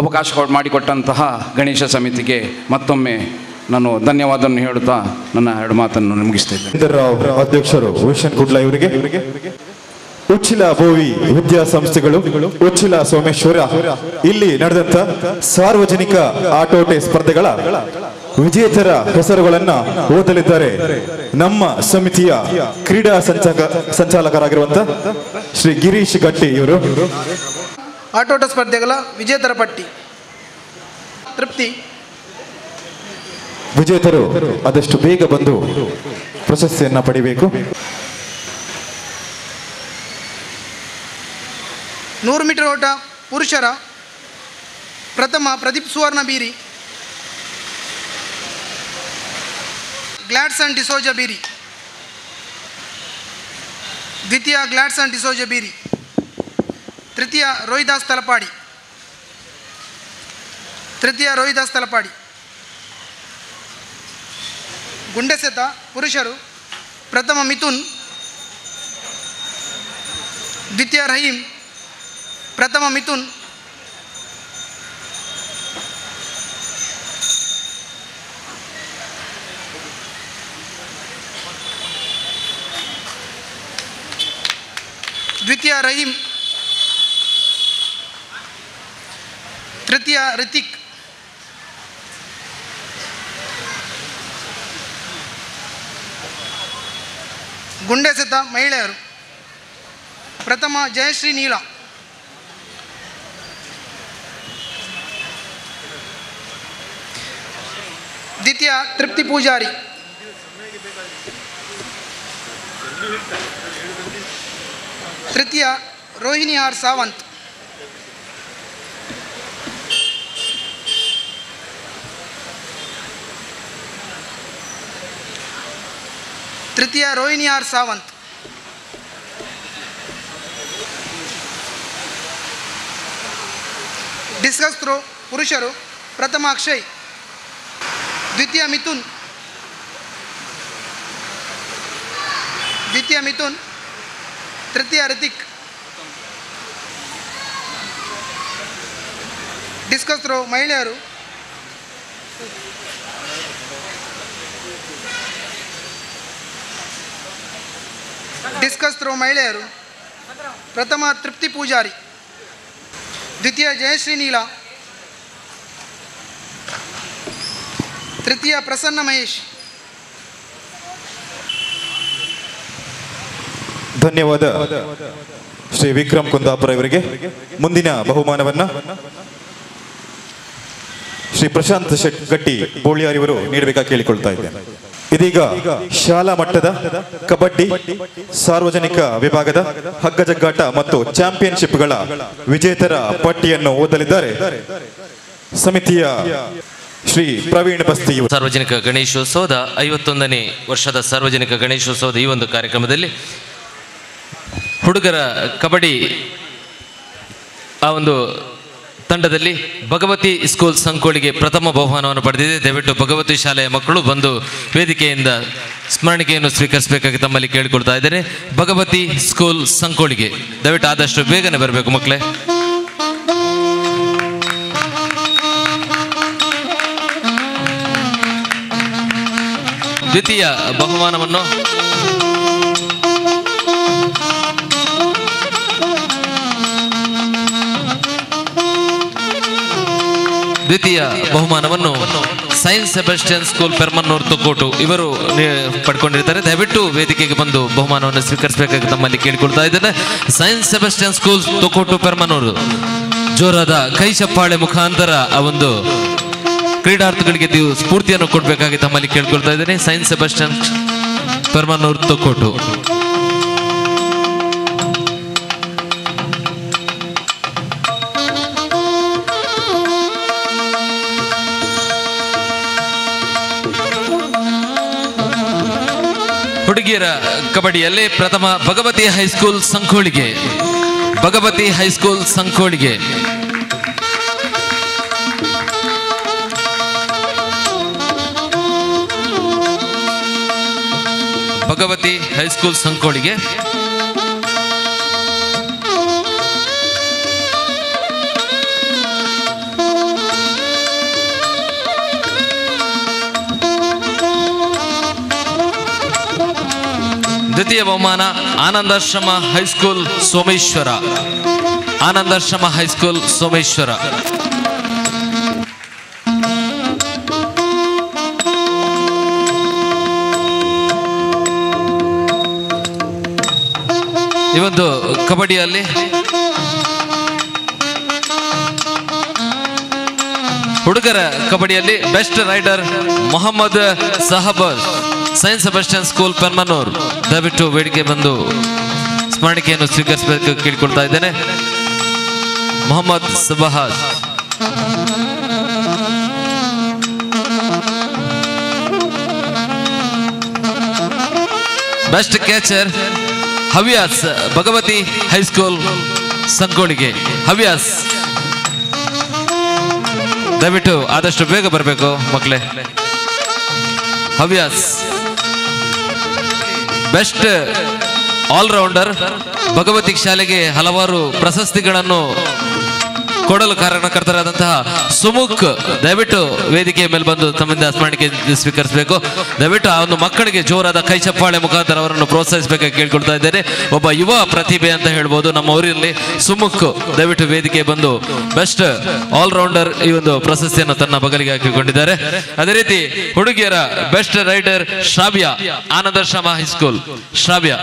ಅವಕಾಶ ಮಾಡಿಕೊಟ್ಟಂತಹ ಗಣೇಶ ಸಮಿತಿಗೆ ಮತ್ತೊಮ್ಮೆ ನಾನು ಧನ್ಯವಾದವನ್ನು ಹೇಳುತ್ತಾ ನನ್ನ ಎರಡು ಮಾತನ್ನು ಮುಗಿಸ್ತಿದ್ದೇನೆ. ಅಧ್ಯಕ್ಷರು ವಿಷನ್ ಕುಡ್ಲ ಇವರಿಗೆ, ಉಚ್ಚಿಲ ಬೋವಿ ವಿದ್ಯಾಸಂಸ್ಥೆಗಳು, ಉಚ್ಚಿಲ ಸೋಮೇಶ್ವರ ಇಲ್ಲಿ ನಡೆದಂತ ಸಾರ್ವಜನಿಕ ಆಟೋಟ ಸ್ಪರ್ಧೆಗಳ ವಿಜೇತರ ಹೆಸರುಗಳನ್ನ ಓದಲಿದ್ದಾರೆ. ನಮ್ಮ ಸಮಿತಿಯ ಕ್ರೀಡಾ ಸಂಚಾಲಕರಾಗಿರುವಂತ ಶ್ರೀ ಗಿರೀಶ್ ಗಟ್ಟಿ ಇವರು. ಆಟೋಟ ಸ್ಪರ್ಧೆಗಳ ವಿಜೇತರ ಪಟ್ಟಿ. ತೃಪ್ತಿ. ವಿಜೇತರು ಆದಷ್ಟು ಬೇಗ ಬಂದು ಪ್ರಶಸ್ತಿಯನ್ನ ಪಡಿಬೇಕು. 100 ಮೀಟರ್ ಓಟ ಪುರುಷರ ಪ್ರಥಮ ಪ್ರದೀಪ್ ಸುವರ್ಣ ಬೀರಿ, ಗ್ಲಾಡ್ಸನ್ ಡಿಸೋಜ ಬೀರಿ. ದ್ವಿತೀಯ ಗ್ಲಾಡ್ಸನ್ ಡಿಸೋಜ ಬೀರಿ. ತೃತೀಯ ರೋಹಿದಾಸ್ ತಲಪಾಡಿ. ಗುಂಡೆಸೆತ ಪುರುಷರು ಪ್ರಥಮ ಮಿಥುನ್, ದ್ವಿತೀಯ ರಹೀಂ, ಪ್ರಥಮ ಮಿಥುನ್. ದ್ವಿತೀಯ ರಹೀಂ, ತೃತೀಯ ರಿತಿಕ್. ಗುಂಡೆಸೆತ ಮಹಿಳೆಯರು ಪ್ರಥಮ ಜಯಶ್ರೀ ನೀಲಾ, ದ್ವಿತೀಯ ತೃಪ್ತಿ ಪೂಜಾರಿ, ತೃತೀಯ ರೋಹಿಣಿ ಆರ್ ಸಾವಂತ್, ತೃತೀಯ Rohini R Sawant. Discus throw ಪುರುಷರು ಪ್ರಥಮ ಅಕ್ಷಯ್, ದ್ವಿತೀಯ ಮಿಥುನ್, ತೃತೀಯ ರಿತಿಕ್. ಡಿಸ್ಕಸ್ ಥ್ರೋ ಮಹಿಳೆಯರು ಪ್ರಥಮ ತೃಪ್ತಿ ಪೂಜಾರಿ, ದ್ವಿತೀಯ ಜಯಶ್ರೀ ನೀಲಾ, ತೃತೀಯ ಪ್ರಸನ್ನ ಮಹೇಶ್. ಧನ್ಯವಾದ ಶ್ರೀ ವಿಕ್ರಮ್ ಕುಂದಾಪುರ ಇವರಿಗೆ. ಮುಂದಿನ ಬಹುಮಾನವನ್ನ ಶ್ರೀ ಪ್ರಶಾಂತ್ ಗಟ್ಟಿ ಬೋಳಿಯಾರ್ ಇವರು ನೀಡಬೇಕಾಗಿ ಕೇಳಿಕೊಳ್ತಾ ಇದ್ದೇನೆ. ಇದೀಗ ಶಾಲಾ ಮಟ್ಟದ ಕಬಡ್ಡಿ ಸಾರ್ವಜನಿಕ ವಿಭಾಗದ ಹಗ್ಗಜಗ್ಗಾಟ ಮತ್ತು ಚಾಂಪಿಯನ್ಶಿಪ್ಗಳ ವಿಜೇತರ ಪಟ್ಟಿಯನ್ನು ಓದಲಿದ್ದಾರೆ ಸಮಿತಿಯ ಶ್ರೀ ಪ್ರವೀಣ್ ಬಸ್ತಿ. ಸಾರ್ವಜನಿಕ ಗಣೇಶೋತ್ಸವದ 51ನೇ ವರ್ಷದ ಸಾರ್ವಜನಿಕ ಗಣೇಶೋತ್ಸವದ ಈ ಒಂದು ಕಾರ್ಯಕ್ರಮದಲ್ಲಿ ಹುಡುಗರ ಕಬಡ್ಡಿ ಆ ಒಂದು ತಂಡದಲ್ಲಿ ಭಗವತಿ ಸ್ಕೂಲ್ ಸಂಕೋಳಿಗೆ ಪ್ರಥಮ ಬಹುಮಾನವನ್ನು ಪಡೆದಿದೆ. ದಯವಿಟ್ಟು ಭಗವತಿ ಶಾಲೆಯ ಮಕ್ಕಳು ಬಂದು ವೇದಿಕೆಯಿಂದ ಸ್ಮರಣಿಕೆಯನ್ನು ಸ್ವೀಕರಿಸಬೇಕಾಗಿ ತಮ್ಮಲ್ಲಿ ಕೇಳಿಕೊಳ್ತಾ ಇದ್ದೇನೆ. ಭಗವತಿ ಸ್ಕೂಲ್ ಸಂಕೋಳಿಗೆ ದಯವಿಟ್ಟು ಆದಷ್ಟು ಬೇಗನೆ ಬರಬೇಕು ಮಕ್ಕಳೇ. ದ್ವಿತೀಯ ಬಹುಮಾನವನ್ನು science Sebastian school Permannur Thokkottu ಇವರು ಪಡ್ಕೊಂಡಿರ್ತಾರೆ. ದಯವಿಟ್ಟು ವೇದಿಕೆಗೆ ಬಂದು ಬಹುಮಾನವನ್ನು ಸ್ವೀಕರಿಸಬೇಕಾಗಿ ತಮ್ಮಲ್ಲಿ ಕೇಳಿಕೊಳ್ತಾ ಇದ್ದೇನೆ. Saints Sebastian school Thokkottu Permannur ಜೋರಾದ ಕೈ ಚಪ್ಪಾಳೆ ಮುಖಾಂತರ ಆ ಒಂದು ಕ್ರೀಡಾರ್ಥಿಗಳಿಗೆ ನೀವು ಸ್ಫೂರ್ತಿಯನ್ನು ಕೊಡಬೇಕಾಗಿ ತಮ್ಮಲ್ಲಿ ಕೇಳ್ಕೊಳ್ತಾ ಇದ್ದೇನೆ. Saints Sebastian Permannur Thokkottu. ಹುಡುಗಿಯರ ಕಬಡ್ಡಿಯಲ್ಲಿ ಪ್ರಥಮ ಭಗವತಿ ಹೈಸ್ಕೂಲ್ ಸಂಕೋಳಿಗೆ. ಭಗವತಿ ಹೈಸ್ಕೂಲ್ ಸಂಕೋಳಿಗೆ ಭಗವತಿ ಹೈಸ್ಕೂಲ್ ಸಂಕೋಳಿಗೆ ದ್ವಿತೀಯ ಬಹುಮಾನ ಆನಂದಾಶ್ರಮ ಹೈಸ್ಕೂಲ್ ಸೋಮೇಶ್ವರ. ಆನಂದಾಶ್ರಮ ಹೈಸ್ಕೂಲ್ ಸೋಮೇಶ್ವರ. ಈ ಒಂದು ಕಬಡ್ಡಿಯಲ್ಲಿ ಹುಡುಗರ ಕಬಡ್ಡಿಯಲ್ಲಿ best raider Mohammed Sahabar, saints Sebastian school Permannur. ದಯವಿಟ್ಟು ವೇದಿಕೆ ಬಂದು ಸ್ಮರಣಿಕೆಯನ್ನು ಸ್ವೀಕರಿಸಬೇಕು ಕೇಳಿಕೊಳ್ತಾ ಇದ್ದೇನೆ. Mohammed Sabahad. Best catcher Havyas, Bhagavathi high school ಸಂಕೋಳಿಗೆ. ಹವ್ಯಾಸ್ ದಯವಿಟ್ಟು ಆದಷ್ಟು ಬೇಗ ಬರಬೇಕು ಮಕ್ಕಳೇ. ಹವ್ಯಾಸ್. ಬೆಸ್ಟ್ ಆಲ್ರೌಂಡರ್, ಭಗವತಿ ಶಾಲೆಗೆ ಹಲವಾರು ಪ್ರಶಸ್ತಿಗಳನ್ನು ಕೊಡಲು ಕಾರಣಕರ್ತರಾದಂತಹ ಸುಮುಖ್, ದಯವಿಟ್ಟು ವೇದಿಕೆಯ ಮೇಲೆ ಬಂದು ತಮ್ಮಿಂದ ಸ್ಮರಣಿಕೆ ಸ್ವೀಕರಿಸಬೇಕು. ದಯವಿಟ್ಟು ಆ ಒಂದು ಮಕ್ಕಳಿಗೆ ಜೋರಾದ ಕೈ ಚಪ್ಪಾಳೆ ಮುಖಾಂತರ ಅವರನ್ನು ಪ್ರೋತ್ಸಾಹಿಸಬೇಕಾಗಿ ಕೇಳ್ಕೊಳ್ತಾ ಇದ್ದೇನೆ. ಒಬ್ಬ ಯುವ ಪ್ರತಿಭೆ ಅಂತ ಹೇಳ್ಬೋದು ನಮ್ಮ ಊರಿನಲ್ಲಿ ಸುಮುಖ್. ದಯವಿಟ್ಟು ವೇದಿಕೆ ಬಂದು ಬೆಸ್ಟ್ ಆಲ್ರೌಂಡರ್ ಈ ಒಂದು ಪ್ರಶಸ್ತಿಯನ್ನು ತನ್ನ ಬಗಲಿಗೆ ಹಾಕಿಕೊಂಡಿದ್ದಾರೆ. ಅದೇ ರೀತಿ ಹುಡುಗಿಯರ best raider Shravya, Anandashrama high school Shravya.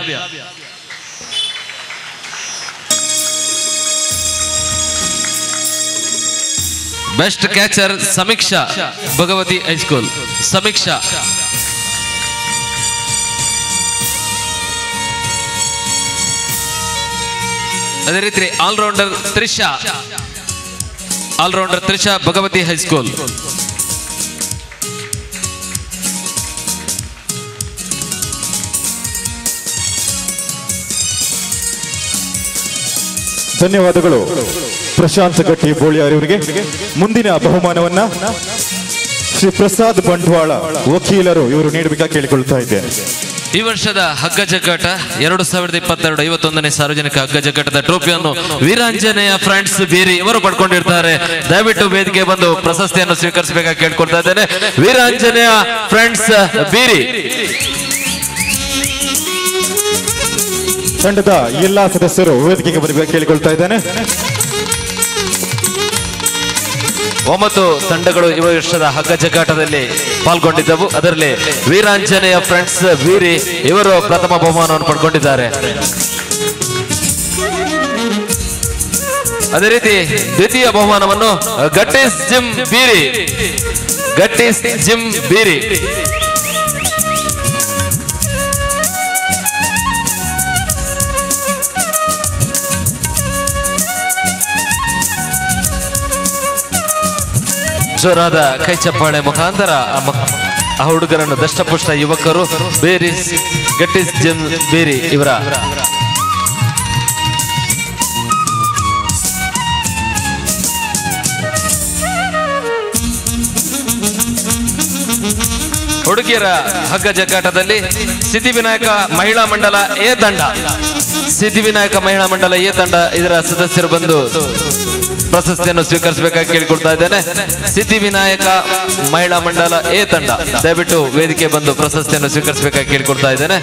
Best catcher Samiksha, Bhagavati high school Samiksha. ಅದೇ ರೀತಿ allrounder Trisha, allrounder Trisha, Bhagavati high school. ಧನ್ಯವಾದಗಳು ಪ್ರಶಾಂತ್ ಗಟ್ಟಿ ಬೋಳಿಯಾರ್ ಇವರಿಗೆ. ಮುಂದಿನ ಬಹುಮಾನವನ್ನ ಶ್ರೀ ಪ್ರಸಾದ್ ಬಂಟ್ವಾಳ ವಕೀಲರು ಇವರು ನೀಡಬೇಕಾಗಿ ಕೇಳಿಕೊಳ್ತಾ ಇದ್ದೇನೆ. ಈ ವರ್ಷದ ಹಗ್ಗ ಜಗ್ಗಾಟ 2022 51ನೇ ಸಾರ್ವಜನಿಕ ಹಗ್ಗ ಜಗ್ಗಾಟದ ಟ್ರೋಫಿಯನ್ನು ವೀರಾಂಜನೇಯ ಫ್ರೆಂಡ್ಸ್ ಬೀರಿ ಇವರು ಪಡ್ಕೊಂಡಿರ್ತಾರೆ. ದಯವಿಟ್ಟು ವೇದಿಕೆ ಬಂದು ಪ್ರಶಸ್ತಿಯನ್ನು ಸ್ವೀಕರಿಸಬೇಕಾಗಿ ಕೇಳ್ಕೊಳ್ತಾ ಇದ್ದೇನೆ. ವೀರಾಂಜನೇಯ ಫ್ರೆಂಡ್ಸ್ ಬೀರಿ ತಂಡದ ಎಲ್ಲಾ ಸದಸ್ಯರು ವೇದಿಕೆಗೆ ಬರಬೇಕು ಕೇಳಿಕೊಳ್ತಾ ಇದ್ದೇನೆ. 9 ತಂಡಗಳು ಈ ವರ್ಷದ ಹಗ್ಗ ಜಗ್ಗಾಟದಲ್ಲಿ ಪಾಲ್ಗೊಂಡಿದ್ದವು. ಅದರಲ್ಲಿ ವೀರಾಂಜನೇಯ ಫ್ರೆಂಡ್ಸ್ ಬೀರಿ ಇವರು ಪ್ರಥಮ ಬಹುಮಾನವನ್ನು ಪಡ್ಕೊಂಡಿದ್ದಾರೆ. ಅದೇ ರೀತಿ ದ್ವಿತೀಯ ಬಹುಮಾನವನ್ನು ಗಟ್ಟೀಸ್ ಜಿಮ್ ಬೀರಿ, ಗಟ್ಟೀಸ್ ಜಿಮ್ ಬೀರಿ. ಜೋರಾದ ಕೈ ಚಪ್ಪಾಳೆ ಮುಖಾಂತರ ಆ ಹುಡುಗರನ್ನು ದಷ್ಟಪುಷ್ಟ ಯುವಕರು ಬೇರಿ ಗಟ್ಟೀಸ್ ಜಿಮ್ ಬೇರಿ ಇವರ ಹುಡುಗಿಯರ ಹಗ್ಗ ಜಗ್ಗಾಟದಲ್ಲಿ ಸಿದ್ಧಿವಿನಾಯಕ ಮಹಿಳಾ ಮಂಡಲ ಎ ತಂಡ, ಸಿದ್ಧಿವಿನಾಯಕ ಮಹಿಳಾ ಮಂಡಲ ಎ ತಂಡ ಇದರ ಸದಸ್ಯರು ಬಂದು ಪ್ರಶಸ್ತಿಯನ್ನು ಸ್ವೀಕರಿಸಬೇಕಾಗಿ ಕೇಳಿಕೊಳ್ತಾ ಇದ್ದೇನೆ. ಸಿದ್ಧಿವಿನಾಯಕ ಮಹಿಳಾ ಮಂಡಲ ಎ ತಂಡ ದಯವಿಟ್ಟು ವೇದಿಕೆ ಬಂದು ಪ್ರಶಸ್ತಿಯನ್ನು ಸ್ವೀಕರಿಸಬೇಕಾಗಿ ಕೇಳಿಕೊಳ್ತಾ ಇದ್ದೇನೆ.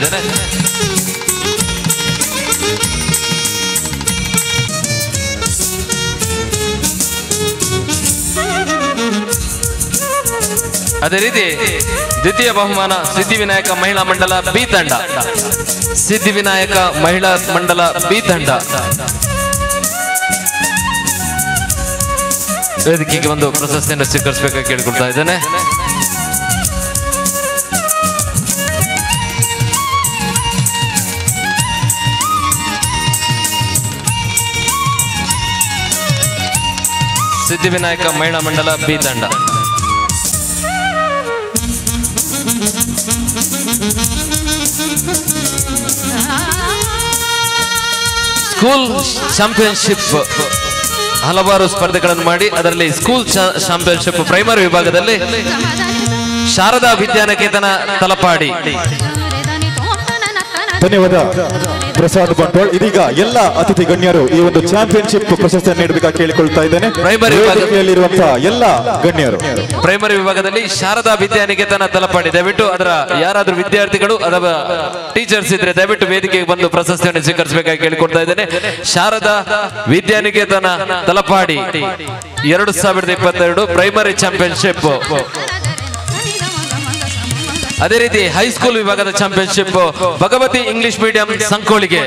ಅದೇ ರೀತಿ ದ್ವಿತೀಯ ಬಹುಮಾನ ಸಿದ್ಧಿವಿನಾಯಕ ಮಹಿಳಾ ಮಂಡಲ ಬಿ ತಂಡ. ಸಿದ್ಧಿವಿನಾಯಕ ಮಹಿಳಾ ಮಂಡಲ ಬಿ ತಂಡ ವೇದಿಕೆಗೆ ಒಂದು ಪ್ರಶಸ್ತಿಯನ್ನು ಸ್ವೀಕರಿಸಬೇಕಾಗಿ ಕೇಳಿಕೊಳ್ತಾ ಇದ್ದೇನೆ. ಸಿದ್ಧಿವಿನಾಯಕ ಮಹಿಳಾ ಮಂಡಲ ಬಿ ತಂಡ. ಸ್ಕೂಲ್ ಚಾಂಪಿಯನ್ಶಿಪ್ ಹಲವಾರು ಸ್ಪರ್ಧೆಗಳನ್ನು ಮಾಡಿ ಅದರಲ್ಲಿ ಸ್ಕೂಲ್ ಚಾಂಪಿಯನ್ಶಿಪ್ ಪ್ರೈಮರಿ ವಿಭಾಗದಲ್ಲಿ ಶಾರದಾ ವಿದ್ಯಾನಿಕೇತನ ತಲಪಾಡಿ. ಧನ್ಯವಾದ ಪ್ರಸಾದ್ ಬಂಟ್ವಾಳ್. ಇದೀಗ ಎಲ್ಲ ಅತಿಥಿ ಗಣ್ಯರು ಈ ಒಂದು ಚಾಂಪಿಯನ್ಶಿಪ್ ಪ್ರಶಸ್ತಿಯನ್ನು ನೀಡಬೇಕಾಗಿ ಕೇಳಿಕೊಳ್ತಾ ಇದ್ದೇನೆ. ಪ್ರೈಮರಿ ವಿಭಾಗದಲ್ಲಿರುವಂತಹ ಎಲ್ಲ ಗಣ್ಯರು ಪ್ರೈಮರಿ ವಿಭಾಗದಲ್ಲಿ ಶಾರದಾ ವಿದ್ಯಾನಿಕೇತನ ತಲಪಾಡಿ ದಯವಿಟ್ಟು ಅದರ ಯಾರಾದ್ರೂ ವಿದ್ಯಾರ್ಥಿಗಳು ಅಥವಾ ಟೀಚರ್ಸ್ ಇದ್ರೆ ದಯವಿಟ್ಟು ವೇದಿಕೆಗೆ ಬಂದು ಪ್ರಶಸ್ತಿಯನ್ನು ಸ್ವೀಕರಿಸಬೇಕಾಗಿ ಕೇಳಿಕೊಳ್ತಾ ಇದ್ದೇನೆ. Sharada Vidyanikethan Talapady 2022 primary championship. ಅದೇ ರೀತಿ ಹೈಸ್ಕೂಲ್ ವಿಭಾಗದ ಚಾಂಪಿಯನ್ಶಿಪ್ ಭಗವತಿ ಇಂಗ್ಲಿಷ್ ಮೀಡಿಯಂ ಸಂಕೋಳಿಗೆ.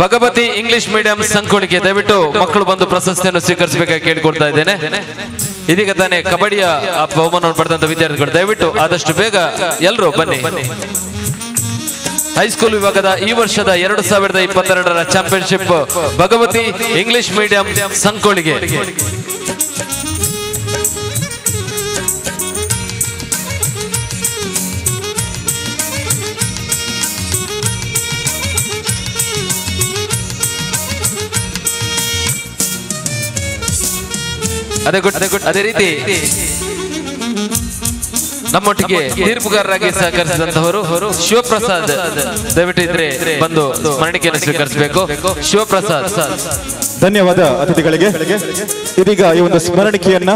ಭಗವತಿ ಇಂಗ್ಲಿಷ್ ಮೀಡಿಯಂ ಸಂಕೋಳಿಗೆ ದಯವಿಟ್ಟು ಮಕ್ಕಳು ಬಂದು ಪ್ರಶಸ್ತಿಯನ್ನು ಸ್ವೀಕರಿಸಬೇಕಾಗಿ ಕೇಳಿಕೊಳ್ತಾ ಇದ್ದೇನೆ. ಇದೀಗ ತಾನೇ ಕಬಡ್ಡಿಯ ಬಹುಮಾನವನ್ನು ಪಡೆದಂತ ವಿದ್ಯಾರ್ಥಿಗಳು ದಯವಿಟ್ಟು ಆದಷ್ಟು ಬೇಗ ಎಲ್ಲರೂ ಬನ್ನಿ. ಹೈಸ್ಕೂಲ್ ವಿಭಾಗದ ಈ ವರ್ಷದ 2022 ಚಾಂಪಿಯನ್ಶಿಪ್ ಭಗವತಿ ಇಂಗ್ಲಿಷ್ ಮೀಡಿಯಂ ಸಂಕೋಳಿಗೆ. ಅದೇ ರೀತಿ ನಮ್ಮೊಟ್ಟಿಗೆ ತೀರ್ಪುಗಾರರಾಗಿ ಸಹಕರಿಸಿದಂತವರು ಶಿವಪ್ರಸಾದ್ ದಯವಿಟ್ಟು ಇದ್ರೆ ಬಂದು ಸ್ಮರಣಿಕೆಯನ್ನು ಸ್ವೀಕರಿಸಬೇಕು. ಶಿವಪ್ರಸಾದ್. ಧನ್ಯವಾದ ಅತಿಥಿಗಳಿಗೆ. ಇದೀಗ ಈ ಒಂದು ಸ್ಮರಣಿಕೆಯನ್ನ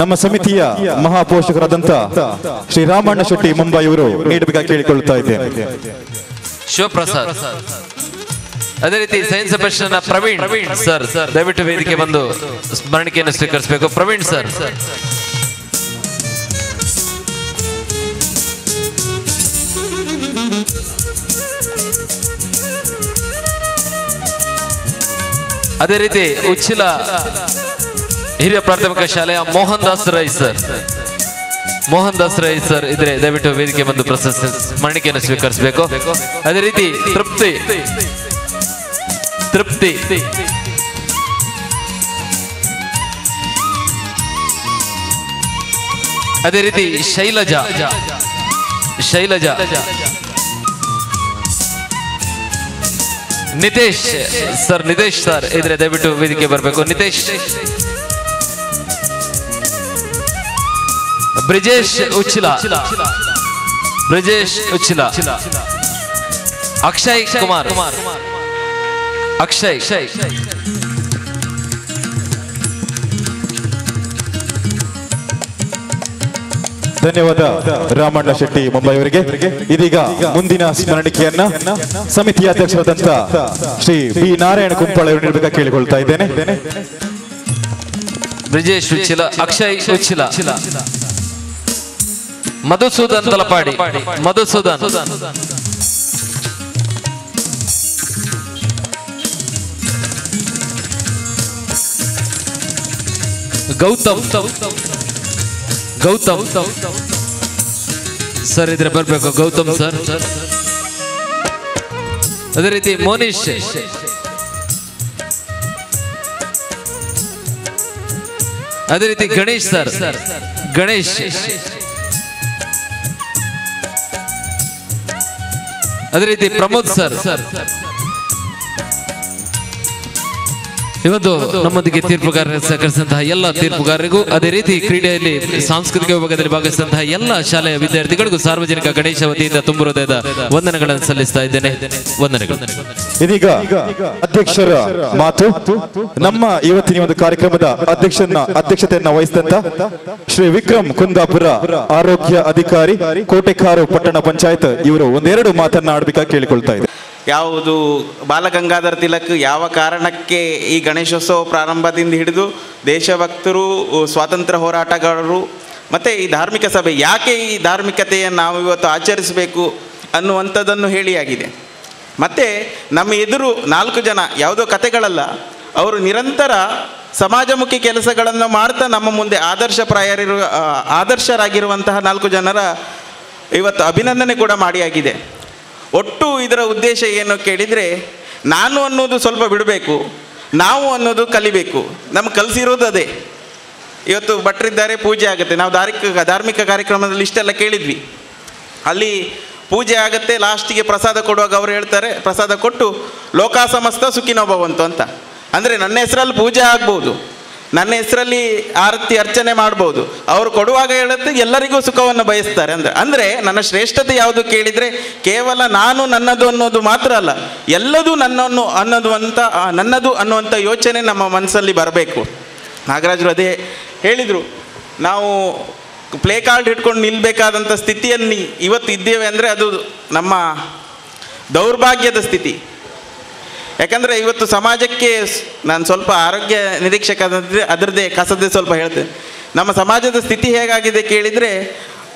ನಮ್ಮ ಸಮಿತಿಯ ಮಹಾಪೋಷಕರಾದಂತ ಶ್ರೀ ರಾಮಣ್ಣ ಶೆಟ್ಟಿ ಮುಂಬೈ ಅವರು ನೀಡಬೇಕಾಗಿ ಕೇಳಿಕೊಳ್ಳುತ್ತಾ ಇದ್ದೇನೆ. ಶಿವಪ್ರಸಾದ್. ಅದೇ ರೀತಿ ಸೈನ್ಸ್ ಅಪೇಕ್ಷನ ಪ್ರವೀಣ್ ಸರ್ ದಯವಿಟ್ಟು ವೇದಿಕೆ ಬಂದು ಸ್ಮರಣಿಕೆಯನ್ನು ಸ್ವೀಕರಿಸಬೇಕು. ಪ್ರವೀಣ್ ಸರ್. ಅದೇ ರೀತಿ ಉಚ್ಚಿಲ ಹಿರಿಯ ಪ್ರಾಥಮಿಕ ಶಾಲೆಯ ಮೋಹನ್ ದಾಸ್ ರೈ ಸರ್. ಮೋಹನ್ ದಾಸ್ ರೈ ಸರ್ ಇದ್ರೆ ದಯವಿಟ್ಟು ವೇದಿಕೆ ಬಂದು ಪ್ರಶಸ್ತಿ ಸ್ಮರಣಿಕೆಯನ್ನು ಸ್ವೀಕರಿಸಬೇಕು. ಅದೇ ರೀತಿ ತೃಪ್ತಿ. ಅದೇ ರೀತಿ ಶೈಲಜಾ. ನಿತೇಶ್ ಸರ್ ಇದ್ರೆ ದಯವಿಟ್ಟು ವೇದಿಕೆ ಬರಬೇಕು. ನಿತೇಶ್. ಬ್ರಿಜೇಶ್ ಉಚ್ಚಿಲ. ಅಕ್ಷಯ್ ಕುಮಾರ್. ಅಕ್ಷಯ್. ಧನ್ಯವಾದ ರಾಮಣ್ಣ ಶೆಟ್ಟಿ ಮುಂಬೈ ಅವರಿಗೆ. ಇದೀಗ ಮುಂದಿನ ಸ್ಮರಣಿಕೆಯನ್ನ ಸಮಿತಿಯ ಅಧ್ಯಕ್ಷರಾದಂತ ಶ್ರೀ ಬಿ ನಾರಾಯಣ ಕುಂಪಾಳ ಅವರು ನೀಡಬೇಕಾಗಿ ಕೇಳಿಕೊಳ್ತಾ ಇದ್ದೇನೆ. ಬ್ರಿಜೇಶ್ ಉಚ್ಚಿಲ, ಅಕ್ಷಯ್ ಉಚ್ಚಿಲ, ಮಧುಸೂದನ್ ತಲಪಾಡಿ. ಮಧುಸೂದನ್. ಗೌತಮ್ ಸರ್ ಇದ್ರೆ ಬರ್ಬೇಕು. ಗೌತಮ್ ಸರ್. ಅದೇ ರೀತಿ ಮೋನಿಶ್. ಅದೇ ರೀತಿ ಗಣೇಶ್ ಸರ್. ಅದೇ ರೀತಿ ಪ್ರಮೋದ್ ಸರ್. ಇವತ್ತು ನಮ್ಮೊಂದಿಗೆ ತೀರ್ಪುಗಾರರ ಸಹಕರಿಸಿದಂತಹ ಎಲ್ಲ ತೀರ್ಪುಗಾರರಿಗೂ, ಅದೇ ರೀತಿ ಕ್ರೀಡೆಯಲ್ಲಿ ಸಾಂಸ್ಕೃತಿಕ ವಿಭಾಗದಲ್ಲಿ ಭಾಗವಹಿಸಿದಂತಹ ಎಲ್ಲ ಶಾಲೆಯ ವಿದ್ಯಾರ್ಥಿಗಳಿಗೂ ಸಾರ್ವಜನಿಕ ಗಣೇಶ ವತಿಯಿಂದ ತುಂಬು ಹೃದಯದ ವಂದನೆಗಳನ್ನು ಸಲ್ಲಿಸ್ತಾ ಇದ್ದೇನೆ. ವಂದನೆಗಳು. ಇದೀಗ ಅಧ್ಯಕ್ಷರ ಮಾತು. ನಮ್ಮ ಇವತ್ತಿನ ಒಂದು ಕಾರ್ಯಕ್ರಮದ ಅಧ್ಯಕ್ಷತೆಯನ್ನ ವಹಿಸಿದಂತ ಶ್ರೀ ವಿಕ್ರಮ್ ಕುಂದಾಪುರ ಆರೋಗ್ಯ ಅಧಿಕಾರಿ, ಕೋಟೆಕಾರು ಪಟ್ಟಣ ಪಂಚಾಯತ್, ಇವರು ಒಂದೆರಡು ಮಾತನ್ನಾಡಬೇಕಾಗಿ ಕೇಳಿಕೊಳ್ತಾ ಇದೆ. ಯಾವುದು ಬಾಲಗಂಗಾಧರ ತಿಲಕ್ ಯಾವ ಕಾರಣಕ್ಕೆ ಈ ಗಣೇಶೋತ್ಸವ ಪ್ರಾರಂಭದಿಂದ ಹಿಡಿದು ದೇಶಭಕ್ತರು, ಸ್ವಾತಂತ್ರ್ಯ ಹೋರಾಟಗಾರರು ಮತ್ತು ಈ ಧಾರ್ಮಿಕ ಸಭೆ ಯಾಕೆ ಈ ಧಾರ್ಮಿಕತೆಯನ್ನು ನಾವು ಇವತ್ತು ಆಚರಿಸಬೇಕು ಅನ್ನುವಂಥದ್ದನ್ನು ಹೇಳಿಯಾಗಿದೆ. ಮತ್ತು ನಮ್ಮ ಎದುರು 4 ಜನ ಯಾವುದೋ ಕತೆಗಳಲ್ಲ, ಅವರು ನಿರಂತರ ಸಮಾಜಮುಖಿ ಕೆಲಸಗಳನ್ನು ಮಾಡ್ತಾ ನಮ್ಮ ಮುಂದೆ ಆದರ್ಶರಾಗಿರುವಂತಹ 4 ಜನರ ಇವತ್ತು ಅಭಿನಂದನೆ ಕೂಡ ಮಾಡಿಯಾಗಿದೆ. ಒಟ್ಟು ಇದರ ಉದ್ದೇಶ ಏನು ಕೇಳಿದರೆ, ನಾನು ಅನ್ನೋದು ಸ್ವಲ್ಪ ಬಿಡಬೇಕು, ನಾವು ಅನ್ನೋದು ಕಲಿಬೇಕು. ನಮ್ಗೆ ಕಲಿಸಿರೋದು ಅದೇ. ಇವತ್ತು ಭಟ್ರಿದ್ದಾರೆ, ಪೂಜೆ ಆಗುತ್ತೆ. ನಾವು ಧಾರ್ಮಿಕ ಕಾರ್ಯಕ್ರಮದಲ್ಲಿ ಇಷ್ಟೆಲ್ಲ ಕೇಳಿದ್ವಿ. ಅಲ್ಲಿ ಪೂಜೆ ಆಗುತ್ತೆ, ಲಾಸ್ಟಿಗೆ ಪ್ರಸಾದ ಕೊಡುವಾಗ ಅವರು ಹೇಳ್ತಾರೆ, ಪ್ರಸಾದ ಕೊಟ್ಟು ಲೋಕ ಸಮಸ್ತ ಸುಖಿನೋ ಭವಂತು ಅಂತ. ಅಂದರೆ ನನ್ನ ಹೆಸರಲ್ಲಿ ಪೂಜೆ ಆಗ್ಬೋದು, ನನ್ನ ಹೆಸರಲ್ಲಿ ಆರತಿ ಅರ್ಚನೆ ಮಾಡ್ಬೋದು. ಅವರು ಕೊಡುವಾಗ ಹೇಳುತ್ತೆ ಎಲ್ಲರಿಗೂ ಸುಖವನ್ನು ಬಯಸ್ತಾರೆ. ಅಂದರೆ ನನ್ನ ಶ್ರೇಷ್ಠತೆ ಯಾವುದು ಕೇಳಿದರೆ ಕೇವಲ ನಾನು ನನ್ನದು ಅನ್ನೋದು ಮಾತ್ರ ಅಲ್ಲ, ಎಲ್ಲದೂ ನನ್ನದು ಅನ್ನುವಂಥ ಯೋಚನೆ ನಮ್ಮ ಮನಸ್ಸಲ್ಲಿ ಬರಬೇಕು. ನಾಗರಾಜರು ಅದೇ ಹೇಳಿದರು, ನಾವು ಪ್ಲೇ ಕಾರ್ಡ್ ಇಟ್ಕೊಂಡು ನಿಲ್ಲಬೇಕಾದಂಥ ಸ್ಥಿತಿಯಲ್ಲಿ ಇವತ್ತು ಇದ್ದೇವೆ ಅಂದರೆ ಅದು ನಮ್ಮ ದೌರ್ಭಾಗ್ಯದ ಸ್ಥಿತಿ. ಯಾಕಂದರೆ ಇವತ್ತು ಸಮಾಜಕ್ಕೆ ನಾನು ಸ್ವಲ್ಪ ಆರೋಗ್ಯ ನಿರೀಕ್ಷಕ ಅದರದ್ದೇ ಕಸದೇ ಸ್ವಲ್ಪ ಹೇಳ್ತೇನೆ. ನಮ್ಮ ಸಮಾಜದ ಸ್ಥಿತಿ ಹೇಗಾಗಿದೆ ಕೇಳಿದರೆ,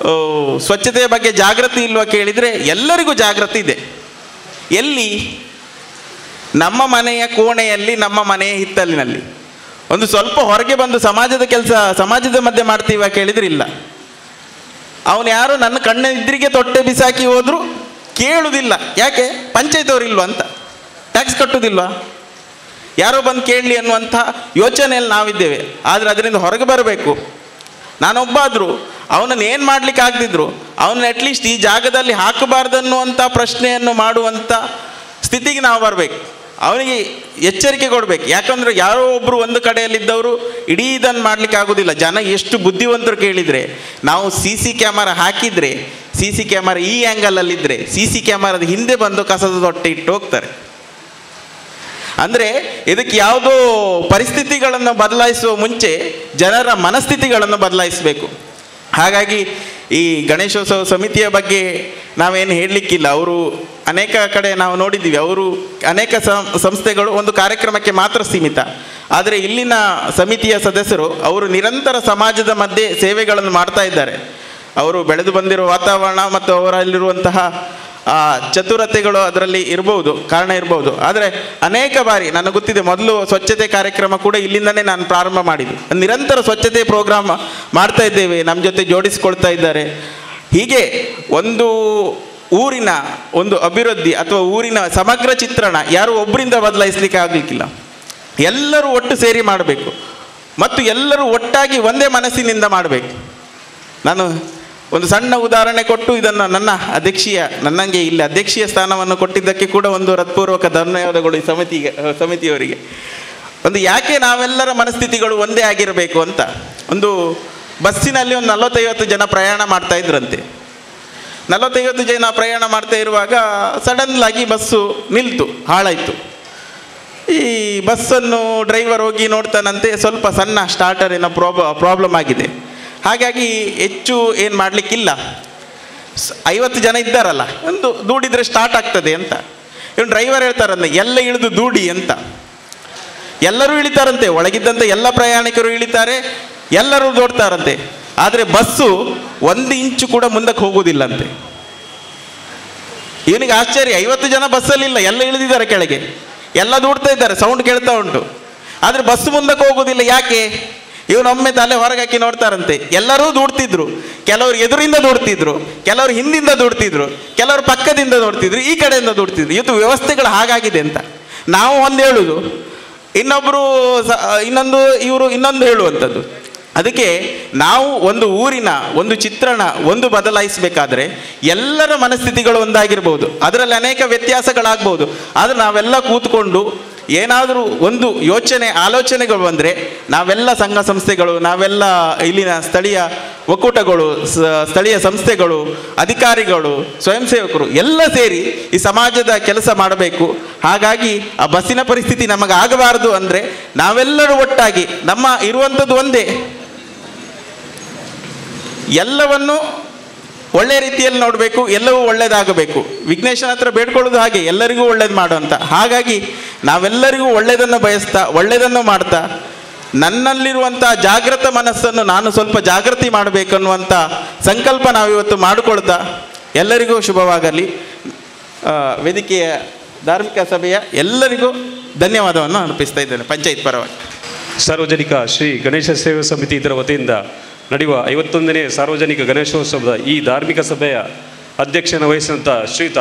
ಸ್ವಚ್ಛತೆಯ ಬಗ್ಗೆ ಜಾಗೃತಿ ಇಲ್ವಾ ಕೇಳಿದರೆ ಎಲ್ಲರಿಗೂ ಜಾಗೃತಿ ಇದೆ. ಎಲ್ಲಿ? ನಮ್ಮ ಮನೆಯ ಕೋಣೆಯಲ್ಲಿ, ನಮ್ಮ ಮನೆಯ ಹಿತ್ತಲಿನಲ್ಲಿ. ಒಂದು ಸ್ವಲ್ಪ ಹೊರಗೆ ಬಂದು ಸಮಾಜದ ಕೆಲಸ ಸಮಾಜದ ಮಧ್ಯೆ ಮಾಡ್ತೀವ ಕೇಳಿದರೆ ಇಲ್ಲ. ಅವನು ಯಾರು ನನ್ನ ಕಣ್ಣೆದುರಿಗೆ ತೊಟ್ಟೆ ಬಿಸಾಕಿ ಹೋದರೂ ಕೇಳುವುದಿಲ್ಲ. ಯಾಕೆ? ಪಂಚಾಯತ್ ಅವರಿಲ್ವ ಅಂತ, ಟ್ಯಾಕ್ಸ್ ಕಟ್ಟುವುದಿಲ್ವಾ, ಯಾರೋ ಬಂದು ಕೇಳಲಿ ಅನ್ನುವಂಥ ಯೋಚನೆಯಲ್ಲಿ ನಾವಿದ್ದೇವೆ. ಆದರೆ ಅದರಿಂದ ಹೊರಗೆ ಬರಬೇಕು. ನಾನೊಬ್ಬಾದರೂ ಅವನನ್ನು ಏನು ಮಾಡಲಿಕ್ಕೆ ಆಗದಿದ್ರು ಅವನನ್ನು ಅಟ್ಲೀಸ್ಟ್ ಈ ಜಾಗದಲ್ಲಿ ಹಾಕಬಾರ್ದನ್ನುವಂಥ ಪ್ರಶ್ನೆಯನ್ನು ಮಾಡುವಂಥ ಸ್ಥಿತಿಗೆ ನಾವು ಬರಬೇಕು. ಅವನಿಗೆ ಎಚ್ಚರಿಕೆ ಕೊಡಬೇಕು. ಯಾಕಂದರೆ ಯಾರೋ ಒಬ್ಬರು ಒಂದು ಕಡೆಯಲ್ಲಿದ್ದವರು ಇಡೀ ಇದನ್ನು ಮಾಡಲಿಕ್ಕೆ ಆಗೋದಿಲ್ಲ. ಜನ ಎಷ್ಟು ಬುದ್ಧಿವಂತರು ಕೇಳಿದರೆ, ನಾವು CC ಕ್ಯಾಮರಾ ಹಾಕಿದರೆ, CC ಕ್ಯಾಮರಾ ಈ ಆ್ಯಂಗಲಲ್ಲಿದ್ದರೆ CC ಕ್ಯಾಮರಾದ ಹಿಂದೆ ಬಂದು ಕಸದ ತೊಟ್ಟೆ ಇಟ್ಟು ಹೋಗ್ತಾರೆ. ಅಂದರೆ ಇದಕ್ಕೆ ಯಾವುದೋ ಪರಿಸ್ಥಿತಿಗಳನ್ನು ಬದಲಾಯಿಸುವ ಮುಂಚೆ ಜನರ ಮನಸ್ಥಿತಿಗಳನ್ನು ಬದಲಾಯಿಸಬೇಕು. ಹಾಗಾಗಿ ಈ ಗಣೇಶೋತ್ಸವ ಸಮಿತಿಯ ಬಗ್ಗೆ ನಾವೇನು ಹೇಳಲಿಕ್ಕಿಲ್ಲ. ಅವರು ಅನೇಕ ಕಡೆ ನಾವು ನೋಡಿದ್ದೀವಿ, ಅವರು ಅನೇಕ ಸಂಸ್ಥೆಗಳು ಒಂದು ಕಾರ್ಯಕ್ರಮಕ್ಕೆ ಮಾತ್ರ ಸೀಮಿತ. ಆದರೆ ಇಲ್ಲಿನ ಸಮಿತಿಯ ಸದಸ್ಯರು ಅವರು ನಿರಂತರ ಸಮಾಜದ ಮಧ್ಯೆ ಸೇವೆಗಳನ್ನು ಮಾಡ್ತಾ ಇದ್ದಾರೆ. ಅವರು ಬೆಳೆದು ಬಂದಿರುವ ವಾತಾವರಣ ಮತ್ತು ಅವರಲ್ಲಿರುವಂತಹ ಚತುರತೆಗಳು ಅದರಲ್ಲಿ ಇರ್ಬೋದು, ಕಾರಣ ಇರ್ಬೋದು. ಆದರೆ ಅನೇಕ ಬಾರಿ ನನಗೆ ಗೊತ್ತಿದೆ, ಮೊದಲು ಸ್ವಚ್ಛತೆ ಕಾರ್ಯಕ್ರಮ ಕೂಡ ಇಲ್ಲಿಂದನೇ ನಾನು ಪ್ರಾರಂಭ ಮಾಡಿದ್ದು. ನಿರಂತರ ಸ್ವಚ್ಛತೆ ಪ್ರೋಗ್ರಾಮ್ ಮಾಡ್ತಾ ಇದ್ದೇವೆ, ನಮ್ಮ ಜೊತೆ ಜೋಡಿಸಿಕೊಳ್ತಾ ಇದ್ದಾರೆ. ಹೀಗೆ ಒಂದು ಊರಿನ ಒಂದು ಅಭಿವೃದ್ಧಿ ಅಥವಾ ಊರಿನ ಸಮಗ್ರ ಚಿತ್ರಣ ಯಾರು ಒಬ್ಬರಿಂದ ಬದಲಾಯಿಸಲಿಕ್ಕೆ ಆಗಲಿಕ್ಕಿಲ್ಲ. ಎಲ್ಲರೂ ಒಟ್ಟು ಸೇರಿ ಮಾಡಬೇಕು ಮತ್ತು ಎಲ್ಲರೂ ಒಟ್ಟಾಗಿ ಒಂದೇ ಮನಸ್ಸಿನಿಂದ ಮಾಡಬೇಕು. ನಾನು ಒಂದು ಸಣ್ಣ ಉದಾಹರಣೆ ಕೊಟ್ಟು ಇದನ್ನು ನನಗೆ ಇಲ್ಲಿ ಅಧ್ಯಕ್ಷೀಯ ಸ್ಥಾನವನ್ನು ಕೊಟ್ಟಿದ್ದಕ್ಕೆ ಕೂಡ ಒಂದು ಹೃತ್ಪೂರ್ವಕ ಧನ್ಯವಾದಗಳು ಈ ಸಮಿತಿಯವರಿಗೆ. ಒಂದು ಯಾಕೆ ನಾವೆಲ್ಲರ ಮನಸ್ಥಿತಿಗಳು ಒಂದೇ ಆಗಿರಬೇಕು ಅಂತ. ಒಂದು ಬಸ್ಸಿನಲ್ಲಿ ಒಂದು 40-50 ಜನ ಪ್ರಯಾಣ ಮಾಡ್ತಾ ಇದ್ರಂತೆ. 40-50 ಜನ ಪ್ರಯಾಣ ಮಾಡ್ತಾ ಇರುವಾಗ ಸಡನ್ಲಾಗಿ ಬಸ್ಸು ನಿಲ್ತು, ಹಾಳಾಯಿತು. ಈ ಬಸ್ಸನ್ನು ಡ್ರೈವರ್ ಹೋಗಿ ನೋಡ್ತಾನಂತೆ, ಸ್ವಲ್ಪ ಸಣ್ಣ ಸ್ಟಾರ್ಟರ್ ಏನೋ ಪ್ರಾಬ್ಲಮ್ ಆಗಿದೆ, ಹಾಗಾಗಿ ಹೆಚ್ಚು ಏನು ಮಾಡಲಿಕ್ಕಿಲ್ಲ, 50 ಜನ ಇದ್ದಾರಲ್ಲ, ಒಂದು ದೂಡಿದರೆ ಸ್ಟಾರ್ಟ್ ಆಗ್ತದೆ ಅಂತ. ಇವನು ಡ್ರೈವರ್ ಹೇಳ್ತಾರಂತೆ, ಎಲ್ಲ ಇಳಿದು ದೂಡಿ ಅಂತ. ಎಲ್ಲರೂ ಇಳಿತಾರಂತೆ, ಒಳಗಿದ್ದಂತೆ ಎಲ್ಲ ಪ್ರಯಾಣಿಕರು ಇಳಿತಾರೆ, ಎಲ್ಲರೂ ದೋಡ್ತಾರಂತೆ. ಆದರೆ ಬಸ್ಸು 1 ಇಂಚು ಕೂಡ ಮುಂದಕ್ಕೆ ಹೋಗುವುದಿಲ್ಲಂತೆ. ಇವನಿಗೆ ಆಶ್ಚರ್ಯ, 50 ಜನ ಬಸ್ಸಲ್ಲಿಲ್ಲ, ಎಲ್ಲ ಇಳಿದಿದ್ದಾರೆ ಕೆಳಗೆ, ಎಲ್ಲ ದೂಡ್ತಾ ಇದ್ದಾರೆ, ಸೌಂಡ್ ಕೇಳ್ತಾ ಉಂಟು. ಆದರೆ ಬಸ್ ಮುಂದಕ್ಕೆ ಹೋಗೋದಿಲ್ಲ. ಯಾಕೆ? ಇವನೊಮ್ಮೆ ತಲೆ ಹೊರಗೆ ಹಾಕಿ ನೋಡ್ತಾರಂತೆ, ಎಲ್ಲರೂ ದೂಡ್ತಿದ್ರು. ಕೆಲವರು ಎದುರಿಂದ ದೂಡ್ತಿದ್ರು, ಕೆಲವರು ಹಿಂದಿಂದ ದೂಡ್ತಿದ್ರು, ಕೆಲವರು ಪಕ್ಕದಿಂದ ದೂಡ್ತಿದ್ರು, ಈ ಕಡೆಯಿಂದ ದೂಡ್ತಿದ್ರು. ಇವತ್ತು ವ್ಯವಸ್ಥೆಗಳು ಹಾಗಾಗಿದೆ ಅಂತ ನಾವು ಒಂದು ಹೇಳುವುದು, ಇವರು ಇನ್ನೊಂದು ಹೇಳುವಂಥದ್ದು. ಅದಕ್ಕೆ ನಾವು ಒಂದು ಊರಿನ ಒಂದು ಚಿತ್ರಣ ಒಂದು ಬದಲಾಯಿಸಬೇಕಾದ್ರೆ ಎಲ್ಲರ ಮನಸ್ಥಿತಿಗಳು ಒಂದಾಗಿರ್ಬೋದು, ಅದರಲ್ಲಿ ಅನೇಕ ವ್ಯತ್ಯಾಸಗಳಾಗ್ಬೋದು. ಆದರೆ ನಾವೆಲ್ಲ ಕೂತ್ಕೊಂಡು ಏನಾದರೂ ಒಂದು ಆಲೋಚನೆಗಳು ಬಂದರೆ ನಾವೆಲ್ಲ ಸಂಘ ಸಂಸ್ಥೆಗಳು, ನಾವೆಲ್ಲ ಇಲ್ಲಿನ ಸ್ಥಳೀಯ ಒಕ್ಕೂಟಗಳು, ಸ್ಥಳೀಯ ಸಂಸ್ಥೆಗಳು, ಅಧಿಕಾರಿಗಳು, ಸ್ವಯಂ ಸೇವಕರು ಎಲ್ಲ ಸೇರಿ ಈ ಸಮಾಜದ ಕೆಲಸ ಮಾಡಬೇಕು. ಹಾಗಾಗಿ ಆ ಬಸ್ಸಿನ ಪರಿಸ್ಥಿತಿ ನಮಗೆ ಆಗಬಾರದು ಅಂದರೆ ನಾವೆಲ್ಲರೂ ಒಟ್ಟಾಗಿ, ನಮ್ಮ ಇರುವಂಥದ್ದು ಒಂದೇ, ಎಲ್ಲವನ್ನು ಒಳ್ಳೆ ರೀತಿಯಲ್ಲಿ ನೋಡಬೇಕು, ಎಲ್ಲವೂ ಒಳ್ಳೆಯದಾಗಬೇಕು. ವಿಘ್ನೇಶನ ಹತ್ರ ಬೇಡ್ಕೊಳ್ಳೋದು ಹಾಗೆ, ಎಲ್ಲರಿಗೂ ಒಳ್ಳೇದು ಮಾಡುವಂಥ. ಹಾಗಾಗಿ ನಾವೆಲ್ಲರಿಗೂ ಒಳ್ಳೆಯದನ್ನು ಬಯಸ್ತಾ, ಒಳ್ಳೆಯದನ್ನು ಮಾಡ್ತಾ, ನನ್ನಲ್ಲಿರುವಂಥ ಜಾಗೃತ ಮನಸ್ಸನ್ನು ನಾನು ಸ್ವಲ್ಪ ಜಾಗೃತಿ ಮಾಡಬೇಕನ್ನುವಂಥ ಸಂಕಲ್ಪ ನಾವಿವತ್ತು ಮಾಡಿಕೊಳ್ತಾ ಎಲ್ಲರಿಗೂ ಶುಭವಾಗಲಿ. ವೇದಿಕೆಯ ಧಾರ್ಮಿಕ ಸಭೆಯ ಎಲ್ಲರಿಗೂ ಧನ್ಯವಾದವನ್ನು ಅರ್ಪಿಸ್ತಾ ಇದ್ದೇನೆ ಪಂಚಾಯತ್ ಪರವಾಗಿ. ಸಾರ್ವಜನಿಕ ಶ್ರೀ ಗಣೇಶ ಸೇವಾ ಸಮಿತಿ ಇದರ ವತಿಯಿಂದ ನಡೆಯುವ 51ನೇ ಸಾರ್ವಜನಿಕ ಗಣೇಶೋತ್ಸವದ ಈ ಧಾರ್ಮಿಕ ಸಭೆಯ ಅಧ್ಯಕ್ಷನ ವಹಿಸಿದಂಥ ಶ್ರೀಯುತ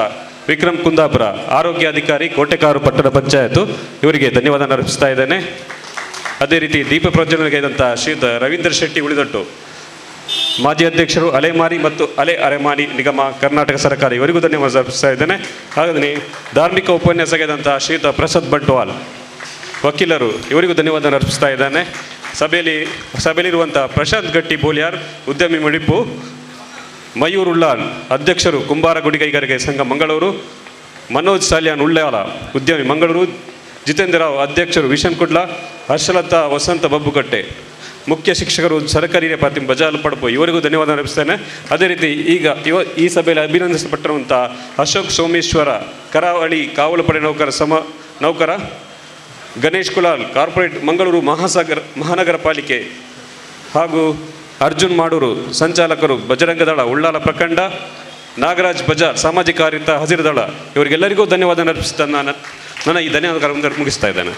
ವಿಕ್ರಮ್ ಕುಂದಾಪುರ, ಆರೋಗ್ಯಾಧಿಕಾರಿ, ಕೋಟೆಕಾರು ಪಟ್ಟಣ ಪಂಚಾಯತ್, ಇವರಿಗೆ ಧನ್ಯವಾದ ಅರ್ಪಿಸ್ತಾ ಇದ್ದೇನೆ. ಅದೇ ರೀತಿ ದೀಪ ಪ್ರಜ್ವಲನೆಗೈದಂಥ ಶ್ರೀಯುತ ರವೀಂದ್ರ ಶೆಟ್ಟಿ ಉಳಿದಟ್ಟು, ಮಾಜಿ ಅಧ್ಯಕ್ಷರು, ಅಲೆಮಾರಿ ಮತ್ತು ಅಲೆ ಅರೆಮಾರಿ ನಿಗಮ, ಕರ್ನಾಟಕ ಸರ್ಕಾರ, ಇವರಿಗೂ ಧನ್ಯವಾದ ಅರ್ಪಿಸ್ತಾ ಇದ್ದೇನೆ. ಹಾಗಾಗಿ ಧಾರ್ಮಿಕ ಉಪನ್ಯಾಸಗೈದಂಥ ಶ್ರೀಯುತ ಪ್ರಸಾದ್ ಬಂಟ್ವಾಲ್, ವಕೀಲರು, ಇವರಿಗೂ ಧನ್ಯವಾದ ಅರ್ಪಿಸ್ತಾ ಇದ್ದಾನೆ. ಸಭೆಯಲ್ಲಿರುವಂಥ ಪ್ರಶಾಂತ್ ಗಟ್ಟಿ ಬೋಲಿಯಾರ್, ಉದ್ಯಮಿ ಮಡಿಪು, ಮಯೂರ್ ಉಳ್ಳಾಲ್, ಅಧ್ಯಕ್ಷರು ಕುಂಬಾರ ಗುಡಿ ಕೈಗಾರಿಕೆ ಸಂಘ ಮಂಗಳೂರು, ಮನೋಜ್ ಸಾಲ್ಯಾನ್ ಉಳ್ಳಾಲ, ಉದ್ಯಮಿ ಮಂಗಳೂರು, ಜಿತೇಂದ್ರ ರಾವ್, ಅಧ್ಯಕ್ಷರು ವಿಷನ್ ಕುಡ್ಲ, ಹರ್ಷಲತಾ ವಸಂತ ಬಬ್ಬುಕಟ್ಟೆ, ಮುಖ್ಯ ಶಿಕ್ಷಕರು ಸರ್ಕಾರಿ ಪಾತಿಂ ಬಜಾಲ್ ಪಡಪು, ಇವರಿಗೂ ಧನ್ಯವಾದ ಅರ್ಪಿಸ್ತೇನೆ. ಅದೇ ರೀತಿ ಈ ಸಭೆಯಲ್ಲಿ ಅಭಿನಂದಿಸಲ್ಪಟ್ಟಿರುವಂಥ ಅಶೋಕ್ ಸೋಮೇಶ್ವರ, ಕರಾವಳಿ ಕಾವಲು ಪಡೆ ನೌಕರ, ಗಣೇಶ್ ಕುಲಾಲ್, ಕಾರ್ಪೊರೇಟ್ ಮಂಗಳೂರು ಮಹಾನಗರ ಪಾಲಿಕೆ, ಹಾಗೂ ಅರ್ಜುನ್ ಮಾಡೂರು, ಸಂಚಾಲಕರು ಬಜರಂಗ ದಳ ಉಳ್ಳಾಲ ಪ್ರಖಂಡ, ನಾಗರಾಜ್ ಬಜಾರ್, ಸಾಮಾಜಿಕ ಆಡಳಿತ ಹಸಿರು ದಳ, ಇವರಿಗೆಲ್ಲರಿಗೂ ಧನ್ಯವಾದ ಅರ್ಪಿಸ್ತಾ ನನ್ನ ಈ ಧನ್ಯವಾದ ಕಾರ್ಯಕ್ರಮ ಮುಗಿಸ್ತಾ ಇದ್ದೇನೆ.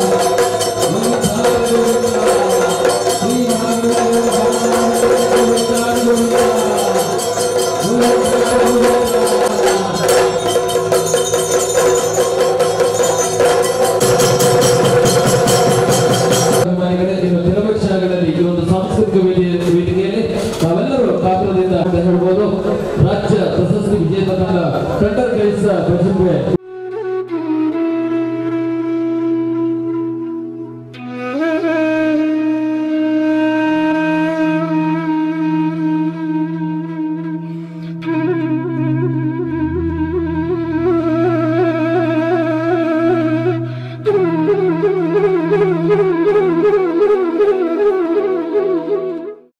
ಧನ್ಯವಾದ.